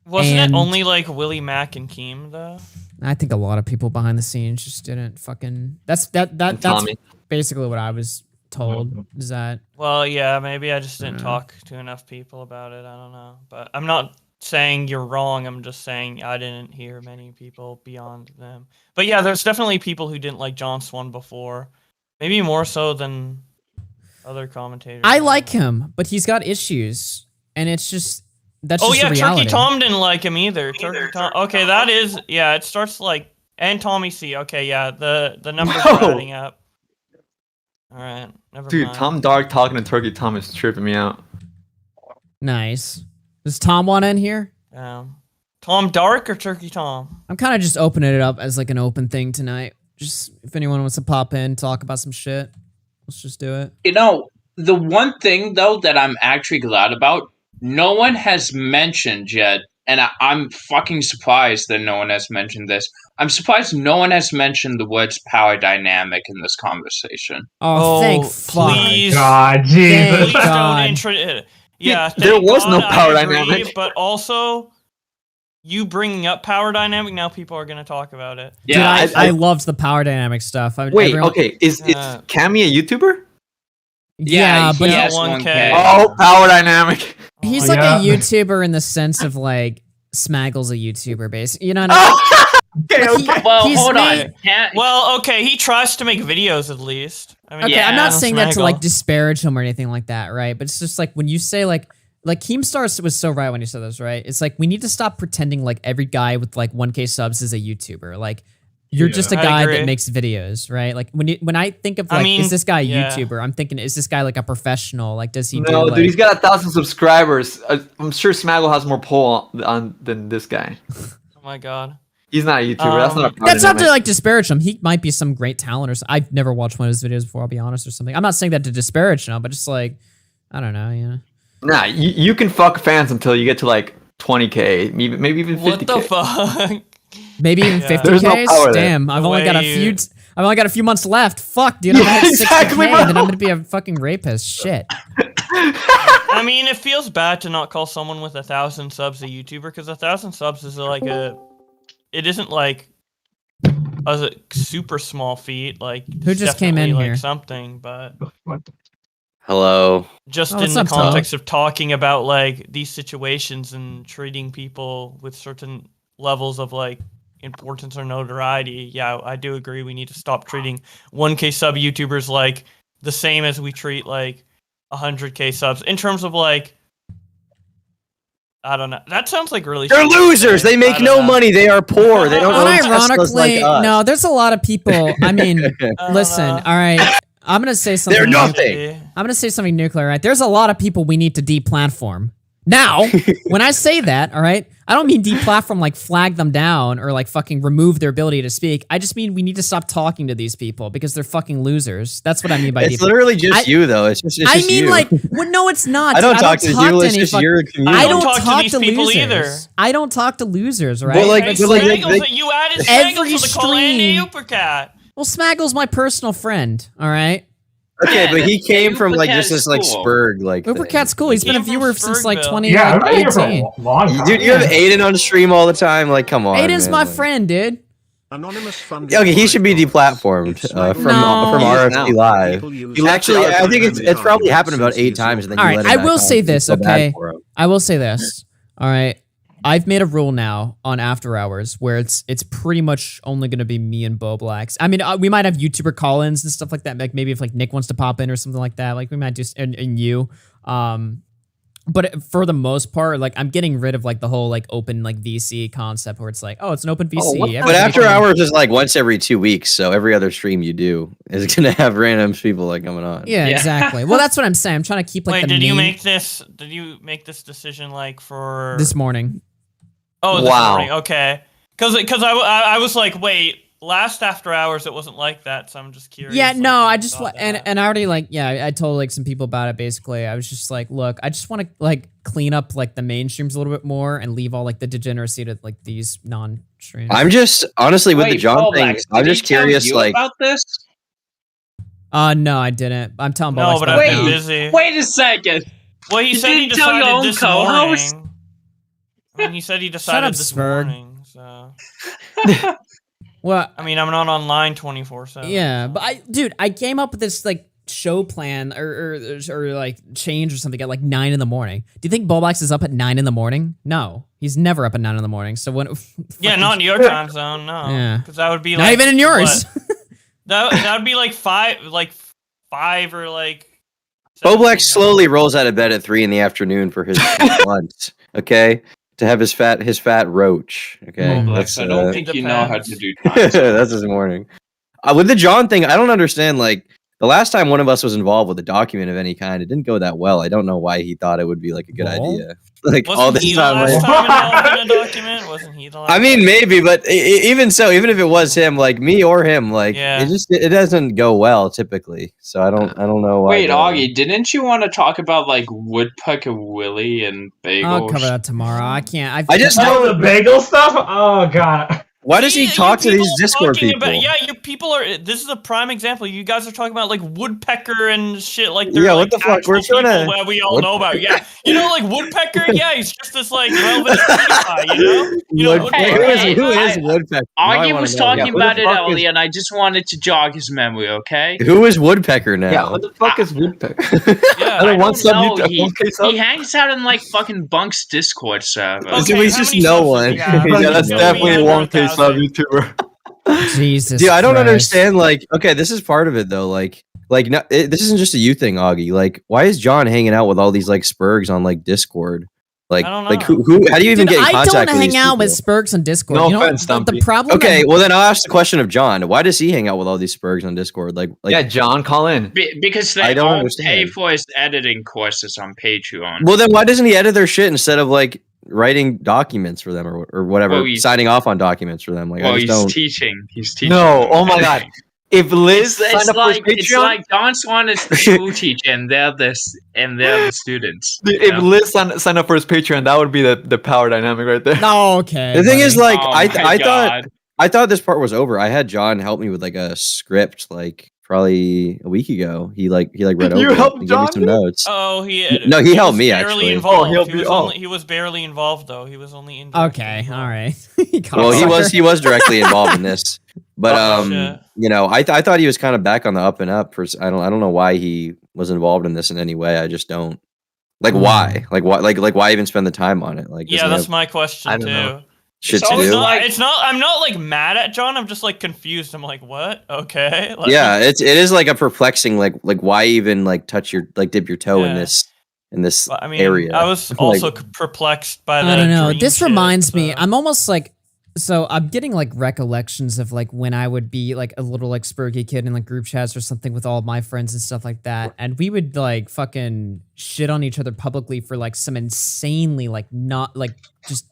Wasn't And it only like Willie Mack and Keem though? I think a lot of people behind the scenes just didn't fucking. That's Tommy. basically what I was told. Is that Well, yeah, maybe I just didn't talk to enough people about it. I don't know, but I'm not saying you're wrong. I'm just saying I didn't hear many people beyond them. But yeah, there's definitely people who didn't like John Swan before, maybe more so than other commentators. I like him, but he's got issues, and it's just that's Oh just yeah, the reality. Turkey Tom didn't like him either. Turkey Tom. Okay, that is yeah. It starts like and Tommy C. Okay, yeah. The numbers are adding up. All right, never Dude, mind. Tom Dark talking to Turkey Tom is tripping me out. Nice. Does Tom want in here? Tom Dark or Turkey Tom? I'm kind of just opening it up as like an open thing tonight. Just if anyone wants to pop in, talk about some shit, let's just do it. You know, the one thing though that I'm actually glad about, no one has mentioned yet, and I'm fucking surprised that no one has mentioned this. I'm surprised no one has mentioned the words power dynamic in this conversation. Oh, thank fuck. Please, God, Jesus. please don't God. Yeah, There thank was no God, power I agree, dynamic. But also, you bringing up power dynamic, now people are going to talk about it. Dude, I loved the power dynamic stuff. Wait, okay, is Cammy a YouTuber? Yeah, but he has he- 1K. Oh, power dynamic. he's Oh, like yeah. a YouTuber in the sense of like Smaggle's a YouTuber, basically. You know what I mean? Okay, Like, okay. Well, he's hold made- on. Can't, Well, okay, he tries to make videos at least. I mean, Okay, Yeah, I'm not saying that to like Smaggle. disparage him or anything like that, right? But it's just like when you say like Keemstar was so right when you said this, right? It's like we need to stop pretending like every guy with like 1K subs is a YouTuber. Like you're Yeah. just a I guy agree. that makes videos, right? Like when I think of I like mean, is this guy a yeah. YouTuber? I'm thinking is this guy like a professional? Like does he No, do dude, like he's got 1,000 subscribers. I'm sure Smaggle has more pull on than this guy. Oh my god. He's not a YouTuber. That's not a power That's not to dynamic. like disparage him. He might be some great talent or I've never watched one of his videos before, I'll be honest, or something. I'm not saying that to disparage him, but just like I don't know, you know. Nah, you can fuck fans until you get to like 20K, maybe even 50K. What the fuck? Maybe even Yeah. 50K. There's no power there. Damn, I've The only got a way few. you- I've only got a few months left. Fuck, dude. I'm Yeah, gonna hit exactly, 60K, bro. then I'm gonna be a fucking rapist. Shit. I mean, it feels bad to not call someone with 1,000 subs a YouTuber because 1,000 subs is like it isn't like a super small feat. Like Who it's just came in definitely, like, here? something, but Hello. just Oh, in what's the up, Todd? context of talking about like these situations and treating people with certain levels of like importance or notoriety. Yeah, I do agree. We need to stop treating 1K sub YouTubers like the same as we treat like 100K subs in terms of like. I don't know. That sounds like really. They're shitty to losers. say. They I make don't no know. money. They are poor. They don't own Teslas Unironically, like us. no. There's a lot of people. I mean, listen. All right, I'm gonna say something. They're nothing. I'm gonna say something nuclear. Right? There's a lot of people we need to deplatform. Now, when I say that, all right, I don't mean deplatform like flag them down or like fucking remove their ability to speak. I just mean we need to stop talking to these people because they're fucking losers. That's what I mean by It's literally just you, though. It's just I mean, you. like, well, no, it's not. I don't dude. talk to you. It's just your community. I don't talk to talk these to people losers. either. I don't talk to losers, right? But, like, Hey, but, like, Smaggles, you added Every Smaggles to the call Andy stream- Uppercat. Well, Smaggle's my personal friend. All right. Okay, but he came from like Uppercat just is this like cool. Spurg like. Uppercat's cool. He's been a came from viewer since like Spurgville. Yeah, I've been here for 2018. a long time. Dude, you have Aiden on stream all the time. Like, come on. Aiden's man. my Like, friend, dude. Anonymous funded. Okay, he should be deplatformed from RFC Live. Actually, I think it's probably happened about 8 times. And then All he right, let it I back will on. say I feel this, so bad okay? for him. I will say this. All right. I've made a rule now on After Hours where it's pretty much only going to be me and Boblax. I mean, we might have YouTuber call-ins and stuff like that. Like maybe if like Nick wants to pop in or something like that, like we might just and you. But for the most part, like I'm getting rid of like the whole like open like VC concept where it's like, oh, it's an open VC. But After Hours is like once every 2 weeks, so every other stream you do is gonna have random people like coming on. Yeah, exactly. Well, that's what I'm saying. I'm trying to keep like Wait, the did you main- make this? Did you make this decision like for this morning. Oh, this Wow. morning. Okay. Because I was like, wait, last After Hours it wasn't like that, so I'm just curious. Yeah, no, I just want and I already like I told like some people about it. Basically, I was just like, look, I just want to like clean up like the mainstreams a little bit more and leave all like the degeneracy to like these non-streams. I'm just honestly with the John thing. I'm just curious, like about this. No, I didn't. I'm telling No, Boblax but about I've it been now. busy. Wait a second. Well, he You said he didn't tell your decided own this co-host? morning. I mean, he said he Shut decided up, this Spurg. morning. So. Well, I mean, I'm not online 24/7. Yeah, but I came up with this like show plan or like change or something at like 9 in the morning. Do you think Boblax is up at 9 in the morning? No, he's never up at 9 in the morning. So when Yeah, not in your time zone, no. Yeah. Because that would be Not like even in yours. what? that would be like five or like. Boblax slowly rolls out of bed at 3 in the afternoon for his lunch. Okay, to have his fat roach. Okay, Boblax, I don't think you know how to do time. that's his morning. With the John thing, I don't understand. Like the last time one of us was involved with a document of any kind, it didn't go that well. I don't know why he thought it would be like a good idea. Like Wasn't all this he the time. last time involved in a document? Wasn't he the last? I mean, maybe, but even so, even if it was him, like me or him, like Yeah. it doesn't go well typically. So I don't know why. Wait, Augie, didn't you want to talk about like Woodpecker Willie and Bagel? I'll cover that tomorrow. I can't. I just know the bagel stuff. Oh god. Why does he talk to these Discord Talking people? about, yeah, you people are. This is a prime example. You guys are talking about like Woodpecker and shit. Like they're Yeah, like what the fuck? actual We're trying to- people that we all know about. Yeah, you know, like Woodpecker. Yeah, he's just this like relevant guy. You know, Woodpecker. Who is Woodpecker? Now I Augie wanna was know. talking Yeah, who about the it fuck is- earlier, and I just wanted to jog his memory. Okay. Who is Woodpecker now? Yeah, what the fuck is Woodpecker? Yeah, I don't want some know. YouTube- He hangs out in like fucking Bunk's Discord server. So he's just no one. Yeah, that's definitely a 1K sub YouTuber. Jesus. Dude, I don't Christ. understand. Like, okay, this is part of it though. Like no, this isn't just a you thing, Augie. Like, why is John hanging out with all these like Spurgs on like Discord? Like, I don't like know. who? How do you even Dude, get in I contact don't with hang these out people? with Spurgs on Discord. No you know, offense, the Stumpy. problem. Okay, well then I'll ask the question of John. Why does he hang out with all these Spurgs on Discord? Like Yeah, John, call in. Because I they don't all understand. pay for his editing courses on Patreon. well then why doesn't he edit their shit instead of like writing documents for them or whatever, Well, he's- signing off on documents for them? Like, Well, I he's just don't. teaching. He's teaching. No, oh my god. If Liz It's signed up for his like it's Patreon, like Don Swan is the school teacher, and they're the students. dude, you if know? Liz signed up for his Patreon, that would be the power dynamic right there. No, okay. The thing is, buddy. like, Oh I my thought God. I thought this part was over. I had John help me with like a script, like probably a week ago. He read You over it helped and gave me John, some dude? notes. Oh, he. No, he helped was me, barely actually. Involved. Oh, he helped he was you- oh. only, he was barely involved though. He was only in. Okay, all right. Well, he was directly involved in this, but Oh, shit. you know, I thought he was kind of back on the up and up. I don't know why he was involved in this in any way. I just don't like why, like why even spend the time on it? Like, Yeah, doesn't he that's have my question I too. don't know. shit It's to always do. like- It's not. I'm not like mad at John. I'm just like confused. I'm like, what? Okay. Like, Yeah, it is like a perplexing, like why even like dip your toe in Yeah. this But, I mean, area. I was Like, also perplexed by the. I don't know. dream This shit, reminds me. so- I'm almost like. So I'm getting like recollections of like when I would be like a little like Spurgy kid in like group chats or something with all of my friends and stuff like that, and we would like fucking shit on each other publicly for like some insanely like not like just.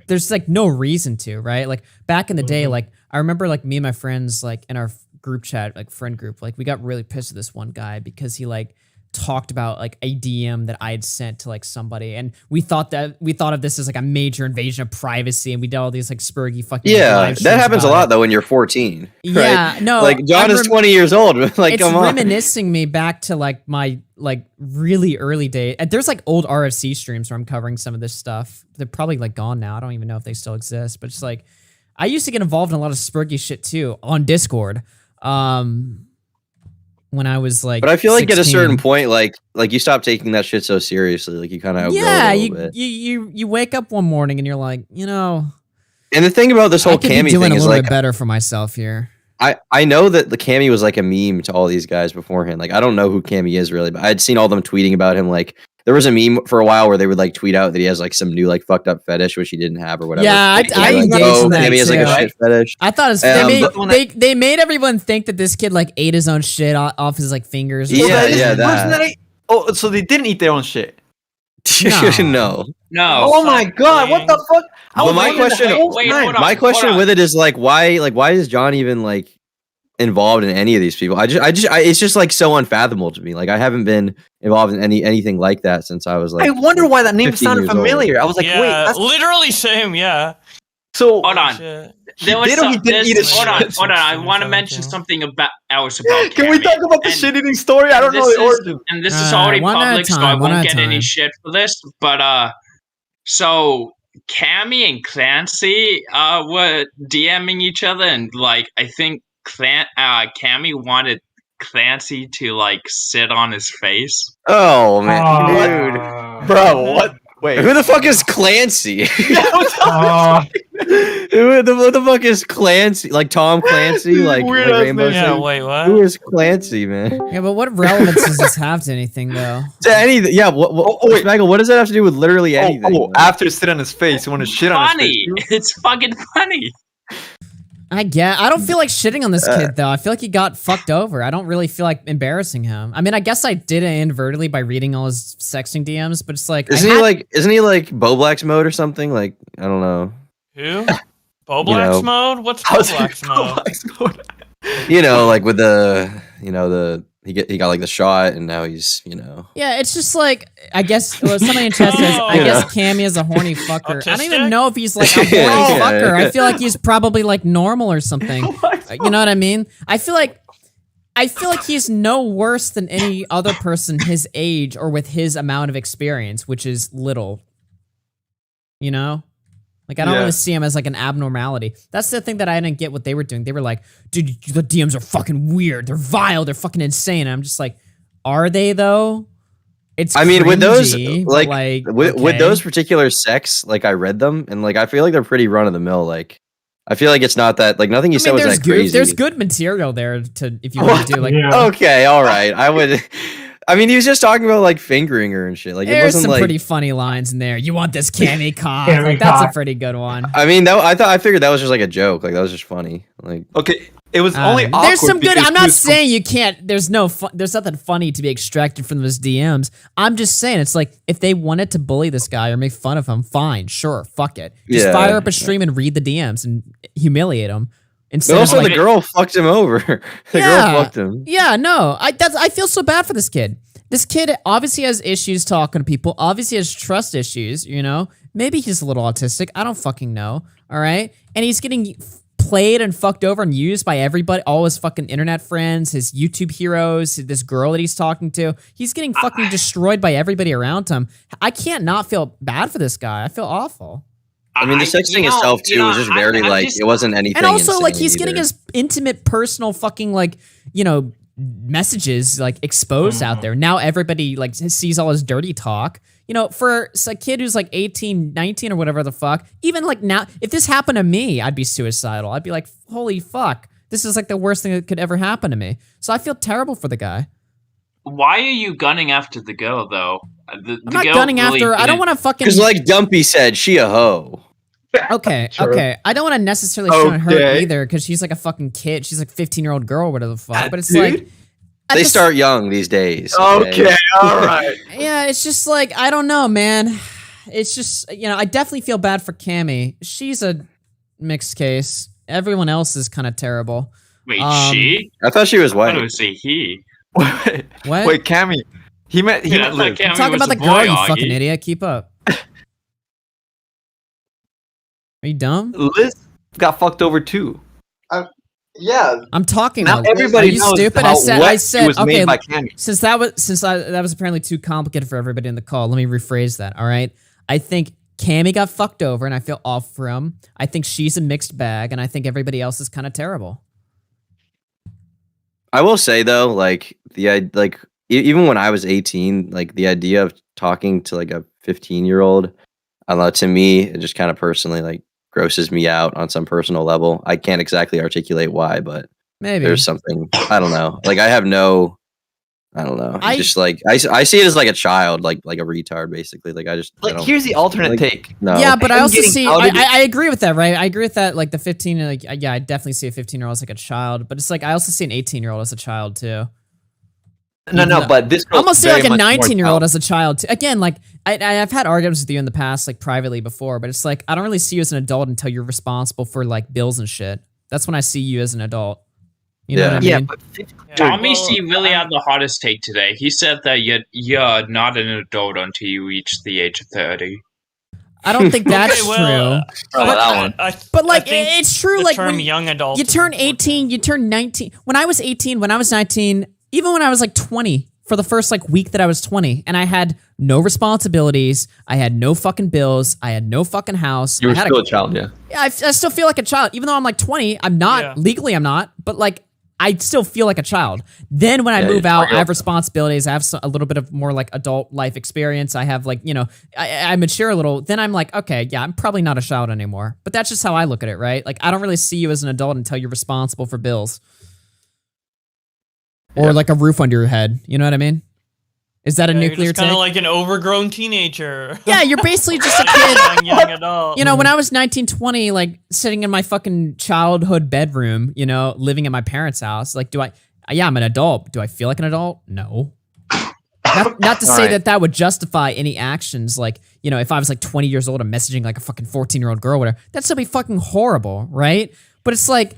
There's like no reason to, right? Like back in the day, like I remember like me and my friends like in our group chat, like friend group, like we got really pissed at this one guy because he like talked about like a DM that I had sent to like somebody, and we thought of this as like a major invasion of privacy, and we did all these like Spurgy fucking yeah, live that streams happens a about lot it. though when you're 14. Yeah, right? no, like John I'm is 20 years old. Like, it's come on. reminiscing me back to like my like really early day. And there's like old RFC streams where I'm covering some of this stuff. They're probably like gone now. I don't even know if they still exist, but it's like I used to get involved in a lot of spurgy shit too on Discord. When I was like, But I feel like at a 16. certain point, like you stop taking that shit so seriously. Like you kind of outgrow Yeah, it a little bit. you wake up one morning and you're like, you know. And the thing about this whole I could be Cammy doing thing a is little like bit better for myself here. I know that the Cammy was like a meme to all these guys beforehand. Like I don't know who Cammy is really, but I'd seen all them tweeting about him. Like there was a meme for a while where they would like tweet out that he has like some new like fucked up fetish which he didn't have or whatever. Yeah, Like, I like, engaged in that Cammy has like a too. shit fetish. I thought they made everyone think that this kid like ate his own shit off his like fingers. or something. Oh, so they didn't eat their own shit. No. No. Oh my god! What the fuck? But my question with it is like why is John even like involved in any of these people? It's just like so unfathomable to me. Like I haven't been involved in anything like that since I was like. I wonder why that name 15 sounded years old. familiar. I was like, yeah, wait, that's literally same. Yeah. So hold on. There was did or he some, didn't eat his hold on, shit? hold on. I want to mention something else about. Can we Cammy. talk about the shit eating story? I don't know the origin. And this is already one at a public, so I time, one won't at a get any time. shit for this. But so Cammy and Clancy were DMing each other, and like I think Cammy wanted Clancy to like sit on his face. Oh man, dude, bro, what? Wait, who the fuck is Clancy? Who the fuck is Clancy? Like Tom Clancy? Like Rainbow Yeah, Six? wait, what? Who is Clancy, man? Yeah, but what relevance does this have to anything though? To anything? Yeah. Wait, Michael, what does that have to do with literally anything? Oh, after sit on his face, you want to shit on his Funny, face. it's fucking funny. I don't feel like shitting on this kid though. I feel like he got fucked over. I don't really feel like embarrassing him. I mean, I guess I did it inadvertently by reading all his sexting DMs, but it's like Isn't he like Boblax mode or something? Like I don't know. Who? Boblax mode? What's Boblax mode? You know, like with the he got like the shot and now he's Yeah, it's just like I guess somebody in chat says I You guess know. Cammy is a horny fucker. I don't even Autistic? know if he's like a horny Yeah. fucker. I feel like he's probably like normal or something. You know what I mean? I feel like he's no worse than any other person his age or with his amount of experience, which is little. You know? Like, I don't Yeah. really see him as like an abnormality. That's the thing that I didn't get what they were doing. They were like, dude, the DMs are fucking weird. They're vile. They're fucking insane. And I'm just like, are they though? It's I mean, with those cringy, but, like with okay. those particular sects, like I read them and like I feel like they're pretty run of the mill. Like I feel like it's not that like nothing you said was there's that crazy. There's good material there to if you want to do like. Okay, all right. I would. I mean, he was just talking about like fingering her and shit. Like it There's wasn't some like. pretty funny lines in there. You want this Cammy cock? Cammy Like, that's a cock. pretty good one. I mean, I figured that was just like a joke. Like that was just funny. Like okay, it was only awkward. There's some good. because I'm he not was saying you can't. There's nothing funny to be extracted from those DMs. I'm just saying it's like if they wanted to bully this guy or make fun of him, fine, sure, fuck it. Just Yeah. fire up a stream and read the DMs and humiliate him. But Instead also, of like, the girl fucked him over. the girl fucked him. Yeah, no, I feel so bad for this kid. This kid obviously has issues talking to people. Obviously has trust issues. You know, maybe he's a little autistic. I don't fucking know. All right, and he's getting played and fucked over and used by everybody, all his fucking internet friends, his YouTube heroes, this girl that he's talking to. He's getting fucking destroyed by everybody around him. I can't not feel bad for this guy. I feel awful. I mean, the sexting itself too was just very like it wasn't anything. And also, like, insane he's getting either. his intimate, personal, fucking like, you know, messages like exposed out there. Now everybody like sees all his dirty talk. You know, for a kid who's like 18, 19 or whatever the fuck, even like now, if this happened to me, I'd be suicidal. I'd be like, holy fuck, this is like the worst thing that could ever happen to me. So I feel terrible for the guy. Why are you gunning after the girl though? The I'm not girl gunning really after her. I don't didn't- want to fucking. Because like Dumpy said, she a hoe. Okay, True. okay. I don't want to necessarily shit on her Okay. either because she's like a fucking kid. She's like 15-year-old girl or whatever the fuck. But it's Dude. like. at They the start young these days. all right. Yeah, it's just like I don't know, man. It's just I definitely feel bad for Cammy. She's a mixed case. Everyone else is kind of terrible. Wait, she? I thought she was I white. would say he. What? Wait, Cammy. He met Yeah, I met thought Liv. Cammy I'm talking was about the a boy, girl, you Augie. fucking idiot. Keep up. Are you dumb? Liz got fucked over too. Yeah. I'm talking. Now about everybody Are you knows stupid? how I said. wet she was okay. made by Cammy. Since that was apparently too complicated for everybody in the call. Let me rephrase that. All right. I think Cammy got fucked over, and I feel awful for him. I think she's a mixed bag, and I think everybody else is kind of terrible. I will say though, like even when I was 18, like the idea of talking to like a 15-year-old, I don't know, to me, it just kind of personally like grosses me out on some personal level. I can't exactly articulate why, but maybe there's something, I don't know. Like I don't know. Just like I see it as like a child, like a retard, basically. Like I don't, here's the alternate take. No. Yeah, but I Him also getting see. outed- I agree with that, right? I agree with that. Like the 15, like yeah, I definitely see a 15-year-old as like a child, but it's like I also see an 18-year-old as a child too. No, but this I almost see very like a much more 19-year-old child. as a child too. Again, like I've had arguments with you in the past, like privately before, but it's like I don't really see you as an adult until you're responsible for like bills and shit. That's when I see you as an adult. You know what I mean? Tommy C really had the hottest take today. He said that you're not an adult until you reach the age of 30. I don't think that's Okay, well, true. But like it's true. the Like term when young adult you is turn 18, you turn 19. When I was 18, when I was 19, even when I was like 20, for the first like week that I was 20, and I had no responsibilities, I had no fucking bills, I had no fucking house. You were I had still a child, yeah. Yeah, I still feel like a child, even though I'm like 20. I'm not legally, I'm not, but like I still feel like a child. Then when I move out, I have responsibilities. I have a little bit of more like adult life experience. I have like, you know, I mature a little. Then I'm like, okay, yeah, I'm probably not a child anymore. But that's just how I look at it, right? Like I don't really see you as an adult until you're responsible for bills. Or like a roof under your head. You know what I mean? Is that a nuclear kind take? of like an overgrown teenager. Yeah, you're basically just a kid. young adult. You know, when I was 19, 20, like sitting in my fucking childhood bedroom, you know, living at my parents' house, like, I'm an adult. Do I feel like an adult? No. Not to say that would justify any actions. Like, you know, if I was like 20 years old and messaging like a fucking 14-year-old girl or whatever, that'd still be fucking horrible, right? But it's like,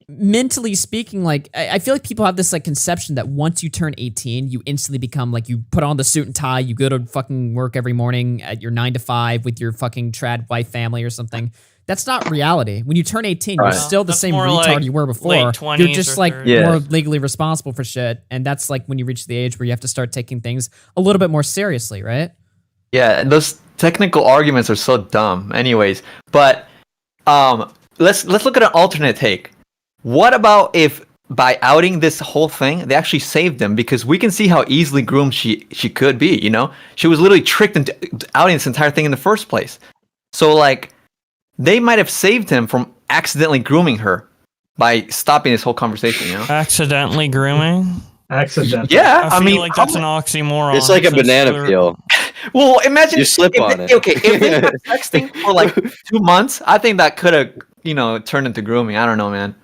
mentally speaking, like I feel like people have this like conception that once you turn 18, you instantly become like, you put on the suit and tie, you go to fucking work every morning at your 9 to 5 with your fucking trad wife family or something. That's not reality. When you turn 18, you're still the same more retard like you were before. late 20s You're just or like 30s. more legally responsible for shit, and that's like when you reach the age where you have to start taking things a little bit more seriously, right? Yeah, those technical arguments are so dumb. Anyways, but let's look at an alternate take. What about if by outing this whole thing, they actually saved him? Because we can see how easily groomed she could be. You know, she was literally tricked into outing this entire thing in the first place. So like, they might have saved him from accidentally grooming her by stopping this whole conversation. You know, accidentally grooming. Accidentally. Yeah, I mean, feel like that's an oxymoron. It's like a since banana they're- peel. Well, imagine You slip if on they, it. Okay, if they were texting for like 2 months, I think that could have, you know, turned into grooming. I don't know, man.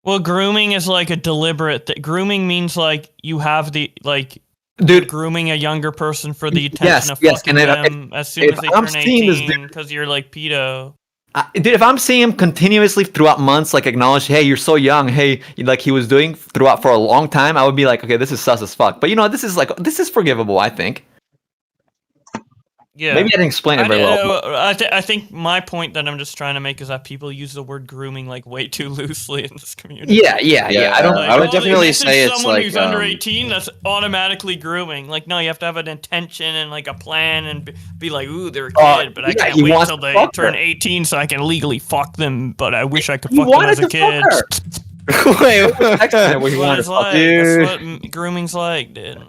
Well, grooming is like a deliberate. Grooming means like you have the like. Dude, grooming a younger person for the intention Yes, of yes, fucking and if- them as soon if as they I'm turn seeing this 18 because you're like pedo. Dude, if I'm seeing him continuously throughout months, like acknowledge, hey, you're so young, hey, like he was doing throughout for a long time, I would be like, okay, this is sus as fuck. But you know, this is forgivable, I think. Yeah. Maybe I didn't explain it very well. I think my point that I'm just trying to make is that people use the word grooming like way too loosely in this community. Yeah. I would definitely say it's someone like who's under 18 that's automatically grooming. Like, no, you have to have an intention and like a plan and be like, ooh, they're a kid, but I yeah, can't he wait wants till to they fuck turn her. 18 so I can legally fuck them. But I wish I could He fuck them wanted as a to kid. fuck her. Wait, That's what he what wanted it's to fuck like. dude. That's what grooming's like, dude.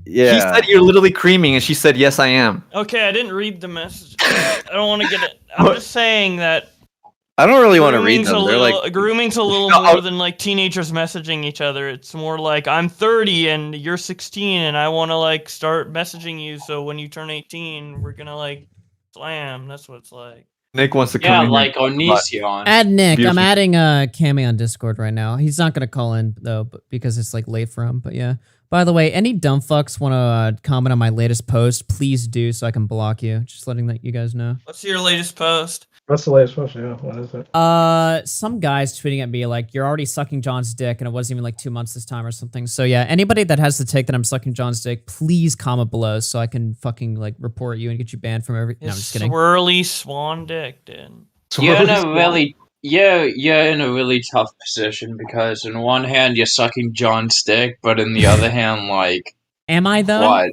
Yeah. He said you're literally creaming, and she said, yes, I am. Okay, I didn't read the message. I don't want to get it. I'm just saying that I don't really want to read grooming's them. a They're little, like grooming's a little more than like teenagers messaging each other. It's more like I'm 30 and you're 16 and I want to like start messaging you. So when you turn 18, we're gonna like slam. That's what it's like. Nick wants to come Yeah, in. like Onision. Add Nick. Beautiful. I'm adding Cammy on Discord right now. He's not gonna call in though, because it's like late for him. But yeah. By the way, any dumb fucks want to comment on my latest post, please do so I can block you. Just letting that you guys know. What's your latest post? What's the latest question? Yeah, what is it? Some guy's tweeting at me like, you're already sucking John's dick, and it wasn't even like 2 months this time or something. So yeah, anybody that has the take that I'm sucking John's dick, please comment below so I can fucking like report you and get you banned from every. No, I'm just kidding. Swirly swan dick, dude. You're in a really you're in a really tough position because in one hand you're sucking John's dick, but in the other hand, like, Am I though? what?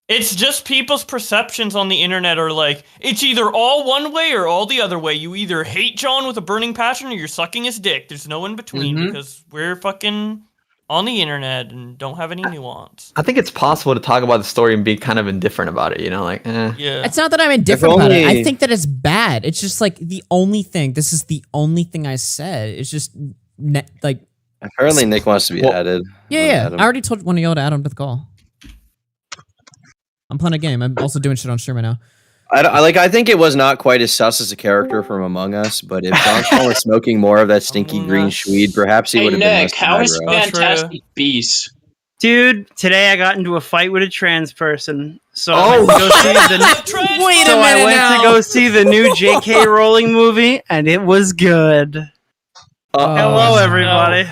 It's just people's perceptions on the internet are like, it's either all one way or all the other way. You either hate John with a burning passion or you're sucking his dick. There's no in between because we're fucking on the internet and don't have any nuance. I think it's possible to talk about the story and be kind of indifferent about it, like, Yeah. It's not that I'm indifferent about it. I think that it's bad. It's just like this is the only thing I said. It's just like. Apparently Nick wants to be added. Yeah. I already told one of y'all to add him to the call. I'm playing a game. I'm also doing shit on stream right now. I think it was not quite as sus as a character from Among Us, but if John Swan was smoking more of that stinky green Schweed, perhaps he would have been less how is aggro. Fantastic Beasts? Dude, today I got into a fight with a trans person. So Oh, I went to go see the new J.K. Rowling movie, and it was good. Hello, everybody.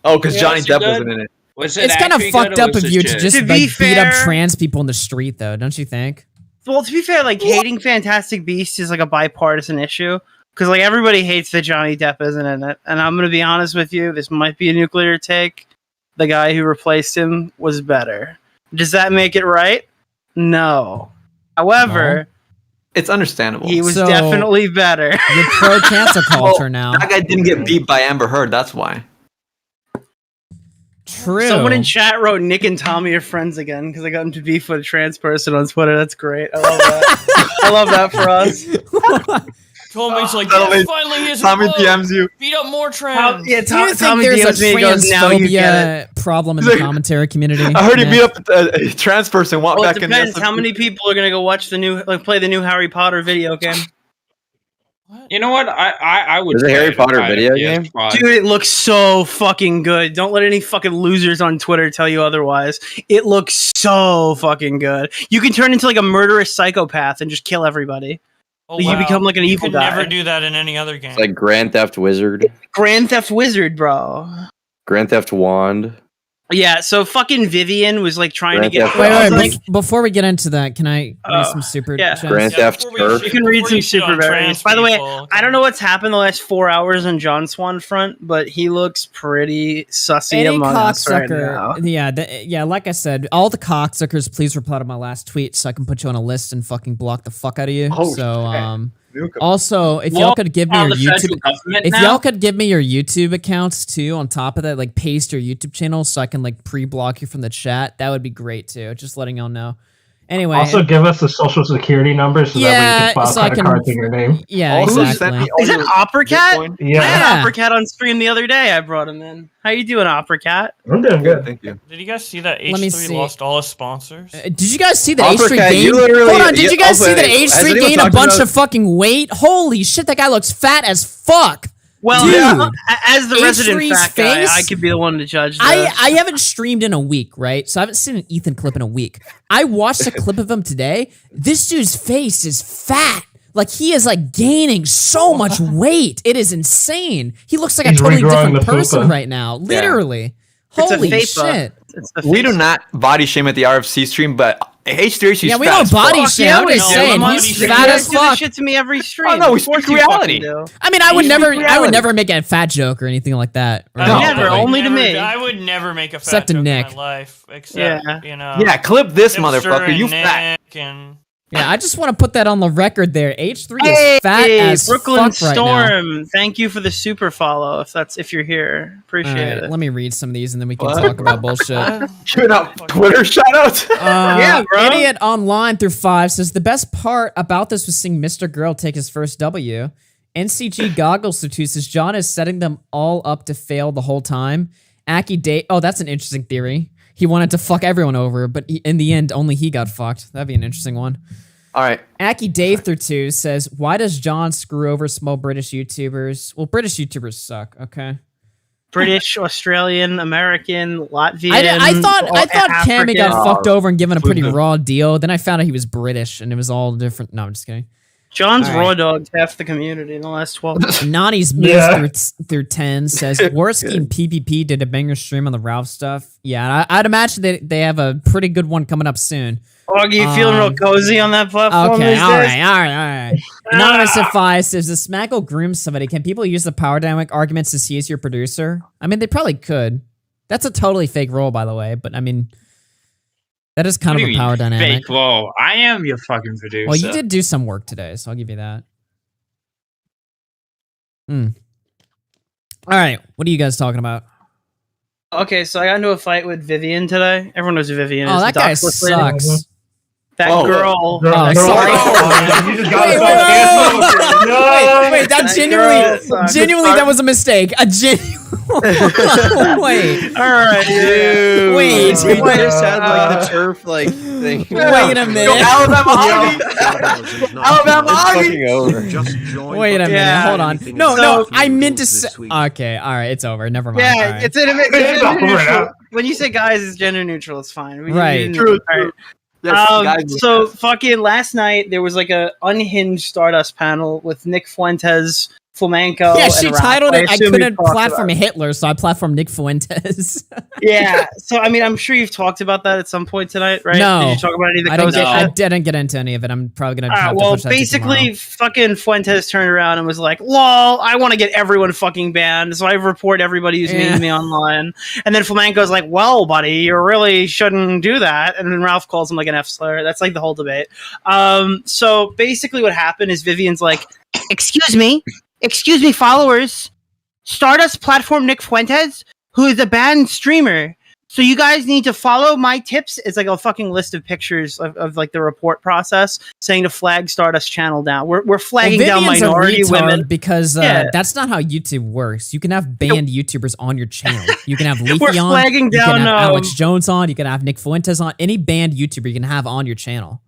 Oh, because Johnny Depp wasn't in it. It's kind of fucked up of you to just beat up trans people in the street, though, don't you think? Well, to be fair, like hating Fantastic Beasts is like a bipartisan issue because like everybody hates that Johnny Depp isn't in it. And I'm gonna be honest with you, this might be a nuclear take. The guy who replaced him was better. Does that make it right? No. However, it's understandable. he was definitely better. You're pro cancel culture now. That guy didn't get beat by Amber Heard. That's why. True. Someone in chat wrote Nick and Tommy are friends again because I got into beef with a trans person on Twitter. That's great. I love that. I love that for us. Tommy's like, Tommy- yeah, finally he is Tommy DMs you. Beat up more trans. Yeah, Do you think Tommy there's DMs me a and goes, "Now you get transphobia problem in the commentary community? I heard he Nick? beat up a trans person. Walk Well, it back in. depends. How many people are gonna go watch play the new Harry Potter video game? You know what? I would. Is it play Harry if Potter I had a video game? PS5. Dude, it looks so fucking good. Don't let any fucking losers on Twitter tell you otherwise. It looks so fucking good. You can turn into like a murderous psychopath and just kill everybody. Oh, You wow. become like an You evil could guy. never do that in any other game. It's like Grand Theft Wizard, Grand Theft Wizard, bro. Grand Theft Wand. Yeah, so fucking Vivian was like trying to Grand get. Theft Wait, Auto. wait, like, before we get into that, can I read some super yeah. chats? Grand Theft Turf. You can read Before some you shit super on variants. trans By the way, people, I don't know what's happened the last 4 hours on John Swan front, but he looks pretty sussy Any among us right now. cocksucker, yeah, like I said, all the cocksuckers, please reply to my last tweet so I can put you on a list and fucking block the fuck out of you. Also, if y'all could give me your YouTube, y'all could give me your YouTube accounts too, on top of that, like paste your YouTube channel so I can like pre-block you from the chat. That would be great too. Just letting y'all know. Anyway, Also, give us the social security number so that way you can file so I credit can- cards in your name. Yeah, exactly. Is it Operacat? Yeah. I had Operacat on stream the other day. I brought him in. How you doing, Operacat? I'm doing good. Thank you. Did you guys see that Let me H3 see. lost all his sponsors? Did you guys see that Uppercut, H3 you gained? literally- Hold on, did you- you guys see that okay, has H3 anyone gained a talked bunch about- of fucking weight? Holy shit, that guy looks fat as fuck. Well, Dude, yeah, as the resident H3's fat guy, face- I could be the one to judge. I haven't streamed in a week, right? So I haven't seen an Ethan clip in a week. I watched a clip of him today. This dude's face is fat. Like he is like gaining so much weight. It is insane. He looks like He's a totally regrowing different the person fupa. right now. Literally. It's a Holy FAPA. shit. It's the We do not body shame at the RFC stream, but H3 she's Yeah, we fat don't as fuck. body shame. I'm just saying he's fat as do this fuck. shit to me every stream. Oh, no, we Of course speak you fucking reality. do. I mean, I would He's never, reality. I would never make a fat joke or anything like that. Right? Never, I would only to never- me. I would never make a fat Except to joke Nick. in my life, except you know. Yeah, clip this Hipster motherfucker. and You fat. Nick and Yeah, I just want to put that on the record there. H3 is Hey, fat as Brooklyn fuck right now. Storm, thank you for the super follow. If you're here, appreciate All right, it. let me read some of these and then we can What? talk about bullshit. Giving out Twitter shoutouts. Yeah, bro. Idiot Online through 5 says the best part about this was seeing Mr. Girl take his first W. NCG Goggles to 2 says John is setting them all up to fail the whole time. Aki Date. Oh, that's an interesting theory. He wanted to fuck everyone over, but in the end, only he got fucked. That'd be an interesting one. All right. Aki Dave through 2 says, why does John screw over small British YouTubers? Well, British YouTubers suck, okay? British, Australian, American, Latvian. I thought Cammy got African. fucked over and given a pretty raw deal. Then I found out he was British and it was all different. No, I'm just kidding. John's All raw right. dogged half the community in the last 12. Nani's Yeah. Miz through 10 says Worski and PPP did a banger stream on the Ralph stuff. Yeah, I'd imagine they have a pretty good one coming up soon. Augie, you feeling real cozy on that platform Okay, these all days? right. Anonymous at 5 says, does Smackle groom somebody? Can people use the power dynamic arguments to see as your producer? I mean, they probably could. That's a totally fake role, by the way, but I mean, That is kind What of do a you power mean, dynamic. Fake low. I am your fucking producer. Well, you did do some work today, so I'll give you that. All right, what are you guys talking about? Okay, so I got into a fight with Vivian today. Everyone knows who Vivian is. Oh, that the guy Doxless lady. sucks. That Whoa. girl. Oh, sorry. You just got Wait, that genuinely, that was a mistake. A genuine. Wait. All right, dude. Wait. We just had like the turf like thing. Wait a minute. Alabama fucking over. Wait a minute. Yeah. Hold on. No. I meant to say. Okay. All right. It's over. Never mind. Yeah, All right. it's gender neutral. When you say guys, it's gender neutral. It's fine. Right. True. Right. Yes, So fucking last night there was like a unhinged Stardust panel with Nick Fuentes, Flamenco. Yeah, and she Ralph. titled it. I assume we couldn't talked platform about Hitler, so I platformed Nick Fuentes. Yeah. So I mean, I'm sure you've talked about that at some point tonight, right? No, Did you talk about any of the I didn't, cozy I shit? didn't get into any of it. I'm probably gonna. Have to Well, push that to basically, tomorrow. fucking Fuentes turned around and was like, "Lol, I want to get everyone fucking banned, so I report everybody who's mean to me online." And then Flamenco's like, "Well, buddy, you really shouldn't do that." And then Ralph calls him like an F slur. That's like the whole debate. So basically, what happened is Vivian's like, "Excuse me, followers. Stardust platform Nick Fuentes, who is a banned streamer. So you guys need to follow my tips." It's like a fucking list of pictures of like the report process saying to flag Stardust channel down. We're flagging down Vivian's minority a retard women because Yeah. that's not how YouTube works. You can have banned YouTubers on your channel. You can have Leafy We're on. flagging you down, can have Alex Jones on. You can have Nick Fuentes on. Any banned YouTuber you can have on your channel.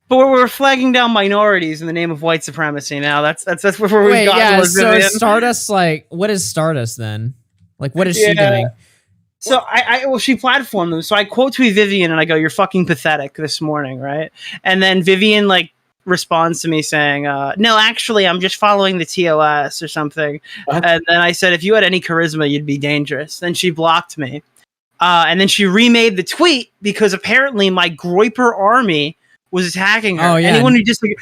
But we're flagging down minorities in the name of white supremacy now. That's where we've Wait, gotten yeah. with So Vivian. Stardust, like, what is Stardust then? Like, what is she Yeah. doing? So well, she platformed them. So I quote tweet Vivian and I go, "You're fucking pathetic," this morning, right? And then Vivian like responds to me saying, "No, actually, I'm just following the TOS or something." And then I said, "If you had any charisma, you'd be dangerous." Then she blocked me, and then she remade the tweet because apparently my Groiper army was attacking her. Oh, yeah. Anyone who just Nick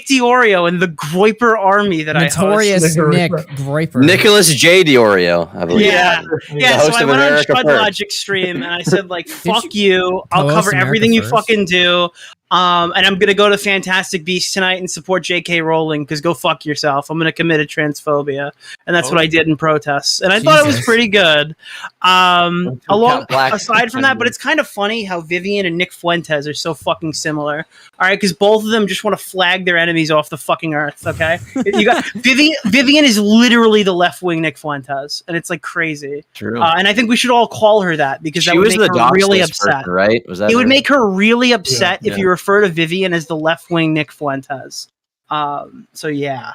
DiOrio and the Groiper army that Notorious I host. Nick Groiper. Nicholas J. DiOrio, I believe. Yeah, The yeah. host So I of went on America Shred First. Logic stream and I said like, "Fuck you! I'll co-host cover America everything you First? fucking do." And I'm gonna go to Fantastic Beasts tonight and support J.K. Rowling because go fuck yourself. I'm gonna commit a transphobia, and that's what I did in protests. And I thought it was Jesus. pretty good. Count Black. Aside from that, but it's kind of funny how Vivian and Nick Fuentes are so fucking similar. All right, because both of them just want to flag their enemies off the fucking earth. Okay, you got Vivian is literally the left wing Nick Fuentes, and it's like crazy. True. And I think we should all call her that because that She would was make the her really Doxless upset. person, right? Was that It would her? make her really upset if Yeah. you refer to Vivian as the left wing Nick Fuentes. So yeah.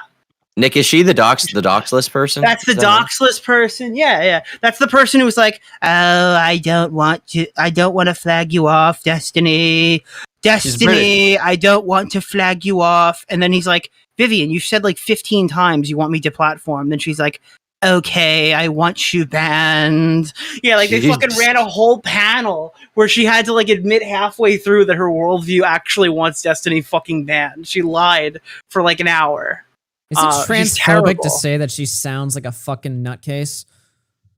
Nick, is she the doxless person? That's the Is that her? doxless person. Yeah. That's the person who was like, "Oh, I don't want to flag you off, Destiny. I don't want to flag you off." And then he's like, "Vivian, you've said like 15 times you want me to platform." Then she's like, "Okay, I want you banned." Yeah, like they Jeez. fucking ran a whole panel where she had to like admit halfway through that her worldview actually wants Destiny fucking banned. She lied for like an hour. Is it She's transphobic terrible. to say that she sounds like a fucking nutcase?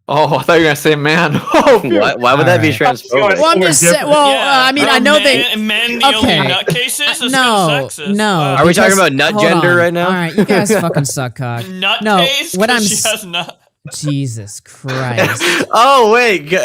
Oh, I thought you were gonna say man. Oh, Why would that be Alright. transphobic? Well, I'm just saying. Well, I mean, I know they. Men the only nutcases? That's No, sexist. no. Are we talking about nut hold gender on. right now? All right, you guys fucking suck cock. Nut No, case? what 'Cause I'm she s- has nut. Jesus Christ. Oh wait. All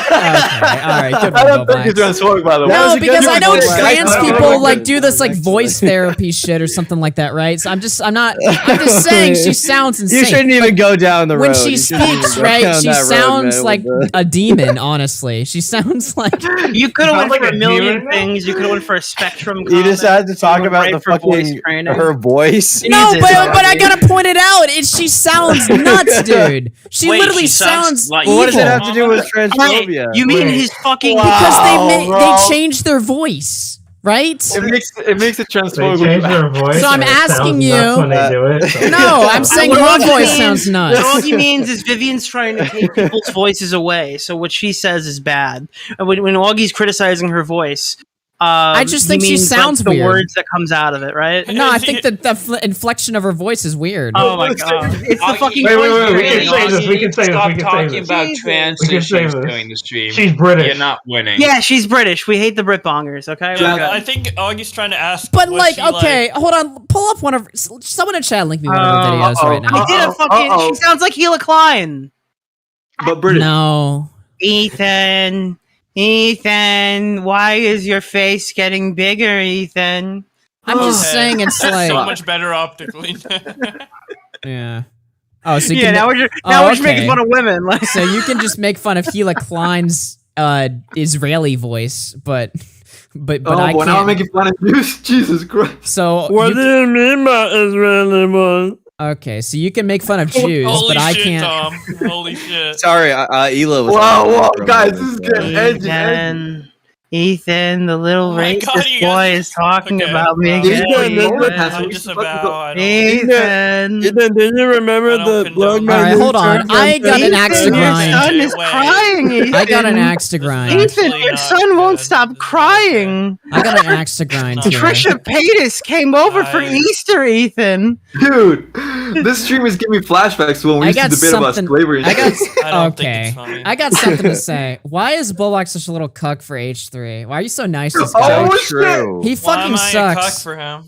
right, good I one, don't think it's Bobax. transphobic, by the way. No, because I know trans Excellent. people like do this like voice therapy shit or something like that, right? So I'm just saying she sounds insane. You shouldn't even go down the road. When she You shouldn't even speaks, go right? down She that road, sounds man, like with the- a demon. Honestly, she sounds like You could have went Sounds for like a a million demon. things. You could have went for a Spectrum. You just had to talk You about went the right for voice fucking training. her voice. no, Jesus, but I Bobby. gotta point it out. She sounds nuts, dude. She Wait, literally she sounds sounds like Well, what does evil. it have to do with transphobia? You mean Wait. his fucking? Because they bro. changed their voice, right? It makes it They transphobic. change their voice. So I'm and it sounds asking nuts you- when they do it. so- No, I'm saying What her all he voice means- sounds nuts. What all he means is Vivian's trying to take people's voices away. So what she says is bad. And when Augie's criticizing her voice, I just think she sounds the weird. words that comes out of it, right? No, I think that the inflection of her voice is weird. Oh my god, it's the fucking. Wait, we can say this. We can say this. Stop We can say talking this. about We can transitions say this. during the stream. She's British. You're not winning. Yeah, she's British. We hate the Britbongers. Okay. We're good. I think Augie's trying to ask. But was like, she, okay, hold on. Pull up one of someone in chat. Link me one of her videos right now. I did a fucking. She sounds like Gila Klein. But British. No. Ethan, why is your face getting bigger, Ethan? I'm just saying it's That's like so much better optically. yeah. Oh, so you Yeah, can now we're just making fun of women. Like, so you can just make fun of Gila Klein's Israeli voice, but I well, can't. now I'm making fun of you. Jesus Christ. So what do you mean by Israeli voice? Okay, so you can make fun of Jews, Holy but I shit, can't. Tom. Holy shit. Sorry, Ela was. Whoa, guys, this is getting edgy. Ethan, the little Oh my racist God, you boy guys- is talking Okay, about me well, again. I disavow. I don't- Ethan, did you remember the blog? All right, hold on. I got an axe to Ethan, your son grind. is crying, Ethan. I got an axe to grind. Ethan, your son won't stop crying. I got an axe to grind here. Trisha Paytas came over for Easter, Ethan. Dude, this stream is giving me flashbacks to when we I used to got debate about something. slavery. I got I don't think okay. it's funny. I got something to say. Why is Bullock such a little cuck for H3? Why are you so nice to this Oh, guy? shit. True. He Why fucking am I a cuck sucks. for him?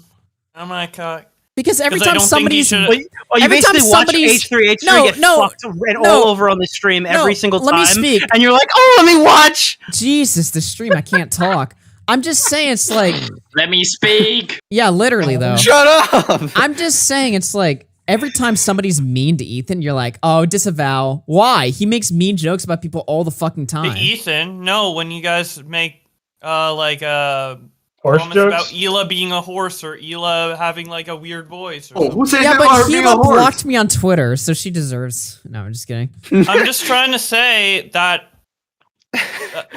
Am I a cuck? Because every 'Cause I time don't think he somebody's should- Oh, you every time basically watch somebody's H3 no, get no, fucked and no. all over on the stream every No, single time. let me speak. And you're like, oh, let me watch. Jesus, the stream, I can't talk. I'm just saying it's like Let me speak. yeah, literally though. Shut up. I'm just saying it's like every time somebody's mean to Ethan, you're like, oh, disavow. Why? He makes mean jokes about people all the fucking To time. Ethan, no, when you guys make Horse comments jokes? about Ela being a horse or Ela having like a weird voice. Or Oh, who says Yeah, that about but her being a Gila horse? blocked me on Twitter, so she deserves. No, I'm just kidding. I'm just trying to say that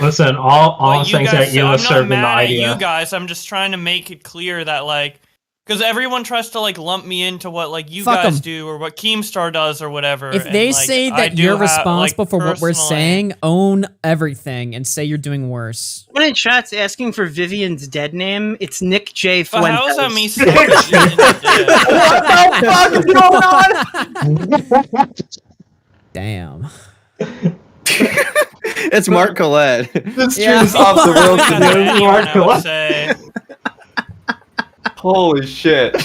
Listen, all I'm what you saying is guys that Ela's I'm not serving the mad at idea. you guys. I'm just trying to make it clear that like, because everyone tries to like lump me into what like you Fuck guys 'em. do or what Keemstar does or whatever. If and, they like, say I that do you're have, responsible like, for what we're personally- saying, own everything and say you're doing worse. When in chat's asking for Vivian's dead name, it's Nick J. But Fuentes. how is that me saying Ethan did? What the fuck is going on? Damn. It's Mark Collette. This stream Yeah. is off the rails That's today. anyone I would say. Holy shit.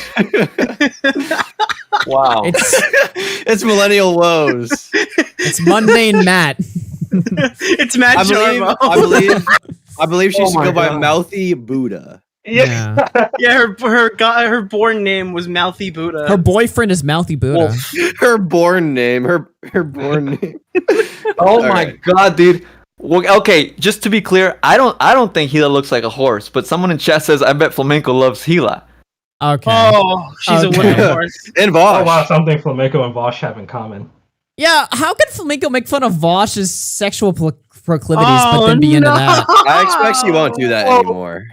Wow. It's Millennial Woes. It's mundane Matt. It's Matt I believe. Jarmo. I believe she Oh used to my go by God. Mouthy Buddha. Yeah. Yeah, her born name was Mouthy Buddha. Her boyfriend is Mouthy Buddha. Her born name. Her born name. Oh All my right. god, dude. Well, okay, just to be clear, I don't think Gila looks like a horse, but someone in chat says I bet Flamenco loves Gila. Okay. Oh, she's Okay. a wooden horse. And Oh Vosh. wow, something Flamenco and Vosh have in common. Yeah, how could Flamenco make fun of Vosh's sexual proclivities but Oh, then be into no. that? I expect she won't do that anymore.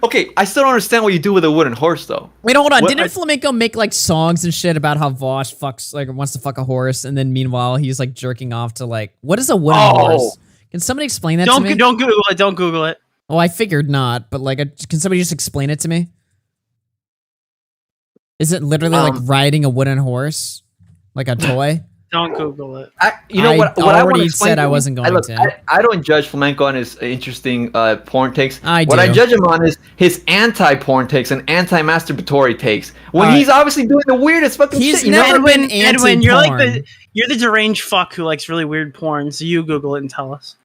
Okay, I still don't understand what you do with a wooden horse though. Wait, hold on. What- Didn't Flamenco make like songs and shit about how Vosh fucks like wants to fuck a horse, and then meanwhile he's like jerking off to like what is a wooden horse? Can somebody explain that to me? Don't Google it. Don't Google it. Oh, I figured not, but like, can somebody just explain it to me? Is it literally like riding a wooden horse, like a toy? Don't Google it. You know I what? What I already want to explain said to I you- wasn't going look, to. I don't judge Flamenco on his interesting porn takes. I What I do. judge him on is his anti-porn takes and anti-masturbatory takes. When Alright. he's obviously doing the weirdest fucking He's shit. You know? never been Edwin, you're like anti-porn. you're the deranged fuck who likes really weird porn. So you Google it and tell us.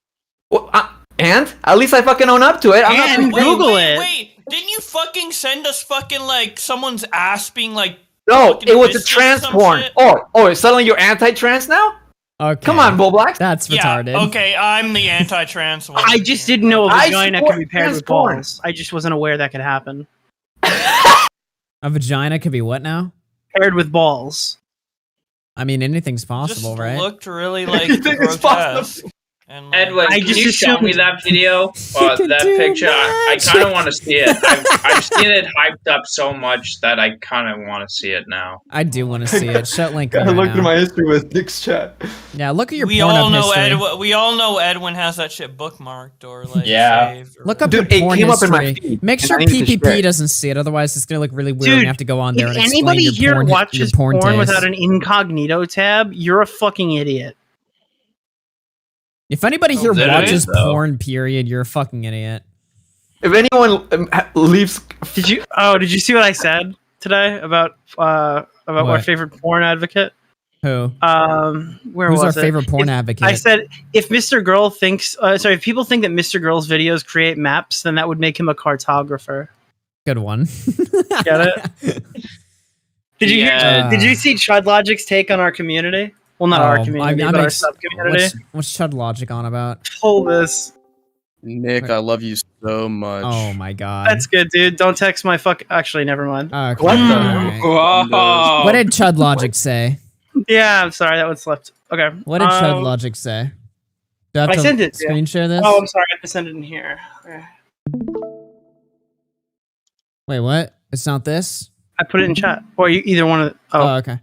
Well, and at least I fucking own up to it. I'm not And gonna Google wait, it. Wait, didn't you fucking send us fucking like someone's ass being like? No, fucking it was a biscuits or trans some porn. shit? Oh, suddenly you're anti-trans now? Okay. Come on, Bull Blacks. That's Yeah, retarded. okay, I'm the anti-trans one. I just didn't know a I vagina support could be paired trans with porn. balls. I just wasn't aware that could happen. A vagina could be what now? Paired with balls. I mean, anything's Just possible, right? looked really like Anything is grotesque. And Edwin, I can just you show me assumed- that video or can that do picture? I kind magic. of want to see it. I've seen it hyped up so much that I kind of want to see it now. I do want to see it. Shut link me I right looked now. at my history with Nick's chat. Yeah, look at your we Pornhub all know history. we all know Edwin has that shit bookmarked or like Yeah. saved. Or Look up Dude, your it porn came up in my history. feed, Make and sure I needed to share PPP it. doesn't see it. Otherwise, it's gonna look really weird. Dude, and you have to go on there If and explain anybody your here porn, watches your porn porn taste. without an incognito tab, you're a fucking idiot. If anybody here There it watches is, though. porn, period, you're a fucking idiot. If anyone leaves, Did you see what I said today about our What? favorite porn advocate? Who? Where Who's was our it? favorite porn If- advocate? I said if Mr. Girl thinks, if people think that Mr. Girl's videos create maps, then that would make him a cartographer. Good one. Get it? Did you Yeah. did you see Chud Logic's take on our community? Well, not our community, but our sub community. What's Chud Logic on about? Hold this. Nick, I love you so much. Oh my god. That's good, dude. Don't text my fuck. Actually, never mind. Okay. What the- alright. Whoa. What did Chud Logic say? Yeah, I'm sorry, that one slipped. Okay. What did Chud Logic say? Do I have I to sent it. screen share this? Oh, I'm sorry. I have to send it in here. Okay. Wait, what? It's not this? I put it in chat. Or you either one of. Oh, okay.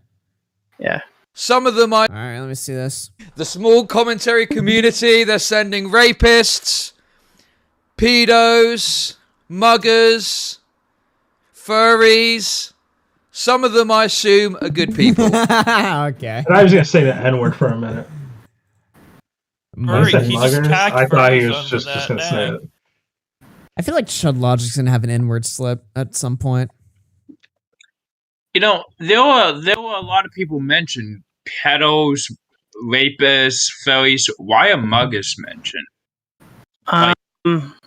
Yeah. Some of them are All right, let me see this. the small commentary community. They're sending rapists, pedos, muggers, furries. Some of them, I assume, are good people. Okay. And I was gonna say the N word for a minute. When I said he just muggers, tagged I thought he furries was under just that gonna say tag. it. I feel like Chud Logic's gonna have an N-word slip at some point. You know, there were a lot of people mentioned pedos, rapists, furries. Why are muggers mentioned?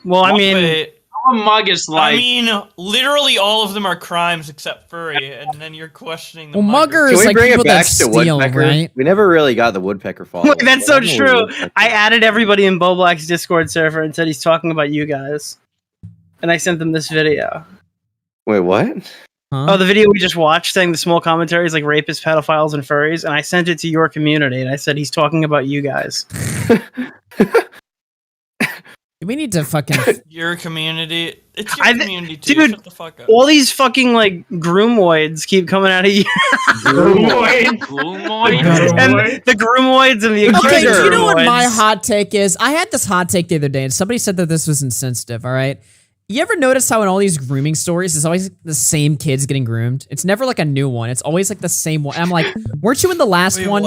Well, I mean, Wait, How are muggers like? I mean, literally all of them are crimes except furry, and then you're questioning the Well, mugger Can is we like bring people it back that to steal, Woodpecker? right? We never really got the Woodpecker follow. wait, that's so true. I added everybody in Bo Black's Discord server and said he's talking about you guys. And I sent them this video. Wait, what? Oh, the video we just watched saying the small commentaries like rapists, pedophiles, and furries. And I sent it to your community and I said he's talking about you guys. We need to fucking. Your community. It's your community too. Dude, Shut the fuck up. all these fucking like groomoids keep coming out of you. Groomoids? And the groomoids and the Okay, do you know what groomoids. my hot take is? I had this hot take the other day, and somebody said that this was insensitive. All right. You ever notice how in all these grooming stories, it's always the same kids getting groomed? It's never like a new one. It's always like the same one. I'm like, weren't you in the last one?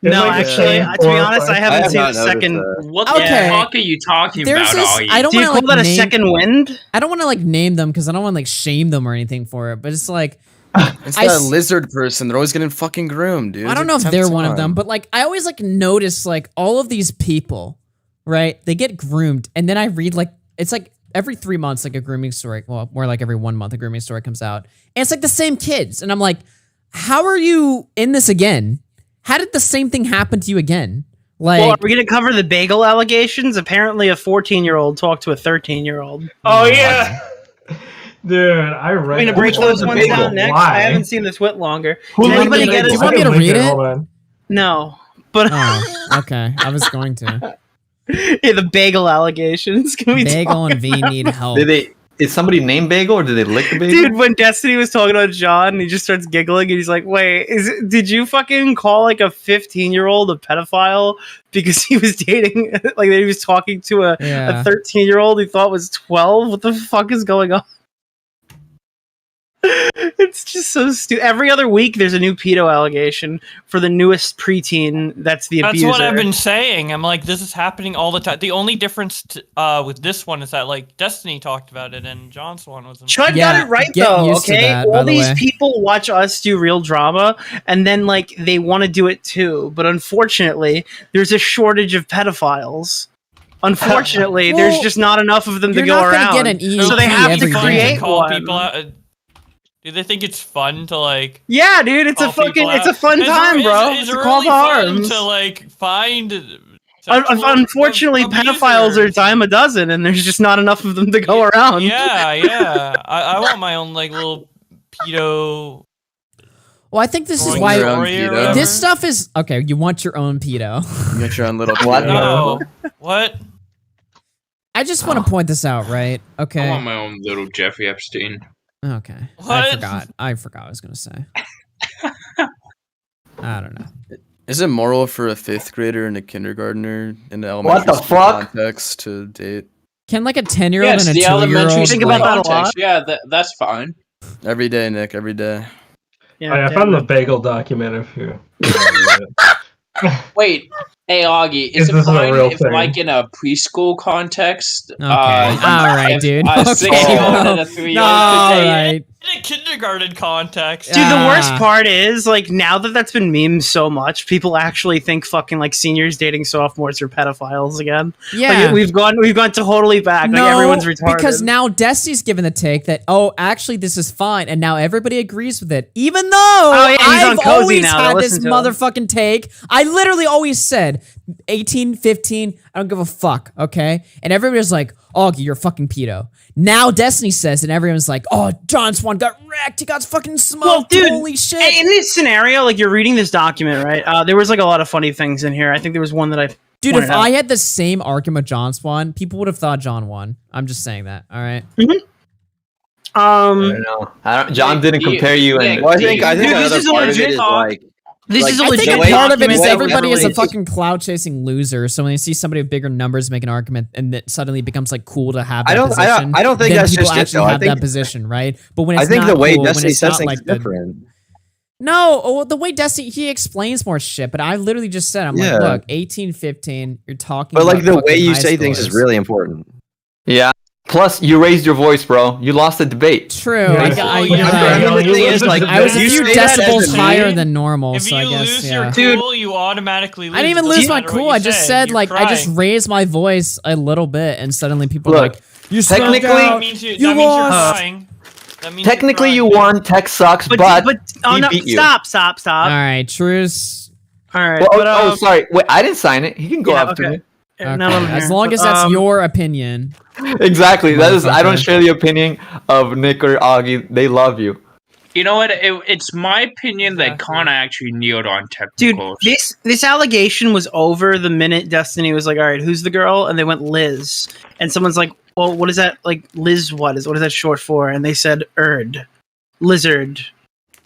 No, actually, to be honest, I haven't seen the second. What the fuck are you talking There's about? this, Augie? I don't Do you want to call like that a name, second wind? I don't want to like name them because I don't want to like shame them or anything for it. But it's like, It's I that s- lizard person. They're always getting fucking groomed, dude. I don't know if they're one of them, but like I always like notice like all of these people, right? They get groomed, and then I read like it's like every 3 months like a grooming story. Well, more like every 1 month a grooming story comes out, and it's like the same kids, and I'm like, how are you in this again? How did the same thing happen to you again? Like, Well, are we going to cover the bagel allegations? Apparently, a 14-year-old talked to a 13-year-old. Oh yeah, dude, I read. We're going to break those ones down next. I haven't seen this whit longer. Who Did let anybody me get read it? this? Do you want me to read it? Hold on. No, but oh, okay, I was going to. yeah, the bagel allegations. Can we Bagel talk and V about- need help. Did they? Is somebody named Bagel or did they lick the bagel? Dude, when Destiny was talking about John, he just starts giggling and he's like, "Wait, did you fucking call like a 15-year-old a pedophile because he was dating like he was talking to a Yeah. 13-year-old he thought was 12? What the fuck is going on?" It's just so stupid. Every other week, there's a new pedo allegation for the newest preteen. That's the That's abuser. what I've been saying. I'm like, this is happening all the time. The only difference with this one is that like Destiny talked about it and John's one was. Chud got it right though, okay? All these people watch us do real drama and then like they want to do it too. But unfortunately, there's a shortage of pedophiles. Unfortunately, Well, there's just not enough of them to you're go not gonna around. get an EAP so they have to every day. create Call one. people out. Do they think it's fun to like? Yeah, dude, it's a call people fucking, it's a out? fun time, bro. It's It's a really call to fun arms. to like find. Unfortunately, pedophiles are a dime a dozen, and there's just not enough of them to go around. Yeah. I want my own like little pedo. Well, I think this is Going why your own pedo. this stuff is okay. You want your own pedo. You got your own little. What? No. What? I just want to point this out, right? Okay. I want my own little Jeffrey Epstein. Okay. What? I forgot what I was gonna say. I don't know. Is it moral for a 5th grader and a kindergartner in the What elementary the school fuck? context to date Can like a 10-year-old Yes, and a the elementary 2-year-old school like, context. Yeah, that's fine. every day, Nick? Every day. I found the bagel document if you. Wait, hey Augie, is This it is a fine real if, thing. like, in a preschool context? Okay. All right, if dude. A Okay, 6-year-old bro. and a 3-year-old No, could all date. right. In a kindergarten context. Dude, the worst part is, like, now that that's been memed so much, people actually think fucking, like, seniors dating sophomores are pedophiles again. Yeah. Like, we've gone totally back. No, like, everyone's retarded. because now Destiny's given the take that, oh, actually, this is fine, and now everybody agrees with it. Even though yeah, he's on I've Cozy always now, had this listen to him. motherfucking take. I literally always said 18, 15, I don't give a fuck, okay? And everybody was like, Augie, you're a fucking pedo. Now Destiny says, and everyone's like, oh, John Swan got wrecked. He got fucking smoked. Well, dude, holy shit. in this scenario, like, you're reading this document, right? There was, like, a lot of funny things in here. I think there was one that I Dude, pointed if out. I had the same argument with John Swan, people would have thought John won. I'm just saying that, all right? I don't know. John didn't compare you and. Well, I think Dude, this another is a part of it legit is talk. like. This is a I legit think way- part of it is the way everybody is a everyone- fucking cloud chasing loser. So when they see somebody with bigger numbers make an argument, and it suddenly becomes like cool to have that I don't think then that's people just it, actually though. I have that think- position, right? But when it's I think not the way cool, when Destiny it's says not things like is the different. no, the way Destiny he explains more shit. But I literally just said, I'm Yeah. like, look, 18, 15, you're talking. But like about the fucking way you high say things is schoolers. really important. Yeah. Plus, you raised your voice, bro. You lost the debate. True. Yeah, you're right. the thing is, like, I was a you few say that as decibels a higher meme. than normal, If so you I guess lose yeah. your cool, you automatically lose. I didn't even It lose doesn't my matter what cool. you I just say. said You're like I just crying. raised my voice a little bit, and suddenly people are Look, like, "You spoke technically- out. That means You you're lost." crying. That means you're Technically, crying. you won. Tech sucks, but oh he no, beat you. stop. All right, truce. All right, Well, but, sorry. Wait, I didn't sign it. He can go yeah, after okay. me. Okay. Now I'm As here. long as that's Um, your opinion. Exactly. That is. I don't Motherfucker. share the opinion of Nick or Augie. They love you. You know what? It's my opinion that Connor actually kneeled on Dude, technicals. this allegation was over the minute Destiny was like, "All right, who's the girl?" And they went Liz, and someone's like, "Well, what is that? Like Liz? What is that short for?" And they said lizard.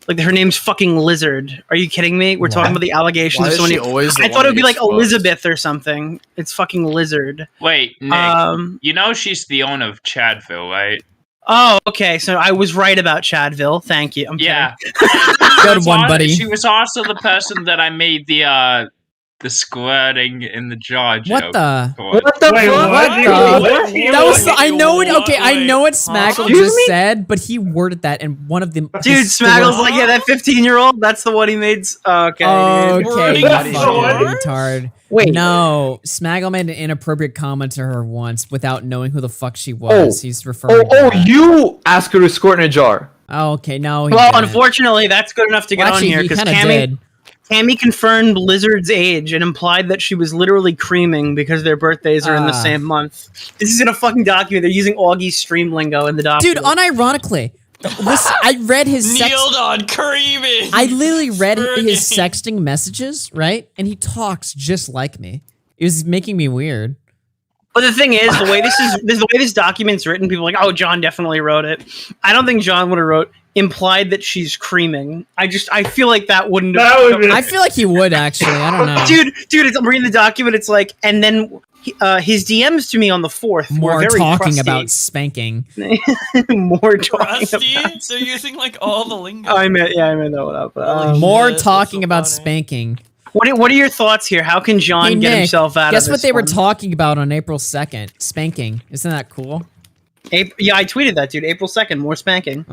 Like her name's fucking Lizard. Are you kidding me? We're talking about the allegations Why of is someone. she always the I one thought it would be that like gets exposed? Elizabeth or something. It's fucking Lizard. Wait, Nick, Um, you know she's the owner of Chadville, right? Oh, okay. So I was right about Chadville. Thank you. I'm Yeah. Good one, buddy. She was also the person that I made the squirting in the jaw joke. What the? for. What the Wait, fuck? what? That was the, I know it. Okay, I know what Smaggle Excuse just me? said, but he worded that in one of the. Dude, Smaggle's like, yeah, that 15-year-old. That's the one he made. Okay. dude. Okay, Wording you of fucking yours? retard. Wait. No, Smaggle made an inappropriate comment to her once without knowing who the fuck she was. He's referring. Oh, to that. you ask her to squirt in a jar. Oh, okay, no. He Well, didn't. unfortunately, that's good enough to get Well, on actually, here he because kinda did. Cammy confirmed Lizard's age and implied that she was literally creaming because their birthdays are in the Ah. same month. This is in a fucking document. They're using Augie's stream lingo in the document. Dude, unironically, listen, I read his Kneeled on creaming. I literally read his Burning. sexting messages, right? And he talks just like me. It was making me weird. But the thing is, the way this document's written, people are like, oh, John definitely wrote it. I don't think John would have wrote implied that she's creaming. I feel like that wouldn't have. That would be- I feel like he would actually. I don't know. Dude, I'm reading the document. It's like, and then his DMs to me on the 4th were More very talking crusty. about spanking. More talking Rusty? about. They're using like all the lingo. I made that one up. More shit, talking that's so about funny. spanking. What are your thoughts here? How can John Hey, get Nick, himself out of guess this? what they were one? talking about on April 2nd? Spanking. Isn't that cool? Yeah, I tweeted that, dude. April 2nd, more spanking.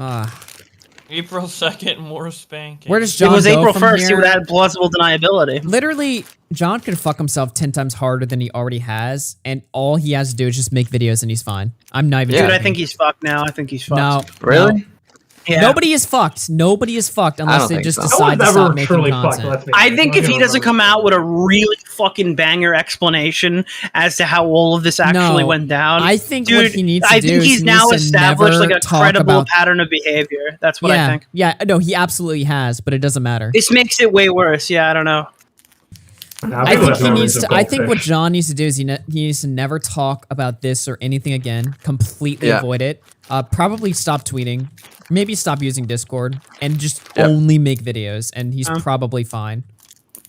April 2nd, more spanking. Where does John It was go April from 1st. here? He would have had plausible deniability. Literally, John could fuck himself 10 times harder than he already has, and all he has to do is just make videos and he's fine. I'm not even Dude, I joking. think he's fucked now. I think he's fucked. No. Really? no. Yeah. Nobody is fucked. Nobody is fucked unless don't they think just so. No decide one's to ever stop making truly content. fucked. Let's be I honest. think I'm if he gonna doesn't remember come that. out with a really fucking banger explanation as to how all of this actually No, went down, I think dude, what he needs to I do think is he's he now needs to established never like a talk credible about- pattern of behavior. That's what yeah, I think. Yeah, no, he absolutely has, but it doesn't matter. This makes it way worse. Yeah, I don't know. I think he needs to. I think what John needs to do is he needs to never talk about this or anything again. Completely avoid it. Probably stop tweeting. Maybe stop using Discord and just only make videos. And he's probably fine.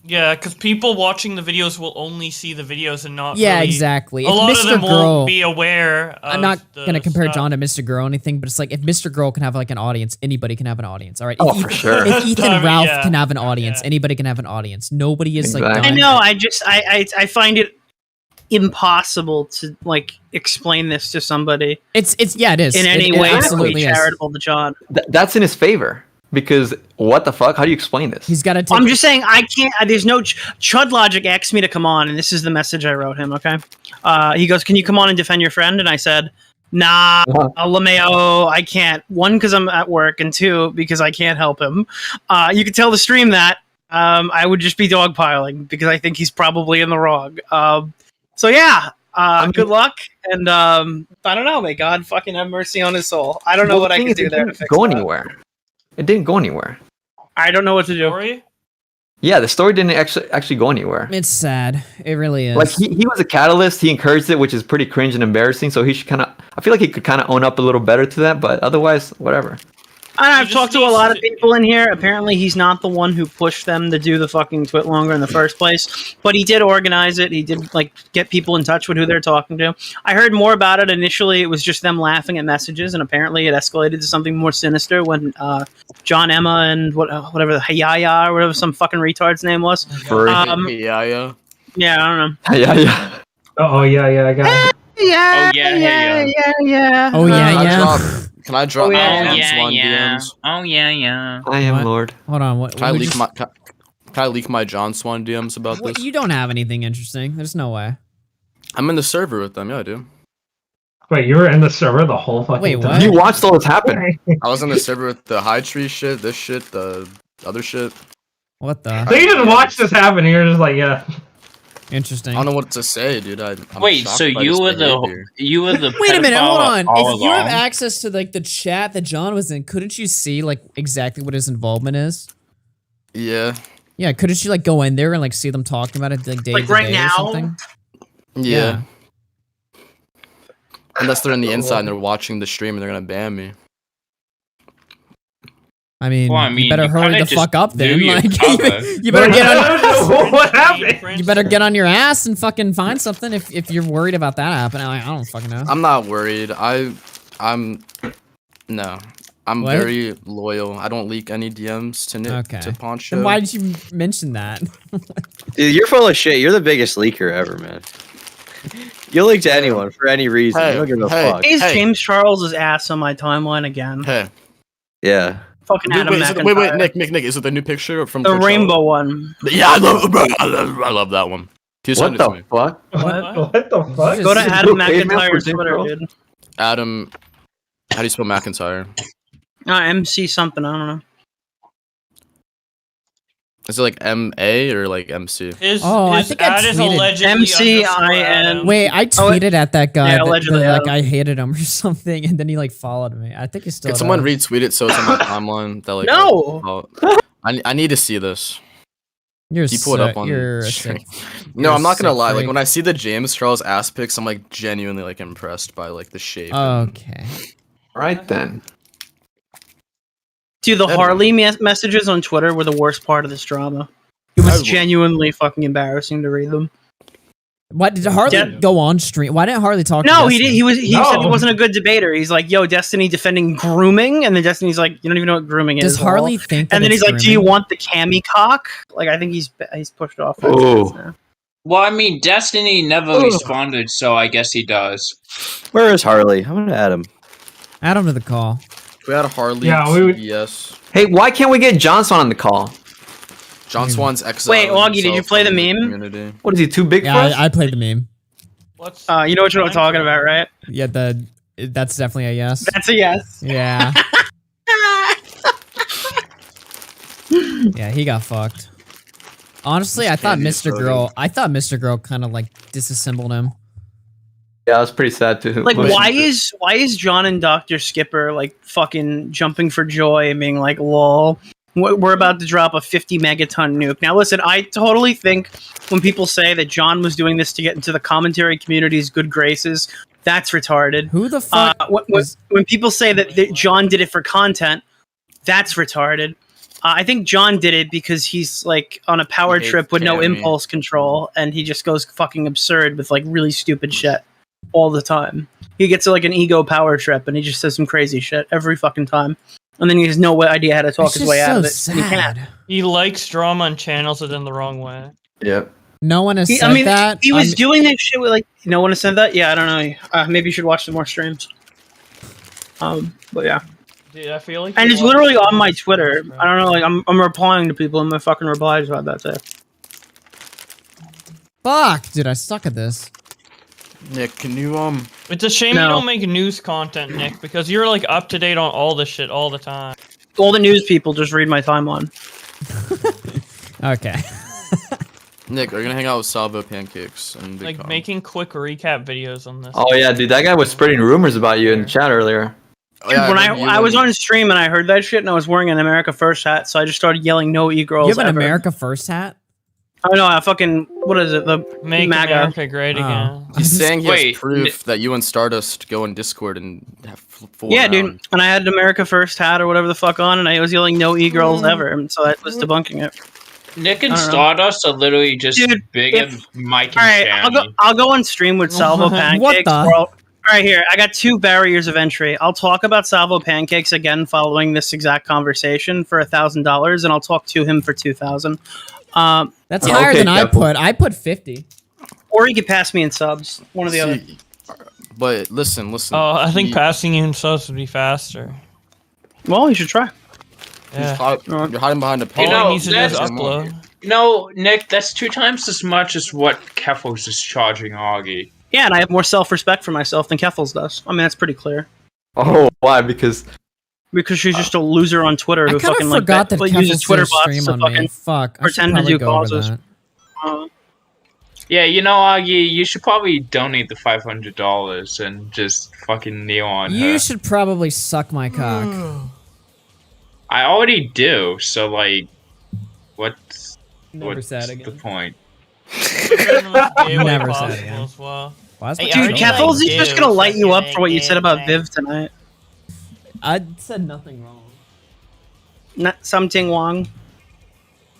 Yeah, because people watching the videos will only see the videos and not. Yeah, really, exactly. A If lot Mr. of them Girl, won't be aware. Of I'm not gonna compare stuff. John to Mr. Girl or anything, but it's like if Mr. Girl can have like an audience, anybody can have an audience. All right. Oh, for sure. If Ethan I mean, Ralph yeah. can have an audience, anybody can have an audience. Nobody is like. Exactly. I done. know. I find it impossible to like explain this to somebody. It is. In any It way, absolutely to be is. charitable to John. That's in his favor because what the fuck? How do you explain this? He's got to. I'm just saying I can't. There's no Chud Logic asked me to come on, and this is the message I wrote him. Okay, he goes, "Can you come on and defend your friend?" And I said, "Nah, LeMayo, I can't. One, because I'm at work, and two, because I can't help him. You could tell the stream that I would just be dogpiling because I think he's probably in the wrong. So yeah." Good luck, and I don't know. May God fucking have mercy on his soul. I don't know what I can do there to fix Go that. anywhere. It didn't go anywhere. I don't know what to do. Story? Yeah, the story didn't actually go anywhere. It's sad. It really is. Like he was a catalyst. He encouraged it, which is pretty cringe and embarrassing. So he should kind of. I feel like he could kind of own up a little better to that. But otherwise, whatever. I've talked to a lot of people in here. Apparently, he's not the one who pushed them to do the fucking twit longer in the first place. But he did organize it. He did like get people in touch with who they're talking to. I heard more about it. Initially, it was just them laughing at messages, and apparently, it escalated to something more sinister when John, Emma, and whatever the Hayaya or whatever some fucking retard's name was. Yeah. Yeah, I don't know. Yeah. Oh yeah, I got it. Yeah. Oh yeah. Can I drop my yeah. DMs? Oh yeah. I am Lord. Hold on. What? Can I we leak just- Can I leak my John Swan DMs about What, this? you don't have anything interesting. There's no way. I'm in the server with them. Yeah, I do. Wait, you were in the server the whole fucking Wait, time? what? You watched all this happen. I was in the server with the high tree shit, this shit, the other shit. What the? So you just watched this happen and you're just like, yeah. Interesting. I don't know what to say, dude. I'm Wait, shocked so by you this were behavior. the Wait a minute. Hold pedophile on. all If you have along? access to like the chat that John was in, couldn't you see like exactly what his involvement is? Yeah. Yeah. Couldn't you like go in there and like see them talking about it like day Like to right day now? or something? Yeah. Unless they're in the inside and they're watching the stream and they're gonna ban me. I mean, Well, I mean, you better you hurry kinda the just fuck up then. do your Like, cover. you better get on. What happened? You better get on your ass and fucking find something if you're worried about that happening. Like, I don't fucking know. I'm not worried. I'm What? very loyal. I don't leak any DMs to Nick Okay. to Poncho. Then why did you mention that? Dude, you're full of shit. You're the biggest leaker ever, man. You'll leak to anyone for any reason. Hey, you don't give a hey. fuck. Is James Charles' ass on my timeline again? Hey. Yeah. Fucking Wait, Adam wait, McIntyre. Nick, is it the new picture from The Coachella? rainbow one. Yeah, I love that one. Can you What send it to the me? fuck? What the fuck? Go to Adam Hey, man, McIntyre's for Twitter, James dude. Adam, how do you spell McIntyre? MC something, I don't know. Is it like M-A or like M-C? I think I tweeted. MCIN. Wait, I tweeted at that guy. Yeah, that- allegedly, that, like yeah. I hated him or something, and then he like followed me. I think he still. Can someone does. retweet it so it's on my timeline? That like No! I need to see this. You're Can you pull it up on you're a stream? sick. No, you're I'm a not gonna sick lie. Like freak. when I see the James Charles ass pics, I'm like genuinely like impressed by like the shape. Okay. Right then. Dude, the Harley messages on Twitter were the worst part of this drama. It was genuinely fucking embarrassing to read them. What did Harley go on stream? Why didn't Harley talk? No, to he did. Destiny? He said he wasn't a good debater. He's like, "Yo, Destiny defending grooming," and then Destiny's like, "You don't even know what grooming Does is." Harley Lol." think that And then it's he's like, "Do you grooming? want the cami cock?" Like, I think he's pushed off. Oh. Well, I mean, Destiny never responded, so I guess he does. Where is Harley? I'm gonna add him. Add him to the call. We had a Harley. Yeah, we would- Yes. Hey, why can't we get Johnson on the call? John Swan's exile. Wait, Augie, did you himself play the from meme? community. What is he too big Yeah, for us? I played the meme. You know what I'm talking about, right? Yeah, that's definitely a yes. That's a yes. Yeah. Yeah, he got fucked. Honestly, I thought Mr. Girl kind of like disassembled him. Yeah, I was pretty sad too. Like, why is John and Dr. Skipper like fucking jumping for joy and being like, "Lol"? we're about to drop a 50 megaton nuke. Now, listen, I totally think when people say that John was doing this to get into the commentary community's good graces, that's retarded. Who the fuck? When people say that John did it for content, that's retarded. I think John did it because he's like on a power trip with no impulse control, and he just goes fucking absurd with like really stupid shit all the time. He gets like an ego power trip, and he just says some crazy shit every fucking time, and then he has no idea how to talk his way out of it. And he can't. He likes drama and channels it in the wrong way. Yep. No one has said that. He was doing that shit with like no one has said that. Yeah, I don't know. Maybe you should watch some more streams. But yeah. Dude, I feel like And it's literally on my Twitter. I don't know, like I'm replying to people in my fucking replies about that too. Fuck, dude, I suck at this. Nick, can you It's a shame No. you don't make news content, Nick, because you're like up to date on all this shit all the time. All the news people just read my timeline. Okay. Nick, are you gonna hang out with Salvo Pancakes and Big Like Con? making quick recap videos on this. Oh yeah, dude, that guy was spreading rumors about you in the chat earlier. Oh, yeah, When remember you I was and- on stream and I heard that shit and I was wearing an America First hat, so I just started yelling "No e-girls." You have an ever. America First hat? Oh no, I fucking what is it? The Make MAGA. America great again. He's saying he Wait, has proof that you and Stardust go in Discord and have full Yeah, round. dude. And I had an America First hat or whatever the fuck on, and I was yelling "No e-girls ever," and so that was debunking it. Nick and I don't know. Stardust are literally just big if- and Mike All right, and I'll go on stream with Salvo Pancakes. What the? All right, here I got 2 barriers of entry. I'll talk about Salvo Pancakes again following this exact conversation for $1,000, and I'll talk to him for 2,000. That's higher than I put. I put 50. Or he could pass me in subs. One or the other. But listen. Oh, I think passing you in subs would be faster. Well, you should try. Yeah. You're hiding behind a You pillar. know, needs to do is that's- upload. No, Nick, that's 2 times as much as what Kefos is charging Augie. Yeah, and I have more self-respect for myself than Keffels does. I mean, that's pretty clear. Oh, why? Because she's just a loser on Twitter I who kind fucking of like forgot that uses Keffels Twitter did a bots stream to on me. fucking Fuck. I should pretend to probably do go over causes. that. Yeah, you know, Augie, you should probably donate the $500 and just fucking kneel on her. You should probably suck my cock. I already do, so like, what's Never said the again. point? Never said again. As well. Why is Hey, my Dude, cock Keffels red? is just gonna light you up for what you said about Viv tonight. I said nothing wrong. Not something wrong.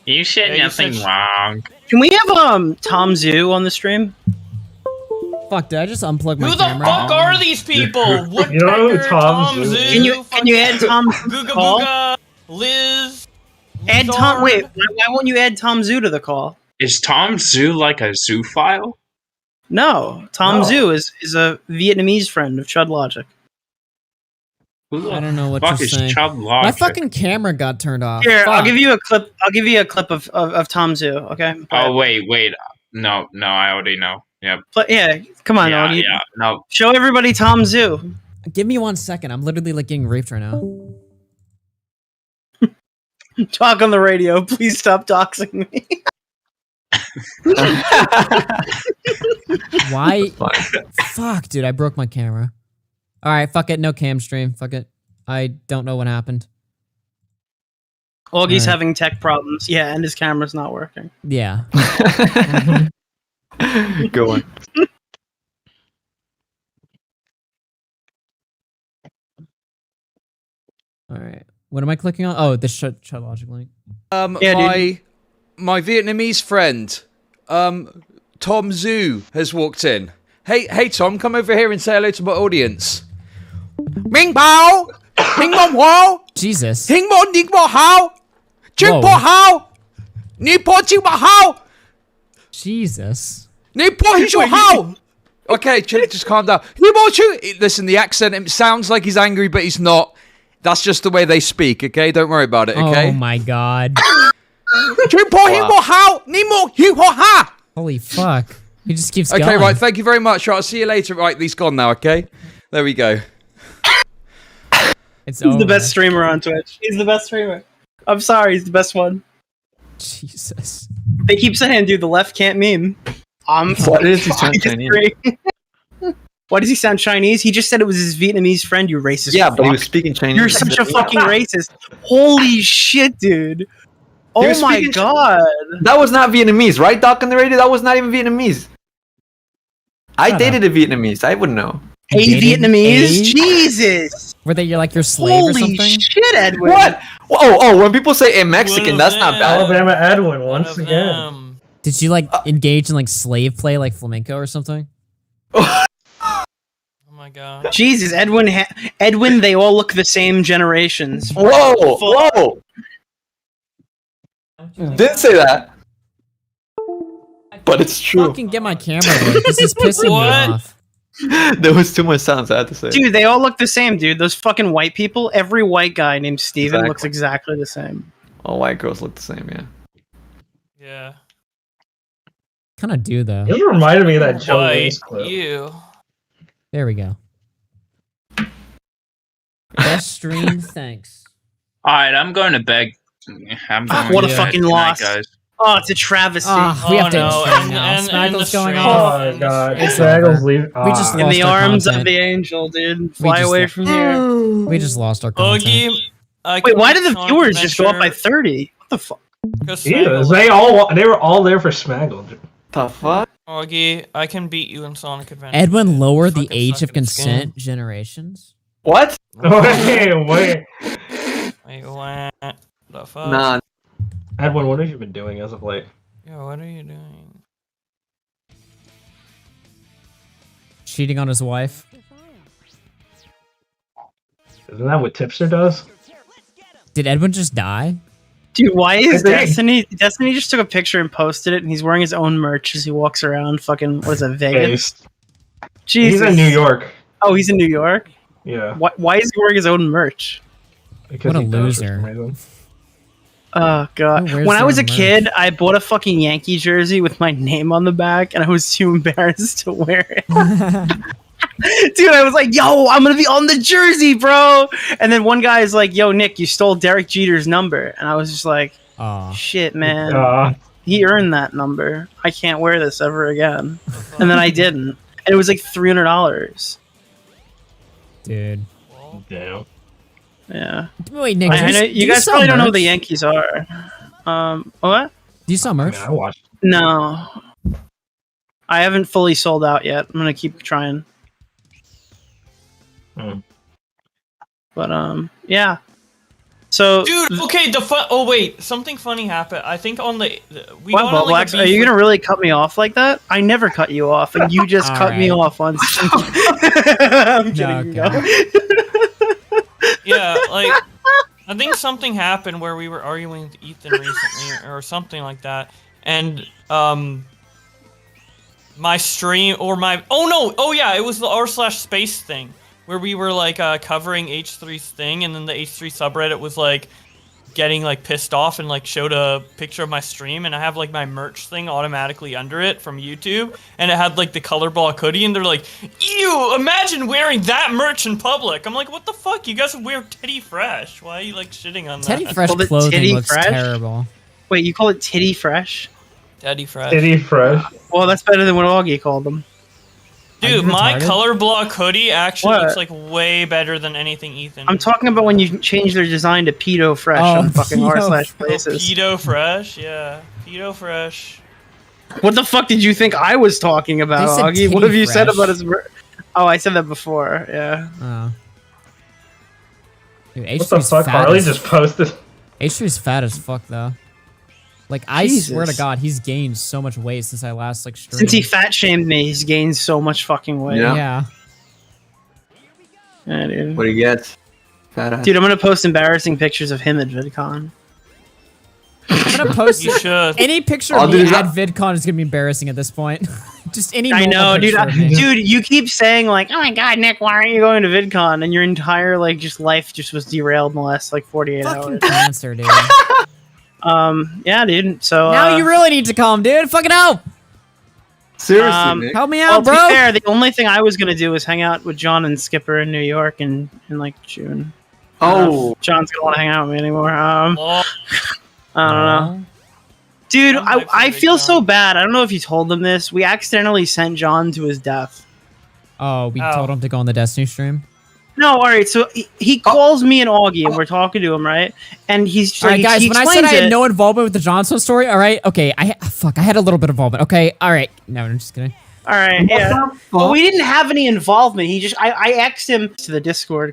You said Yeah, you nothing said- wrong. Can we have Tom Zoo on the stream? Fuck, did I just unplug my Who the camera? fuck are these people? You know who Woodpecker, Tom Tom Zoo Zoo, is? Can you add Tom Googa call? Booga, Liz. Add Tom. Lizard. Wait, why won't you add Tom Zoo to the call? Is Tom Zoo like a zoophile? No, Tom No. Zoo is a Vietnamese friend of Chud Logic. Who I don't know what fuck you're is saying. Chud My Logic? fucking camera got turned off. Here, I'll Fuck. give you a clip. I'll give you a clip of Tom Zoo. Okay. Oh wait. No, I already know. Yep. But yeah, come on, Yeah, Augie. yeah. No. Show everybody Tom Zoo. Give me 1 second. I'm literally like getting raped right now. Talk on the radio. Please stop doxing me. Why? Fuck, dude, I broke my camera. All right, fuck it. No cam stream. Fuck it. I don't know what happened. Augie's Alright. having tech problems. Yeah, and his camera's not working. Yeah. Go on. All right. What am I clicking on? Oh, the Chud Logic link. Yeah, my Vietnamese friend, Tom Zhu has walked in. Hey Tom, come over here and say hello to my audience. Ming Bao, Ming Mom Hao, Jesus. Hing Mo Ning Mo Hao, Ching Po Whoa. Hao, Ni Po Ching Mo Hao, Jesus. Ni Po Hi Shu Hao. Okay, just calm down. Ni Mo Chu. Listen, the accent, it sounds like he's angry, but he's not. That's just the way they speak, okay? Don't worry about it, okay? Oh my god. Ching Po Hi Mo Hao, Ni Mo Hi Ho Ha. Holy fuck. He just keeps Okay, going. right, thank you very much. Right, I'll see you later. Right, he's gone now, okay? There we go. It's He's over. the best streamer on Twitch. He's the best streamer. I'm sorry, he's the best one. Jesus. They keep saying, dude, the left can't meme. I'm What is he fucking saying? agree. Why does he sound Chinese? He just said it was his Vietnamese friend, you racist. Yeah, but he fuck. was speaking Chinese. You're such a fucking racist. Holy shit, dude. He Oh was my speaking god. That was not Vietnamese, right, Doc on the radio? That was not even Vietnamese. I dated a Vietnamese. I would know. Hey, Dated Vietnamese? a- Jesus. Were they like your slave or Holy something? shit, Edwin. What? Oh, when people say a Mexican, that's not bad. Alabama Edwin once again. Did you like engage in like slave play, like flamenco or something? Oh my god. Jesus, Edwin, they all look the same generations. Whoa! Didn't say that. But it's true. Fucking get my camera away. This is pissing me off. There was too much silence, I had to say. Dude, they all look the same, dude. Those fucking white people, every white guy named Steven Exactly. looks exactly the same. All white girls look the same, yeah. Yeah. Kind of do though. It reminded me of that Joe White, Wings clip. you. There we go. Best stream, thanks. All right, I'm going to bed. I'm going What a to bed. fucking Good night, loss. guys. Oh, it's a travesty. We have to no, end now. Smaggle's going off. Oh my god. It's Smaggle's over. leaving. We just In lost the our arms content. of the angel, dude. We Fly just away lo- from here. We just lost our content. Oogie, Wait, why did the viewers just go up by 30? What the fuck? Jesus, they were all there for Smaggle. The fuck? Augie, I can beat you in Sonic Adventure. Edwin, lower the age of consent generations. What? Wait. Wait, what the fuck? Nah. Edwin, what have you been doing as of late? Yo, what are you doing? Cheating on his wife. Isn't that what Tipster does? Did Edwin just die? Dude, why is I think- Destiny just took a picture and posted it, and he's wearing his own merch as he walks around fucking, what is it, Vegas? Based. Jesus. He's in New York. Oh, he's in New York? Yeah. Why is he wearing his own merch? Because What a he does for some loser. reason. Oh god! Who wears When I their was a own merch? kid, I bought a fucking Yankee jersey with my name on the back, and I was too embarrassed to wear it. Dude, I was like, "Yo, I'm gonna be on the jersey, bro!" And then one guy is like, "Yo, Nick, you stole Derek Jeter's number," and I was just like, Aw. "Shit, man, he earned that number. I can't wear this ever again." And then I didn't, and it was like $300. Dude. Damn. Yeah. Wait, Nick, I know, do you guys sell probably don't know who merch? the Yankees are. What? Do you sell merch? I watched. No. I haven't fully sold out yet. I'm gonna keep trying. But yeah. So Dude, okay, oh wait, something funny happened. I think on the we what, got on, like, Buttblacks? a Are you beef gonna really cut me off like that? I never cut you off, and you just All cut me right. off on. I'm kidding. No, okay. No. Yeah, like I think something happened where we were arguing with Ethan recently or something like that, and my stream or my it was the r/space thing where we were like covering H3's thing, and then the H3 subreddit was like getting like pissed off and like showed a picture of my stream, and I have like my merch thing automatically under it from YouTube, and it had like the color block hoodie, and they're like, ew, imagine wearing that merch in public. I'm like, what the fuck? You guys wear Teddy Fresh. Why are you like shitting on Teddy that? Fresh Called it clothing Titty looks Fresh? terrible. Wait, you call it Titty Fresh? Teddy Fresh. Titty Fresh. Well, that's better than what Augie called them. Dude, my retarded? color block hoodie actually What? looks like way better than anything Ethan. I'm talking about when you change their design to Pedo Fresh Oh, on fucking Pedo r/places. Pedo Fresh, yeah. Pedo Fresh. What the fuck did you think I was talking about, They said Augie? What Titty have you said Fresh. about his? Oh, I said that before. Yeah. Oh. Dude, What the H3's fuck? fat Harley as just posted. H3's fat as fuck though. Like I swear to Jesus. God, he's gained so much weight since I last like streamed. Since he fat shamed me, he's gained so much fucking weight. Yeah. Yeah. Yeah, dude. What do you get? Fat ass. Dude, I'm gonna post embarrassing pictures of him at VidCon. I'm gonna post You should. any picture I'll of do me that. at VidCon is gonna be embarrassing at this point. Just any. I normal know, dude. picture of me. Dude, you keep saying like, "Oh my God, Nick, why aren't you going to VidCon?" And your entire like just life just was derailed in the last like 48 Fucking hours. cancer, dude. Yeah, dude. So Now you really need to calm, dude. Fucking help! Seriously, Nick. Help me well, out, to be bro. fair, the only thing I was gonna do was hang out with John and Skipper in New York in like June. Oh. John's gonna want to hang out with me anymore. I Oh, don't know. Dude, I'm hyped for I feel VidCon. so bad. I don't know if you told them this. We accidentally sent John to his death. Oh, we told him to go on the Destiny stream. No, all right. So he calls me and Augie, and we're talking to him, right? And he's just All right, like, guys. he When I said I explains had it. no involvement with the Johnstone story, all right, okay. I had a little bit of involvement. Okay, all right. No, I'm just kidding. All right, yeah. But we didn't have any involvement. He just, I asked him to the Discord